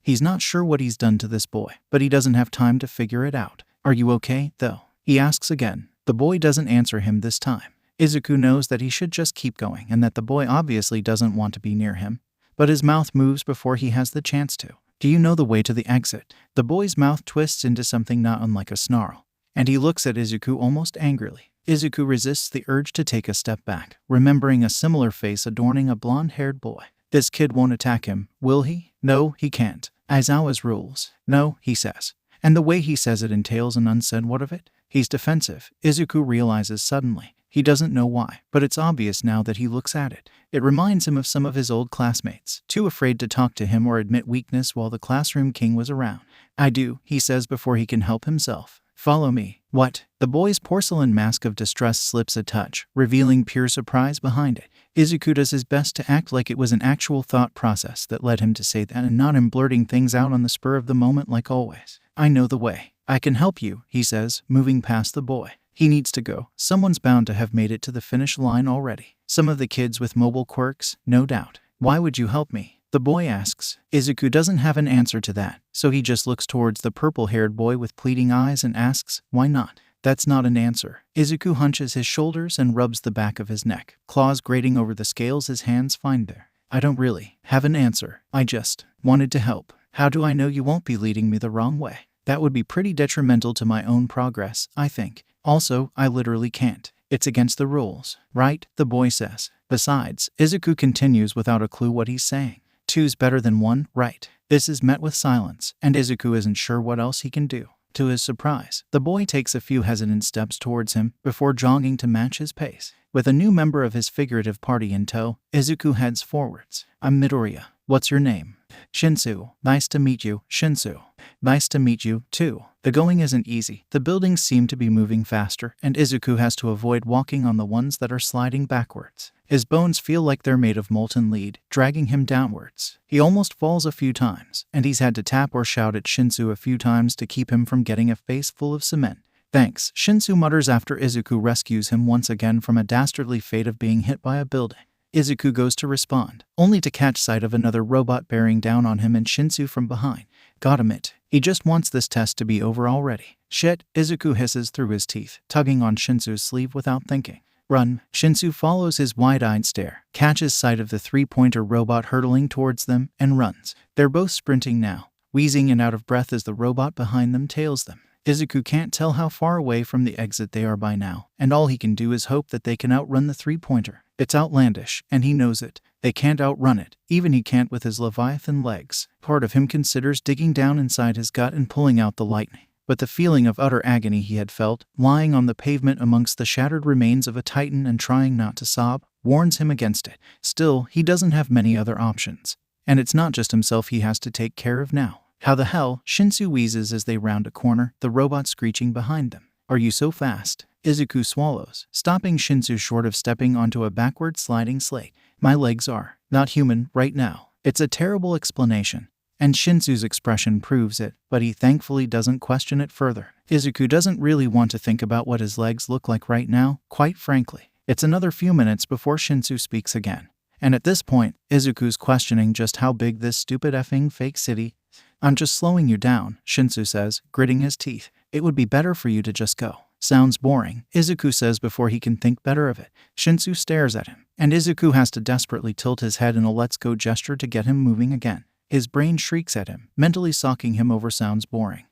He's not sure what he's done to this boy, but he doesn't have time to figure it out. Are you okay, though? He asks again. The boy doesn't answer him this time. Izuku knows that he should just keep going and that the boy obviously doesn't want to be near him, but his mouth moves before he has the chance to. Do you know the way to the exit? The boy's mouth twists into something not unlike a snarl, and he looks at Izuku almost angrily. Izuku resists the urge to take a step back, remembering a similar face adorning a blonde-haired boy. This kid won't attack him, will he? No, he can't. Aizawa's rules. No, he says. And the way he says it entails an unsaid what of it? He's defensive, Izuku realizes suddenly. He doesn't know why, but it's obvious now that he looks at it. It reminds him of some of his old classmates, too afraid to talk to him or admit weakness while the classroom king was around. I do, he says before he can help himself. Follow me. What? The boy's porcelain mask of distress slips a touch, revealing pure surprise behind it. Izuku does his best to act like it was an actual thought process that led him to say that and not him blurting things out on the spur of the moment like always. I know the way. I can help you, he says, moving past the boy. He needs to go. Someone's bound to have made it to the finish line already. Some of the kids with mobile quirks, no doubt. Why would you help me? The boy asks. Izuku doesn't have an answer to that, so he just looks towards the purple-haired boy with pleading eyes and asks, why not? That's not an answer. Izuku hunches his shoulders and rubs the back of his neck, claws grating over the scales his hands find there. I don't really have an answer. I just wanted to help. How do I know you won't be leading me the wrong way? That would be pretty detrimental to my own progress, I think. Also, I literally can't. It's against the rules, right? The boy says. Besides, Izuku continues without a clue what he's saying. 2's better than 1, right? This is met with silence, and Izuku isn't sure what else he can do. To his surprise, the boy takes a few hesitant steps towards him before jogging to match his pace. With a new member of his figurative party in tow, Izuku heads forwards. I'm Midoriya. What's your name? Shinsu, nice to meet you. Shinsu, nice to meet you, too. The going isn't easy. The buildings seem to be moving faster, and Izuku has to avoid walking on the ones that are sliding backwards. His bones feel like they're made of molten lead, dragging him downwards. He almost falls a few times, and he's had to tap or shout at Shinsu a few times to keep him from getting a face full of cement. Thanks, Shinsu mutters after Izuku rescues him once again from a dastardly fate of being hit by a building. Izuku goes to respond, only to catch sight of another robot bearing down on him and Shinsu from behind. Gotta admit, he just wants this test to be over already. Shit, Izuku hisses through his teeth, tugging on Shinsu's sleeve without thinking. Run. Shinsu follows his wide-eyed stare, catches sight of the three-pointer robot hurtling towards them, and runs. They're both sprinting now, wheezing and out of breath as the robot behind them tails them. Izuku can't tell how far away from the exit they are by now, and all he can do is hope that they can outrun the three-pointer. It's outlandish, and he knows it. They can't outrun it. Even he can't with his Leviathan legs. Part of him considers digging down inside his gut and pulling out the lightning. But the feeling of utter agony he had felt, lying on the pavement amongst the shattered remains of a titan and trying not to sob, warns him against it. Still, he doesn't have many other options. And it's not just himself he has to take care of now. How the hell? Shinsu wheezes as they round a corner, the robot screeching behind them. Are you so fast? Izuku swallows, stopping Shinsu short of stepping onto a backward sliding slate. My legs are not human right now. It's a terrible explanation, and Shinsu's expression proves it, but he thankfully doesn't question it further. Izuku doesn't really want to think about what his legs look like right now, quite frankly. It's another few minutes before Shinsu speaks again. And at this point, Izuku's questioning just how big this stupid effing fake city. I'm just slowing you down, Shinsu says, gritting his teeth. It would be better for you to just go. Sounds boring, Izuku says before he can think better of it. Shinsu stares at him, and Izuku has to desperately tilt his head in a let's go gesture to get him moving again. His brain shrieks at him, mentally socking him over sounds boring.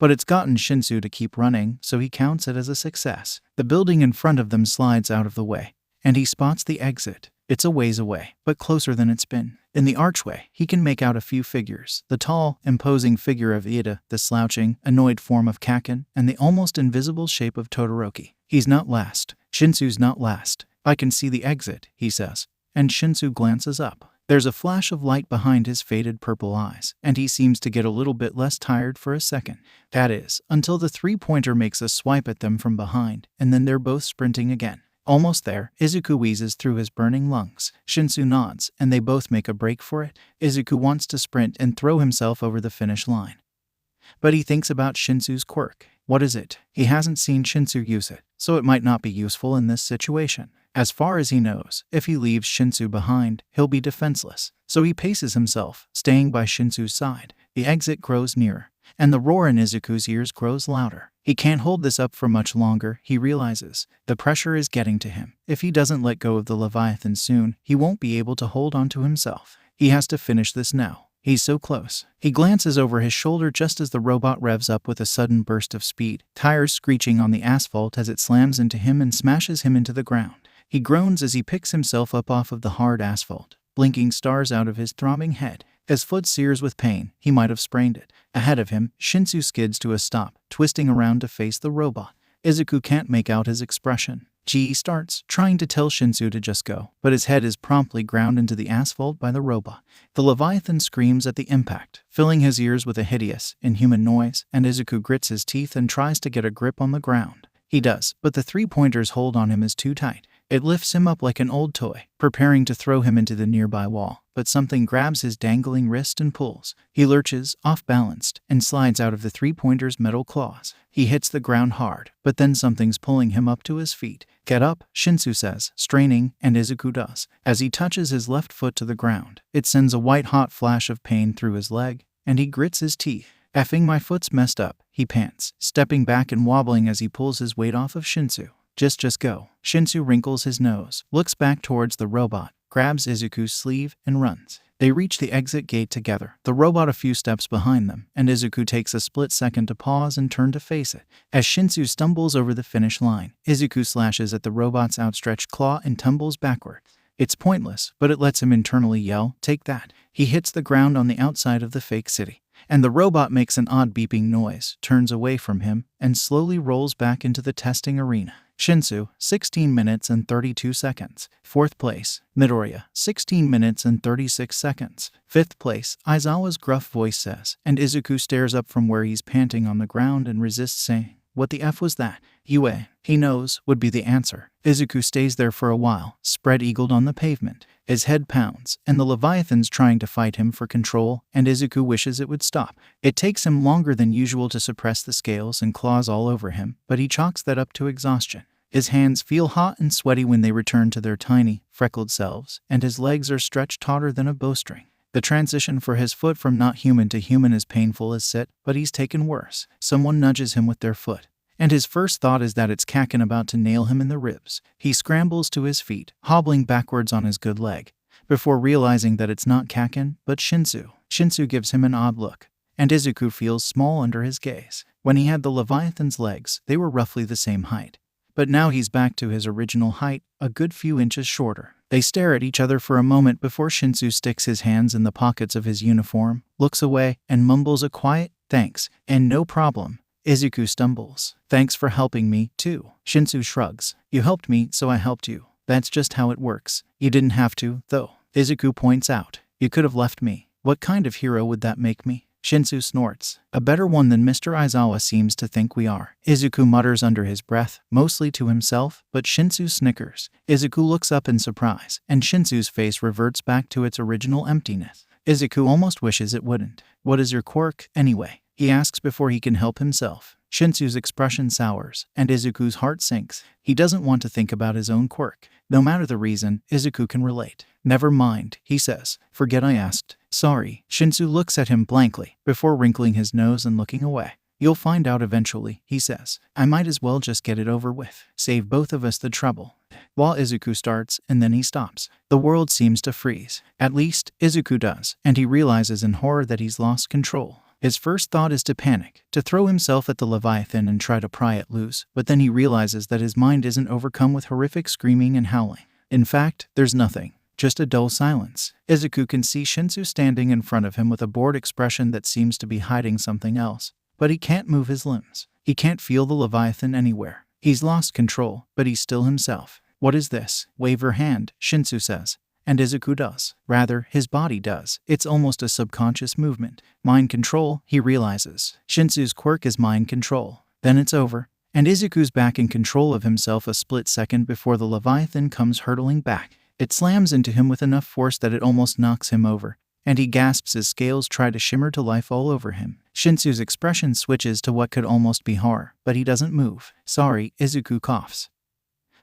But it's gotten Shinsu to keep running, so he counts it as a success. The building in front of them slides out of the way, and he spots the exit. It's a ways away, but closer than it's been. In the archway, he can make out a few figures. The tall, imposing figure of Ida, the slouching, annoyed form of Kaken, and the almost invisible shape of Todoroki. He's not last. Shinsu's not last. I can see the exit, he says. And Shinsu glances up. There's a flash of light behind his faded purple eyes, and he seems to get a little bit less tired for a second. That is, until the three-pointer makes a swipe at them from behind, and then they're both sprinting again. Almost there, Izuku wheezes through his burning lungs. Shinsu nods, and they both make a break for it. Izuku wants to sprint and throw himself over the finish line. But he thinks about Shinsu's quirk. What is it? He hasn't seen Shinsu use it, so it might not be useful in this situation. As far as he knows, if he leaves Shinsu behind, he'll be defenseless. So he paces himself, staying by Shinsu's side. The exit grows nearer, and the roar in Izuku's ears grows louder. He can't hold this up for much longer, he realizes. The pressure is getting to him. If he doesn't let go of the Leviathan soon, he won't be able to hold on to himself. He has to finish this now. He's so close. He glances over his shoulder just as the robot revs up with a sudden burst of speed, tires screeching on the asphalt as it slams into him and smashes him into the ground. He groans as he picks himself up off of the hard asphalt, blinking stars out of his throbbing head. His foot sears with pain. He might have sprained it. Ahead of him, Shinsu skids to a stop, twisting around to face the robot. Izuku can't make out his expression. He starts trying to tell Shinsu to just go, but his head is promptly ground into the asphalt by the robot. The Leviathan screams at the impact, filling his ears with a hideous, inhuman noise, and Izuku grits his teeth and tries to get a grip on the ground. He does, but the three-pointer's hold on him is too tight. It lifts him up like an old toy, preparing to throw him into the nearby wall, but something grabs his dangling wrist and pulls. He lurches, off-balanced, and slides out of the three-pointer's metal claws. He hits the ground hard, but then something's pulling him up to his feet. Get up, Shinsu says, straining, and Izuku does. As he touches his left foot to the ground, it sends a white-hot flash of pain through his leg, and he grits his teeth. Effing my foot's messed up, he pants, stepping back and wobbling as he pulls his weight off of Shinsu. Just go. Shinsu wrinkles his nose, looks back towards the robot, grabs Izuku's sleeve, and runs. They reach the exit gate together, the robot a few steps behind them, and Izuku takes a split second to pause and turn to face it. As Shinsu stumbles over the finish line, Izuku slashes at the robot's outstretched claw and tumbles backward. It's pointless, but it lets him internally yell, "Take that." He hits the ground on the outside of the fake city. And the robot makes an odd beeping noise, turns away from him, and slowly rolls back into the testing arena. Shinsu, 16 minutes and 32 seconds. 4th place. Midoriya, 16 minutes and 36 seconds. 5th place, Aizawa's gruff voice says, and Izuku stares up from where he's panting on the ground and resists saying, "What the F was that?" "Yue, he knows," would be the answer. Izuku stays there for a while, spread-eagled on the pavement. His head pounds, and the Leviathan's trying to fight him for control, and Izuku wishes it would stop. It takes him longer than usual to suppress the scales and claws all over him, but he chalks that up to exhaustion. His hands feel hot and sweaty when they return to their tiny, freckled selves, and his legs are stretched tauter than a bowstring. The transition for his foot from not human to human is painful as sit, but he's taken worse. Someone nudges him with their foot, and his first thought is that it's Kaken about to nail him in the ribs. He scrambles to his feet, hobbling backwards on his good leg, before realizing that it's not Kaken, but Shinsu. Shinsu gives him an odd look, and Izuku feels small under his gaze. When he had the Leviathan's legs, they were roughly the same height. But now he's back to his original height, a good few inches shorter. They stare at each other for a moment before Shinsu sticks his hands in the pockets of his uniform, looks away, and mumbles a quiet, "Thanks," and "No problem." Izuku stumbles. "Thanks for helping me, too." Shinsu shrugs. "You helped me, so I helped you. That's just how it works. You didn't have to, though." Izuku points out, "You could have left me. What kind of hero would that make me?" Shinsu snorts. "A better one than Mr. Aizawa seems to think we are." Izuku mutters under his breath, mostly to himself, but Shinsu snickers. Izuku looks up in surprise, and Shinsu's face reverts back to its original emptiness. Izuku almost wishes it wouldn't. "What is your quirk, anyway?" he asks before he can help himself. Shinsu's expression sours, and Izuku's heart sinks. He doesn't want to think about his own quirk. No matter the reason, Izuku can relate. "Never mind," he says. "Forget I asked." "Sorry." Shinsu looks at him blankly, before wrinkling his nose and looking away. "You'll find out eventually," he says. "I might as well just get it over with. Save both of us the trouble." While Izuku starts, and then he stops. The world seems to freeze. At least, Izuku does, and he realizes in horror that he's lost control. His first thought is to panic, to throw himself at the Leviathan and try to pry it loose, but then he realizes that his mind isn't overcome with horrific screaming and howling. In fact, there's nothing. Just a dull silence. Izuku can see Shinsu standing in front of him with a bored expression that seems to be hiding something else. But he can't move his limbs. He can't feel the Leviathan anywhere. He's lost control, but he's still himself. "What is this?" "Wave your hand," Shinsu says. And Izuku does. Rather, his body does. It's almost a subconscious movement. Mind control, he realizes. Shinsu's quirk is mind control. Then it's over, and Izuku's back in control of himself a split second before the Leviathan comes hurtling back. It slams into him with enough force that it almost knocks him over, and he gasps as scales try to shimmer to life all over him. Shinsu's expression switches to what could almost be horror, but he doesn't move. "Sorry," Izuku coughs,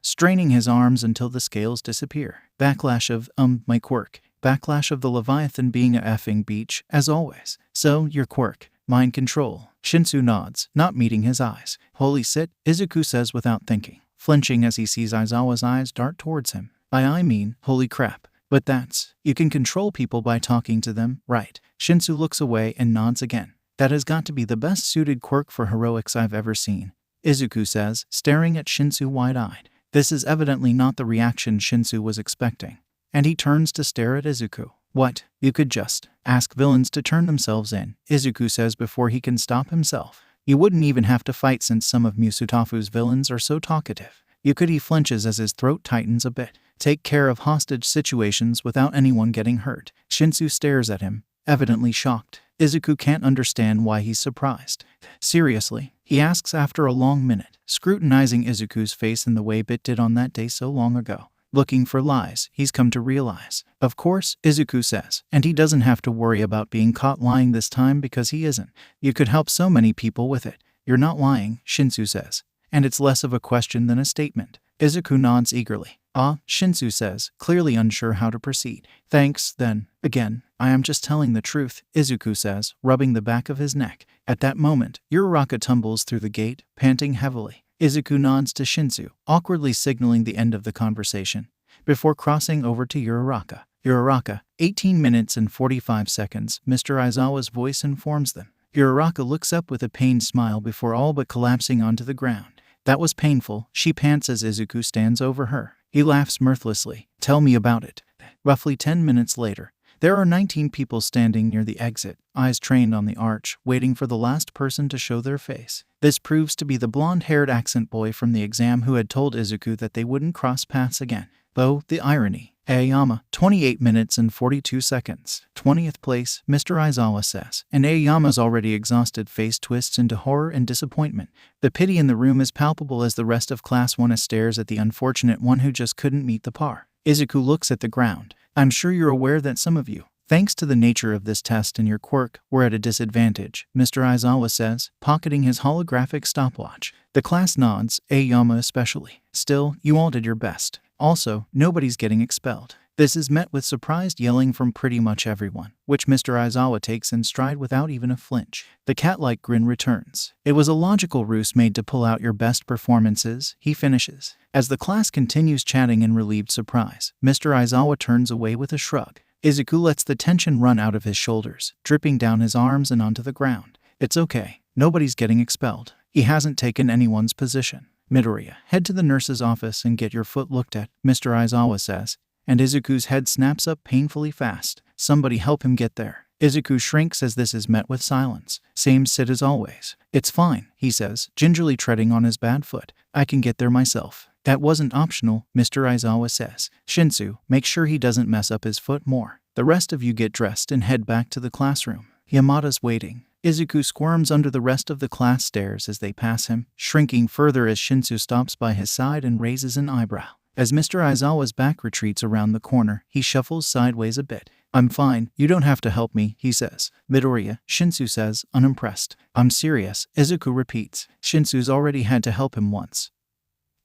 straining his arms until the scales disappear. Backlash of, my quirk. Backlash of the Leviathan being a effing beach, as always. "So, your quirk. Mind control." Shinsu nods, not meeting his eyes. "Holy shit," Izuku says without thinking, flinching as he sees Aizawa's eyes dart towards him. I mean, holy crap. But that's, you can control people by talking to them, right?" Shinsu looks away and nods again. "That has got to be the best suited quirk for heroics I've ever seen," Izuku says, staring at Shinsu wide-eyed. This is evidently not the reaction Shinsu was expecting, and he turns to stare at Izuku. "What? You could just ask villains to turn themselves in," Izuku says before he can stop himself. "You wouldn't even have to fight since some of Musutafu's villains are so talkative. You could." He flinches as his throat tightens a bit. "Take care of hostage situations without anyone getting hurt." Shinsu stares at him, evidently shocked. Izuku can't understand why he's surprised. "Seriously?" he asks after a long minute, scrutinizing Izuku's face in the way Bit did on that day so long ago. Looking for lies, he's come to realize. "Of course," Izuku says, and he doesn't have to worry about being caught lying this time because he isn't. "You could help so many people with it." "You're not lying," Shinsu says, and it's less of a question than a statement. Izuku nods eagerly. "Ah," Shinsu says, clearly unsure how to proceed. "Thanks, then. Again, I am just telling the truth," Izuku says, rubbing the back of his neck. At that moment, Uraraka tumbles through the gate, panting heavily. Izuku nods to Shinsu, awkwardly signaling the end of the conversation, before crossing over to Uraraka. "Uraraka, 18 minutes and 45 seconds, Mr. Aizawa's voice informs them. Uraraka looks up with a pained smile before all but collapsing onto the ground. "That was painful," she pants as Izuku stands over her. He laughs mirthlessly. "Tell me about it." Roughly 10 minutes later, There are 19 people standing near the exit, eyes trained on the arch, waiting for the last person to show their face. This proves to be the blonde-haired accent boy from the exam who had told Izuku that they wouldn't cross paths again. Though, the irony. Aoyama, 28 minutes and 42 seconds. 20th place, Mr. Aizawa says, and Aoyama's already exhausted face twists into horror and disappointment. The pity in the room is palpable as the rest of Class 1 stares at the unfortunate one who just couldn't meet the par. Izuku looks at the ground. I'm sure you're aware that some of you, thanks to the nature of this test and your quirk, were at a disadvantage, Mr. Aizawa says, pocketing his holographic stopwatch. The class nods, Aoyama especially. Still, you all did your best. Also, nobody's getting expelled. This is met with surprised yelling from pretty much everyone, which Mr. Aizawa takes in stride without even a flinch. The cat-like grin returns. It was a logical ruse made to pull out your best performances, he finishes. As the class continues chatting in relieved surprise, Mr. Aizawa turns away with a shrug. Izuku lets the tension run out of his shoulders, dripping down his arms and onto the ground. It's okay. Nobody's getting expelled. He hasn't taken anyone's position. Midoriya, head to the nurse's office and get your foot looked at, Mr. Aizawa says, and Izuku's head snaps up painfully fast. Somebody help him get there. Izuku shrinks as this is met with silence. Same sit as always. It's fine, he says, gingerly treading on his bad foot. I can get there myself. That wasn't optional, Mr. Aizawa says. Shinsu, make sure he doesn't mess up his foot more. The rest of you get dressed and head back to the classroom. Yamada's waiting. Izuku squirms under the rest of the class stares as they pass him, shrinking further as Shinsu stops by his side and raises an eyebrow. As Mr. Aizawa's back retreats around the corner, he shuffles sideways a bit. I'm fine, you don't have to help me, he says. Midoriya, Shinsu says, unimpressed. I'm serious, Izuku repeats. Shinsu's already had to help him once.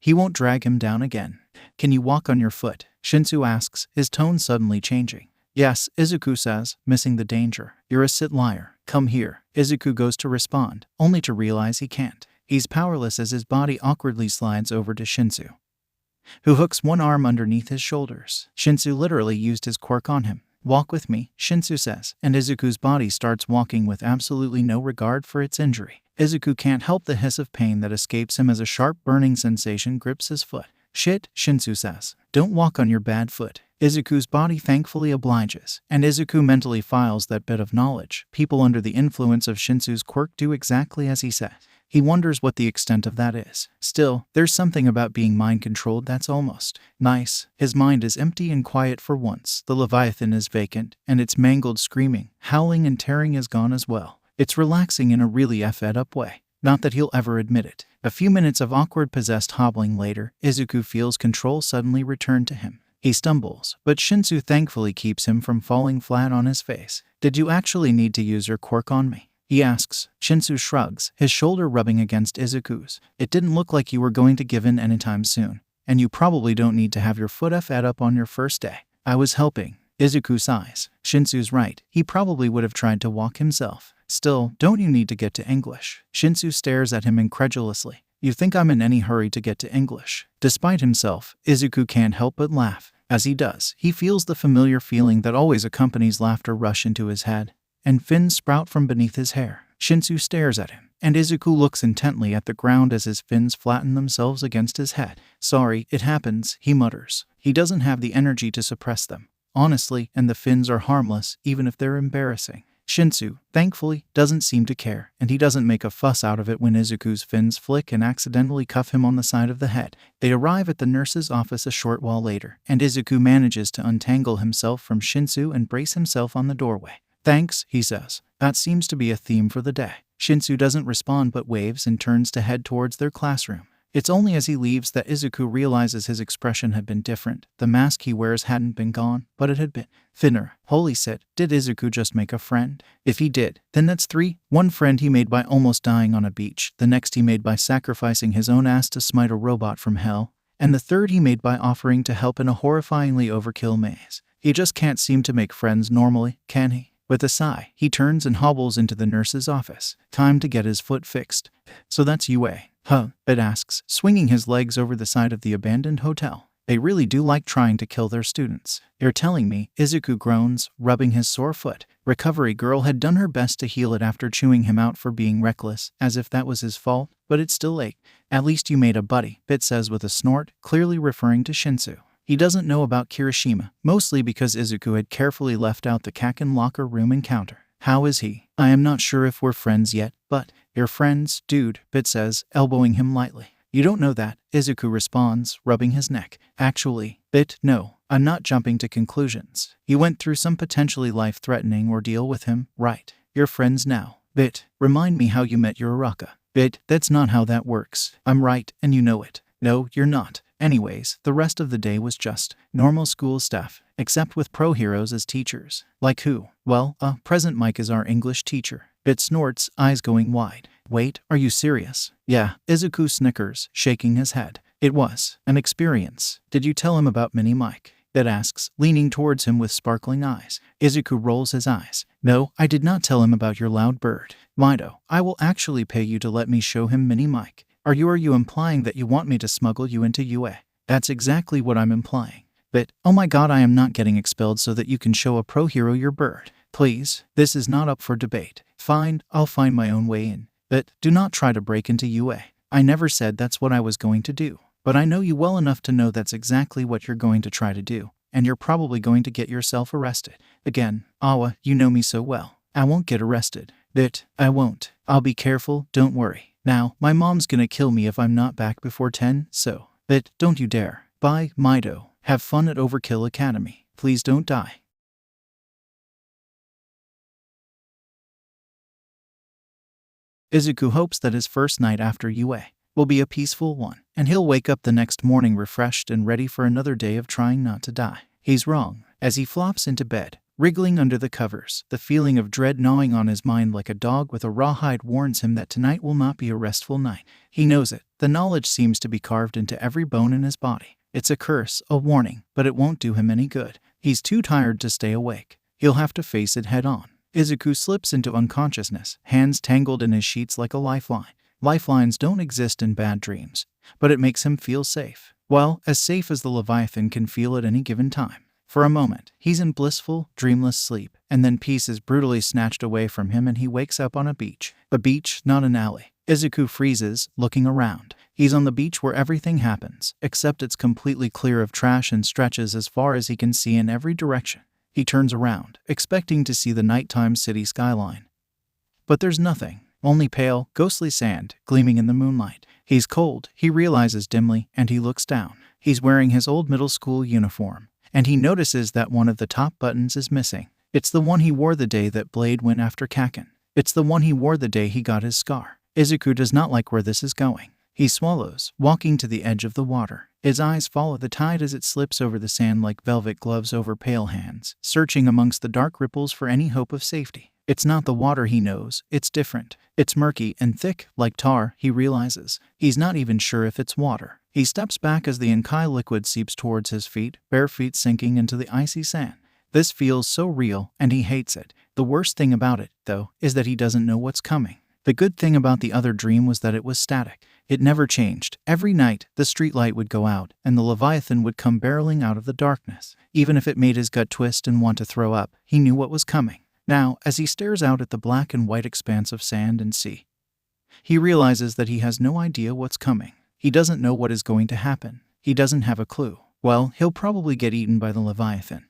He won't drag him down again. Can you walk on your foot? Shinsu asks, his tone suddenly changing. Yes, Izuku says, missing the danger. You're a sit liar. Come here. Izuku goes to respond, only to realize he can't. He's powerless as his body awkwardly slides over to Shinsu, who hooks one arm underneath his shoulders. Shinsu literally used his quirk on him. Walk with me, Shinsu says, and Izuku's body starts walking with absolutely no regard for its injury. Izuku can't help the hiss of pain that escapes him as a sharp burning sensation grips his foot. Shit, Shinsu says. Don't walk on your bad foot. Izuku's body thankfully obliges, and Izuku mentally files that bit of knowledge. People under the influence of Shinsu's quirk do exactly as he said. He wonders what the extent of that is. Still, there's something about being mind-controlled that's almost nice. His mind is empty and quiet for once. The Leviathan is vacant, and its mangled screaming, howling and tearing is gone as well. It's relaxing in a really effed up way. Not that he'll ever admit it. A few minutes of awkward possessed hobbling later, Izuku feels control suddenly return to him. He stumbles, but Shinsu thankfully keeps him from falling flat on his face. Did you actually need to use your quirk on me? He asks. Shinsu shrugs, his shoulder rubbing against Izuku's. It didn't look like you were going to give in anytime soon, and you probably don't need to have your foot fed up on your first day. I was helping. Izuku sighs. Shinsu's right. He probably would have tried to walk himself. Still, don't you need to get to English? Shinsu stares at him incredulously. You think I'm in any hurry to get to English? Despite himself, Izuku can't help but laugh. As he does, he feels the familiar feeling that always accompanies laughter rush into his head, and fins sprout from beneath his hair. Shinsu stares at him, and Izuku looks intently at the ground as his fins flatten themselves against his head. Sorry, it happens, he mutters. He doesn't have the energy to suppress them. Honestly, and the fins are harmless, even if they're embarrassing. Shinsu, thankfully, doesn't seem to care, and he doesn't make a fuss out of it when Izuku's fins flick and accidentally cuff him on the side of the head. They arrive at the nurse's office a short while later, and Izuku manages to untangle himself from Shinsu and brace himself on the doorway. Thanks, he says. That seems to be a theme for the day. Shinsu doesn't respond but waves and turns to head towards their classroom. It's only as he leaves that Izuku realizes his expression had been different. The mask he wears hadn't been gone, but it had been thinner. Holy shit, did Izuku just make a friend? If he did, then that's three. One friend he made by almost dying on a beach, the next he made by sacrificing his own ass to smite a robot from hell, and the third he made by offering to help in a horrifyingly overkill maze. He just can't seem to make friends normally, can he? With a sigh, he turns and hobbles into the nurse's office. Time to get his foot fixed. So that's UA. Huh, it asks, swinging his legs over the side of the abandoned hotel. They really do like trying to kill their students. You're telling me, Izuku groans, rubbing his sore foot. Recovery Girl had done her best to heal it after chewing him out for being reckless, as if that was his fault, but it still ached. At least you made a buddy, Bit says with a snort, clearly referring to Shinsu. He doesn't know about Kirishima, mostly because Izuku had carefully left out the Kaken locker room encounter. How is he? I am not sure if we're friends yet, but you're friends, dude, Bit says, elbowing him lightly. You don't know that, Izuku responds, rubbing his neck. Actually, Bit, no, I'm not jumping to conclusions. You went through some potentially life-threatening ordeal with him, right? You're friends now. Bit, remind me how you met your Uraraka. Bit, that's not how that works. I'm right, and you know it. No, you're not. Anyways, the rest of the day was just normal school stuff, except with pro heroes as teachers. Like who? Well, present Mike is our English teacher. Bit snorts, eyes going wide. Wait, are you serious? Yeah, Izuku snickers, shaking his head. It was an experience. Did you tell him about Mini Mike? Bit asks, leaning towards him with sparkling eyes. Izuku rolls his eyes. No, I did not tell him about your loud bird. Mido, I will actually pay you to let me show him Mini Mike. Are you implying that you want me to smuggle you into UA? That's exactly what I'm implying. Bit, oh my god, I am not getting expelled so that you can show a pro hero your bird. Please, this is not up for debate. Fine, I'll find my own way in. Bit, do not try to break into UA. I never said that's what I was going to do. But I know you well enough to know that's exactly what you're going to try to do, and you're probably going to get yourself arrested. Again, Awa, you know me so well. I won't get arrested. Bit, I won't. I'll be careful, don't worry. Now, my mom's gonna kill me if I'm not back before 10, so. Bit, don't you dare. Bye, Mido. Have fun at Overkill Academy. Please don't die. Izuku hopes that his first night after UA will be a peaceful one, and he'll wake up the next morning refreshed and ready for another day of trying not to die. He's wrong. As he flops into bed, wriggling under the covers, the feeling of dread gnawing on his mind like a dog with a rawhide warns him that tonight will not be a restful night. He knows it. The knowledge seems to be carved into every bone in his body. It's a curse, a warning, but it won't do him any good. He's too tired to stay awake. He'll have to face it head on. Izuku slips into unconsciousness, hands tangled in his sheets like a lifeline. Lifelines don't exist in bad dreams, but it makes him feel safe. Well, as safe as the Leviathan can feel at any given time. For a moment, he's in blissful, dreamless sleep, and then peace is brutally snatched away from him and he wakes up on a beach. A beach, not an alley. Izuku freezes, looking around. He's on the beach where everything happens, except it's completely clear of trash and stretches as far as he can see in every direction. He turns around, expecting to see the nighttime city skyline. But there's nothing, only pale, ghostly sand, gleaming in the moonlight. He's cold, he realizes dimly, and he looks down. He's wearing his old middle school uniform, and he notices that one of the top buttons is missing. It's the one he wore the day that Blade went after Kaken. It's the one he wore the day he got his scar. Izuku does not like where this is going. He swallows, walking to the edge of the water. His eyes follow the tide as it slips over the sand like velvet gloves over pale hands, searching amongst the dark ripples for any hope of safety. It's not the water he knows, it's different. It's murky and thick, like tar, he realizes. He's not even sure if it's water. He steps back as the Inkai liquid seeps towards his feet, bare feet sinking into the icy sand. This feels so real, and he hates it. The worst thing about it, though, is that he doesn't know what's coming. The good thing about the other dream was that it was static. It never changed. Every night, the streetlight would go out, and the Leviathan would come barreling out of the darkness. Even if it made his gut twist and want to throw up, he knew what was coming. Now, as he stares out at the black and white expanse of sand and sea, he realizes that he has no idea what's coming. He doesn't know what is going to happen. He doesn't have a clue. Well, he'll probably get eaten by the Leviathan.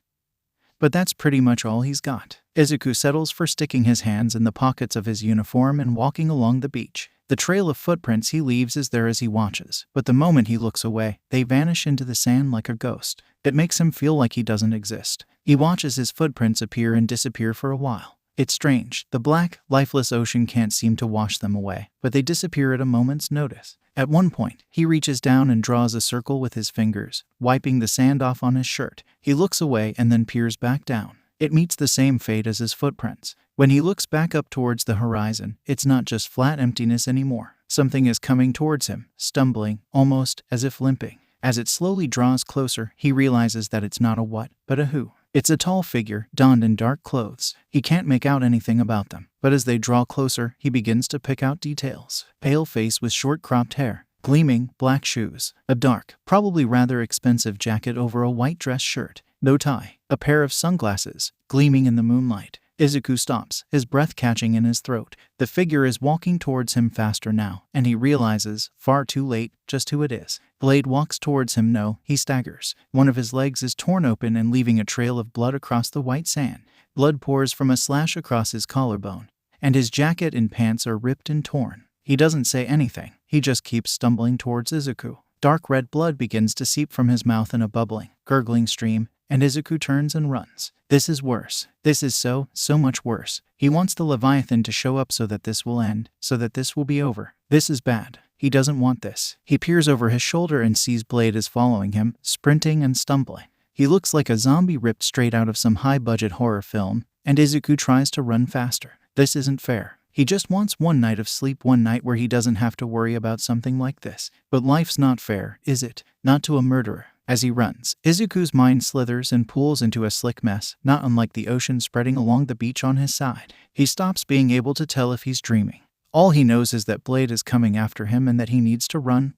But that's pretty much all he's got. Izuku settles for sticking his hands in the pockets of his uniform and walking along the beach. The trail of footprints he leaves is there as he watches, but the moment he looks away, they vanish into the sand like a ghost. It makes him feel like he doesn't exist. He watches his footprints appear and disappear for a while. It's strange. The black, lifeless ocean can't seem to wash them away, but they disappear at a moment's notice. At one point, he reaches down and draws a circle with his fingers, wiping the sand off on his shirt. He looks away and then peers back down. It meets the same fate as his footprints. When he looks back up towards the horizon, it's not just flat emptiness anymore. Something is coming towards him, stumbling, almost as if limping. As it slowly draws closer, he realizes that it's not a what, but a who. It's a tall figure, donned in dark clothes. He can't make out anything about them, but as they draw closer, he begins to pick out details. Pale face with short cropped hair, gleaming, black shoes, a dark, probably rather expensive jacket over a white dress shirt, no tie, a pair of sunglasses, gleaming in the moonlight. Izuku stops, his breath catching in his throat. The figure is walking towards him faster now, and he realizes, far too late, just who it is. Blade walks towards him. No, he staggers. One of his legs is torn open and leaving a trail of blood across the white sand. Blood pours from a slash across his collarbone, and his jacket and pants are ripped and torn. He doesn't say anything, he just keeps stumbling towards Izuku. Dark red blood begins to seep from his mouth in a bubbling, gurgling stream, and Izuku turns and runs. This is worse. This is so much worse. He wants the Leviathan to show up so that this will end, so that this will be over. This is bad. He doesn't want this. He peers over his shoulder and sees Blade is following him, sprinting and stumbling. He looks like a zombie ripped straight out of some high-budget horror film, and Izuku tries to run faster. This isn't fair. He just wants one night of sleep, one night where he doesn't have to worry about something like this. But life's not fair, is it? Not to a murderer. As he runs, Izuku's mind slithers and pools into a slick mess, not unlike the ocean spreading along the beach on his side. He stops being able to tell if he's dreaming. All he knows is that Blade is coming after him and that he needs to run.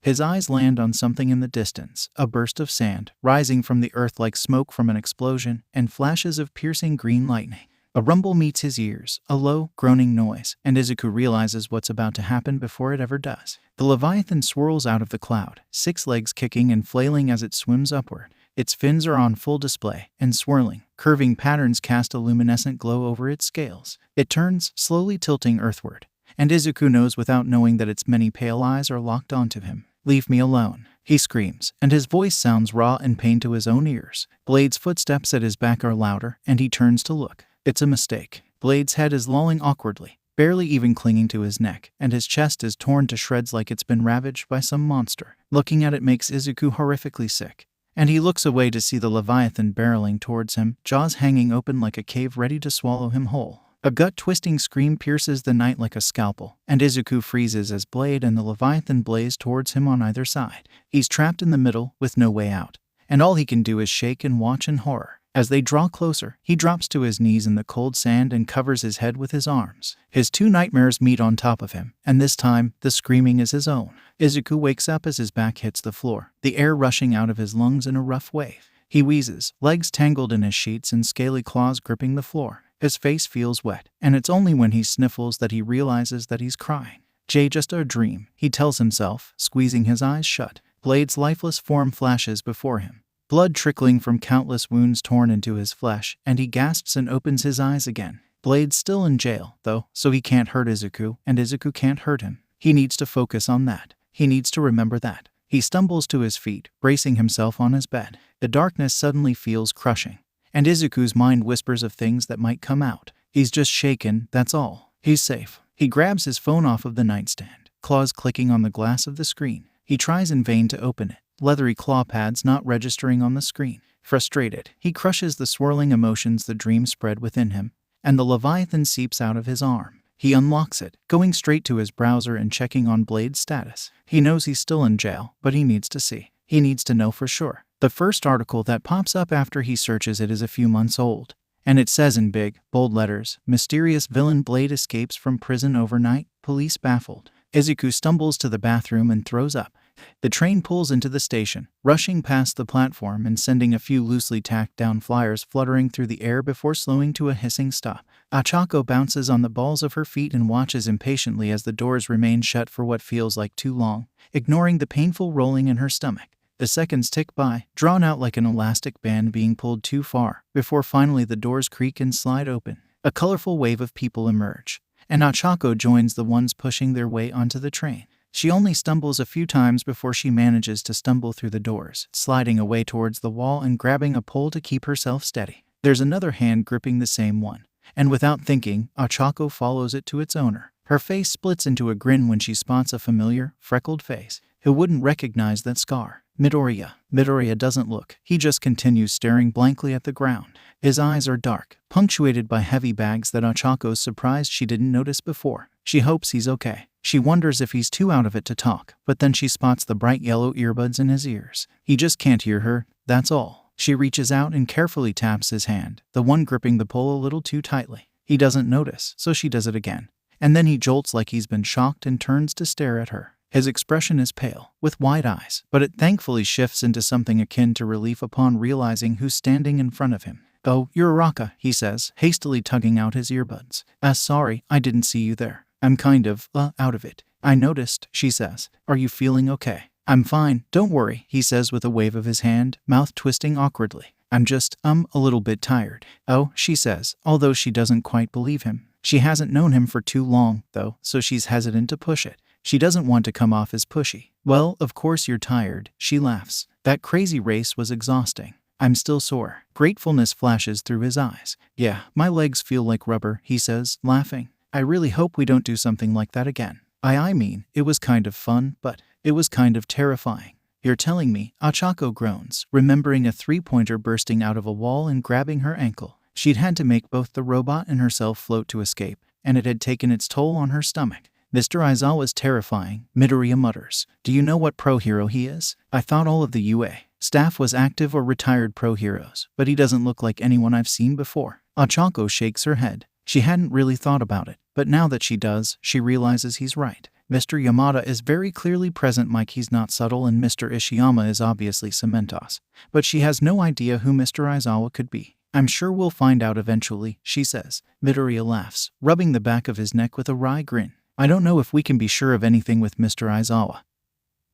His eyes land on something in the distance, a burst of sand, rising from the earth like smoke from an explosion, and flashes of piercing green lightning. A rumble meets his ears, a low, groaning noise, and Izuku realizes what's about to happen before it ever does. The Leviathan swirls out of the cloud, 6 legs kicking and flailing as it swims upward. Its fins are on full display, and swirling, curving patterns cast a luminescent glow over its scales. It turns, slowly tilting earthward, and Izuku knows without knowing that its many pale eyes are locked onto him. "Leave me alone," he screams, and his voice sounds raw and pain to his own ears. Blade's footsteps at his back are louder, and he turns to look. It's a mistake. Blade's head is lolling awkwardly, barely even clinging to his neck, and his chest is torn to shreds like it's been ravaged by some monster. Looking at it makes Izuku horrifically sick, and he looks away to see the Leviathan barreling towards him, jaws hanging open like a cave ready to swallow him whole. A gut-twisting scream pierces the night like a scalpel, and Izuku freezes as Blade and the Leviathan blaze towards him on either side. He's trapped in the middle, with no way out, and all he can do is shake and watch in horror. As they draw closer, he drops to his knees in the cold sand and covers his head with his arms. His 2 nightmares meet on top of him, and this time, the screaming is his own. Izuku wakes up as his back hits the floor, the air rushing out of his lungs in a rough wave. He wheezes, legs tangled in his sheets and scaly claws gripping the floor. His face feels wet, and it's only when he sniffles that he realizes that he's crying. Just a dream, he tells himself, squeezing his eyes shut. Blade's lifeless form flashes before him, blood trickling from countless wounds torn into his flesh, and he gasps and opens his eyes again. Blade's still in jail, though, so he can't hurt Izuku, and Izuku can't hurt him. He needs to focus on that. He needs to remember that. He stumbles to his feet, bracing himself on his bed. The darkness suddenly feels crushing, and Izuku's mind whispers of things that might come out. He's just shaken, that's all. He's safe. He grabs his phone off of the nightstand, claws clicking on the glass of the screen. He tries in vain to open it, leathery claw pads not registering on the screen. Frustrated, he crushes the swirling emotions the dream spread within him, and the Leviathan seeps out of his arm. He unlocks it, going straight to his browser and checking on Blade's status. He knows he's still in jail, but he needs to see. He needs to know for sure. The first article that pops up after he searches it is a few months old, and it says in big, bold letters, "Mysterious villain Blade escapes from prison overnight, police baffled." Izuku stumbles to the bathroom and throws up. The train pulls into the station, rushing past the platform and sending a few loosely tacked down flyers fluttering through the air before slowing to a hissing stop. Achako bounces on the balls of her feet and watches impatiently as the doors remain shut for what feels like too long, ignoring the painful rolling in her stomach. The seconds tick by, drawn out like an elastic band being pulled too far, before finally the doors creak and slide open. A colorful wave of people emerge, and Achako joins the ones pushing their way onto the train. She only stumbles a few times before she manages to stumble through the doors, sliding away towards the wall and grabbing a pole to keep herself steady. There's another hand gripping the same one, and without thinking, Achako follows it to its owner. Her face splits into a grin when she spots a familiar, freckled face. Who wouldn't recognize that scar? Midoriya. Midoriya doesn't look. He just continues staring blankly at the ground. His eyes are dark, punctuated by heavy bags that Achako's surprised she didn't notice before. She hopes he's okay. She wonders if he's too out of it to talk, but then she spots the bright yellow earbuds in his ears. He just can't hear her, that's all. She reaches out and carefully taps his hand, the one gripping the pole a little too tightly. He doesn't notice, so she does it again. And then he jolts like he's been shocked and turns to stare at her. His expression is pale, with wide eyes, but it thankfully shifts into something akin to relief upon realizing who's standing in front of him. "Oh, you're Araka," he says, hastily tugging out his earbuds. Sorry, I didn't see you there. I'm kind of, out of it." "I noticed," she says. "Are you feeling okay?" "I'm fine, don't worry," he says with a wave of his hand, mouth twisting awkwardly. "I'm just, a little bit tired." "Oh," she says, although she doesn't quite believe him. She hasn't known him for too long, though, so she's hesitant to push it. She doesn't want to come off as pushy. "Well, of course you're tired," she laughs. "That crazy race was exhausting." "I'm still sore." Gratefulness flashes through his eyes. "Yeah, my legs feel like rubber," he says, laughing. "I really hope we don't do something like that again." I mean, it was kind of fun, but it was kind of terrifying." "You're telling me," Achako groans, remembering a three-pointer bursting out of a wall and grabbing her ankle. She'd had to make both the robot and herself float to escape, and it had taken its toll on her stomach. "Mr. Aizawa's terrifying," Midoriya mutters. "Do you know what pro-hero he is? I thought all of the UA staff was active or retired pro-heroes, but he doesn't look like anyone I've seen before." Achako shakes her head. She hadn't really thought about it, but now that she does, she realizes he's right. Mr. Yamada is very clearly present, Mike. He's not subtle, and Mr. Ishiyama is obviously Cementos. But she has no idea who Mr. Aizawa could be. "I'm sure we'll find out eventually," she says. Midoriya laughs, rubbing the back of his neck with a wry grin. "I don't know if we can be sure of anything with Mr. Aizawa,"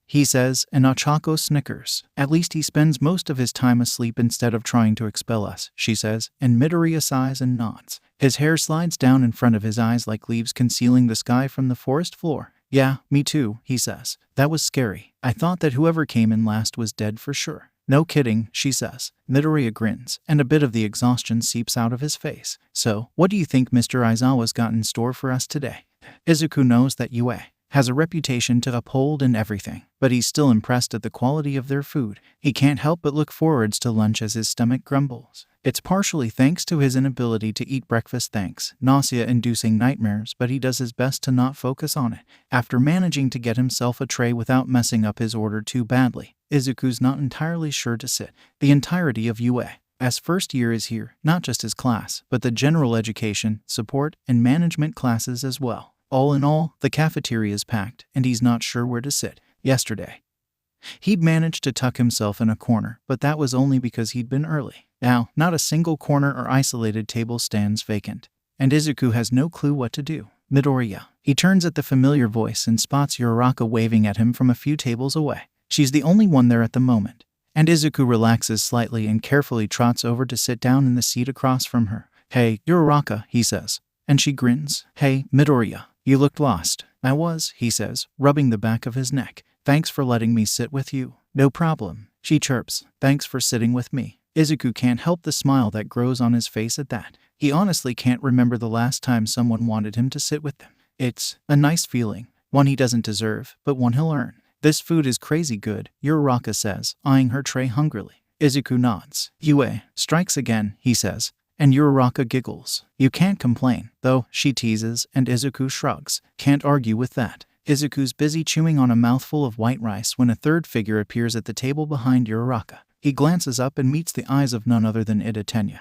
he says, and Achako snickers. "At least he spends most of his time asleep instead of trying to expel us," she says, and Midoriya sighs and nods. His hair slides down in front of his eyes like leaves concealing the sky from the forest floor. "Yeah, me too," he says. "That was scary. I thought that whoever came in last was dead for sure." "No kidding," she says. Midoriya grins, and a bit of the exhaustion seeps out of his face. "So, what do you think Mr. Aizawa's got in store for us today?" Izuku knows that UA has a reputation to uphold and everything, but he's still impressed at the quality of their food. He can't help but look forwards to lunch as his stomach grumbles. It's partially thanks to his inability to eat breakfast, thanks nausea-inducing nightmares, but he does his best to not focus on it. After managing to get himself a tray without messing up his order too badly, Izuku's not entirely sure to sit the entirety of UA. As first year is here, not just his class, but the general education, support, and management classes as well. All in all, the cafeteria is packed, and he's not sure where to sit. Yesterday, he'd managed to tuck himself in a corner, but that was only because he'd been early. Now, not a single corner or isolated table stands vacant, and Izuku has no clue what to do. "Midoriya." He turns at the familiar voice and spots Uraraka waving at him from a few tables away. She's the only one there at the moment, and Izuku relaxes slightly and carefully trots over to sit down in the seat across from her. "Hey, Uraraka," he says, and she grins. "Hey, Midoriya. You looked lost." "I was," he says, rubbing the back of his neck. "Thanks for letting me sit with you." "No problem," she chirps. "Thanks for sitting with me." Izuku can't help the smile that grows on his face at that. He honestly can't remember the last time someone wanted him to sit with them. It's a nice feeling, one he doesn't deserve, but one he'll earn. "This food is crazy good," Uraraka says, eyeing her tray hungrily. Izuku nods. "UA strikes again," he says, and Uraraka giggles. "You can't complain, though," she teases, and Izuku shrugs. Can't argue with that. Izuku's busy chewing on a mouthful of white rice when a third figure appears at the table behind Uraraka. He glances up and meets the eyes of none other than Idatenya,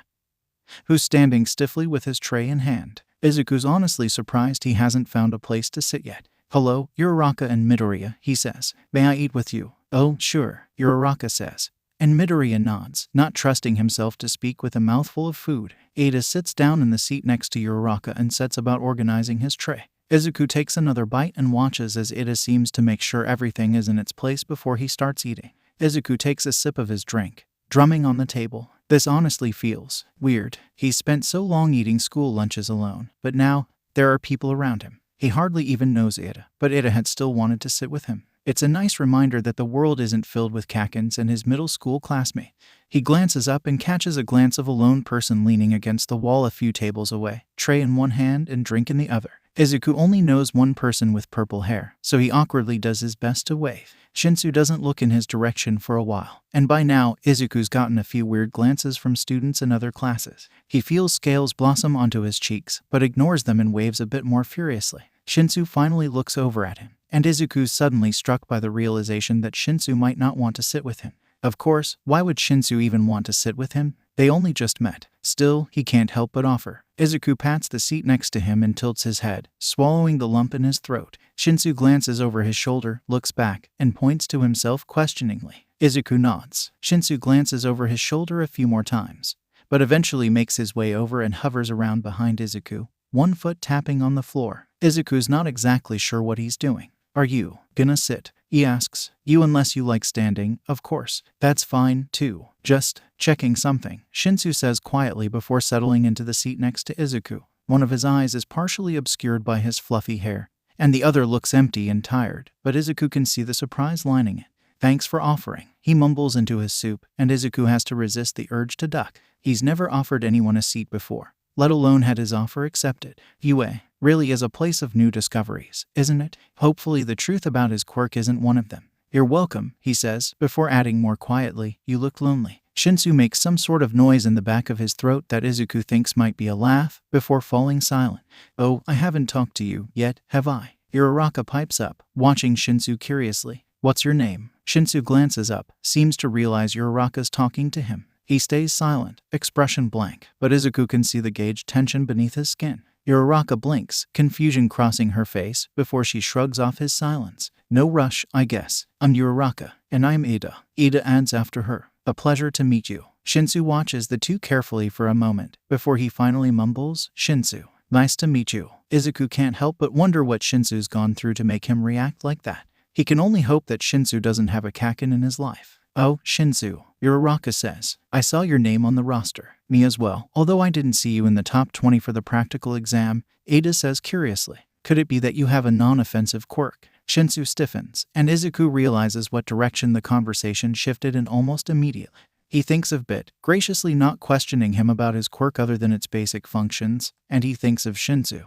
who's standing stiffly with his tray in hand. Izuku's honestly surprised he hasn't found a place to sit yet. "Hello, Uraraka and Midoriya," he says. "May I eat with you?" "Oh, sure," Uraraka says. And Midoriya nods, not trusting himself to speak with a mouthful of food. Ada sits down in the seat next to Uraraka and sets about organizing his tray. Izuku takes another bite and watches as Ida seems to make sure everything is in its place before he starts eating. Izuku takes a sip of his drink, drumming on the table. This honestly feels weird. He's spent so long eating school lunches alone, but now there are people around him. He hardly even knows Ida, but Ida had still wanted to sit with him. It's a nice reminder that the world isn't filled with Kakens and his middle school classmate. He glances up and catches a glance of a lone person leaning against the wall a few tables away, tray in one hand and drink in the other. Izuku only knows one person with purple hair, so he awkwardly does his best to wave. Shinsu doesn't look in his direction for a while, and by now, Izuku's gotten a few weird glances from students in other classes. He feels scales blossom onto his cheeks, but ignores them and waves a bit more furiously. Shinsu finally looks over at him, and Izuku's suddenly struck by the realization that Shinsu might not want to sit with him. Of course, why would Shinsu even want to sit with him? They only just met. Still, he can't help but offer. Izuku pats the seat next to him and tilts his head, swallowing the lump in his throat. Shinsu glances over his shoulder, looks back, and points to himself questioningly. Izuku nods. Shinsu glances over his shoulder a few more times, but eventually makes his way over and hovers around behind Izuku, one foot tapping on the floor. Izuku's not exactly sure what he's doing. Are you gonna sit? He asks. You, unless you like standing, of course. That's fine, too. Just checking something, Shinsu says quietly before settling into the seat next to Izuku. One of his eyes is partially obscured by his fluffy hair, and the other looks empty and tired, but Izuku can see the surprise lining it. Thanks for offering. He mumbles into his soup, and Izuku has to resist the urge to duck. He's never offered anyone a seat before, let alone had his offer accepted. UA really is a place of new discoveries, isn't it? Hopefully the truth about his quirk isn't one of them. You're welcome, he says, before adding more quietly, you look lonely. Shinsu makes some sort of noise in the back of his throat that Izuku thinks might be a laugh, before falling silent. Oh, I haven't talked to you yet, have I? Uraraka pipes up, watching Shinsu curiously. What's your name? Shinsu glances up, seems to realize Uraraka's talking to him. He stays silent, expression blank, but Izuku can see the gauged tension beneath his skin. Uraraka blinks, confusion crossing her face, before she shrugs off his silence. No rush, I guess. I'm Uraraka, and I'm Ida. Ida adds after her. A pleasure to meet you. Shinsu watches the two carefully for a moment, before he finally mumbles, Shinsu. Nice to meet you. Izuku can't help but wonder what Shinsu's gone through to make him react like that. He can only hope that Shinsu doesn't have a kaken in his life. Oh, Shinsu, Uraraka says. I saw your name on the roster. Me as well, although I didn't see you in the top 20 for the practical exam, Ada says curiously. Could it be that you have a non-offensive quirk? Shinsu stiffens, and Izuku realizes what direction the conversation shifted in almost immediately. He thinks of Bit, graciously not questioning him about his quirk other than its basic functions, and he thinks of Shinsu,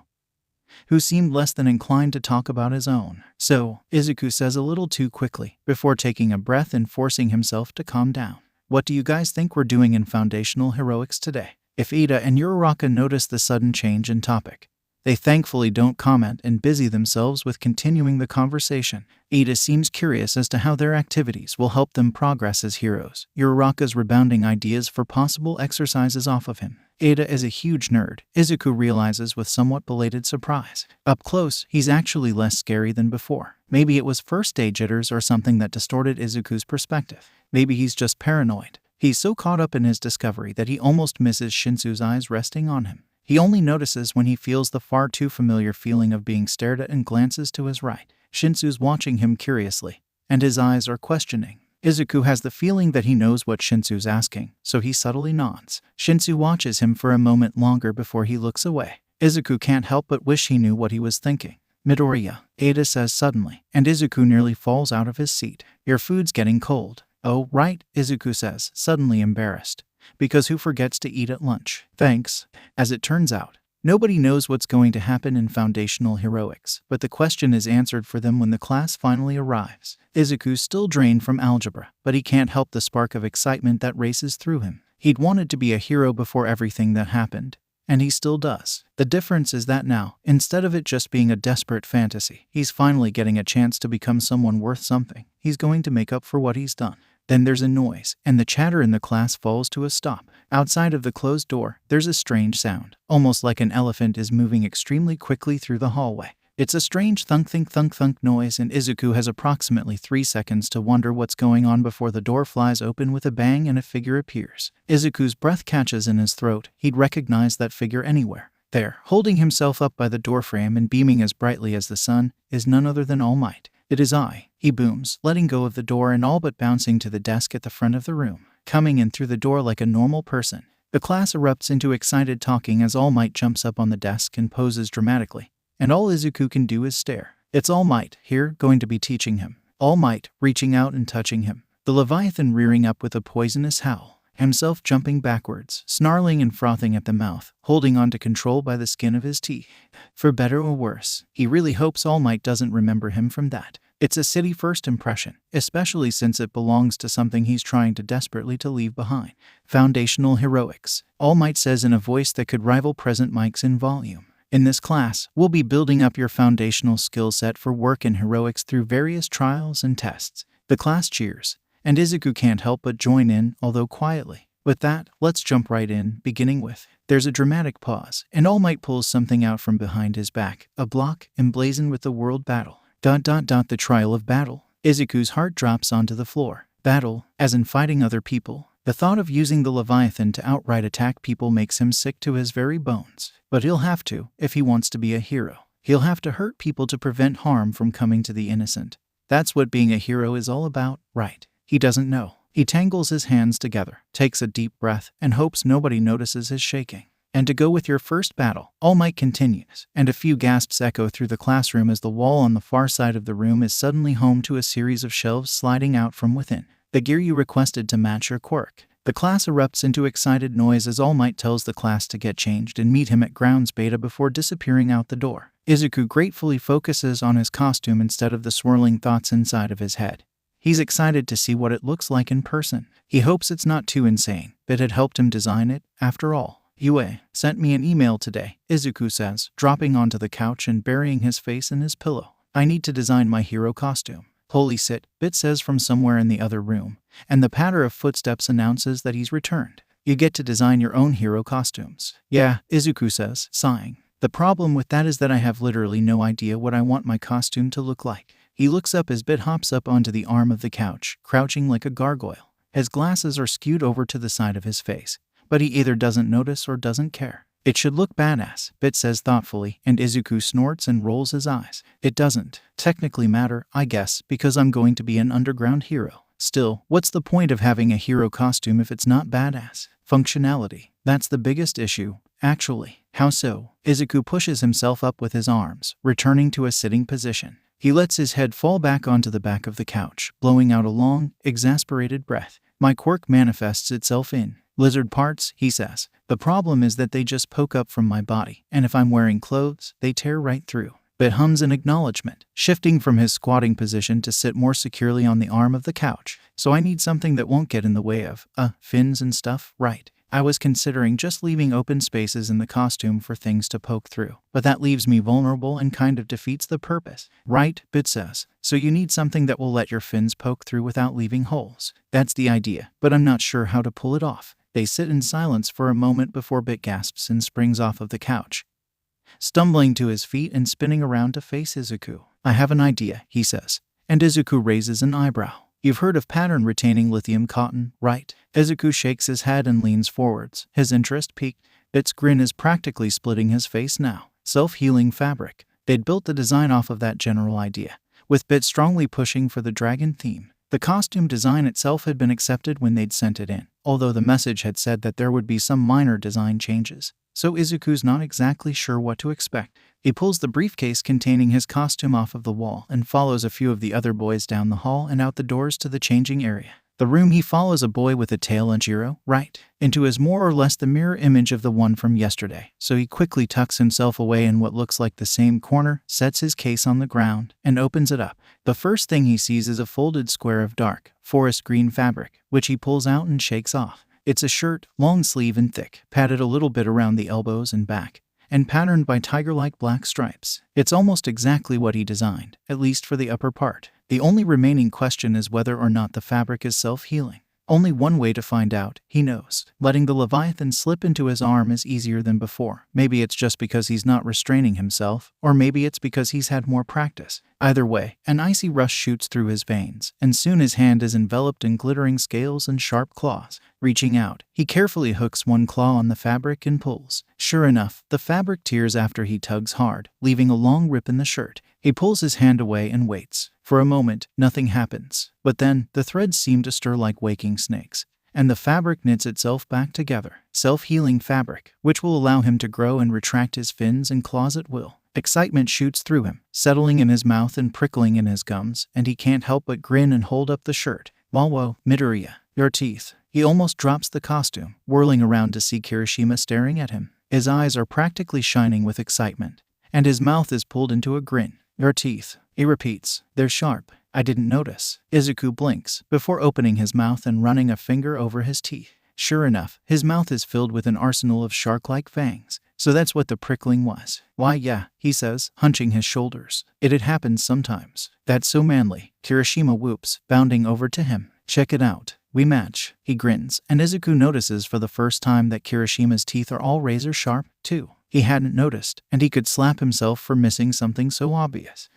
who seemed less than inclined to talk about his own. So, Izuku says a little too quickly, before taking a breath and forcing himself to calm down. What do you guys think we're doing in Foundational Heroics today? If Ida and Uraraka notice the sudden change in topic, they thankfully don't comment and busy themselves with continuing the conversation. Ida seems curious as to how their activities will help them progress as heroes. Uraraka's rebounding ideas for possible exercises off of him. Ada is a huge nerd, Izuku realizes with somewhat belated surprise. Up close, he's actually less scary than before. Maybe it was first day jitters or something that distorted Izuku's perspective. Maybe he's just paranoid. He's so caught up in his discovery that he almost misses Shinsu's eyes resting on him. He only notices when he feels the far too familiar feeling of being stared at and glances to his right. Shinsu's watching him curiously, and his eyes are questioning. Izuku has the feeling that he knows what Shinsu's asking, so he subtly nods. Shinsu watches him for a moment longer before he looks away. Izuku can't help but wish he knew what he was thinking. Midoriya, Ada says suddenly, and Izuku nearly falls out of his seat. Your food's getting cold. Oh, right, Izuku says, suddenly embarrassed. Because who forgets to eat at lunch? Thanks. As it turns out, nobody knows what's going to happen in Foundational Heroics, but the question is answered for them when the class finally arrives. Izuku's still drained from algebra, but he can't help the spark of excitement that races through him. He'd wanted to be a hero before everything that happened, and he still does. The difference is that now, instead of it just being a desperate fantasy, he's finally getting a chance to become someone worth something. He's going to make up for what he's done. Then there's a noise, and the chatter in the class falls to a stop. Outside of the closed door, there's a strange sound, almost like an elephant is moving extremely quickly through the hallway. It's a strange thunk noise, and Izuku has approximately 3 seconds to wonder what's going on before the door flies open with a bang and a figure appears. Izuku's breath catches in his throat. He'd recognize that figure anywhere. There, holding himself up by the doorframe and beaming as brightly as the sun, is none other than All Might. It is I, he booms, letting go of the door and all but bouncing to the desk at the front of the room. Coming in through the door like a normal person. The class erupts into excited talking as All Might jumps up on the desk and poses dramatically. And all Izuku can do is stare. It's All Might, here, going to be teaching him. All Might, reaching out and touching him. The Leviathan rearing up with a poisonous howl. Himself jumping backwards, snarling and frothing at the mouth, holding on to control by the skin of his teeth. For better or worse, he really hopes All Might doesn't remember him from that. It's a city first impression, especially since it belongs to something he's trying to desperately to leave behind. Foundational Heroics, All Might says in a voice that could rival present Mike's in volume. In this class, we'll be building up your foundational skill set for work in heroics through various trials and tests. The class cheers, and Izuku can't help but join in, although quietly. With that, let's jump right in, beginning with. There's a dramatic pause, and All Might pulls something out from behind his back, a block emblazoned with the word battle. The trial of battle. Izuku's heart drops onto the floor. Battle, as in fighting other people. The thought of using the Leviathan to outright attack people makes him sick to his very bones. But he'll have to, if he wants to be a hero. He'll have to hurt people to prevent harm from coming to the innocent. That's what being a hero is all about, right? He doesn't know. He tangles his hands together, takes a deep breath, and hopes nobody notices his shaking. And to go with your first battle, All Might continues, and a few gasps echo through the classroom as the wall on the far side of the room is suddenly home to a series of shelves sliding out from within. The gear you requested to match your quirk. The class erupts into excited noise as All Might tells the class to get changed and meet him at grounds beta before disappearing out the door. Izuku gratefully focuses on his costume instead of the swirling thoughts inside of his head. He's excited to see what it looks like in person. He hopes it's not too insane. Bit had helped him design it, after all. Yue sent me an email today, Izuku says, dropping onto the couch and burying his face in his pillow. I need to design my hero costume. Holy shit, Bit says from somewhere in the other room, and the patter of footsteps announces that he's returned. You get to design your own hero costumes. Yeah, Izuku says, sighing. The problem with that is that I have literally no idea what I want my costume to look like. He looks up as Bit hops up onto the arm of the couch, crouching like a gargoyle. His glasses are skewed over to the side of his face, but he either doesn't notice or doesn't care. It should look badass, Bit says thoughtfully, and Izuku snorts and rolls his eyes. It doesn't technically matter, I guess, because I'm going to be an underground hero. Still, what's the point of having a hero costume if it's not badass? Functionality. That's the biggest issue, actually. How so? Izuku pushes himself up with his arms, returning to a sitting position. He lets his head fall back onto the back of the couch, blowing out a long, exasperated breath. My quirk manifests itself in lizard parts, he says. The problem is that they just poke up from my body, and if I'm wearing clothes, they tear right through. Bit hums in acknowledgement, shifting from his squatting position to sit more securely on the arm of the couch. So I need something that won't get in the way of, fins and stuff, right? I was considering just leaving open spaces in the costume for things to poke through, but that leaves me vulnerable and kind of defeats the purpose. Right, Bit says. So you need something that will let your fins poke through without leaving holes. That's the idea, but I'm not sure how to pull it off. They sit in silence for a moment before Bit gasps and springs off of the couch, stumbling to his feet and spinning around to face Izuku. I have an idea, he says, and Izuku raises an eyebrow. You've heard of pattern-retaining lithium cotton, right? Izuku shakes his head and leans forwards, his interest piqued. Bit's grin is practically splitting his face now. Self-healing fabric. They'd built the design off of that general idea, with Bit strongly pushing for the dragon theme. The costume design itself had been accepted when they'd sent it in, although the message had said that there would be some minor design changes. So Izuku's not exactly sure what to expect. He pulls the briefcase containing his costume off of the wall and follows a few of the other boys down the hall and out the doors to the changing area. The room he follows a boy with a tail and Jiro, right, into is more or less the mirror image of the one from yesterday, so he quickly tucks himself away in what looks like the same corner, sets his case on the ground, and opens it up. The first thing he sees is a folded square of dark, forest green fabric, which he pulls out and shakes off. It's a shirt, long sleeve and thick, padded a little bit around the elbows and back, and patterned by tiger-like black stripes. It's almost exactly what he designed, at least for the upper part. The only remaining question is whether or not the fabric is self-healing. Only one way to find out, he knows. Letting the Leviathan slip into his arm is easier than before. Maybe it's just because he's not restraining himself, or maybe it's because he's had more practice. Either way, an icy rush shoots through his veins, and soon his hand is enveloped in glittering scales and sharp claws. Reaching out, he carefully hooks one claw on the fabric and pulls. Sure enough, the fabric tears after he tugs hard, leaving a long rip in the shirt. He pulls his hand away and waits. For a moment, nothing happens. But then, the threads seem to stir like waking snakes, and the fabric knits itself back together. Self-healing fabric, which will allow him to grow and retract his fins and claws at will. Excitement shoots through him, settling in his mouth and prickling in his gums, and he can't help but grin and hold up the shirt. Whoa, Midoriya, your teeth. He almost drops the costume, whirling around to see Kirishima staring at him. His eyes are practically shining with excitement, and his mouth is pulled into a grin. Your teeth, he repeats. They're sharp. I didn't notice. Izuku blinks, before opening his mouth and running a finger over his teeth. Sure enough, his mouth is filled with an arsenal of shark-like fangs. So that's what the prickling was. Why yeah, he says, hunching his shoulders. It had happened sometimes. That's so manly. Kirishima whoops, bounding over to him. Check it out. We match. He grins, and Izuku notices for the first time that Kirishima's teeth are all razor sharp, too. He hadn't noticed, and he could slap himself for missing something so obvious.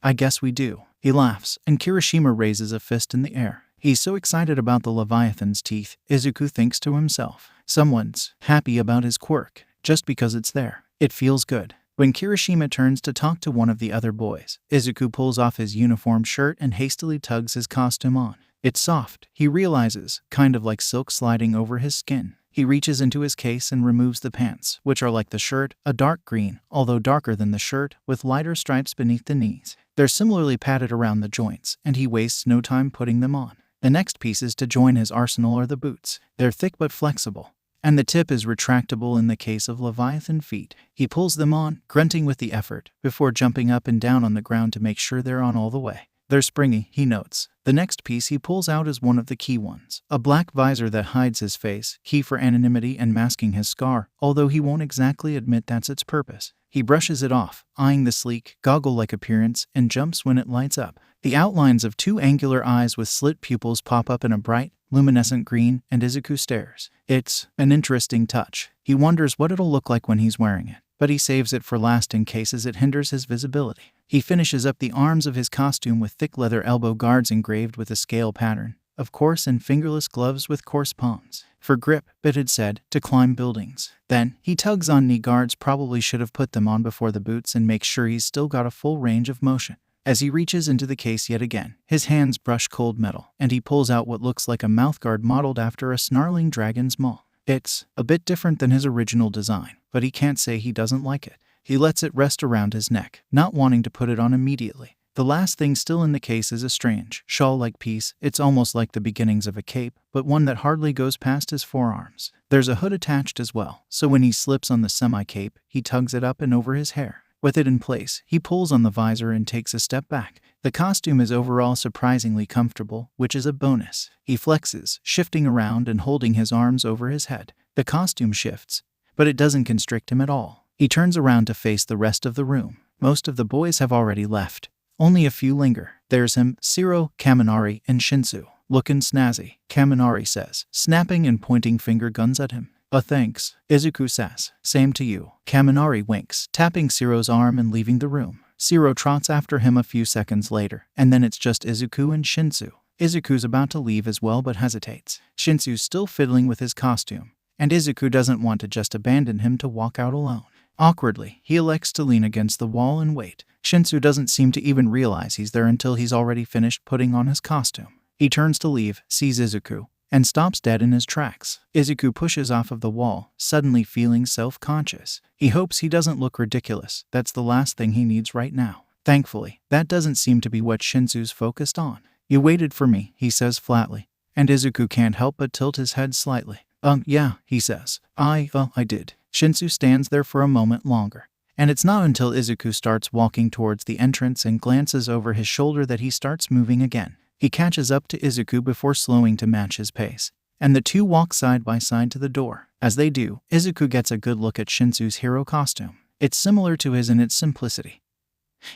I guess we do. He laughs, and Kirishima raises a fist in the air. He's so excited about the Leviathan's teeth, Izuku thinks to himself. Someone's happy about his quirk, just because it's there. It feels good. When Kirishima turns to talk to one of the other boys, Izuku pulls off his uniform shirt and hastily tugs his costume on. It's soft, he realizes, kind of like silk sliding over his skin. He reaches into his case and removes the pants, which are like the shirt, a dark green, although darker than the shirt, with lighter stripes beneath the knees. They're similarly padded around the joints, and he wastes no time putting them on. The next pieces to join his arsenal are the boots. They're thick but flexible, and the tip is retractable in the case of Leviathan feet. He pulls them on, grunting with the effort, before jumping up and down on the ground to make sure they're on all the way. They're springy, he notes. The next piece he pulls out is one of the key ones. A black visor that hides his face, key for anonymity and masking his scar, although he won't exactly admit that's its purpose. He brushes it off, eyeing the sleek, goggle-like appearance, and jumps when it lights up. The outlines of two angular eyes with slit pupils pop up in a bright, luminescent green, and Izuku stares. It's an interesting touch. He wonders what it'll look like when he's wearing it, but he saves it for last in case it hinders his visibility. He finishes up the arms of his costume with thick leather elbow guards engraved with a scale pattern, of course, and fingerless gloves with coarse palms. For grip, Bit had said, to climb buildings. Then, he tugs on knee guards, probably should have put them on before the boots, and makes sure he's still got a full range of motion. As he reaches into the case yet again, his hands brush cold metal, and he pulls out what looks like a mouthguard modeled after a snarling dragon's maw. It's a bit different than his original design, but he can't say he doesn't like it. He lets it rest around his neck, not wanting to put it on immediately. The last thing still in the case is a strange, shawl-like piece. It's almost like the beginnings of a cape, but one that hardly goes past his forearms. There's a hood attached as well, so when he slips on the semi-cape, he tugs it up and over his hair. With it in place, he pulls on the visor and takes a step back. The costume is overall surprisingly comfortable, which is a bonus. He flexes, shifting around and holding his arms over his head. The costume shifts, but it doesn't constrict him at all. He turns around to face the rest of the room. Most of the boys have already left. Only a few linger. There's him, Shiro, Kaminari, and Shinsu. Lookin' snazzy, Kaminari says, snapping and pointing finger guns at him. Thanks, Izuku says. Same to you. Kaminari winks, tapping Shiro's arm and leaving the room. Shiro trots after him a few seconds later, and then it's just Izuku and Shinsu. Izuku's about to leave as well but hesitates. Shinsu's still fiddling with his costume, and Izuku doesn't want to just abandon him to walk out alone. Awkwardly, he elects to lean against the wall and wait. Shinsu doesn't seem to even realize he's there until he's already finished putting on his costume. He turns to leave, sees Izuku, and stops dead in his tracks. Izuku pushes off of the wall, suddenly feeling self-conscious. He hopes he doesn't look ridiculous. That's the last thing he needs right now. Thankfully, that doesn't seem to be what Shinsu's focused on. You waited for me, he says flatly, and Izuku can't help but tilt his head slightly. Yeah, he says. I did. Shinsu stands there for a moment longer, and it's not until Izuku starts walking towards the entrance and glances over his shoulder that he starts moving again. He catches up to Izuku before slowing to match his pace, and the two walk side by side to the door. As they do, Izuku gets a good look at Shinsu's hero costume. It's similar to his in its simplicity.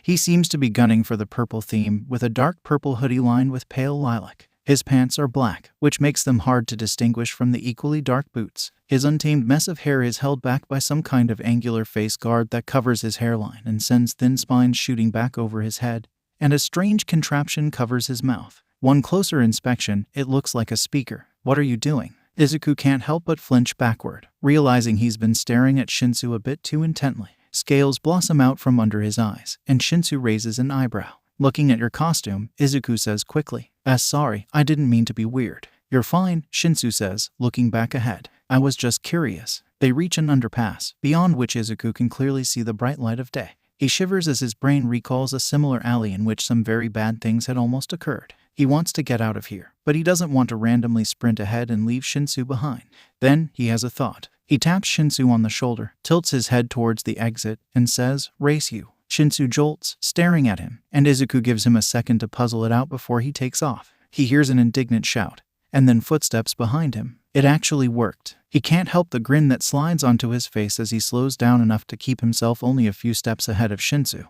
He seems to be gunning for the purple theme, with a dark purple hoodie lined with pale lilac. His pants are black, which makes them hard to distinguish from the equally dark boots. His untamed mess of hair is held back by some kind of angular face guard that covers his hairline and sends thin spines shooting back over his head, and a strange contraption covers his mouth. One closer inspection, it looks like a speaker. What are you doing? Izuku can't help but flinch backward, realizing he's been staring at Shinsu a bit too intently. Scales blossom out from under his eyes, and Shinsu raises an eyebrow. Looking at your costume, Izuku says quickly. Sorry, I didn't mean to be weird. You're fine, Shinsu says, looking back ahead. I was just curious. They reach an underpass, beyond which Izuku can clearly see the bright light of day. He shivers as his brain recalls a similar alley in which some very bad things had almost occurred. He wants to get out of here, but he doesn't want to randomly sprint ahead and leave Shinsu behind. Then, he has a thought. He taps Shinsu on the shoulder, tilts his head towards the exit, and says, "Race you." Shinsu jolts, staring at him, and Izuku gives him a second to puzzle it out before he takes off. He hears an indignant shout, and then footsteps behind him. It actually worked. He can't help the grin that slides onto his face as he slows down enough to keep himself only a few steps ahead of Shinsu,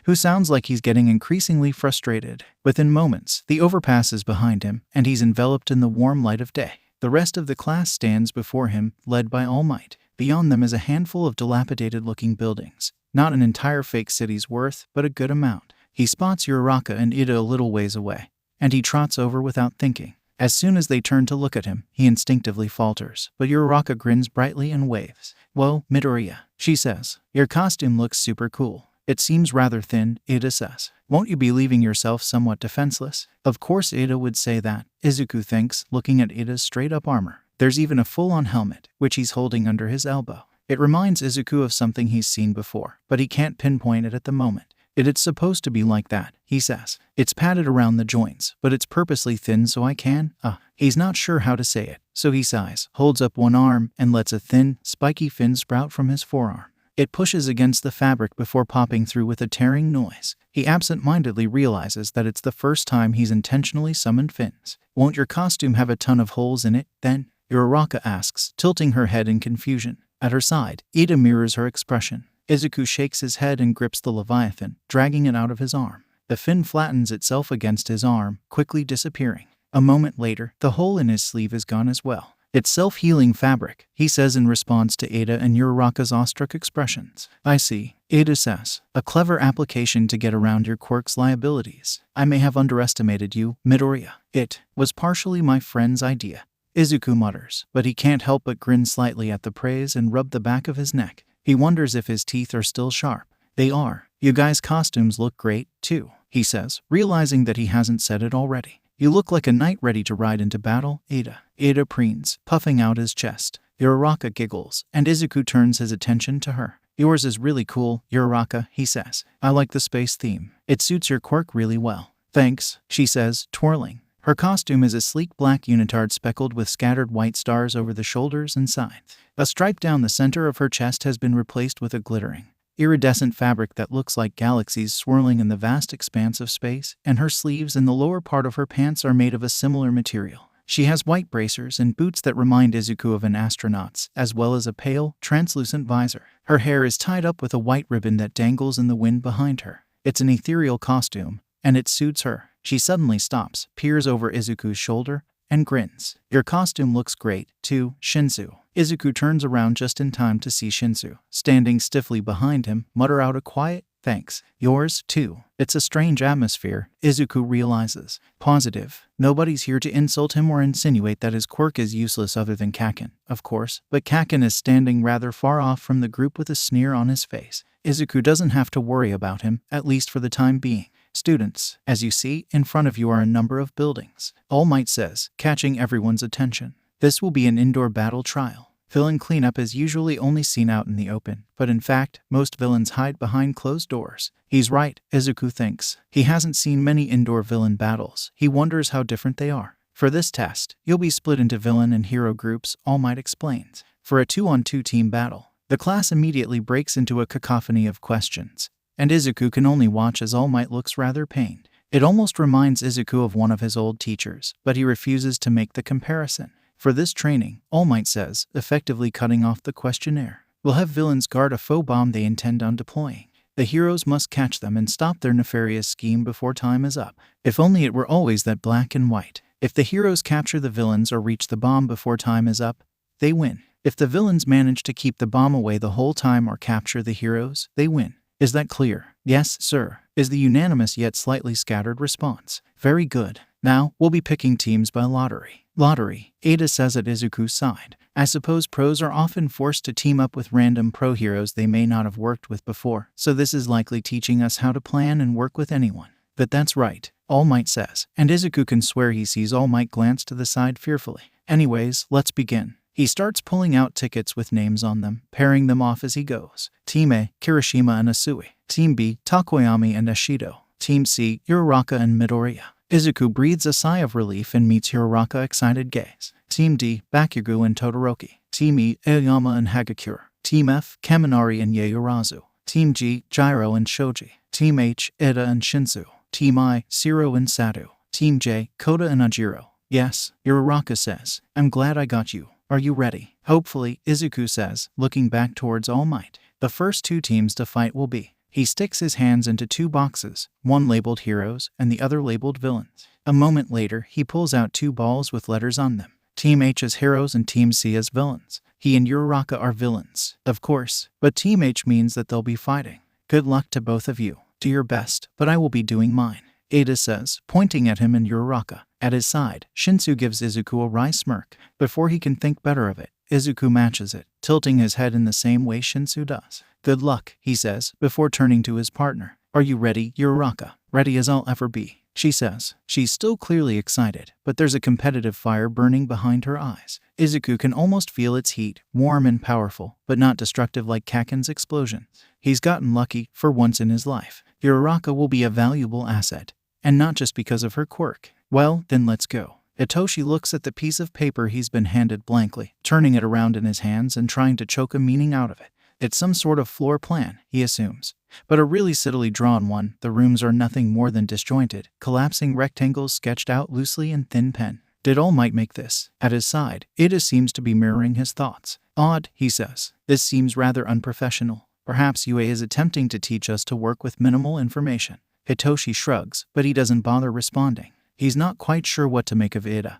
who sounds like he's getting increasingly frustrated. Within moments, the overpass is behind him, and he's enveloped in the warm light of day. The rest of the class stands before him, led by All Might. Beyond them is a handful of dilapidated-looking buildings. Not an entire fake city's worth, but a good amount. He spots Uraraka and Ida a little ways away, and he trots over without thinking. As soon as they turn to look at him, he instinctively falters, but Uraraka grins brightly and waves. "Whoa, Midoriya," she says. "Your costume looks super cool." "It seems rather thin," Ada says. "Won't you be leaving yourself somewhat defenseless?" Of course Ada would say that, Izuku thinks, looking at Ada's straight-up armor. There's even a full-on helmet, which he's holding under his elbow. It reminds Izuku of something he's seen before, but he can't pinpoint it at the moment. "It's supposed to be like that," he says. "It's padded around the joints, but it's purposely thin so I can, He's not sure how to say it, so he sighs, holds up one arm, and lets a thin, spiky fin sprout from his forearm. It pushes against the fabric before popping through with a tearing noise. He absent-mindedly realizes that it's the first time he's intentionally summoned fins. "Won't your costume have a ton of holes in it, then?" Uraraka asks, tilting her head in confusion. At her side, Ida mirrors her expression. Izuku shakes his head and grips the Leviathan, dragging it out of his arm. The fin flattens itself against his arm, quickly disappearing. A moment later, the hole in his sleeve is gone as well. "It's self-healing fabric," he says in response to Ada and Uraraka's awestruck expressions. "I see," Ada says. "A clever application to get around your quirk's liabilities. I may have underestimated you, Midoriya. It was partially my friend's idea," Izuku mutters, but he can't help but grin slightly at the praise and rub the back of his neck. He wonders if his teeth are still sharp. "They are. You guys' costumes look great, too," he says, realizing that he hasn't said it already. "You look like a knight ready to ride into battle, Ada." Ada preens, puffing out his chest. Uraraka giggles, and Izuku turns his attention to her. "Yours is really cool, Uraraka," he says. "I like the space theme. It suits your quirk really well." "Thanks," she says, twirling. Her costume is a sleek black unitard speckled with scattered white stars over the shoulders and sides. A stripe down the center of her chest has been replaced with a glittering, iridescent fabric that looks like galaxies swirling in the vast expanse of space, and her sleeves and the lower part of her pants are made of a similar material. She has white bracers and boots that remind Izuku of an astronaut's, as well as a pale, translucent visor. Her hair is tied up with a white ribbon that dangles in the wind behind her. It's an ethereal costume, and it suits her. She suddenly stops, peers over Izuku's shoulder, and grins. "Your costume looks great, too, Shinsu." Izuku turns around just in time to see Shinsu, standing stiffly behind him, mutter out a quiet, "Thanks. Yours, too." It's a strange atmosphere, Izuku realizes. Positive. Nobody's here to insult him or insinuate that his quirk is useless other than Kaken, of course, but Kaken is standing rather far off from the group with a sneer on his face. Izuku doesn't have to worry about him, at least for the time being. "Students, as you see, in front of you are a number of buildings," All Might says, catching everyone's attention. "This will be an indoor battle trial. Villain cleanup is usually only seen out in the open, but in fact, most villains hide behind closed doors." He's right, Izuku thinks. He hasn't seen many indoor villain battles. He wonders how different they are. "For this test, you'll be split into villain and hero groups," All Might explains. "For a 2-on-2 team battle." The class immediately breaks into a cacophony of questions, and Izuku can only watch as All Might looks rather pained. It almost reminds Izuku of one of his old teachers, but he refuses to make the comparison. "For this training," All Might says, effectively cutting off the questionnaire, "we'll have villains guard a faux bomb they intend on deploying. The heroes must catch them and stop their nefarious scheme before time is up. If only it were always that black and white. If the heroes capture the villains or reach the bomb before time is up, they win. If the villains manage to keep the bomb away the whole time or capture the heroes, they win. Is that clear?" "Yes, sir," is the unanimous yet slightly scattered response. "Very good. Now, we'll be picking teams by lottery." "Lottery," Ada says at Izuku's side. "I suppose pros are often forced to team up with random pro heroes they may not have worked with before, so this is likely teaching us how to plan and work with anyone." "But that's right," All Might says, and Izuku can swear he sees All Might glance to the side fearfully. "Anyways, let's begin." He starts pulling out tickets with names on them, pairing them off as he goes. Team A, Kirishima and Asui. Team B, Takoyami and Ashido. Team C, Uraraka and Midoriya. Izuku breathes a sigh of relief and meets Uraraka's excited gaze. Team D, Bakugo and Todoroki. Team E, Aoyama and Hagakure. Team F, Kaminari and Yaoyorozu. Team G, Jiro and Shoji. Team H, Ida and Shinsu. Team I, Siro and Sadu. Team J, Kota and Ajiro. "Yes," Uraraka says. "I'm glad I got you. Are you ready?" "Hopefully," Izuku says, looking back towards All Might. "The first 2 teams to fight will be..." He sticks his hands into 2 boxes, one labeled heroes and the other labeled villains. A moment later, he pulls out 2 balls with letters on them. Team H as heroes and Team C as villains. He and Uraraka are villains, of course, but Team H means that they'll be fighting. "Good luck to both of you. Do your best, but I will be doing mine." Ada says, pointing at him and Uraraka. At his side, Shinsu gives Izuku a wry smirk. Before he can think better of it, Izuku matches it, tilting his head in the same way Shinsu does. Good luck, he says, before turning to his partner. Are you ready, Uraraka? Ready as I'll ever be, she says. She's still clearly excited, but there's a competitive fire burning behind her eyes. Izuku can almost feel its heat, warm and powerful, but not destructive like Kaken's explosion. He's gotten lucky, for once in his life. Uraraka will be a valuable asset, and not just because of her quirk. Well, then let's go. Hitoshi looks at the piece of paper he's been handed blankly, turning it around in his hands and trying to choke a meaning out of it. It's some sort of floor plan, he assumes, but a really sittily drawn one. The rooms are nothing more than disjointed, collapsing rectangles sketched out loosely in thin pen. Did All Might make this? At his side, Ida seems to be mirroring his thoughts. Odd, he says. This seems rather unprofessional. Perhaps UA is attempting to teach us to work with minimal information. Hitoshi shrugs, but he doesn't bother responding. He's not quite sure what to make of Ida.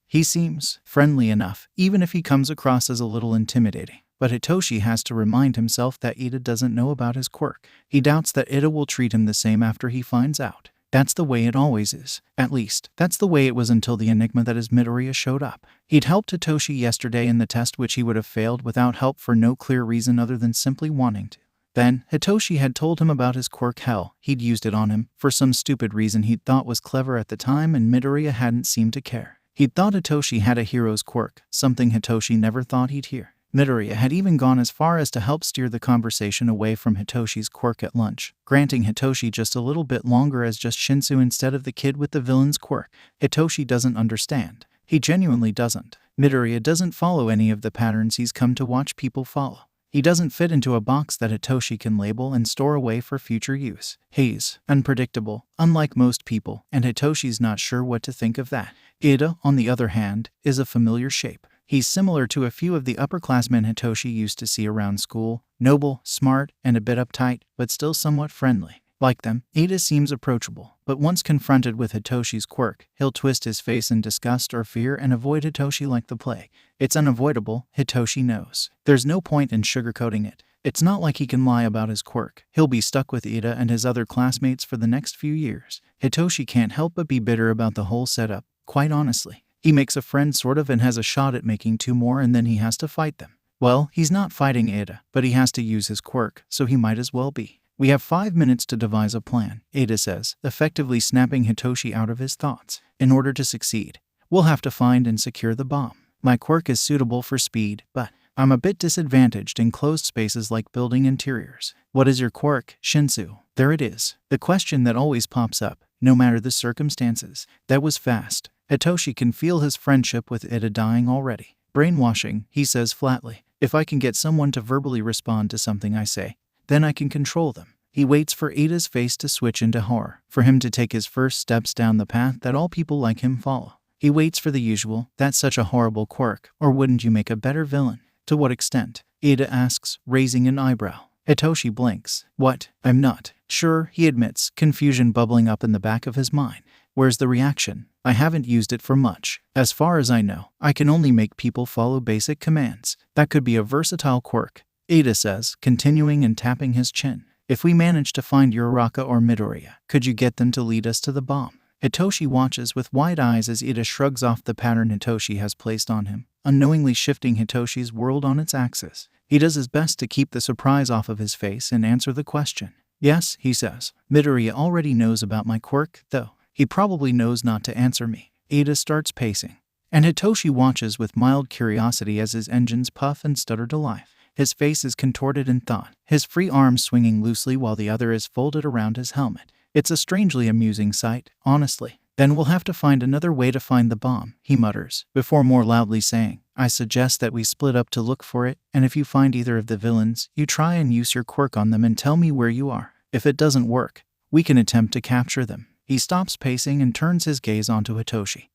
He seems friendly enough, even if he comes across as a little intimidating. But Hitoshi has to remind himself that Ida doesn't know about his quirk. He doubts that Ida will treat him the same after he finds out. That's the way it always is. At least, that's the way it was until the enigma that is Midoriya showed up. He'd helped Hitoshi yesterday in the test which he would have failed without help for no clear reason other than simply wanting to. Then, Hitoshi had told him about his quirk. Hell, he'd used it on him, for some stupid reason he'd thought was clever at the time, and Midoriya hadn't seemed to care. He'd thought Hitoshi had a hero's quirk, something Hitoshi never thought he'd hear. Midoriya had even gone as far as to help steer the conversation away from Hitoshi's quirk at lunch, granting Hitoshi just a little bit longer as just Shinsu instead of the kid with the villain's quirk. Hitoshi doesn't understand. He genuinely doesn't. Midoriya doesn't follow any of the patterns he's come to watch people follow. He doesn't fit into a box that Hitoshi can label and store away for future use. He's unpredictable, unlike most people, and Hitoshi's not sure what to think of that. Ida, on the other hand, is a familiar shape. He's similar to a few of the upperclassmen Hitoshi used to see around school, noble, smart, and a bit uptight, but still somewhat friendly. Like them, Ida seems approachable, but once confronted with Hitoshi's quirk, he'll twist his face in disgust or fear and avoid Hitoshi like the plague. It's unavoidable, Hitoshi knows. There's no point in sugarcoating it. It's not like he can lie about his quirk. He'll be stuck with Ida and his other classmates for the next few years. Hitoshi can't help but be bitter about the whole setup, quite honestly. He makes a friend sort of and has a shot at making two more, and then he has to fight them. Well, he's not fighting Ida, but he has to use his quirk, so he might as well be. We have 5 minutes to devise a plan, Ida says, effectively snapping Hitoshi out of his thoughts. In order to succeed, we'll have to find and secure the bomb. My quirk is suitable for speed, but I'm a bit disadvantaged in closed spaces like building interiors. What is your quirk, Shinsu? There it is. The question that always pops up, no matter the circumstances. That was fast. Hitoshi can feel his friendship with Ida dying already. Brainwashing, he says flatly. If I can get someone to verbally respond to something I say, then I can control them. He waits for Ida's face to switch into horror, for him to take his first steps down the path that all people like him follow. He waits for the usual, that's such a horrible quirk, or wouldn't you make a better villain? To what extent? Ida asks, raising an eyebrow. Hitoshi blinks. What? I'm not sure, he admits, confusion bubbling up in the back of his mind. Where's the reaction? I haven't used it for much. As far as I know, I can only make people follow basic commands. That could be a versatile quirk, Ida says, continuing and tapping his chin. If we manage to find Uraraka or Midoriya, could you get them to lead us to the bomb? Hitoshi watches with wide eyes as Ida shrugs off the pattern Hitoshi has placed on him, unknowingly shifting Hitoshi's world on its axis. He does his best to keep the surprise off of his face and answer the question. Yes, he says. Midoriya already knows about my quirk, though. He probably knows not to answer me. Ida starts pacing, and Hitoshi watches with mild curiosity as his engines puff and stutter to life. His face is contorted in thought, his free arm swinging loosely while the other is folded around his helmet. It's a strangely amusing sight, honestly. Then we'll have to find another way to find the bomb, he mutters, before more loudly saying, I suggest that we split up to look for it, and if you find either of the villains, you try and use your quirk on them and tell me where you are. If it doesn't work, we can attempt to capture them. He stops pacing and turns his gaze onto Hitoshi,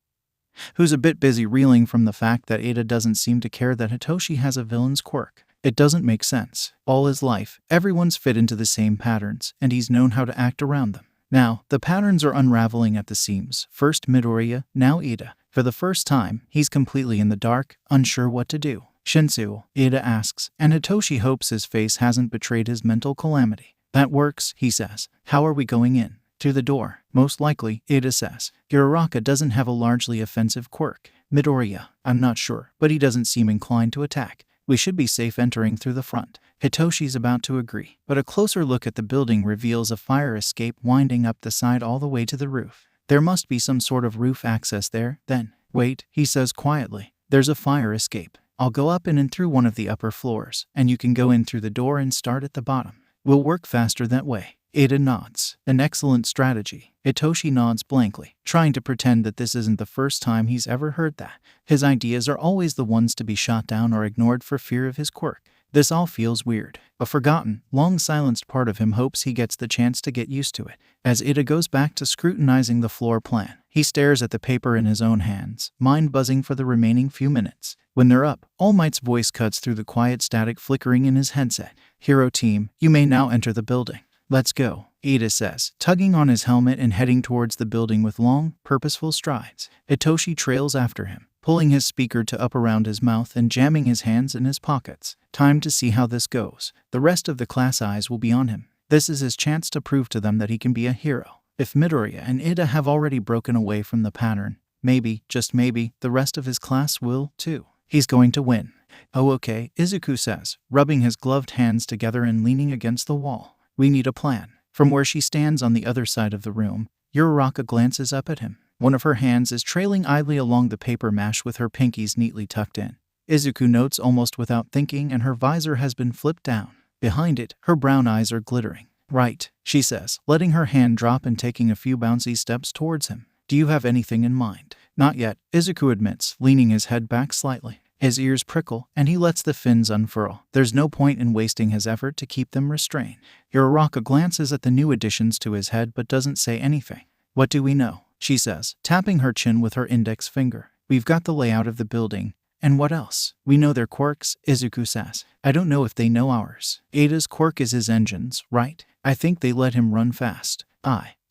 who's a bit busy reeling from the fact that Ida doesn't seem to care that Hitoshi has a villain's quirk. It doesn't make sense. All his life, everyone's fit into the same patterns, and he's known how to act around them. Now, the patterns are unraveling at the seams. First Midoriya, now Ida. For the first time, he's completely in the dark, unsure what to do. Shinsu, Ida asks, and Hitoshi hopes his face hasn't betrayed his mental calamity. That works, he says. How are we going in? "To the door, most likely," Ada says. "Uraraka doesn't have a largely offensive quirk." "Midoriya, I'm not sure, but he doesn't seem inclined to attack. We should be safe entering through the front." Hitoshi's about to agree, but a closer look at the building reveals a fire escape winding up the side all the way to the roof. There must be some sort of roof access there, then. "Wait," he says quietly. "There's a fire escape. I'll go up in and through one of the upper floors, and you can go in through the door and start at the bottom. We'll work faster that way." Ada nods. "An excellent strategy." Hitoshi nods blankly, trying to pretend that this isn't the first time he's ever heard that. His ideas are always the ones to be shot down or ignored for fear of his quirk. This all feels weird. A forgotten, long-silenced part of him hopes he gets the chance to get used to it. As Ida goes back to scrutinizing the floor plan, he stares at the paper in his own hands, mind buzzing for the remaining few minutes. When they're up, All Might's voice cuts through the quiet static flickering in his headset. "Hero team, you may now enter the building." "Let's go," Ada says, tugging on his helmet and heading towards the building with long, purposeful strides. Hitoshi trails after him, pulling his speaker to up around his mouth and jamming his hands in his pockets. Time to see how this goes. The rest of the class eyes will be on him. This is his chance to prove to them that he can be a hero. If Midoriya and Ida have already broken away from the pattern, maybe, just maybe, the rest of his class will, too. He's going to win. "Oh okay," Izuku says, rubbing his gloved hands together and leaning against the wall. "We need a plan." From where she stands on the other side of the room, Uraraka glances up at him. One of her hands is trailing idly along the paper mache with her pinkies neatly tucked in. Izuku notes almost without thinking, and her visor has been flipped down. Behind it, her brown eyes are glittering. "Right," she says, letting her hand drop and taking a few bouncy steps towards him. "Do you have anything in mind?" "Not yet," Izuku admits, leaning his head back slightly. His ears prickle, and he lets the fins unfurl. There's no point in wasting his effort to keep them restrained. Uraraka glances at the new additions to his head but doesn't say anything. "What do we know?" she says, tapping her chin with her index finger. "We've got the layout of the building. And what else?" "We know their quirks," Izuku says. "I don't know if they know ours." "Ada's quirk is his engines, right? I think they let him run fast."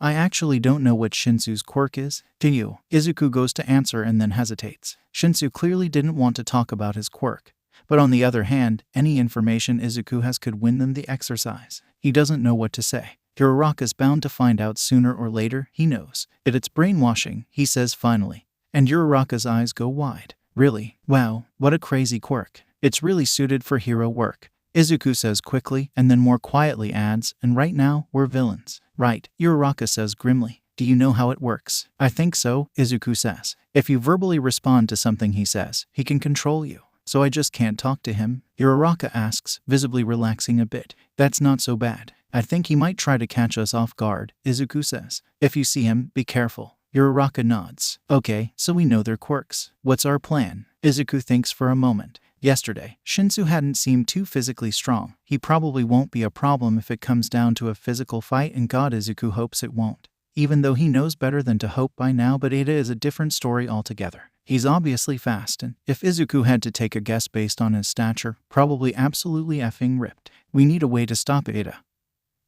I actually don't know what Shinsu's quirk is." "Do you?" Izuku goes to answer and then hesitates. Shinsu clearly didn't want to talk about his quirk. But on the other hand, any information Izuku has could win them the exercise. He doesn't know what to say. Uraraka's bound to find out sooner or later, he knows. It's brainwashing, he says finally. And Uraraka's eyes go wide. "Really? Wow, what a crazy quirk. It's really suited for hero work." Izuku says quickly, and then more quietly adds, "And right now, we're villains." "Right," Uraraka says grimly. "Do you know how it works?" "I think so," Izuku says. "If you verbally respond to something he says, he can control you. So I just can't talk to him?" Uraraka asks, visibly relaxing a bit. "That's not so bad. I think he might try to catch us off guard," Izuku says. "If you see him, be careful." Uraraka nods. "Okay, so we know their quirks. What's our plan?" Izuku thinks for a moment. Yesterday, Shinsu hadn't seemed too physically strong. He probably won't be a problem if it comes down to a physical fight, and God, Izuku hopes it won't. Even though he knows better than to hope by now, but Ada is a different story altogether. He's obviously fast, and if Izuku had to take a guess based on his stature, probably absolutely effing ripped. "We need a way to stop Ada,"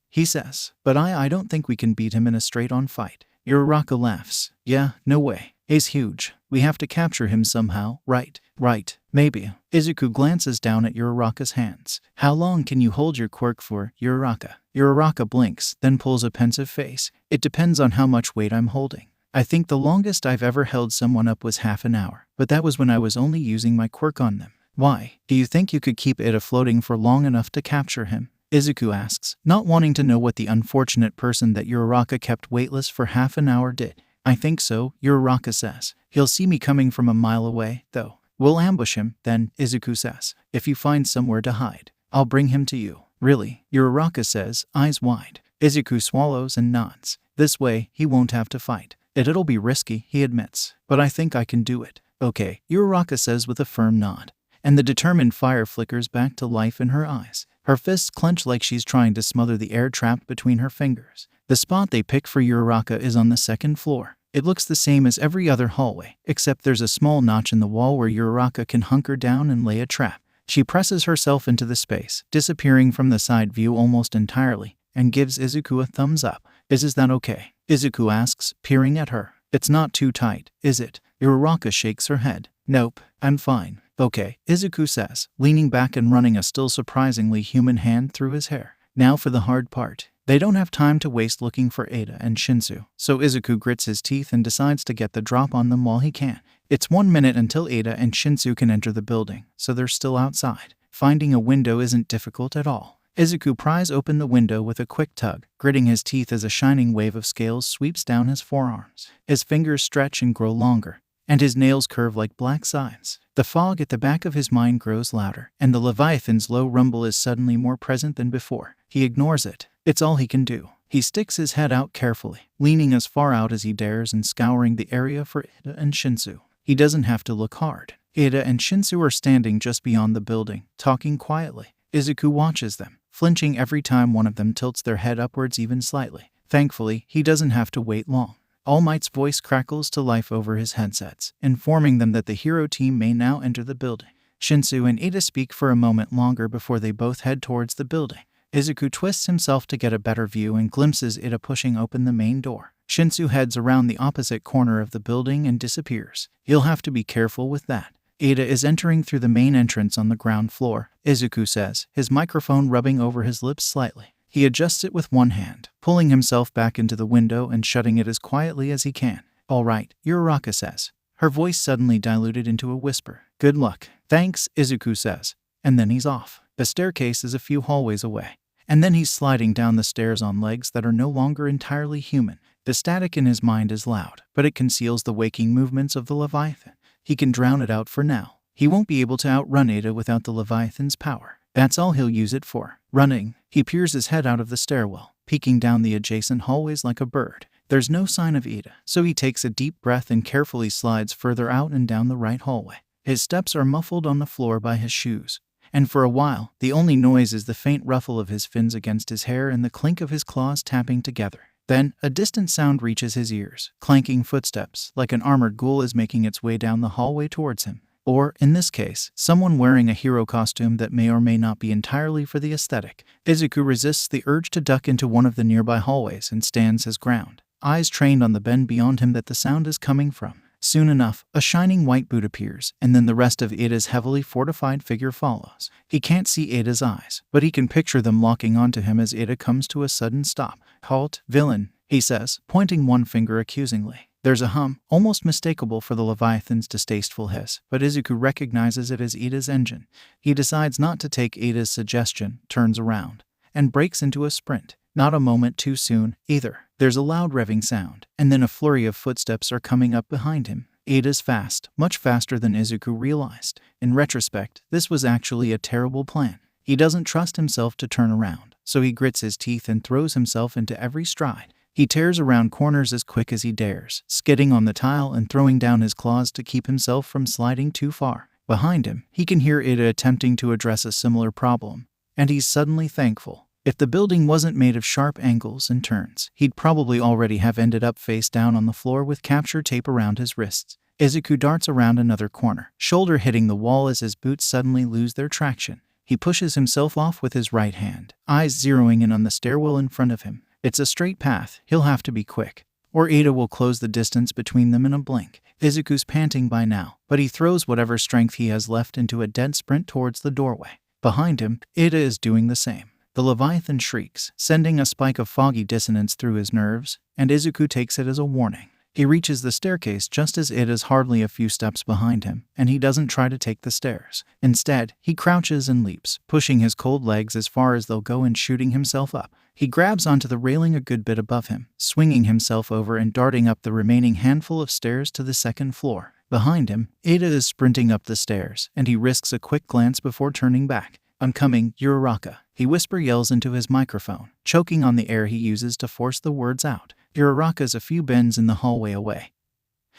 he says. "But I don't think we can beat him in a straight-on fight." Uraraka laughs. "Yeah, no way. He's huge. We have to capture him somehow, right?" "Right, maybe." Izuku glances down at Uraraka's hands. "How long can you hold your quirk for, Uraraka?" Uraraka blinks, then pulls a pensive face. "It depends on how much weight I'm holding. I think the longest I've ever held someone up was half an hour, but that was when I was only using my quirk on them." "Why? Do you think you could keep it afloating for long enough to capture him?" Izuku asks, not wanting to know what the unfortunate person that Uraraka kept weightless for half an hour did. "I think so," Uraraka says. "He'll see me coming from a mile away, though." "We'll ambush him, then," Izuku says. "If you find somewhere to hide, I'll bring him to you." "Really?" Uraraka says, eyes wide. Izuku swallows and nods. This way, he won't have to fight. It'll be risky, he admits. "But I think I can do it." "Okay," Uraraka says with a firm nod. And the determined fire flickers back to life in her eyes. Her fists clench like she's trying to smother the air trapped between her fingers. The spot they pick for Uraraka is on the second floor. It looks the same as every other hallway, except there's a small notch in the wall where Uraraka can hunker down and lay a trap. She presses herself into the space, disappearing from the side view almost entirely, and gives Izuku a thumbs up. Is that okay?" Izuku asks, peering at her. "It's not too tight, is it?" Uraraka shakes her head. "Nope, I'm fine." "Okay," Izuku says, leaning back and running a still surprisingly human hand through his hair. "Now for the hard part." They don't have time to waste looking for Ada and Shinsu, so Izuku grits his teeth and decides to get the drop on them while he can. It's 1 minute until Ada and Shinsu can enter the building, so they're still outside. Finding a window isn't difficult at all. Izuku pries open the window with a quick tug, gritting his teeth as a shining wave of scales sweeps down his forearms. His fingers stretch and grow longer, and his nails curve like black scythes. The fog at the back of his mind grows louder, and the Leviathan's low rumble is suddenly more present than before. He ignores it. It's all he can do. He sticks his head out carefully, leaning as far out as he dares and scouring the area for Ada and Shinsu. He doesn't have to look hard. Ada and Shinsu are standing just beyond the building, talking quietly. Izuku watches them, flinching every time one of them tilts their head upwards even slightly. Thankfully, he doesn't have to wait long. All Might's voice crackles to life over his headsets, informing them that the hero team may now enter the building. Shinsu and Ada speak for a moment longer before they both head towards the building. Izuku twists himself to get a better view and glimpses Ada pushing open the main door. Shinsu heads around the opposite corner of the building and disappears. He'll have to be careful with that. Ada is entering through the main entrance on the ground floor, Izuku says, his microphone rubbing over his lips slightly. He adjusts it with one hand, pulling himself back into the window and shutting it as quietly as he can. "All right," Uraraka says, her voice suddenly diluted into a whisper. "Good luck." "Thanks," Izuku says, and then he's off. The staircase is a few hallways away, and then he's sliding down the stairs on legs that are no longer entirely human. The static in his mind is loud, but it conceals the waking movements of the Leviathan. He can drown it out for now. He won't be able to outrun Ada without the Leviathan's power. That's all he'll use it for. Running, he peers his head out of the stairwell, peeking down the adjacent hallways like a bird. There's no sign of Ada, so he takes a deep breath and carefully slides further out and down the right hallway. His steps are muffled on the floor by his shoes, and for a while, the only noise is the faint ruffle of his fins against his hair and the clink of his claws tapping together. Then, a distant sound reaches his ears, clanking footsteps, like an armored ghoul is making its way down the hallway towards him. Or, in this case, someone wearing a hero costume that may or may not be entirely for the aesthetic. Izuku resists the urge to duck into one of the nearby hallways and stands his ground, eyes trained on the bend beyond him that the sound is coming from. Soon enough, a shining white boot appears, and then the rest of Ada's heavily fortified figure follows. He can't see Ada's eyes, but he can picture them locking onto him as Ada comes to a sudden stop. "Halt, villain," he says, pointing one finger accusingly. There's a hum, almost mistakable for the Leviathan's distasteful hiss, but Izuku recognizes it as Ada's engine. He decides not to take Ada's suggestion, turns around, and breaks into a sprint. Not a moment too soon, either. There's a loud revving sound, and then a flurry of footsteps are coming up behind him. Ada's fast, much faster than Izuku realized. In retrospect, this was actually a terrible plan. He doesn't trust himself to turn around, so he grits his teeth and throws himself into every stride. He tears around corners as quick as he dares, skidding on the tile and throwing down his claws to keep himself from sliding too far. Behind him, he can hear Ada attempting to address a similar problem, and he's suddenly thankful. If the building wasn't made of sharp angles and turns, he'd probably already have ended up face down on the floor with capture tape around his wrists. Izuku darts around another corner, shoulder hitting the wall as his boots suddenly lose their traction. He pushes himself off with his right hand, eyes zeroing in on the stairwell in front of him. It's a straight path, he'll have to be quick, or Ada will close the distance between them in a blink. Izuku's panting by now, but he throws whatever strength he has left into a dead sprint towards the doorway. Behind him, Ada is doing the same. The Leviathan shrieks, sending a spike of foggy dissonance through his nerves, and Izuku takes it as a warning. He reaches the staircase just as Ada is hardly a few steps behind him, and he doesn't try to take the stairs. Instead, he crouches and leaps, pushing his cold legs as far as they'll go and shooting himself up. He grabs onto the railing a good bit above him, swinging himself over and darting up the remaining handful of stairs to the second floor. Behind him, Ada is sprinting up the stairs, and he risks a quick glance before turning back. "I'm coming, Uraraka," he yells into his microphone, choking on the air he uses to force the words out. Uraraka's a few bends in the hallway away.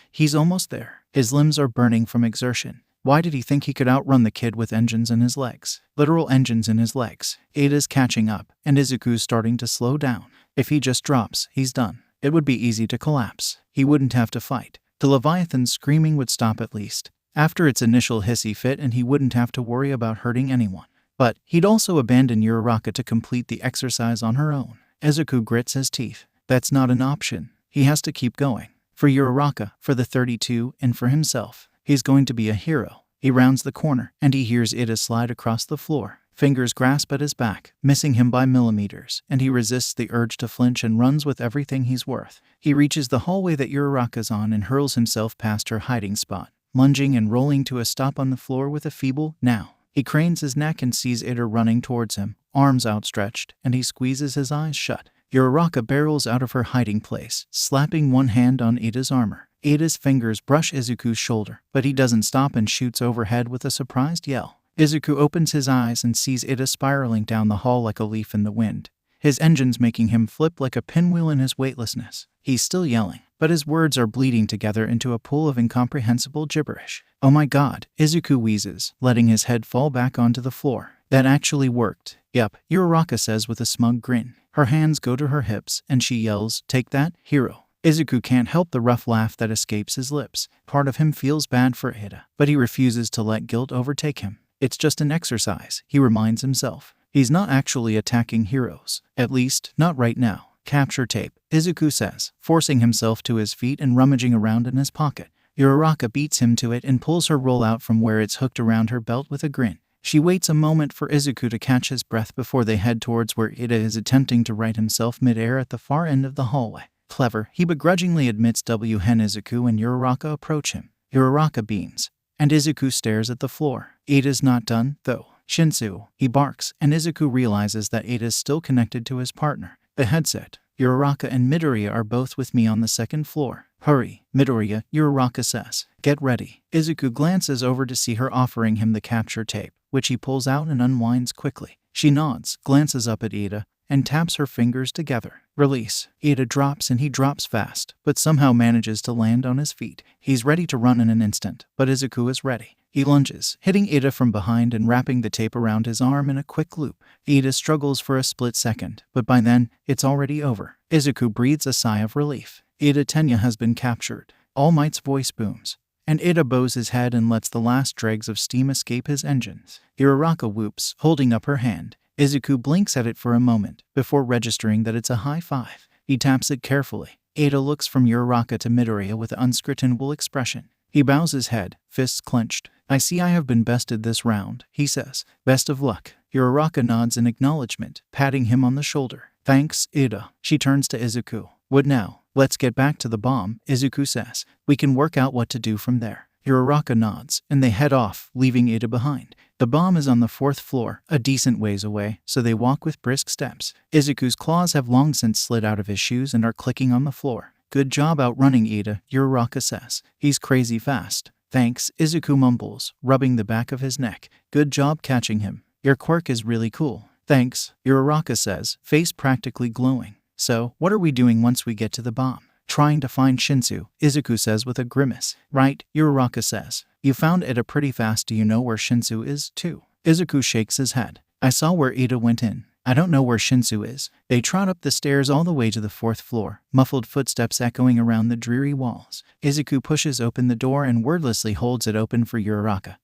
He's almost there. His limbs are burning from exertion. Why did he think he could outrun the kid with engines in his legs? Literal engines in his legs. Ada's catching up, and Izuku's starting to slow down. If he just drops, he's done. It would be easy to collapse. He wouldn't have to fight. The Leviathan's screaming would stop at least, after its initial hissy fit, and he wouldn't have to worry about hurting anyone. But he'd also abandon Uraraka to complete the exercise on her own. Izuku grits his teeth. That's not an option. He has to keep going. For Uraraka, for the 32, and for himself. He's going to be a hero. He rounds the corner, and he hears Ada slide across the floor. Fingers grasp at his back, missing him by millimeters, and he resists the urge to flinch and runs with everything he's worth. He reaches the hallway that Uraraka's on and hurls himself past her hiding spot, lunging and rolling to a stop on the floor with a feeble "now." He cranes his neck and sees Ida running towards him, arms outstretched, and he squeezes his eyes shut. Uraraka barrels out of her hiding place, slapping one hand on Ida's armor. Ida's fingers brush Izuku's shoulder, but he doesn't stop and shoots overhead with a surprised yell. Izuku opens his eyes and sees Ida spiraling down the hall like a leaf in the wind, his engines making him flip like a pinwheel in his weightlessness. He's still yelling, but his words are bleeding together into a pool of incomprehensible gibberish. "Oh my god," Izuku wheezes, letting his head fall back onto the floor. "That actually worked." "Yup," Uraraka says with a smug grin. Her hands go to her hips, and she yells, "Take that, hero." Izuku can't help the rough laugh that escapes his lips. Part of him feels bad for Ida, but he refuses to let guilt overtake him. It's just an exercise, he reminds himself. He's not actually attacking heroes. At least, not right now. "Capture tape," Izuku says, forcing himself to his feet and rummaging around in his pocket. Uraraka beats him to it and pulls her roll out from where it's hooked around her belt with a grin. She waits a moment for Izuku to catch his breath before they head towards where Ida is attempting to right himself midair at the far end of the hallway. Clever, he begrudgingly admits. Hen Izuku and Uraraka approach him. Uraraka beams, and Izuku stares at the floor. Ida's not done, though. "Shinsu," he barks, and Izuku realizes that Ida's still connected to his partner. The headset. "Uraraka and Midoriya are both with me on the second floor." "Hurry, Midoriya," Uraraka says. "Get ready." Izuku glances over to see her offering him the capture tape, which he pulls out and unwinds quickly. She nods, glances up at Ida, and taps her fingers together. Release. Ida drops and he drops fast, but somehow manages to land on his feet. He's ready to run in an instant, but Izuku is ready. He lunges, hitting Ida from behind and wrapping the tape around his arm in a quick loop. Ida struggles for a split second, but by then, it's already over. Izuku breathes a sigh of relief. Ida Tenya has been captured. All Might's voice booms, and Ida bows his head and lets the last dregs of steam escape his engines. Uraraka whoops, holding up her hand. Izuku blinks at it for a moment, before registering that it's a high five. He taps it carefully. Ida looks from Uraraka to Midoriya with an unscrutable expression. He bows his head, fists clenched. "I see I have been bested this round," he says. "Best of luck." Uraraka nods in acknowledgement, patting him on the shoulder. "Thanks, Ida." She turns to Izuku. "What now?" "Let's get back to the bomb," Izuku says. "We can work out what to do from there." Uraraka nods, and they head off, leaving Ida behind. The bomb is on the 4th floor, a decent ways away, so they walk with brisk steps. Izuku's claws have long since slid out of his shoes and are clicking on the floor. "Good job outrunning Ida," Uraraka says. "He's crazy fast." "Thanks," Izuku mumbles, rubbing the back of his neck. "Good job catching him. Your quirk is really cool." "Thanks," Uraraka says, face practically glowing. "So, what are we doing once we get to the bomb?" "Trying to find Shinsu," Izuku says with a grimace. "Right," Uraraka says. "You found Ida pretty fast. Do you know where Shinsu is, too?" Izuku shakes his head. "I saw where Ida went in. I don't know where Shinsu is." They trot up the stairs all the way to the 4th floor, muffled footsteps echoing around the dreary walls. Izuku pushes open the door and wordlessly holds it open for Uraraka,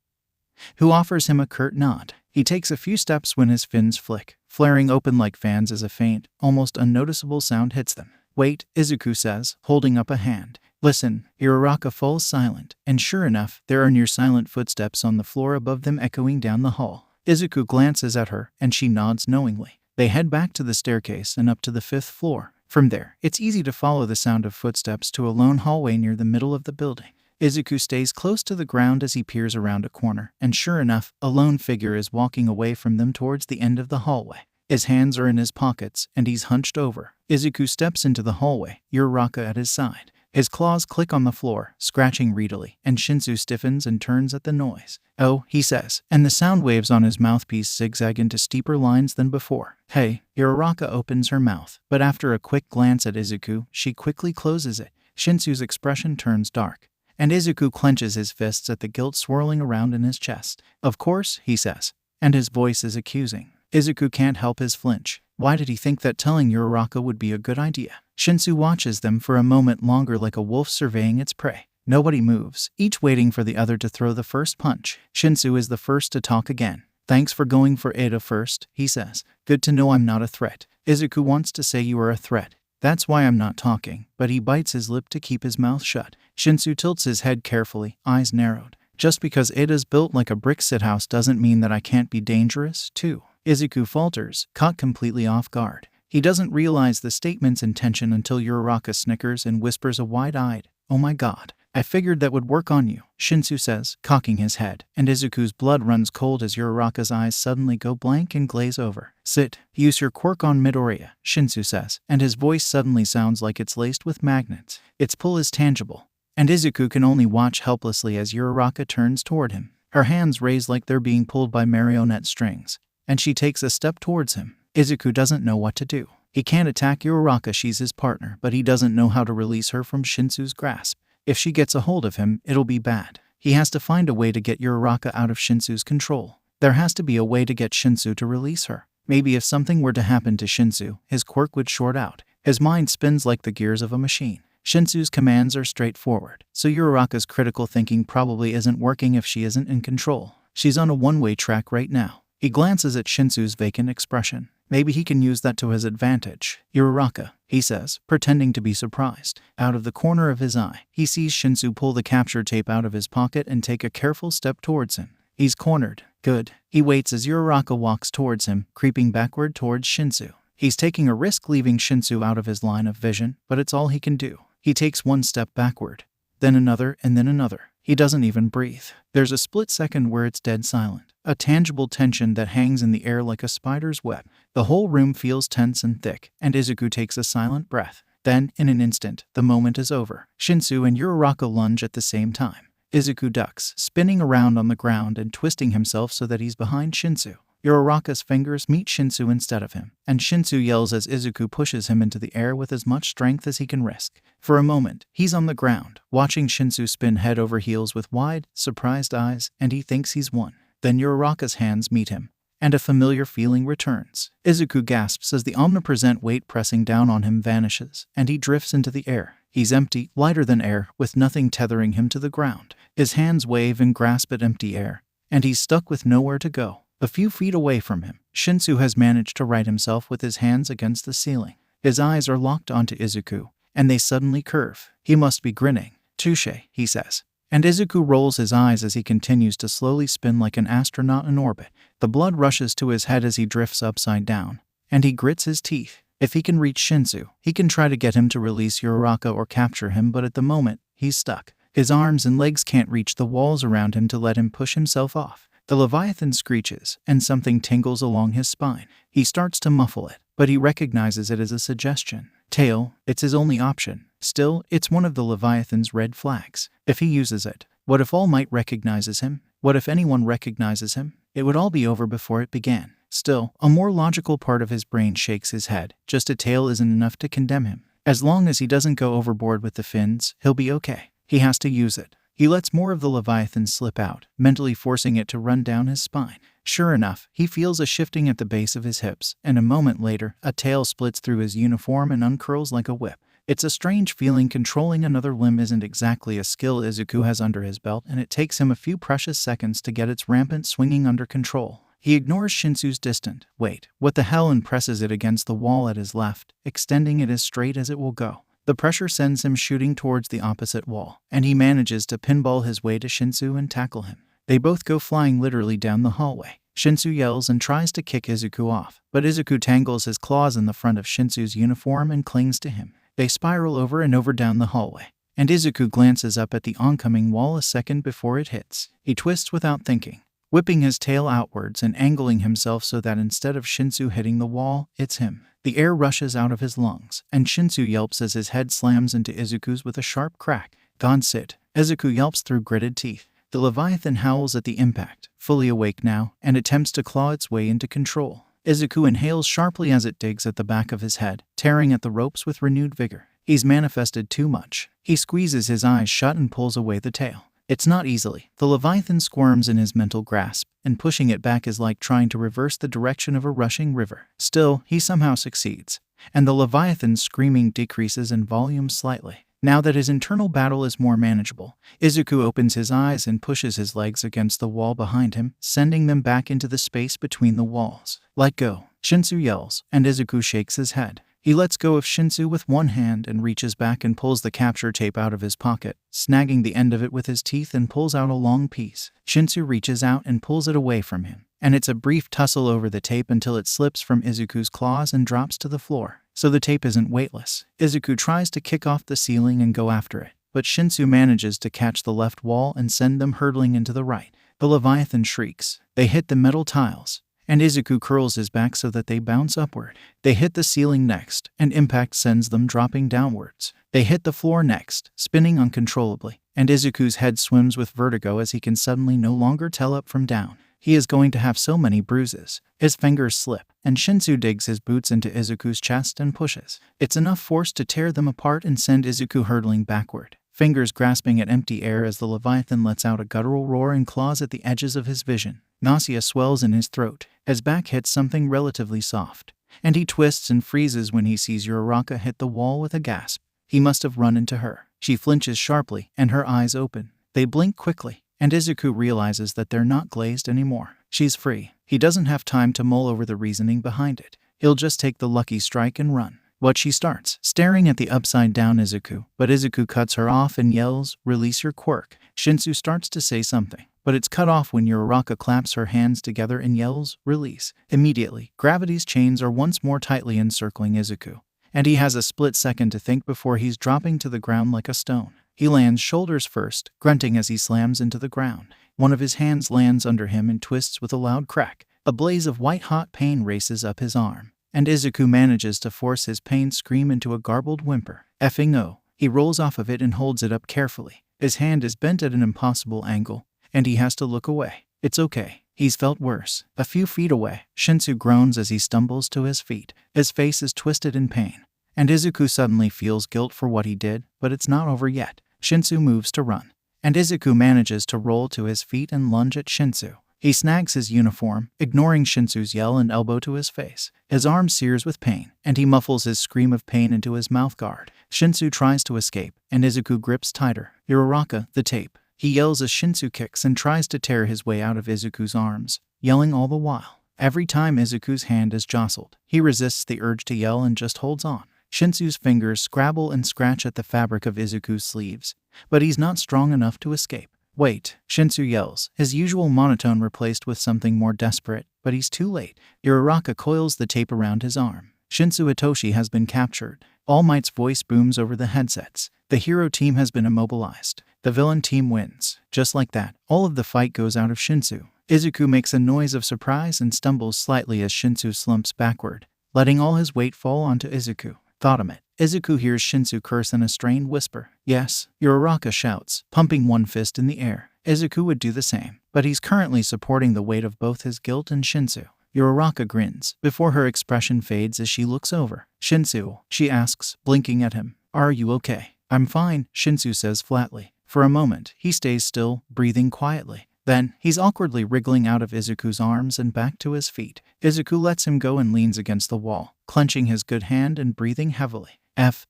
who offers him a curt nod. He takes a few steps when his fins flick, flaring open like fans as a faint, almost unnoticeable sound hits them. "Wait," Izuku says, holding up a hand. "Listen." Uraraka falls silent, and sure enough, there are near-silent footsteps on the floor above them echoing down the hall. Izuku glances at her, and she nods knowingly. They head back to the staircase and up to the 5th floor. From there, it's easy to follow the sound of footsteps to a lone hallway near the middle of the building. Izuku stays close to the ground as he peers around a corner, and sure enough, a lone figure is walking away from them towards the end of the hallway. His hands are in his pockets, and he's hunched over. Izuku steps into the hallway, Uraraka at his side. His claws click on the floor, scratching readily, and Shinsu stiffens and turns at the noise. "Oh," he says, and the sound waves on his mouthpiece zigzag into steeper lines than before. "Hey." Uraraka opens her mouth, but after a quick glance at Izuku, she quickly closes it. Shinsu's expression turns dark, and Izuku clenches his fists at the guilt swirling around in his chest. "Of course," he says, and his voice is accusing. Izuku can't help his flinch. Why did he think that telling Uraraka would be a good idea? Shinsu watches them for a moment longer like a wolf surveying its prey. Nobody moves, each waiting for the other to throw the first punch. Shinsu is the first to talk again. "Thanks for going for Ida first," he says. "Good to know I'm not a threat." Izuku wants to say you are a threat. "That's why I'm not talking," but he bites his lip to keep his mouth shut. Shinsu tilts his head carefully, eyes narrowed. Just because it is built like a brick sit house doesn't mean that I can't be dangerous, too. Izuku falters, caught completely off guard. He doesn't realize the statement's intention until Uraraka snickers and whispers a wide-eyed, "Oh my god. I figured that would work on you," Shinsu says, cocking his head, and Izuku's blood runs cold as Uraraka's eyes suddenly go blank and glaze over. "Sit. Use your quirk on Midoriya," Shinsu says, and his voice suddenly sounds like it's laced with magnets. Its pull is tangible, and Izuku can only watch helplessly as Uraraka turns toward him. Her hands raise like they're being pulled by marionette strings, and she takes a step towards him. Izuku doesn't know what to do. He can't attack Uraraka, she's his partner, but he doesn't know how to release her from Shinsu's grasp. If she gets a hold of him, it'll be bad. He has to find a way to get Uraraka out of Shinsu's control. There has to be a way to get Shinsu to release her. Maybe if something were to happen to Shinsu, his quirk would short out. His mind spins like the gears of a machine. Shinsu's commands are straightforward, so Uraraka's critical thinking probably isn't working if she isn't in control. She's on a one-way track right now. He glances at Shinsu's vacant expression. Maybe he can use that to his advantage. "Uraraka," he says, pretending to be surprised. Out of the corner of his eye, he sees Shinsu pull the capture tape out of his pocket and take a careful step towards him. He's cornered. Good. He waits as Uraraka walks towards him, creeping backward towards Shinsu. He's taking a risk leaving Shinsu out of his line of vision, but it's all he can do. He takes one step backward, then another, and then another. He doesn't even breathe. There's a split second where it's dead silent. A tangible tension that hangs in the air like a spider's web. The whole room feels tense and thick, and Izuku takes a silent breath. Then, in an instant, the moment is over. Shinsu and Uraraka lunge at the same time. Izuku ducks, spinning around on the ground and twisting himself so that he's behind Shinsu. Uraraka's fingers meet Shinsu instead of him, and Shinsu yells as Izuku pushes him into the air with as much strength as he can risk. For a moment, he's on the ground, watching Shinsu spin head over heels with wide, surprised eyes, and he thinks he's won. Then Uraraka's hands meet him, and a familiar feeling returns. Izuku gasps as the omnipresent weight pressing down on him vanishes, and he drifts into the air. He's empty, lighter than air, with nothing tethering him to the ground. His hands wave and grasp at empty air, and he's stuck with nowhere to go. A few feet away from him, Shinsu has managed to right himself with his hands against the ceiling. His eyes are locked onto Izuku, and they suddenly curve. He must be grinning. "Touché," he says. And Izuku rolls his eyes as he continues to slowly spin like an astronaut in orbit. The blood rushes to his head as he drifts upside down, and he grits his teeth. If he can reach Shinsu, he can try to get him to release Uraraka or capture him, but at the moment, he's stuck. His arms and legs can't reach the walls around him to let him push himself off. The Leviathan screeches, and something tingles along his spine. He starts to muffle it, but he recognizes it as a suggestion. Tail, it's his only option. Still, it's one of the Leviathan's red flags. If he uses it, what if All Might recognizes him? What if anyone recognizes him? It would all be over before it began. Still, a more logical part of his brain shakes his head. Just a tail isn't enough to condemn him. As long as he doesn't go overboard with the fins, he'll be okay. He has to use it. He lets more of the Leviathan slip out, mentally forcing it to run down his spine. Sure enough, he feels a shifting at the base of his hips, and a moment later, a tail splits through his uniform and uncurls like a whip. It's a strange feeling. Controlling another limb isn't exactly a skill Izuku has under his belt, and it takes him a few precious seconds to get its rampant swinging under control. He ignores Shinsu's distant, "Wait, what the hell?" and presses it against the wall at his left, extending it as straight as it will go. The pressure sends him shooting towards the opposite wall, and he manages to pinball his way to Shinsu and tackle him. They both go flying literally down the hallway. Shinsu yells and tries to kick Izuku off, but Izuku tangles his claws in the front of Shinsu's uniform and clings to him. They spiral over and over down the hallway, and Izuku glances up at the oncoming wall a second before it hits. He twists without thinking, whipping his tail outwards and angling himself so that instead of Shinsu hitting the wall, it's him. The air rushes out of his lungs, and Shinsu yelps as his head slams into Izuku's with a sharp crack. "Gone, sit." Izuku yelps through gritted teeth. The Leviathan howls at the impact, fully awake now, and attempts to claw its way into control. Izuku inhales sharply as it digs at the back of his head, tearing at the ropes with renewed vigor. He's manifested too much. He squeezes his eyes shut and pulls away the tail. It's not easily. The Leviathan squirms in his mental grasp, and pushing it back is like trying to reverse the direction of a rushing river. Still, he somehow succeeds, and the Leviathan's screaming decreases in volume slightly. Now that his internal battle is more manageable, Izuku opens his eyes and pushes his legs against the wall behind him, sending them back into the space between the walls. "Let go," Shinsu yells, and Izuku shakes his head. He lets go of Shinsu with one hand and reaches back and pulls the capture tape out of his pocket, snagging the end of it with his teeth and pulls out a long piece. Shinsu reaches out and pulls it away from him, and it's a brief tussle over the tape until it slips from Izuku's claws and drops to the floor. So the tape isn't weightless. Izuku tries to kick off the ceiling and go after it, but Shinsu manages to catch the left wall and send them hurtling into the right. The Leviathan shrieks. They hit the metal tiles, and Izuku curls his back so that they bounce upward. They hit the ceiling next, and impact sends them dropping downwards. They hit the floor next, spinning uncontrollably, and Izuku's head swims with vertigo as he can suddenly no longer tell up from down. He is going to have so many bruises. His fingers slip, and Shinsu digs his boots into Izuku's chest and pushes. It's enough force to tear them apart and send Izuku hurtling backward, fingers grasping at empty air as the Leviathan lets out a guttural roar and claws at the edges of his vision. Nausea swells in his throat. His back hits something relatively soft, and he twists and freezes when he sees Uraraka hit the wall with a gasp. He must have run into her. She flinches sharply, and her eyes open. They blink quickly, and Izuku realizes that they're not glazed anymore. She's free. He doesn't have time to mull over the reasoning behind it. He'll just take the lucky strike and run. But she starts staring at the upside-down Izuku, but Izuku cuts her off and yells, "Release your quirk." Shinsu starts to say something, but it's cut off when Uraraka claps her hands together and yells, "Release." Immediately, gravity's chains are once more tightly encircling Izuku, and he has a split second to think before he's dropping to the ground like a stone. He lands shoulders first, grunting as he slams into the ground. One of his hands lands under him and twists with a loud crack. A blaze of white-hot pain races up his arm, and Izuku manages to force his pain scream into a garbled whimper. Effing oh. He rolls off of it and holds it up carefully. His hand is bent at an impossible angle, and he has to look away. It's okay. He's felt worse. A few feet away, Shinsu groans as he stumbles to his feet. His face is twisted in pain, and Izuku suddenly feels guilt for what he did, but it's not over yet. Shinsu moves to run, and Izuku manages to roll to his feet and lunge at Shinsu. He snags his uniform, ignoring Shinsu's yell and elbow to his face. His arm sears with pain, and he muffles his scream of pain into his mouthguard. Shinsu tries to escape, and Izuku grips tighter. Uraraka, the tape. He yells as Shinsu kicks and tries to tear his way out of Izuku's arms, yelling all the while. Every time Izuku's hand is jostled, he resists the urge to yell and just holds on. Shinsu's fingers scrabble and scratch at the fabric of Izuku's sleeves, but he's not strong enough to escape. Wait, Shinsu yells, his usual monotone replaced with something more desperate, but he's too late. Uraraka coils the tape around his arm. Shinsu Itoshi has been captured. All Might's voice booms over the headsets. The hero team has been immobilized. The villain team wins. Just like that, all of the fight goes out of Shinsu. Izuku makes a noise of surprise and stumbles slightly as Shinsu slumps backward, letting all his weight fall onto Izuku. Thought him it. Izuku hears Shinsu curse in a strained whisper. Yes, Uraraka shouts, pumping one fist in the air. Izuku would do the same, but he's currently supporting the weight of both his guilt and Shinsu. Uraraka grins, before her expression fades as she looks over. Shinsu, she asks, blinking at him. Are you okay? I'm fine, Shinsu says flatly. For a moment, he stays still, breathing quietly. Then, he's awkwardly wriggling out of Izuku's arms and back to his feet. Izuku lets him go and leans against the wall, clenching his good hand and breathing heavily.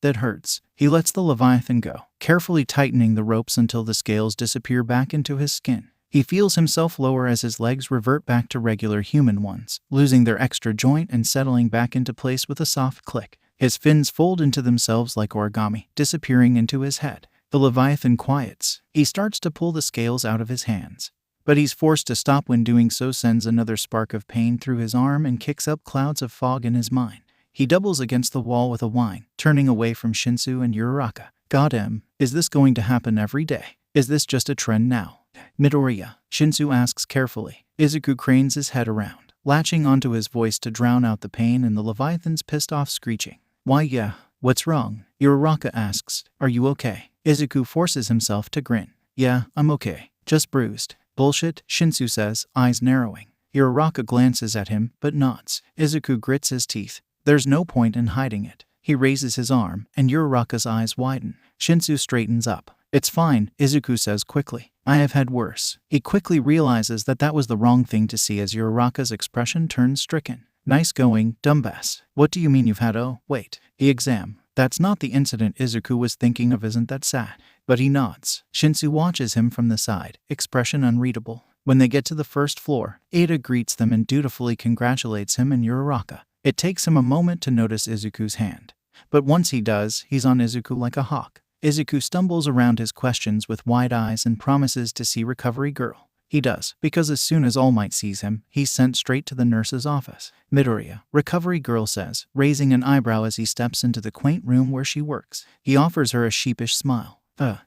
That hurts. He lets the Leviathan go, carefully tightening the ropes until the scales disappear back into his skin. He feels himself lower as his legs revert back to regular human ones, losing their extra joint and settling back into place with a soft click. His fins fold into themselves like origami, disappearing into his head. The Leviathan quiets. He starts to pull the scales out of his hands, but he's forced to stop when doing so sends another spark of pain through his arm and kicks up clouds of fog in his mind. He doubles against the wall with a whine, turning away from Shinsu and Uraraka. Goddamn, is this going to happen every day? Is this just a trend now? Midoriya, Shinsu asks carefully. Izuku cranes his head around, latching onto his voice to drown out the pain and the Leviathan's pissed-off screeching. Why yeah, what's wrong? Uraraka asks. Are you okay? Izuku forces himself to grin. Yeah, I'm okay. Just bruised. Bullshit, Shinsu says, eyes narrowing. Uraraka glances at him, but nods. Izuku grits his teeth. There's no point in hiding it. He raises his arm, and Uraraka's eyes widen. Shinsu straightens up. It's fine, Izuku says quickly. I have had worse. He quickly realizes that was the wrong thing to see as Uraraka's expression turns stricken. Nice going, dumbass. What do you mean you've had wait. He exam. That's not the incident Izuku was thinking of, isn't that sad? But he nods. Shinsu watches him from the side, expression unreadable. When they get to the first floor, Ada greets them and dutifully congratulates him and Uraraka. It takes him a moment to notice Izuku's hand. But once he does, he's on Izuku like a hawk. Izuku stumbles around his questions with wide eyes and promises to see Recovery Girl. He does, because as soon as All Might sees him, he's sent straight to the nurse's office. Midoriya, Recovery Girl says, raising an eyebrow as he steps into the quaint room where she works. He offers her a sheepish smile. Hello.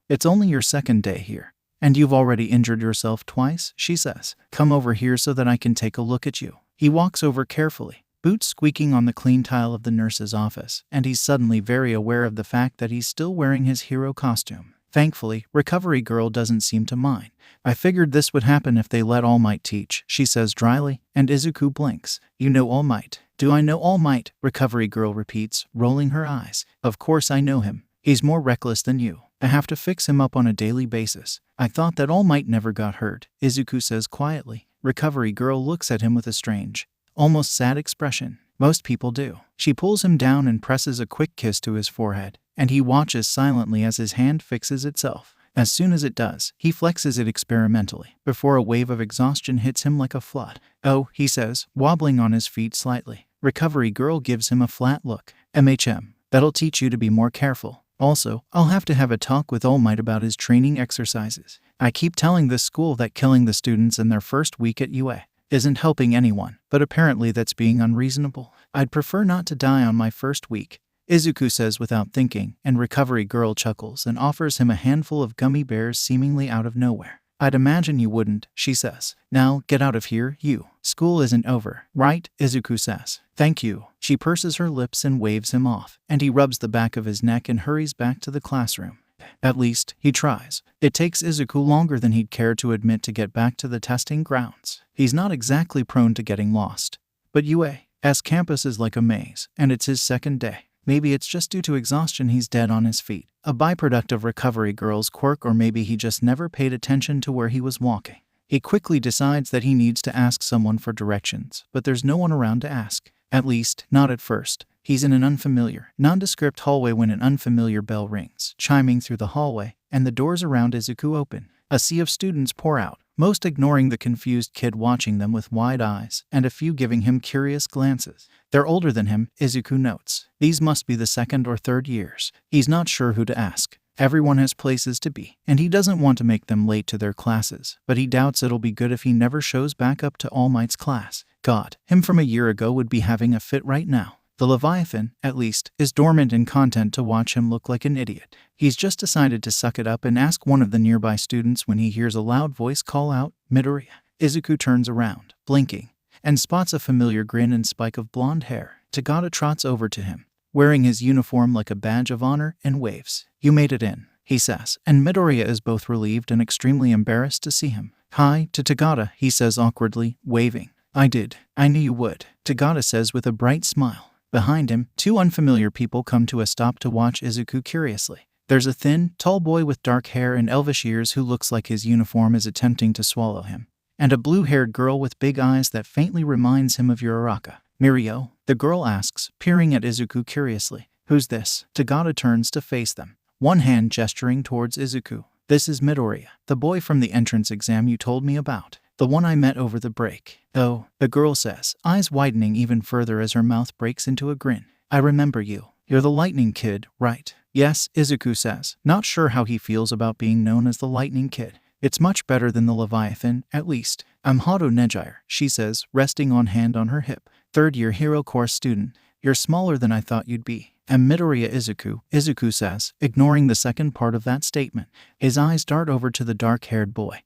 It's only your second day here. And you've already injured yourself twice, she says. Come over here so that I can take a look at you. He walks over carefully, boots squeaking on the clean tile of the nurse's office, and he's suddenly very aware of the fact that he's still wearing his hero costume. Thankfully, Recovery Girl doesn't seem to mind. I figured this would happen if they let All Might teach, she says dryly, and Izuku blinks. You know All Might. Do I know All Might? Recovery Girl repeats, rolling her eyes. Of course I know him. He's more reckless than you. I have to fix him up on a daily basis. I thought that All Might never got hurt, Izuku says quietly. Recovery Girl looks at him with a strange, almost sad expression. Most people do. She pulls him down and presses a quick kiss to his forehead, and he watches silently as his hand fixes itself. As soon as it does, he flexes it experimentally, before a wave of exhaustion hits him like a flood. Oh, he says, wobbling on his feet slightly. Recovery Girl gives him a flat look. That'll teach you to be more careful. Also, I'll have to have a talk with All Might about his training exercises. I keep telling this school that killing the students in their first week at UA isn't helping anyone, but apparently that's being unreasonable. I'd prefer not to die on my first week, Izuku says without thinking, and Recovery Girl chuckles and offers him a handful of gummy bears seemingly out of nowhere. I'd imagine you wouldn't, she says. Now, get out of here, you. School isn't over, right? Izuku says. Thank you. She purses her lips and waves him off, and he rubs the back of his neck and hurries back to the classroom. At least, he tries. It takes Izuku longer than he'd care to admit to get back to the testing grounds. He's not exactly prone to getting lost. But UA's campus is like a maze, and it's his second day. Maybe it's just due to exhaustion he's dead on his feet, a byproduct of Recovery Girl's quirk, or maybe he just never paid attention to where he was walking. He quickly decides that he needs to ask someone for directions, but there's no one around to ask. At least, not at first. He's in an unfamiliar, nondescript hallway when an unfamiliar bell rings, chiming through the hallway, and the doors around Izuku open. A sea of students pour out, most ignoring the confused kid watching them with wide eyes, and a few giving him curious glances. They're older than him, Izuku notes. These must be the second or third years. He's not sure who to ask. Everyone has places to be, and he doesn't want to make them late to their classes, but he doubts it'll be good if he never shows back up to All Might's class. God, him from a year ago would be having a fit right now. The Leviathan, at least, is dormant and content to watch him look like an idiot. He's just decided to suck it up and ask one of the nearby students when he hears a loud voice call out, Midoriya. Izuku turns around, blinking, and spots a familiar grin and spike of blonde hair. Tagata trots over to him, wearing his uniform like a badge of honor, and waves. You made it in, he says, and Midoriya is both relieved and extremely embarrassed to see him. Hi, to Tagata, he says awkwardly, waving. I did. I knew you would, Tagata says with a bright smile. Behind him, two unfamiliar people come to a stop to watch Izuku curiously. There's a thin, tall boy with dark hair and elvish ears who looks like his uniform is attempting to swallow him, and a blue-haired girl with big eyes that faintly reminds him of Uraraka. Mirio, the girl asks, peering at Izuku curiously. Who's this? Tagata turns to face them, one hand gesturing towards Izuku. This is Midoriya, the boy from the entrance exam you told me about. The one I met over the break. Oh, the girl says, eyes widening even further as her mouth breaks into a grin. I remember you. You're the Lightning Kid, right? Yes, Izuku says, not sure how he feels about being known as the Lightning Kid. It's much better than the Leviathan, at least. I'm Hado Nejire, she says, resting one hand on her hip. Third-year hero course student. You're smaller than I thought you'd be. I'm Midoriya Izuku, Izuku says, ignoring the second part of that statement. His eyes dart over to the dark-haired boy,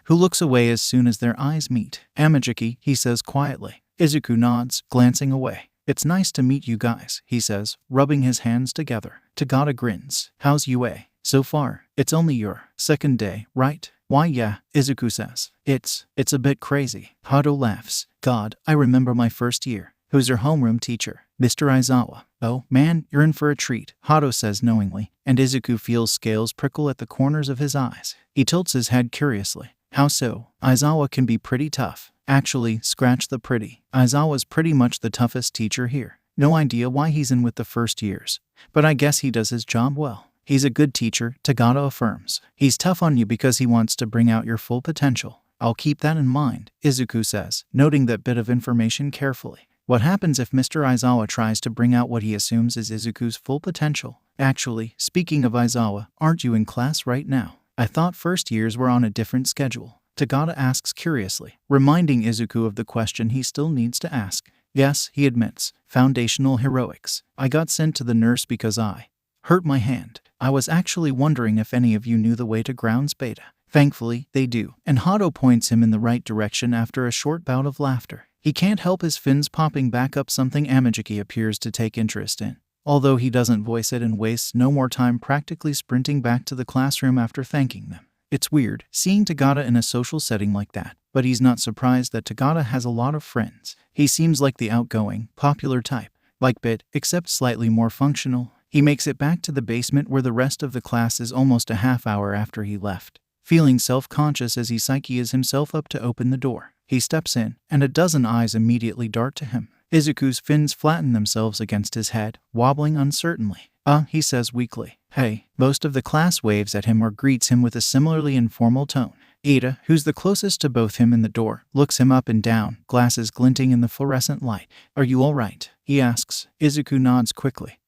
who looks away as soon as their eyes meet. Amajiki, he says quietly. Izuku nods, glancing away. It's nice to meet you guys, he says, rubbing his hands together. Tagata grins. How's UA? So far, it's only your second day, right? Why yeah, Izuku says. It's a bit crazy. Hado laughs. God, I remember my first year. Who's your homeroom teacher? Mr. Aizawa. Oh, man, you're in for a treat, Hado says knowingly, and Izuku feels scales prickle at the corners of his eyes. He tilts his head curiously. How so? Aizawa can be pretty tough. Actually, scratch the pretty. Aizawa's pretty much the toughest teacher here. No idea why he's in with the first years, but I guess he does his job well. He's a good teacher, Tagata affirms. He's tough on you because he wants to bring out your full potential. I'll keep that in mind, Izuku says, noting that bit of information carefully. What happens if Mr. Aizawa tries to bring out what he assumes is Izuku's full potential? Actually, speaking of Aizawa, aren't you in class right now? I thought first years were on a different schedule. Tagata asks curiously, reminding Izuku of the question he still needs to ask. Yes, he admits. Foundational heroics. I got sent to the nurse because I hurt my hand. I was actually wondering if any of you knew the way to grounds beta. Thankfully, they do. And Hado points him in the right direction after a short bout of laughter. He can't help his fins popping back up, something Amajiki appears to take interest in. Although he doesn't voice it and wastes no more time practically sprinting back to the classroom after thanking them. It's weird, seeing Tagata in a social setting like that, but he's not surprised that Tagata has a lot of friends. He seems like the outgoing, popular type. Like Bit, except slightly more functional. He makes it back to the basement where the rest of the class is almost a half hour after he left. Feeling self-conscious as he psyches himself up to open the door, he steps in, and a dozen eyes immediately dart to him. Izuku's fins flatten themselves against his head, wobbling uncertainly. He says weakly. Hey. Most of the class waves at him or greets him with a similarly informal tone. Ida, who's the closest to both him and the door, looks him up and down, glasses glinting in the fluorescent light. Are you all right? He asks. Izuku nods quickly,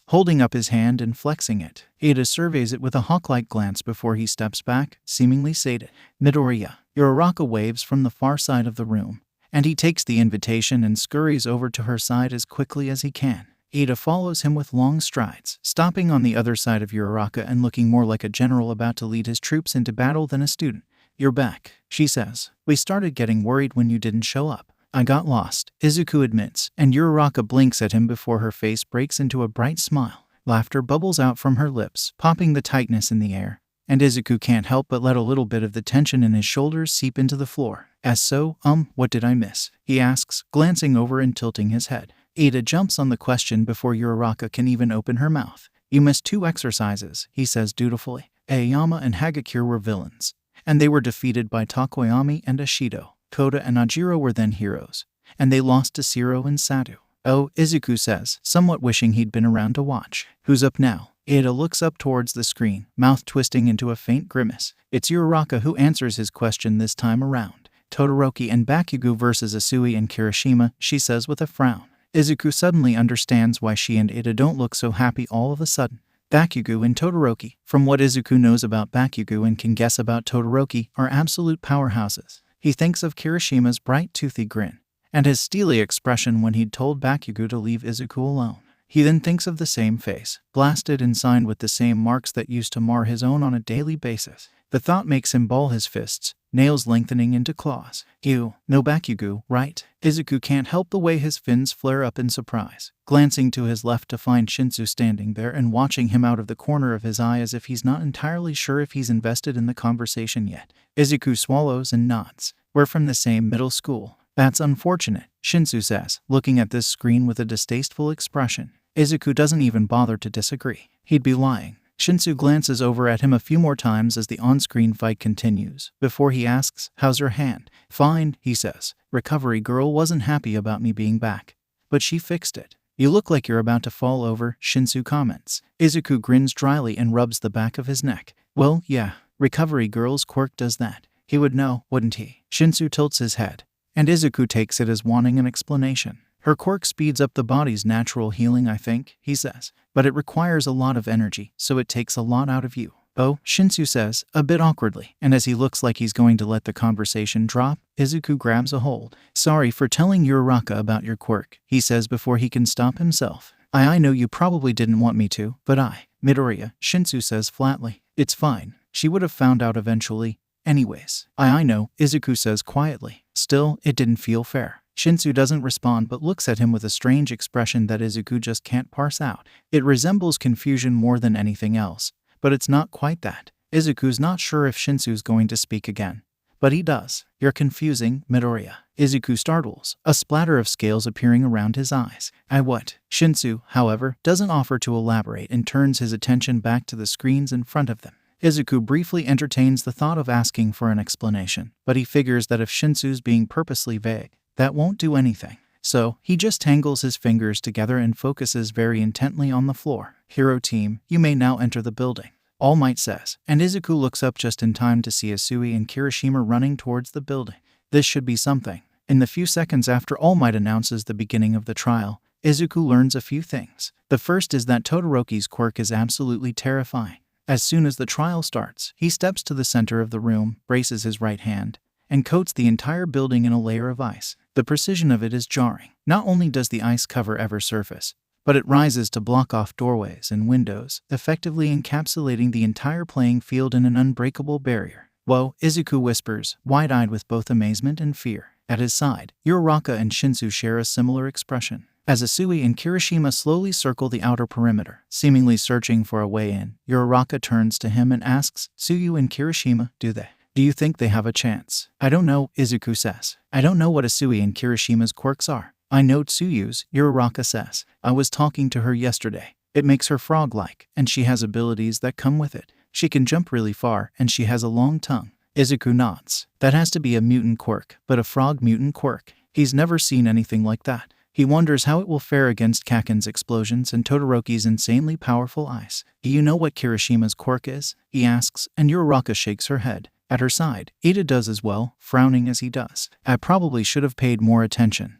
holding up his hand and flexing it. Ida surveys it with a hawk-like glance before he steps back, seemingly sated. Midoriya, Uraraka waves from the far side of the room, and he takes the invitation and scurries over to her side as quickly as he can. Ida follows him with long strides, stopping on the other side of Uraraka and looking more like a general about to lead his troops into battle than a student. You're back, she says. We started getting worried when you didn't show up. I got lost, Izuku admits, and Uraraka blinks at him before her face breaks into a bright smile. Laughter bubbles out from her lips, popping the tightness in the air, and Izuku can't help but let a little bit of the tension in his shoulders seep into the floor. What did I miss? He asks, glancing over and tilting his head. Ida jumps on the question before Uraraka can even open her mouth. You missed 2 exercises, he says dutifully. Aoyama and Hagakure were villains, and they were defeated by Tokoyami and Ashido. Koda and Ajiro were then heroes, and they lost to Shiro and Satu. Oh, Izuku says, somewhat wishing he'd been around to watch. Who's up now? Ida looks up towards the screen, mouth twisting into a faint grimace. It's Uraraka who answers his question this time around. Todoroki and Bakugo versus Asui and Kirishima, she says with a frown. Izuku suddenly understands why she and Ida don't look so happy all of a sudden. Bakugo and Todoroki, from what Izuku knows about Bakugo and can guess about Todoroki, are absolute powerhouses. He thinks of Kirishima's bright toothy grin, and his steely expression when he'd told Bakugo to leave Izuku alone. He then thinks of the same face, blasted and signed with the same marks that used to mar his own on a daily basis. The thought makes him ball his fists, nails lengthening into claws. Ew, no Bakugo, right? Izuku can't help the way his fins flare up in surprise, glancing to his left to find Shinsu standing there and watching him out of the corner of his eye as if he's not entirely sure if he's invested in the conversation yet. Izuku swallows and nods. We're from the same middle school. That's unfortunate, Shinsu says, looking at this screen with a distasteful expression. Izuku doesn't even bother to disagree. He'd be lying. Shinsu glances over at him a few more times as the on-screen fight continues, before he asks, how's your hand? Fine, he says. Recovery girl wasn't happy about me being back, but she fixed it. You look like you're about to fall over, Shinsu comments. Izuku grins dryly and rubs the back of his neck. Well, yeah, recovery girl's quirk does that. He would know, wouldn't he? Shinsu tilts his head, and Izuku takes it as wanting an explanation. Her quirk speeds up the body's natural healing, I think, he says. But it requires a lot of energy, so it takes a lot out of you. Oh, Shinsu says, a bit awkwardly, and as he looks like he's going to let the conversation drop, Izuku grabs a hold. Sorry for telling Uraraka about your quirk, he says before he can stop himself. I know you probably didn't want me to, but Midoriya, Shinsu says flatly. It's fine. She would have found out eventually. Anyways. I know, Izuku says quietly. Still, it didn't feel fair. Shinsu doesn't respond but looks at him with a strange expression that Izuku just can't parse out. It resembles confusion more than anything else, but it's not quite that. Izuku's not sure if Shinsu's going to speak again, but he does. You're confusing, Midoriya. Izuku startles, a splatter of scales appearing around his eyes. What? Shinsu, however, doesn't offer to elaborate and turns his attention back to the screens in front of them. Izuku briefly entertains the thought of asking for an explanation, but he figures that if Shinsu's being purposely vague, that won't do anything. So, he just tangles his fingers together and focuses very intently on the floor. Hero team, you may now enter the building, All Might says, and Izuku looks up just in time to see Asui and Kirishima running towards the building. This should be something. In the few seconds after All Might announces the beginning of the trial, Izuku learns a few things. The first is that Todoroki's quirk is absolutely terrifying. As soon as the trial starts, he steps to the center of the room, braces his right hand, and coats the entire building in a layer of ice. The precision of it is jarring. Not only does the ice cover every surface, but it rises to block off doorways and windows, effectively encapsulating the entire playing field in an unbreakable barrier. "Whoa," Izuku whispers, wide-eyed with both amazement and fear. At his side, Uraraka and Shinsu share a similar expression. As Asui and Kirishima slowly circle the outer perimeter, seemingly searching for a way in, Uraraka turns to him and asks, "Tsuyu and Kirishima, do you think they have a chance?" "I don't know," Izuku says. "I don't know what Asui and Kirishima's quirks are. I know Tsuyu's," Uraraka says. "I was talking to her yesterday. It makes her frog-like, and she has abilities that come with it. She can jump really far, and she has a long tongue." Izuku nods. That has to be a mutant quirk, but a frog mutant quirk. He's never seen anything like that. He wonders how it will fare against Kaken's explosions and Todoroki's insanely powerful ice. "Do you know what Kirishima's quirk is?" he asks, and Uraraka shakes her head. At her side, Ida does as well, frowning as he does. "I probably should have paid more attention,"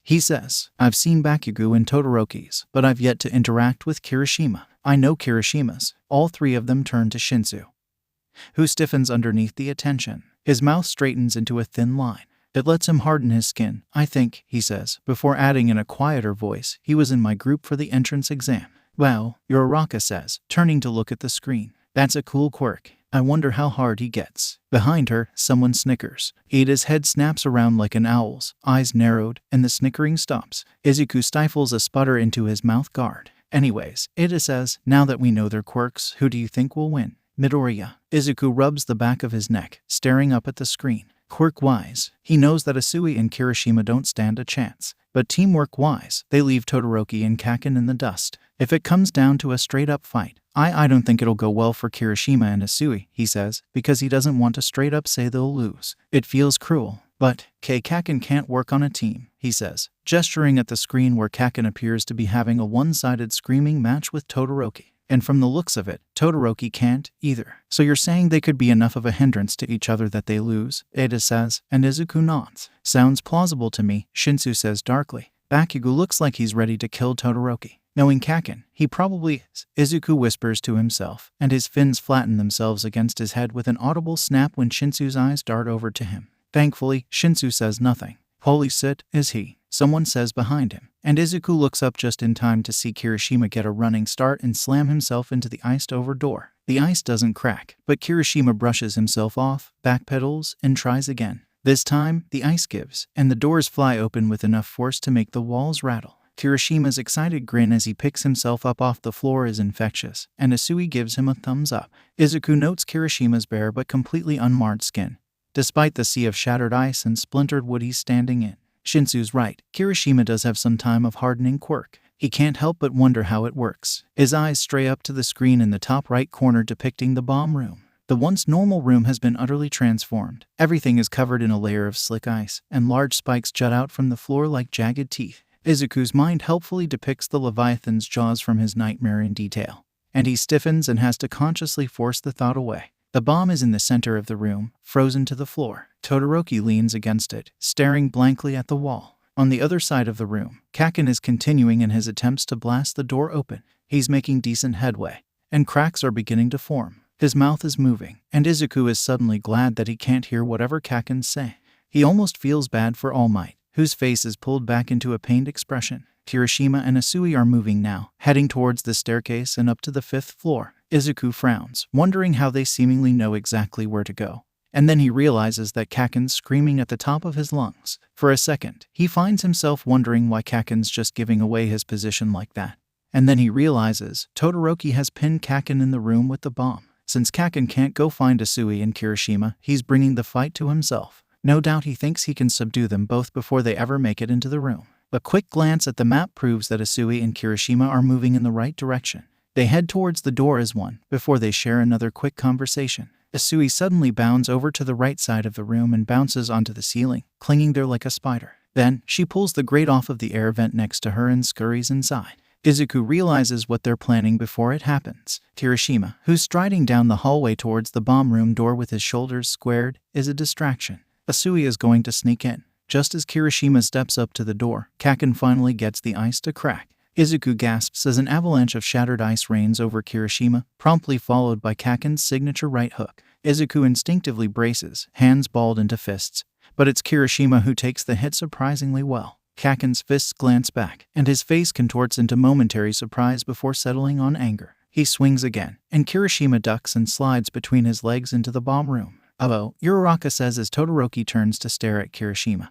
he says. "I've seen Bakugo and Todoroki's, but I've yet to interact with Kirishima. I know Kirishima's." All three of them turn to Shinsu, who stiffens underneath the attention. His mouth straightens into a thin line. "It lets him harden his skin, I think," he says, before adding in a quieter voice, "He was in my group for the entrance exam." "Well," Uraraka says, turning to look at the screen. "That's a cool quirk. I wonder how hard he gets." Behind her, someone snickers. Ida's head snaps around like an owl's, eyes narrowed, and the snickering stops. Izuku stifles a sputter into his mouth guard. "Anyways," Ida says, "now that we know their quirks, who do you think will win?" "Midoriya." Izuku rubs the back of his neck, staring up at the screen. Quirk-wise, he knows that Asui and Kirishima don't stand a chance. But teamwork-wise, they leave Todoroki and Kaken in the dust. "If it comes down to a straight-up fight, I don't think it'll go well for Kirishima and Asui," he says, because he doesn't want to straight-up say they'll lose. "It feels cruel. But Kaken can't work on a team," he says, gesturing at the screen where Kaken appears to be having a one-sided screaming match with Todoroki. "And from the looks of it, Todoroki can't either." "So you're saying they could be enough of a hindrance to each other that they lose?" Ida says, and Izuku nods. "Sounds plausible to me," Shinsu says darkly. "Bakugo looks like he's ready to kill Todoroki. Knowing Kaken, he probably is," Izuku whispers to himself, and his fins flatten themselves against his head with an audible snap when Shinsu's eyes dart over to him. Thankfully, Shinsu says nothing. "Holy shit, is he?" someone says behind him, and Izuku looks up just in time to see Kirishima get a running start and slam himself into the iced-over door. The ice doesn't crack, but Kirishima brushes himself off, backpedals, and tries again. This time, the ice gives, and the doors fly open with enough force to make the walls rattle. Kirishima's excited grin as he picks himself up off the floor is infectious, and Asui gives him a thumbs up. Izuku notes Kirishima's bare but completely unmarred skin, despite the sea of shattered ice and splintered wood he's standing in. Shinsu's right, Kirishima does have some time of hardening quirk. He can't help but wonder how it works. His eyes stray up to the screen in the top right corner depicting the bomb room. The once normal room has been utterly transformed. Everything is covered in a layer of slick ice, and large spikes jut out from the floor like jagged teeth. Izuku's mind helpfully depicts the Leviathan's jaws from his nightmare in detail, and he stiffens and has to consciously force the thought away. The bomb is in the center of the room, frozen to the floor. Todoroki leans against it, staring blankly at the wall. On the other side of the room, Kaken is continuing in his attempts to blast the door open. He's making decent headway, and cracks are beginning to form. His mouth is moving, and Izuku is suddenly glad that he can't hear whatever Kaken's saying. He almost feels bad for All Might, whose face is pulled back into a pained expression. Kirishima and Asui are moving now, heading towards the staircase and up to the 5th floor. Izuku frowns, wondering how they seemingly know exactly where to go. And then he realizes that Kaken's screaming at the top of his lungs. For a second, he finds himself wondering why Kaken's just giving away his position like that. And then he realizes Todoroki has pinned Kaken in the room with the bomb. Since Kaken can't go find Asui and Kirishima, he's bringing the fight to himself. No doubt he thinks he can subdue them both before they ever make it into the room. A quick glance at the map proves that Asui and Kirishima are moving in the right direction. They head towards the door as one, before they share another quick conversation. Asui suddenly bounds over to the right side of the room and bounces onto the ceiling, clinging there like a spider. Then, she pulls the grate off of the air vent next to her and scurries inside. Izuku realizes what they're planning before it happens. Kirishima, who's striding down the hallway towards the bomb room door with his shoulders squared, is a distraction. Asui is going to sneak in. Just as Kirishima steps up to the door, Kaken finally gets the ice to crack. Izuku gasps as an avalanche of shattered ice rains over Kirishima, promptly followed by Kaken's signature right hook. Izuku instinctively braces, hands balled into fists, but it's Kirishima who takes the hit surprisingly well. Kaken's fists glance back, and his face contorts into momentary surprise before settling on anger. He swings again, and Kirishima ducks and slides between his legs into the bomb room. "Oh," Uraraka says as Todoroki turns to stare at Kirishima,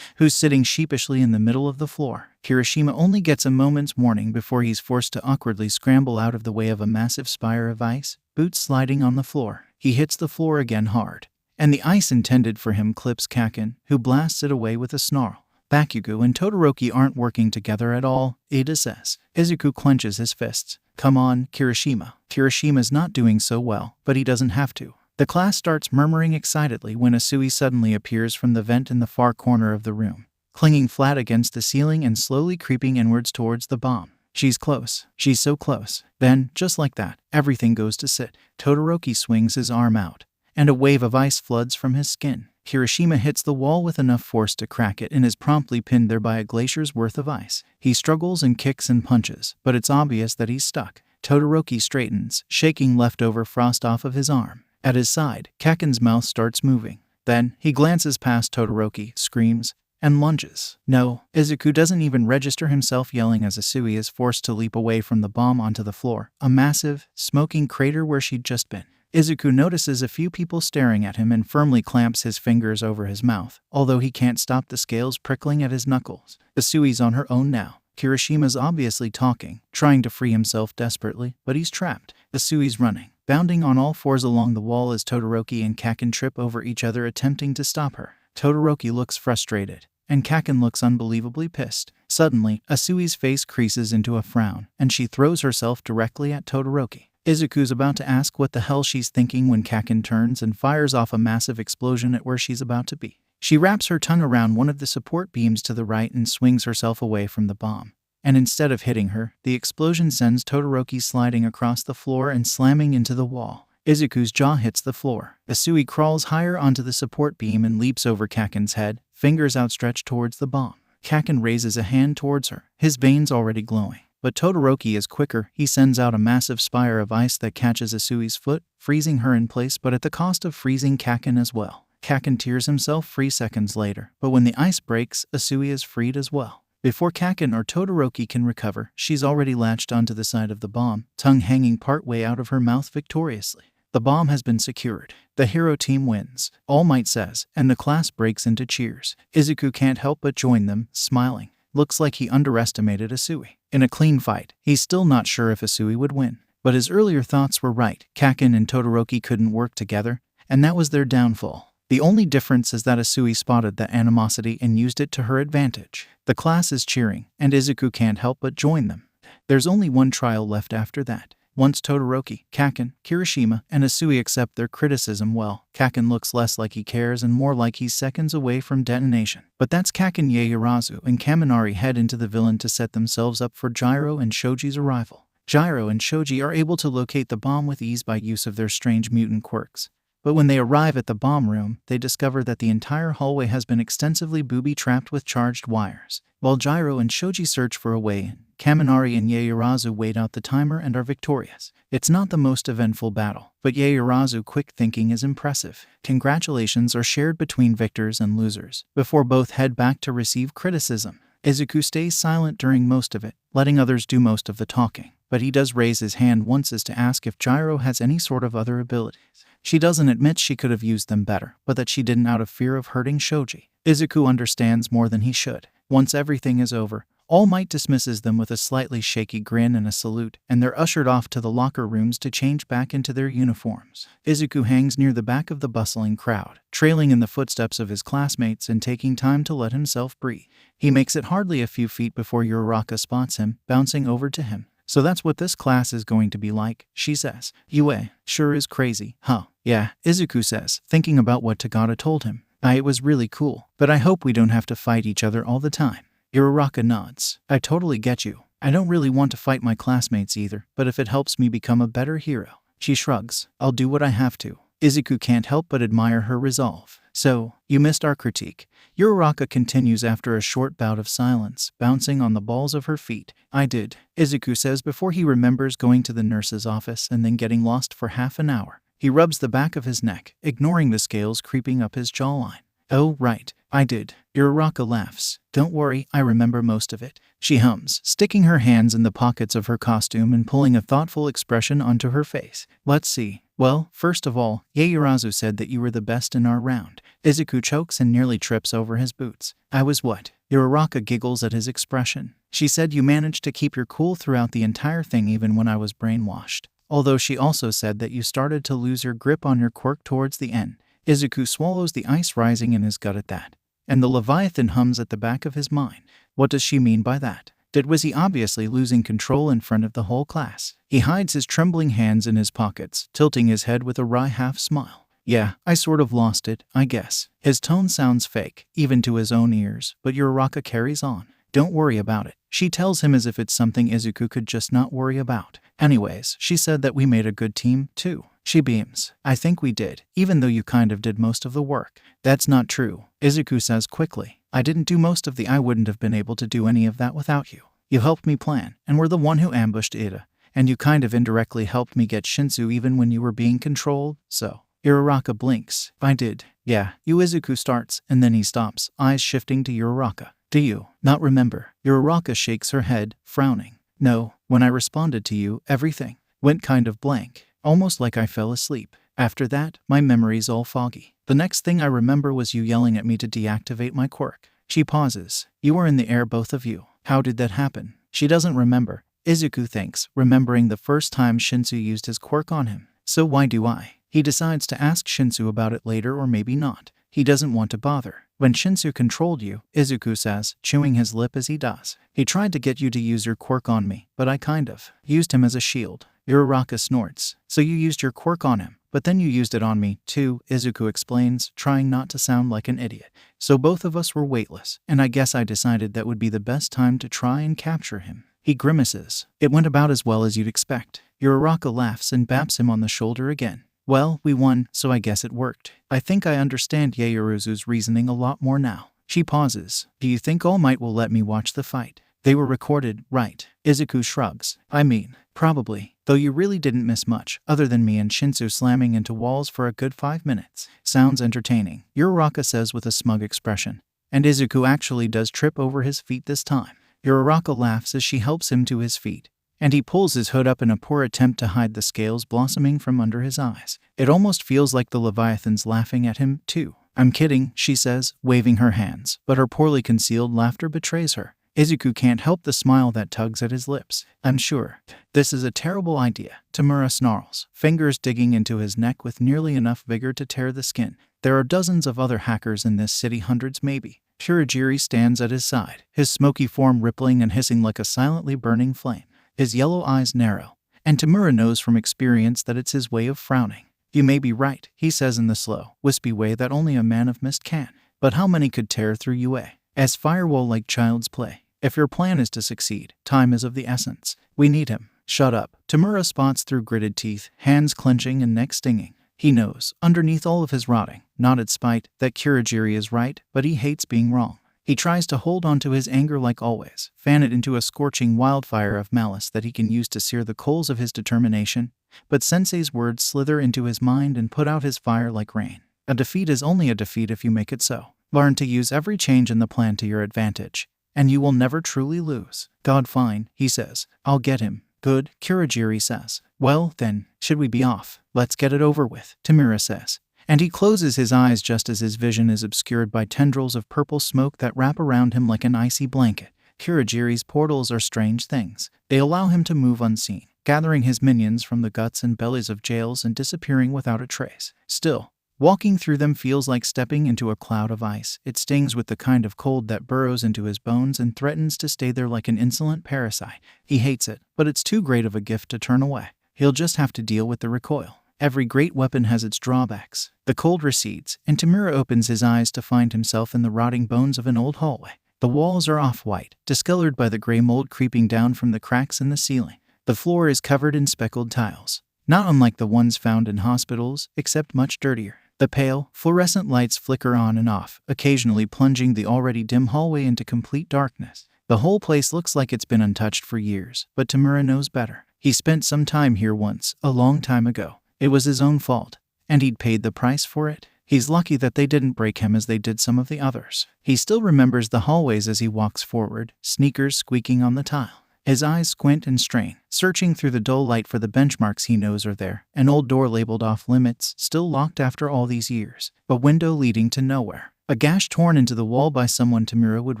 who's sitting sheepishly in the middle of the floor. Kirishima only gets a moment's warning before he's forced to awkwardly scramble out of the way of a massive spire of ice, boots sliding on the floor. He hits the floor again hard, and the ice intended for him clips Kaken, who blasts it away with a snarl. Bakugo and Todoroki aren't working together at all, Ada says. Izuku clenches his fists. "Come on, Kirishima." Kirishima's not doing so well, but he doesn't have to. The class starts murmuring excitedly when Asui suddenly appears from the vent in the far corner of the room, clinging flat against the ceiling and slowly creeping inwards towards the bomb. She's close. She's so close. Then, just like that, everything goes to sit. Todoroki swings his arm out, and a wave of ice floods from his skin. Kirishima hits the wall with enough force to crack it and is promptly pinned there by a glacier's worth of ice. He struggles and kicks and punches, but it's obvious that he's stuck. Todoroki straightens, shaking leftover frost off of his arm. At his side, Kaken's mouth starts moving. Then, he glances past Todoroki, screams, and lunges. No, Izuku doesn't even register himself yelling as Asui is forced to leap away from the bomb onto the floor, a massive, smoking crater where she'd just been. Izuku notices a few people staring at him and firmly clamps his fingers over his mouth, although he can't stop the scales prickling at his knuckles. Asui's on her own now. Kirishima's obviously talking, trying to free himself desperately, but he's trapped. Asui's running, bounding on all fours along the wall as Todoroki and Kaken trip over each other attempting to stop her. Todoroki looks frustrated, and Kaken looks unbelievably pissed. Suddenly, Asui's face creases into a frown, and she throws herself directly at Todoroki. Izuku's about to ask what the hell she's thinking when Kaken turns and fires off a massive explosion at where she's about to be. She wraps her tongue around one of the support beams to the right and swings herself away from the bomb. And instead of hitting her, the explosion sends Todoroki sliding across the floor and slamming into the wall. Izuku's jaw hits the floor. Asui crawls higher onto the support beam and leaps over Kaken's head, fingers outstretched towards the bomb. Kaken raises a hand towards her, his veins already glowing. But Todoroki is quicker. He sends out a massive spire of ice that catches Asui's foot, freezing her in place but at the cost of freezing Kaken as well. Kaken tears himself free seconds later, but when the ice breaks, Asui is freed as well. Before Kaken or Todoroki can recover, she's already latched onto the side of the bomb, tongue hanging partway out of her mouth victoriously. The bomb has been secured. The hero team wins, All Might says, and the class breaks into cheers. Izuku can't help but join them, smiling. Looks like he underestimated Asui. In a clean fight, he's still not sure if Asui would win. But his earlier thoughts were right. Kaken and Todoroki couldn't work together, and that was their downfall. The only difference is that Asui spotted that animosity and used it to her advantage. The class is cheering, and Izuku can't help but join them. There's only one trial left after that. Once Todoroki, Kaken, Kirishima, and Asui accept their criticism well, Kaken looks less like he cares and more like he's seconds away from detonation. But that's Kaken. Yaoyorozu and Kaminari head into the villain to set themselves up for Gyro and Shoji's arrival. Gyro and Shoji are able to locate the bomb with ease by use of their strange mutant quirks. But when they arrive at the bomb room, they discover that the entire hallway has been extensively booby-trapped with charged wires. While Gyro and Shoji search for a way in, Kaminari and Yaoyorozu wait out the timer and are victorious. It's not the most eventful battle, but Yaoyorozu's quick thinking is impressive. Congratulations are shared between victors and losers, before both head back to receive criticism. Izuku stays silent during most of it, letting others do most of the talking. But he does raise his hand once as to ask if Gyro has any sort of other abilities. She doesn't admit she could have used them better, but that she didn't out of fear of hurting Shoji. Izuku understands more than he should. Once everything is over, All Might dismisses them with a slightly shaky grin and a salute, and they're ushered off to the locker rooms to change back into their uniforms. Izuku hangs near the back of the bustling crowd, trailing in the footsteps of his classmates and taking time to let himself breathe. He makes it hardly a few feet before Uraraka spots him, bouncing over to him. "So that's what this class is going to be like," she says. "Yue sure is crazy, huh?" "Yeah," Izuku says, thinking about what Tagata told him. It was really cool, but I hope we don't have to fight each other all the time." Uraraka nods. "I totally get you. I don't really want to fight my classmates either, but if it helps me become a better hero." She shrugs. "I'll do what I have to." Izuku can't help but admire her resolve. So, you missed our critique. Uraraka continues after a short bout of silence, bouncing on the balls of her feet. I did, Izuku says before he remembers going to the nurse's office and then getting lost for half an hour. He rubs the back of his neck, ignoring the scales creeping up his jawline. Oh, right, I did. Uraraka laughs. Don't worry, I remember most of it. She hums, sticking her hands in the pockets of her costume and pulling a thoughtful expression onto her face. Let's see. Well, first of all, Yaoyorozu said that you were the best in our round. Izuku chokes and nearly trips over his boots. I was what? Uraraka giggles at his expression. She said you managed to keep your cool throughout the entire thing even when I was brainwashed. Although she also said that you started to lose your grip on your quirk towards the end. Izuku swallows the ice rising in his gut at that. And the Leviathan hums at the back of his mind. What does she mean by that? Was he obviously losing control in front of the whole class? He hides his trembling hands in his pockets, tilting his head with a wry half-smile. Yeah, I sort of lost it, I guess. His tone sounds fake, even to his own ears, but Uraraka carries on. Don't worry about it. She tells him as if it's something Izuku could just not worry about. Anyways, she said that we made a good team, too. She beams. I think we did, even though you kind of did most of the work. That's not true, Izuku says quickly. I didn't do most of I wouldn't have been able to do any of that without you. You helped me plan, and were the one who ambushed Ida. And you kind of indirectly helped me get Shinsu even when you were being controlled, so. Uraraka blinks. I did. Yeah, Izuku starts, and then he stops, eyes shifting to Uraraka. Do you not remember? Uraraka shakes her head, frowning. No, when I responded to you, everything went kind of blank, almost like I fell asleep. After that, my memory's all foggy. The next thing I remember was you yelling at me to deactivate my quirk. She pauses. You were in the air, both of you. How did that happen? She doesn't remember. Izuku thinks, remembering the first time Shinsu used his quirk on him. So why do I? He decides to ask Shinsu about it later or maybe not. He doesn't want to bother. When Shinsu controlled you, Izuku says, chewing his lip as he does. He tried to get you to use your quirk on me, but I kind of used him as a shield. Uraraka snorts. So you used your quirk on him, but then you used it on me, too, Izuku explains, trying not to sound like an idiot. So both of us were weightless, and I guess I decided that would be the best time to try and capture him. He grimaces. It went about as well as you'd expect. Uraraka laughs and baps him on the shoulder again. Well, we won, so I guess it worked. I think I understand Yaoyorozu's reasoning a lot more now. She pauses. Do you think All Might will let me watch the fight? They were recorded, right? Izuku shrugs. I mean, probably. Though you really didn't miss much, other than me and Shinsu slamming into walls for a good 5 minutes. Sounds entertaining, Uraraka says with a smug expression. And Izuku actually does trip over his feet this time. Uraraka laughs as she helps him to his feet. And he pulls his hood up in a poor attempt to hide the scales blossoming from under his eyes. It almost feels like the Leviathan's laughing at him, too. I'm kidding, she says, waving her hands, but her poorly concealed laughter betrays her. Izuku can't help the smile that tugs at his lips. I'm sure. This is a terrible idea, Tamura snarls, fingers digging into his neck with nearly enough vigor to tear the skin. There are dozens of other hackers in this city, hundreds maybe. Kurogiri stands at his side, his smoky form rippling and hissing like a silently burning flame. His yellow eyes narrow, and Tamura knows from experience that it's his way of frowning. You may be right, he says in the slow, wispy way that only a man of mist can. But how many could tear through UA? As firewall like child's play. If your plan is to succeed, time is of the essence. We need him. Shut up. Tamura spots through gritted teeth, hands clenching and neck stinging. He knows, underneath all of his rotting, not at spite, that Kurogiri is right, but he hates being wrong. He tries to hold on to his anger like always, fan it into a scorching wildfire of malice that he can use to sear the coals of his determination, but Sensei's words slither into his mind and put out his fire like rain. A defeat is only a defeat if you make it so. Learn to use every change in the plan to your advantage, and you will never truly lose. God, fine, he says. I'll get him. Good, Kurogiri says. Well, then, should we be off? Let's get it over with, Tamura says. And he closes his eyes just as his vision is obscured by tendrils of purple smoke that wrap around him like an icy blanket. Kurogiri's portals are strange things. They allow him to move unseen, gathering his minions from the guts and bellies of jails and disappearing without a trace. Still, walking through them feels like stepping into a cloud of ice. It stings with the kind of cold that burrows into his bones and threatens to stay there like an insolent parasite. He hates it, but it's too great of a gift to turn away. He'll just have to deal with the recoil. Every great weapon has its drawbacks. The cold recedes, and Tamura opens his eyes to find himself in the rotting bones of an old hallway. The walls are off-white, discolored by the gray mold creeping down from the cracks in the ceiling. The floor is covered in speckled tiles. not unlike the ones found in hospitals, except much dirtier. The pale, fluorescent lights flicker on and off, occasionally plunging the already dim hallway into complete darkness. The whole place looks like it's been untouched for years, but Tamura knows better. He spent some time here once, a long time ago. It was his own fault, and he'd paid the price for it. He's lucky that they didn't break him as they did some of the others. He still remembers the hallways as he walks forward, sneakers squeaking on the tile. His eyes squint and strain, searching through the dull light for the benchmarks he knows are there. An old door labeled off limits, still locked after all these years. A window leading to nowhere. A gash torn into the wall by someone Tamura would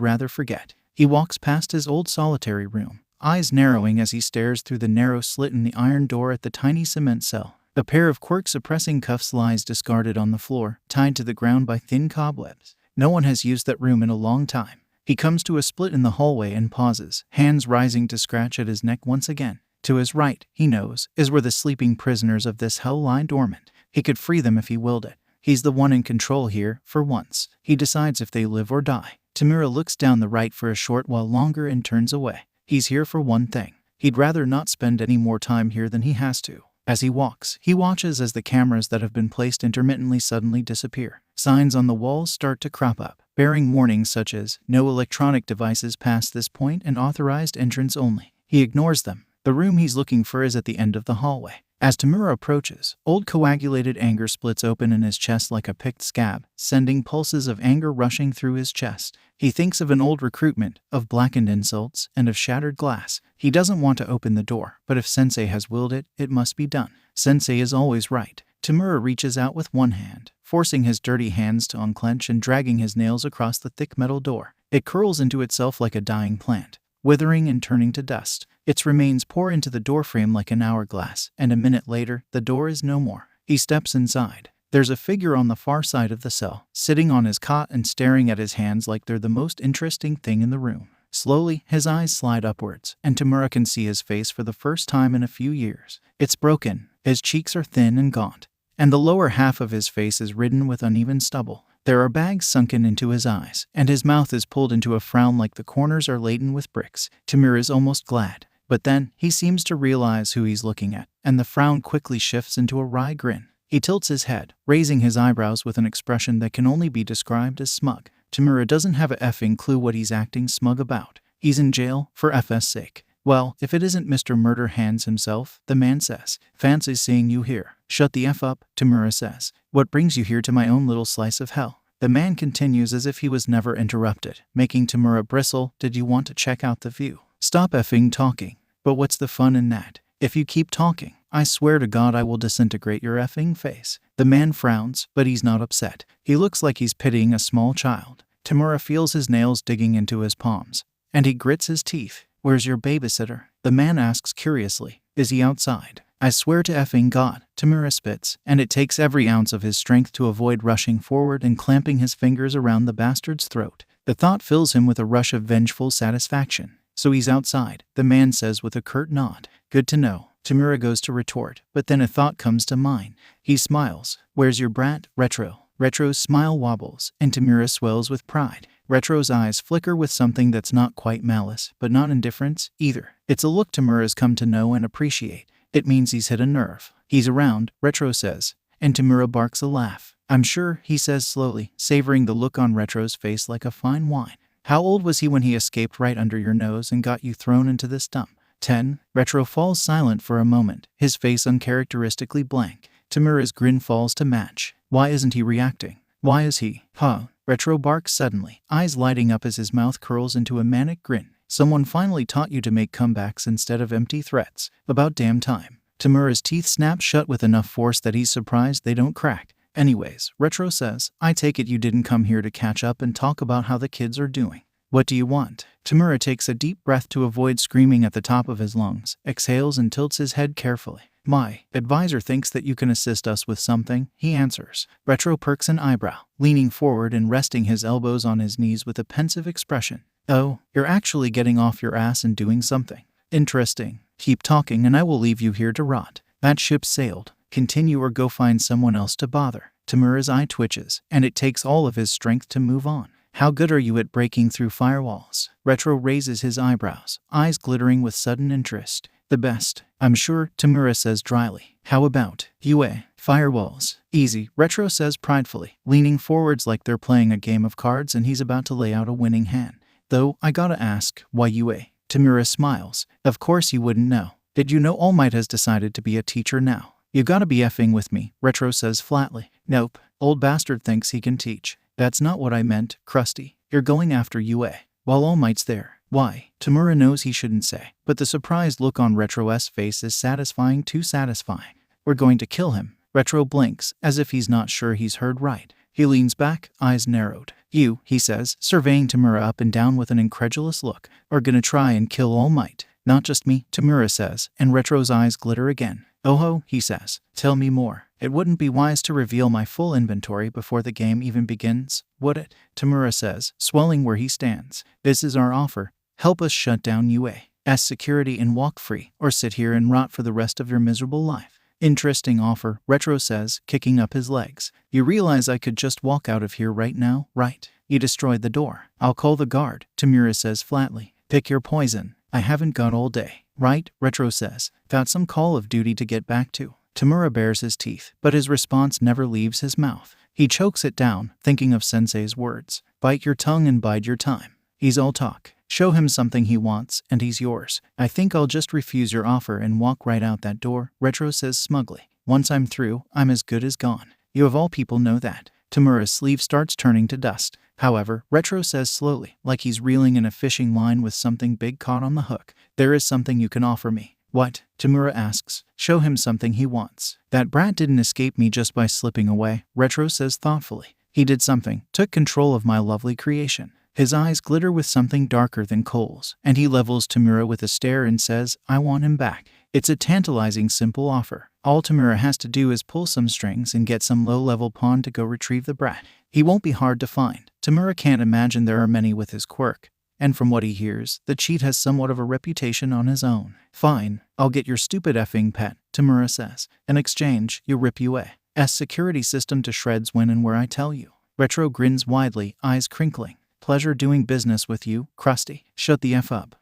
rather forget. He walks past his old solitary room, eyes narrowing as he stares through the narrow slit in the iron door at the tiny cement cell. A pair of quirk-suppressing cuffs lies discarded on the floor, tied to the ground by thin cobwebs. No one has used that room in a long time. He comes to a split in the hallway and pauses, hands rising to scratch at his neck once again. To his right, he knows, is where the sleeping prisoners of this hell lie dormant. He could free them if he willed it. He's the one in control here, for once. He decides if they live or die. Tamura looks down the right for a short while longer and turns away. He's here for one thing. He'd rather not spend any more time here than he has to. As he walks, he watches as the cameras that have been placed intermittently suddenly disappear. Signs on the walls start to crop up, bearing warnings such as, "No electronic devices past this point and authorized entrance only." He ignores them. The room he's looking for is at the end of the hallway. As Tamura approaches, old coagulated anger splits open in his chest like a picked scab, sending pulses of anger rushing through his chest. He thinks of an old recruitment, of blackened insults, and of shattered glass. He doesn't want to open the door, but if Sensei has willed it, it must be done. Sensei is always right. Tamura reaches out with one hand, forcing his dirty hands to unclench and dragging his nails across the thick metal door. It curls into itself like a dying plant, withering and turning to dust. Its remains pour into the doorframe like an hourglass, and a minute later, the door is no more. He steps inside. There's a figure on the far side of the cell, sitting on his cot and staring at his hands like they're the most interesting thing in the room. Slowly, his eyes slide upwards, and Tamura can see his face for the first time in a few years. It's broken, his cheeks are thin and gaunt, and the lower half of his face is ridden with uneven stubble. There are bags sunken into his eyes, and his mouth is pulled into a frown like the corners are laden with bricks. Tamura is almost glad. But then, he seems to realize who he's looking at, and the frown quickly shifts into a wry grin. He tilts his head, raising his eyebrows with an expression that can only be described as smug. Tamura doesn't have a effing clue what he's acting smug about. He's in jail, for FS sake. Well, if it isn't Mr. Murder Hands himself, the man says. "Fancy seeing you here." "Shut the F up," Tamura says. "What brings you here to my own little slice of hell?" The man continues as if he was never interrupted, making Tamura bristle. "Did you want to check out the view?" "Stop effing talking." "But what's the fun in that? If you keep talking, I swear to God I will disintegrate your effing face." The man frowns, but he's not upset. He looks like he's pitying a small child. Tamura feels his nails digging into his palms, and he grits his teeth. "Where's your babysitter?" the man asks curiously. "Is he outside?" "I swear to effing God," Tamura spits, and it takes every ounce of his strength to avoid rushing forward and clamping his fingers around the bastard's throat. The thought fills him with a rush of vengeful satisfaction. "So he's outside," the man says with a curt nod. "Good to know." Tamura goes to retort, but then a thought comes to mind. He smiles. "Where's your brat, Retro?" Retro's smile wobbles, and Tamura swells with pride. Retro's eyes flicker with something that's not quite malice, but not indifference, either. It's a look Tamura's come to know and appreciate. It means he's hit a nerve. "He's around," Retro says, and Tamura barks a laugh. "I'm sure," he says slowly, savoring the look on Retro's face like a fine wine. "How old was he when he escaped right under your nose and got you thrown into this dump?" 10. Retro falls silent for a moment, his face uncharacteristically blank. Tamura's grin falls to match. Why isn't he reacting? Why is he? "Huh?" Retro barks suddenly, eyes lighting up as his mouth curls into a manic grin. "Someone finally taught you to make comebacks instead of empty threats. About damn time." Tamura's teeth snap shut with enough force that he's surprised they don't crack. "Anyways," Retro says, "I take it you didn't come here to catch up and talk about how the kids are doing. What do you want?" Tamura takes a deep breath to avoid screaming at the top of his lungs, exhales and tilts his head carefully. "My advisor thinks that you can assist us with something," he answers. Retro perks an eyebrow, leaning forward and resting his elbows on his knees with a pensive expression. "Oh, you're actually getting off your ass and doing something. Interesting. Keep talking and I will leave you here to rot. That ship sailed. Continue or go find someone else to bother." Tamura's eye twitches, and it takes all of his strength to move on. "How good are you at breaking through firewalls?" Retro raises his eyebrows, eyes glittering with sudden interest. The best, I'm sure, Tamura says dryly. How about UA? Firewalls. Easy, Retro says pridefully, leaning forwards like they're playing a game of cards and he's about to lay out a winning hand. Though, I gotta ask, why UA? Tamura smiles. Of course you wouldn't know. Did you know All Might has decided to be a teacher now? You gotta be effing with me, Retro says flatly. Nope, old bastard thinks he can teach. That's not what I meant, Krusty. You're going after UA. While All Might's there. Why? Tamura knows he shouldn't say, but the surprised look on Retro's face is satisfying, too satisfying. We're going to kill him. Retro blinks, as if he's not sure he's heard right. He leans back, eyes narrowed. You, he says, surveying Tamura up and down with an incredulous look, are gonna try and kill All Might. Not just me, Tamura says, and Retro's eyes glitter again. Oh ho, he says. Tell me more. It wouldn't be wise to reveal my full inventory before the game even begins, would it? Tamura says, swelling where he stands. This is our offer. Help us shut down UA's security and walk free, or sit here and rot for the rest of your miserable life. Interesting offer, Retro says, kicking up his legs. You realize I could just walk out of here right now, right? You destroyed the door. I'll call the guard, Tamura says flatly. Pick your poison. I haven't got all day. Right, Retro says. Got some call of duty to get back to. Tamura bares his teeth, but his response never leaves his mouth. He chokes it down, thinking of Sensei's words. Bite your tongue and bide your time. He's all talk. Show him something he wants, and he's yours. I think I'll just refuse your offer and walk right out that door, Retro says smugly. Once I'm through, I'm as good as gone. You of all people know that. Tamura's sleeve starts turning to dust. However, Retro says slowly, like he's reeling in a fishing line with something big caught on the hook. There is something you can offer me. What? Tamura asks. Show him something he wants. That brat didn't escape me just by slipping away, Retro says thoughtfully. He did something, took control of my lovely creation. His eyes glitter with something darker than coals, and he levels Tamura with a stare and says, I want him back. It's a tantalizing simple offer. All Tamura has to do is pull some strings and get some low-level pawn to go retrieve the brat. He won't be hard to find. Tamura can't imagine there are many with his quirk, and from what he hears, the cheat has somewhat of a reputation on his own. Fine, I'll get your stupid effing pet, Tamura says. In exchange, you rip UA's security system to shreds when and where I tell you. Retro grins widely, eyes crinkling. Pleasure doing business with you, Krusty. Shut the F up.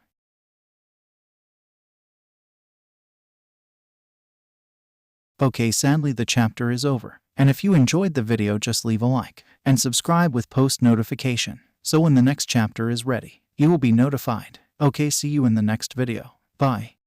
Okay, sadly the chapter is over. And if you enjoyed the video, just leave a like and subscribe with post notification, so when the next chapter is ready, you will be notified. Okay, see you in the next video. Bye.